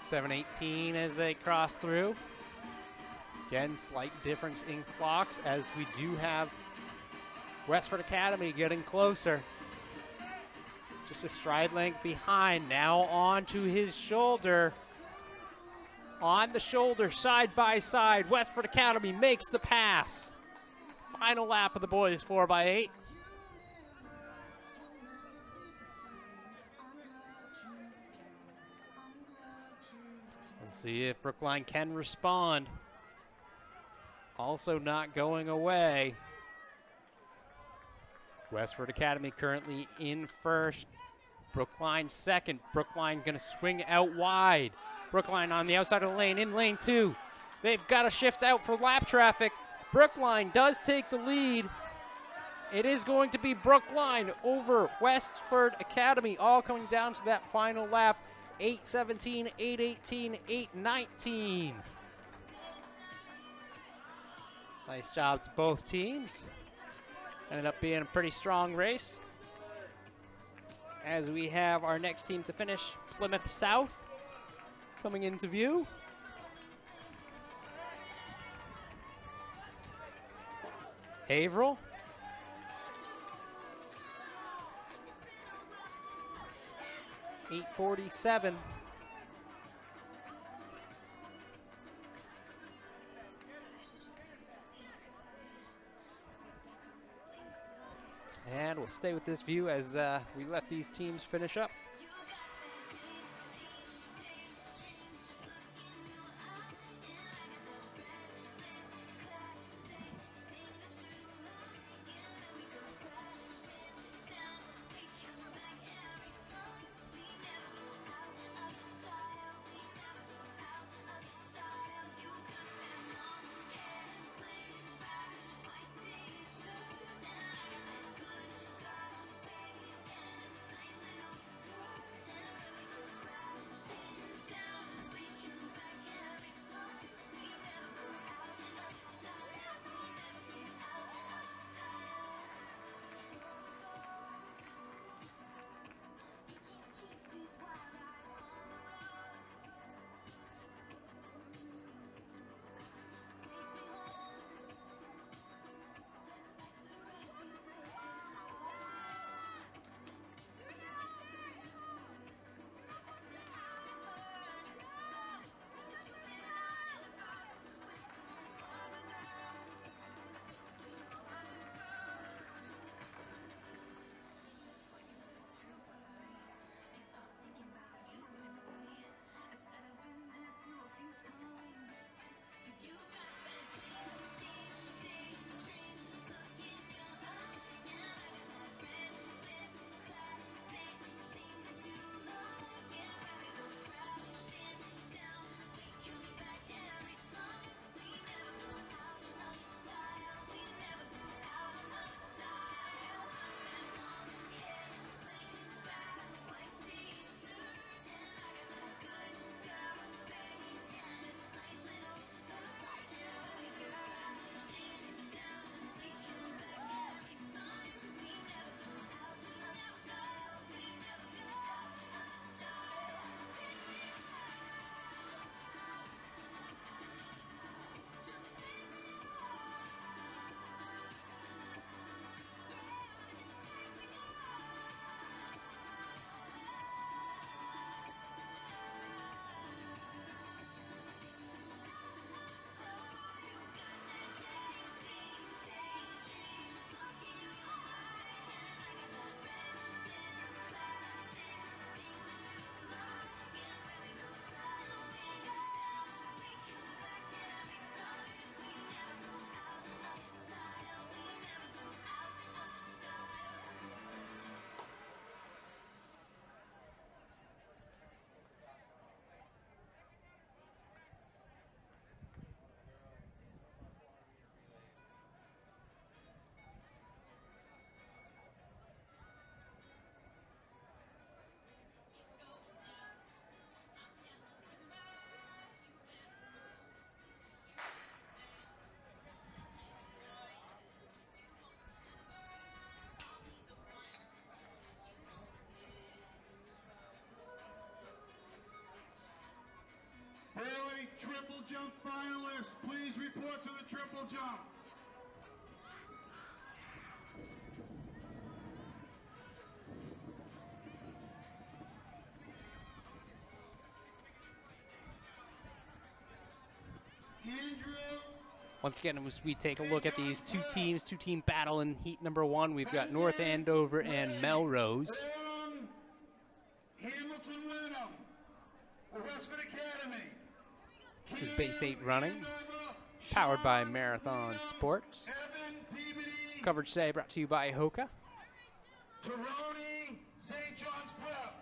.718 as they cross through. Again, slight difference in clocks as we do have Westford Academy getting closer. Just a stride length behind. Now on to his shoulder. On the shoulder, side by side. Westford Academy makes the pass. Final lap of the boys 4x8. Let's see if Brookline can respond. Also not going away. Westford Academy currently in first. Brookline second. Brookline gonna swing out wide. Brookline on the outside of the lane, in lane 2. They've got to shift out for lap traffic. Brookline does take the lead. It is going to be Brookline over Westford Academy, all coming down to that final lap. 8:17, 8:18, 8:19. Nice job to both teams. Ended up being a pretty strong race. As we have our next team to finish, Plymouth South, coming into view. Haverhill. .847. And we'll stay with this view as we let these teams finish up. short to the triple jump. Andrew. Once again, as we take a look at these two-team battle in heat number 1, we've got North Andover and Melrose. Hamilton Wenham, Westwood Academy. This is Bay State Running, powered by Marathon Sports. Evan Peabody, Coverage today brought to you by Hoka. Taroni, St. John's Prep.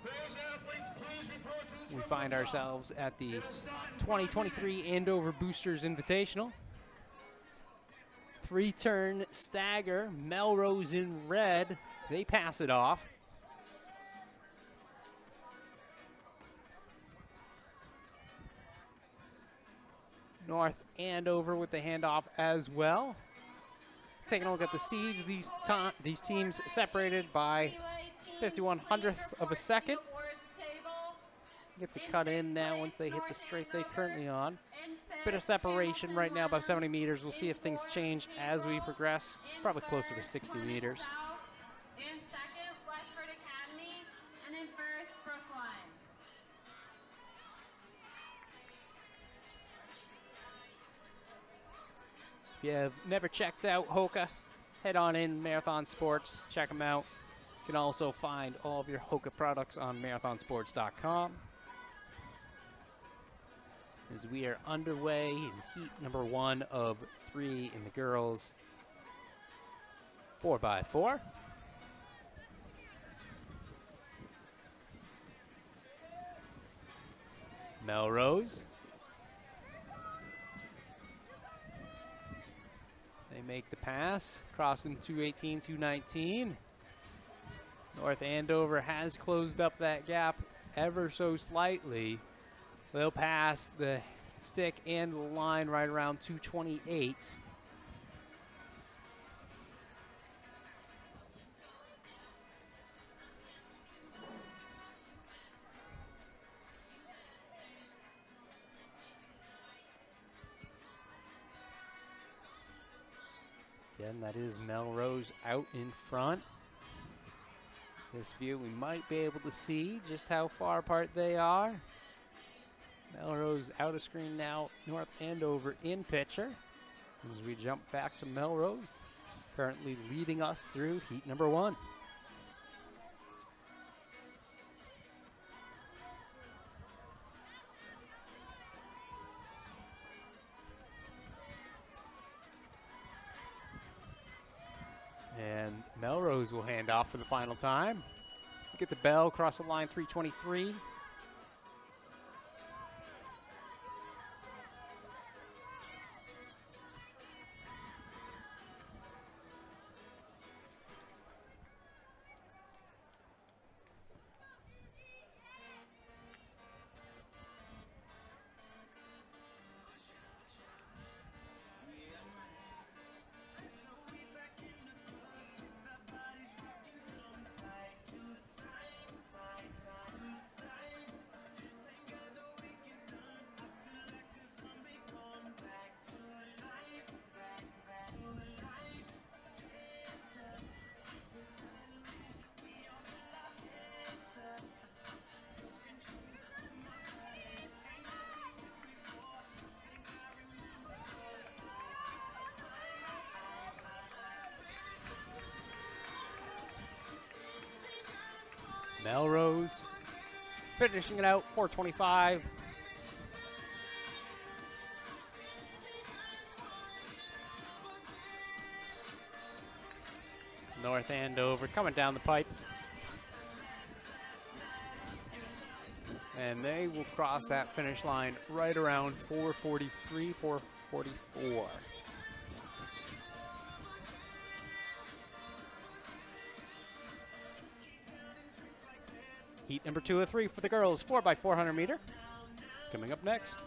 Those athletes, please report to the We triple find jump. ourselves at the It'll start in 2023 Andover Boosters Invitational. 3-turn stagger, Melrose in red. They pass it off. North Andover with the handoff as well. Taking a look at the seeds, these teams separated by 51/100th of a second. Get to cut in now once they hit the straight they're currently on. Bit of separation right now, about 70 meters. We'll see if things change as we progress. Probably closer to 60 meters. In second, Westford Academy, and in first, Brookline. If you have never checked out Hoka, head on in Marathon Sports. Check them out. You can also find all of your Hoka products on marathonsports.com. As we are underway in heat number 1 of 3 in the girls 4x4. Melrose. They make the pass, crossing 218, 219. North Andover has closed up that gap ever so slightly. They'll pass the stick and the line right around 228. Again, that is Melrose out in front. This view, we might be able to see just how far apart they are. Melrose out of screen now, North Andover in picture. As we jump back to Melrose, currently leading us through heat number 1. And Melrose will hand off for the final time. Get the bell, cross the line 323. Melrose finishing it out, 4:25. North Andover coming down the pipe. And they will cross that finish line right around 4:43, 4:44. Heat number 2 of 3 for the girls, 4x400 meter. Coming up next.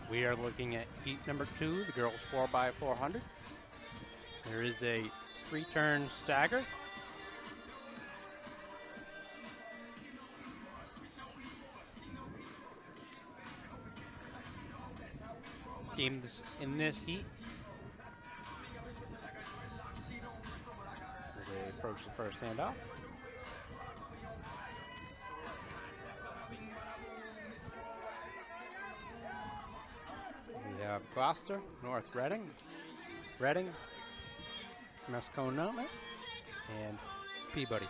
We are looking at heat number 2, the girls 4x400. There is a 3-turn stagger. Teams in this heat as they approach the first handoff. We have Gloucester, North Reading, Mascoma, and Peabody.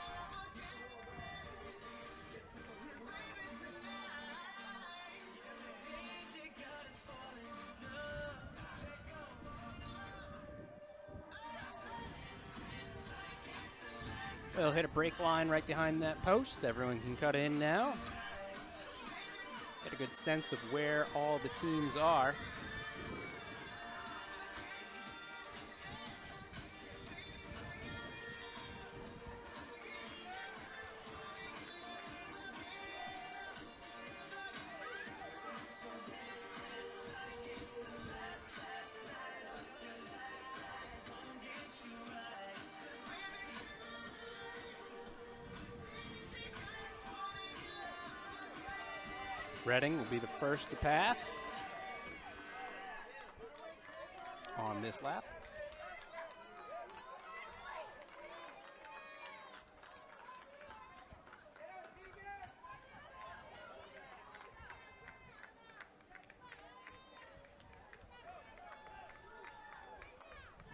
They'll hit a break line right behind that post. Everyone can cut in now. Get a good sense of where all the teams are. Reading will be the first to pass on this lap.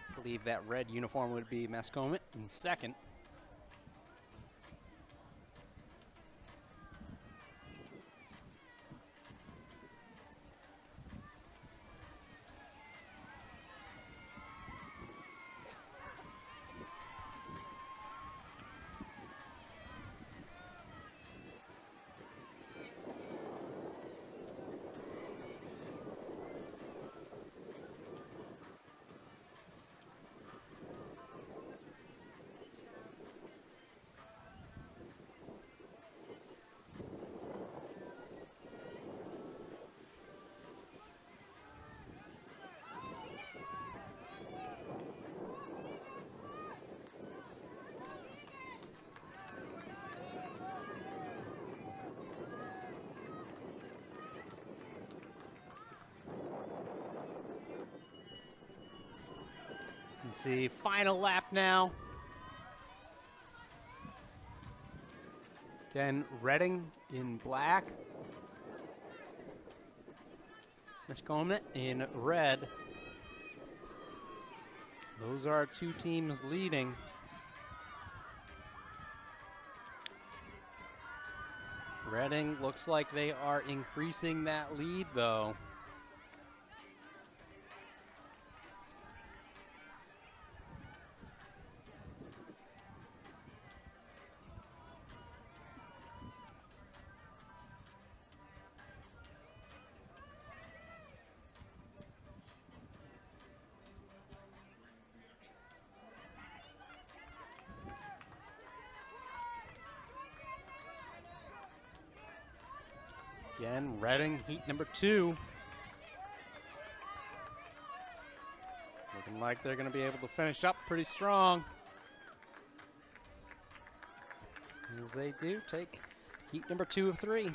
I believe that red uniform would be Mascoma in second. Let's see, final lap now. Again, Reading in black. Mascoma in red. Those are our two teams leading. Reading looks like they are increasing that lead, though. Again, Reading, heat number 2. Looking like they're going to be able to finish up pretty strong. As they do take heat number 2 of 3.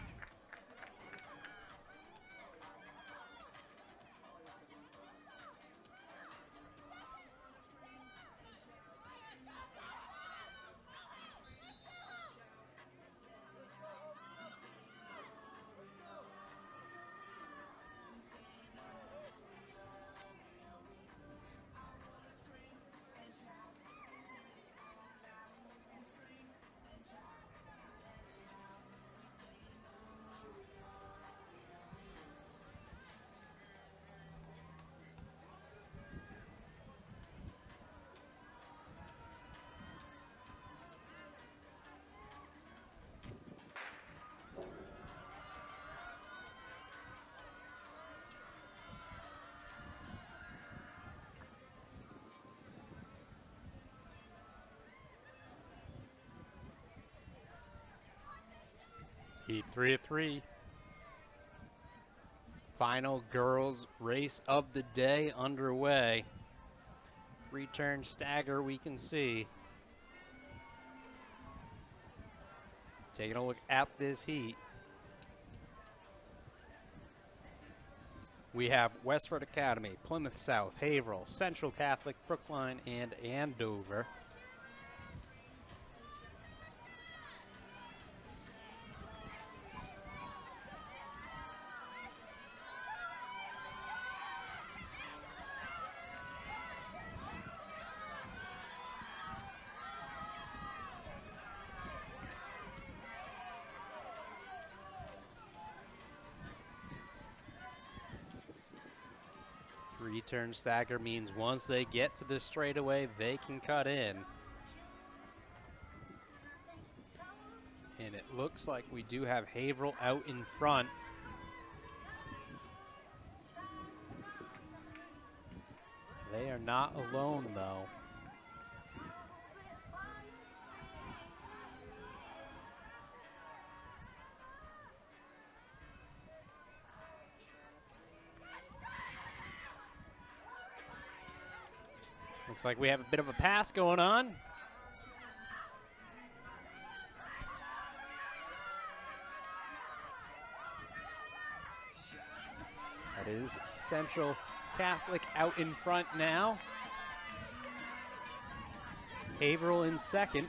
Heat 3 of 3. Final girls race of the day underway. Return stagger we can see. Taking a look at this heat. We have Westford Academy, Plymouth South, Haverhill, Central Catholic, Brookline, and Andover. Three-turn stagger means once they get to the straightaway, they can cut in. And it looks like we do have Haverhill out in front. They are not alone, though. Looks like we have a bit of a pass going on. That is Central Catholic out in front now. Haverhill in second.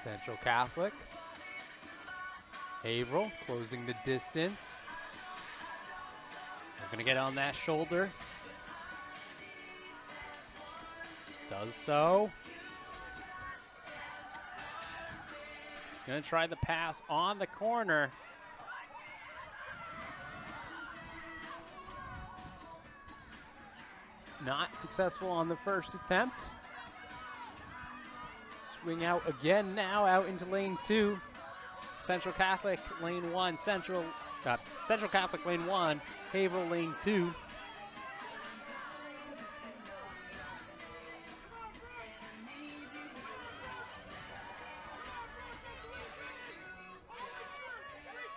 Central Catholic. Haverhill closing the distance. We're going to get on that shoulder. Does so. He's going to try the pass on the corner. Not successful on the first attempt. Swing out again now, out into lane 2. Central Catholic lane 1, Central Catholic lane 1, Haverhill lane 2.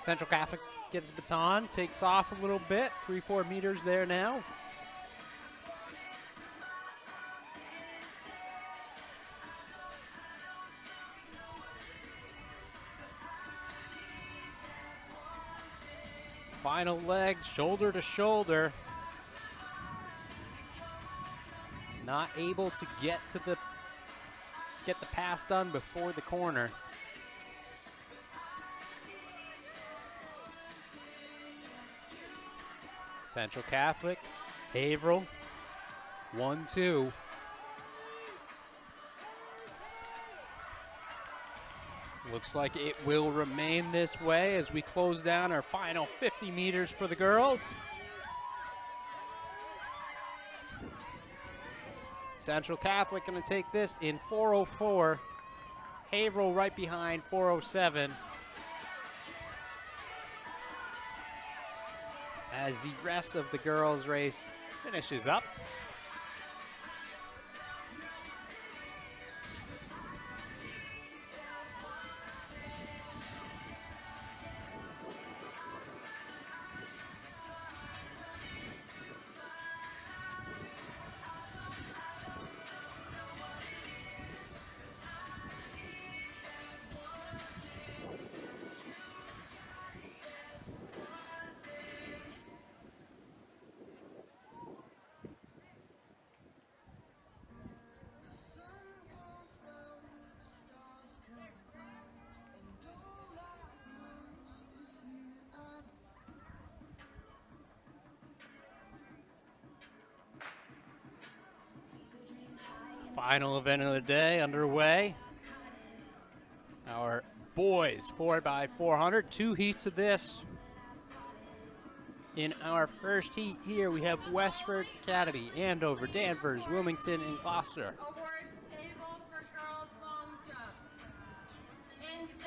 Central Catholic gets a baton, takes off a little bit, 3-4 meters there now. Final leg, shoulder to shoulder. Not able to get the pass done before the corner. Central Catholic, Haverhill, 1-2. Looks like it will remain this way as we close down our final 50 meters for the girls. Central Catholic going to take this in 4:04. Haverhill right behind, 4:07. As the rest of the girls' race finishes up. Final event of the day underway. Our boys 4x400, 2 heats of this. In our first heat here, we have Westford Academy, Andover, Danvers, Wilmington, and Gloucester. Awards table for girls long jump. In 6,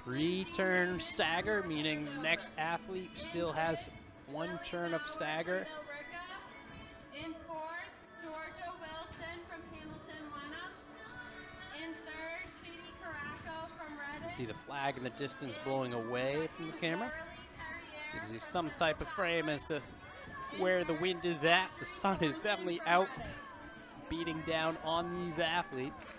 3-turn stagger, meaning the next athlete still has 1 turn of stagger. In 4th, Georgia Wilson from Hamilton Wenham. In 3rd, Katie Caraco from You Reading. can see the flag in the distance blowing away from the camera. Gives you some type of frame as to where the wind is at. The sun is definitely out, beating down on these athletes.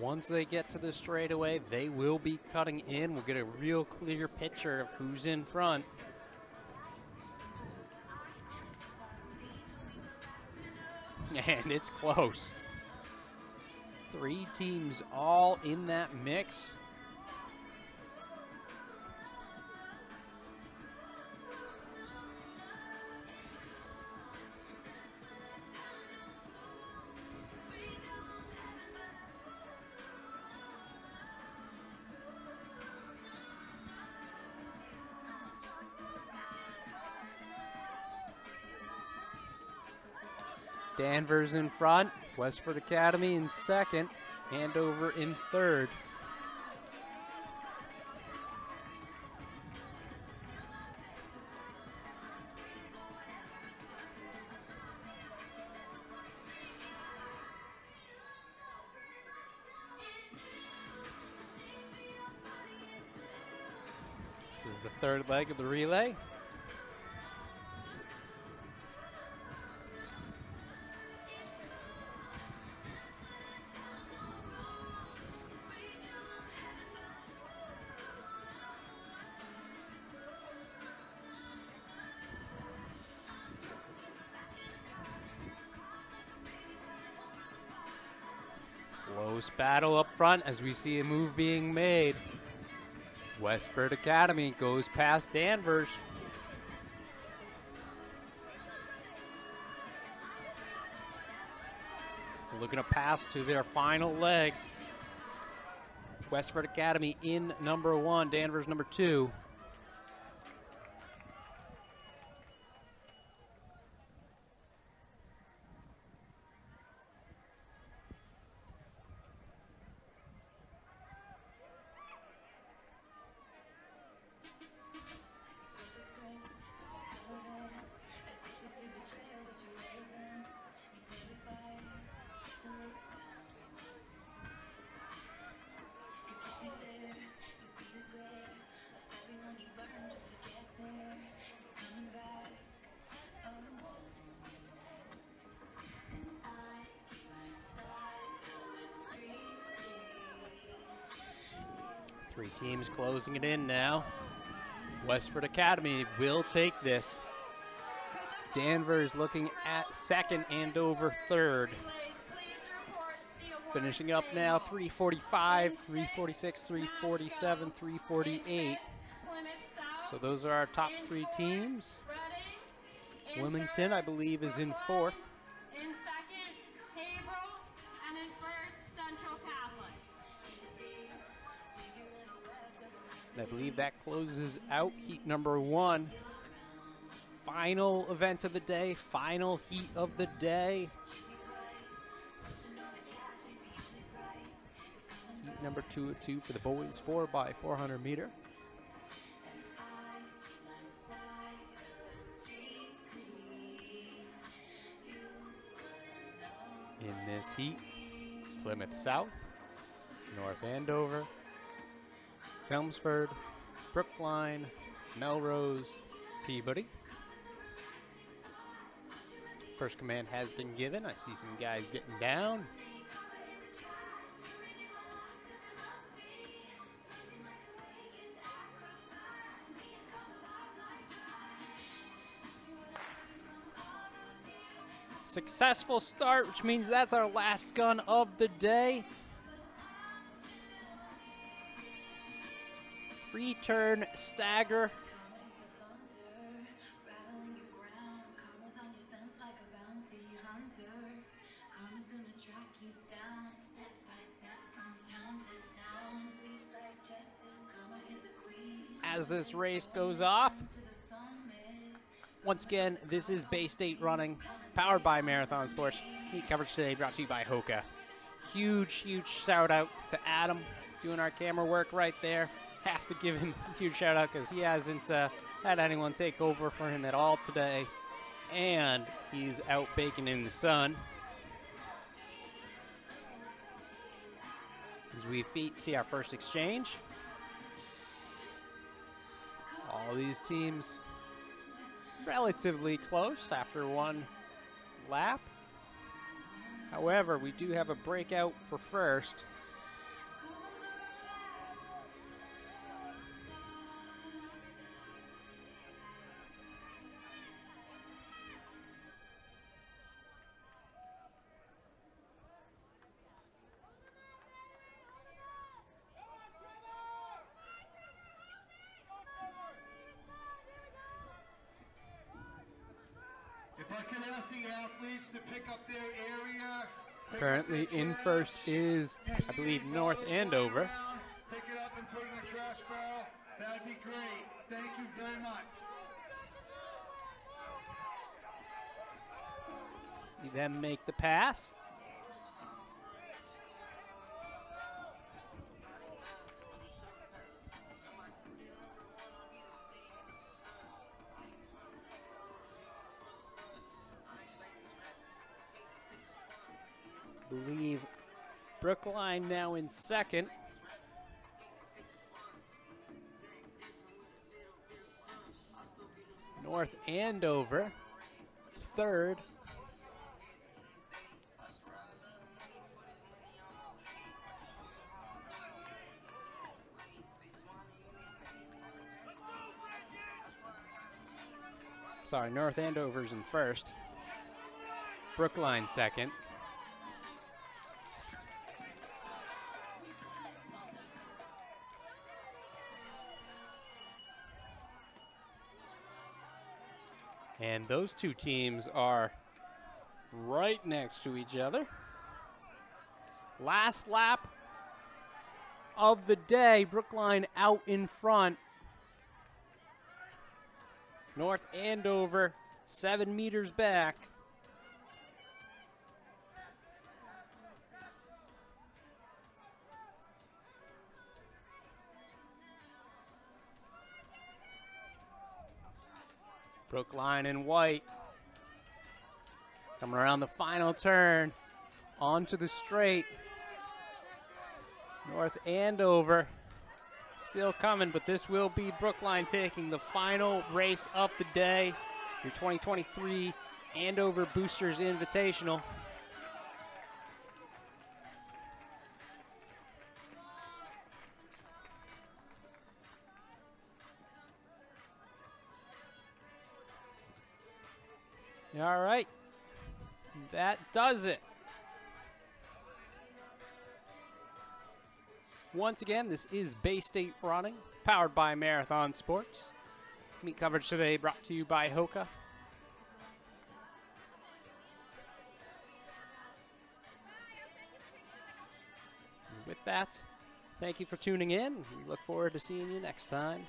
Once they get to the straightaway, they will be cutting in. We'll get a real clear picture of who's in front. And it's close. 3 teams all in that mix. Danvers in front, Westford Academy in second, Andover in third. This is the third leg of the relay. Close battle up front as we see a move being made. Westford Academy goes past Danvers. Looking to pass to their final leg. Westford Academy in number 1, Danvers number 2. Three teams closing it in now. Westford Academy will take this. Danvers looking at second, Andover third. Finishing up now, 345, 346, 347, 348. So those are our top 3 teams. Wilmington, I believe, is in 4th. In 2nd, Haverhill, and in 1st, Central Catholic. And I believe that closes out heat number 1. Final event of the day, final heat of the day. Heat number 202 for the boys, 4x400 meter. In this heat, Plymouth South, North Andover, Chelmsford, Brookline, Melrose, Peabody. First command has been given. I see some guys getting down. Successful start, which means that's our last gun of the day. 3-turn stagger. as this race goes off. Once again, this is Bay State Running, powered by Marathon Sports. Meet coverage today brought to you by Hoka. Huge shout out to Adam doing our camera work right there. Have to give him a huge shout out because he hasn't had anyone take over for him at all today. And he's out baking in the sun. As we see our first exchange. All these teams relatively close after one lap. However, we do have a breakout for first. If I could ask the athletes to pick up their area. Currently in first is, I believe, North Andover. Pick it up and put it in the trash barrel. That'd be great. Thank you very much. See them make the pass. Believe Brookline now in second. North Andover third. Sorry, North Andover's in first. Brookline second. And those two teams are right next to each other. Last lap of the day, Brookline out in front. North Andover 7 meters back. Brookline in white. Coming around the final turn. Onto the straight. North Andover still coming, but this will be Brookline taking the final race of the day. Your 2023 Andover Boosters Invitational. All right, that does it. Once again, this is Bay State Running, powered by Marathon Sports. Meet coverage today brought to you by Hoka. And with that, thank you for tuning in. We look forward to seeing you next time.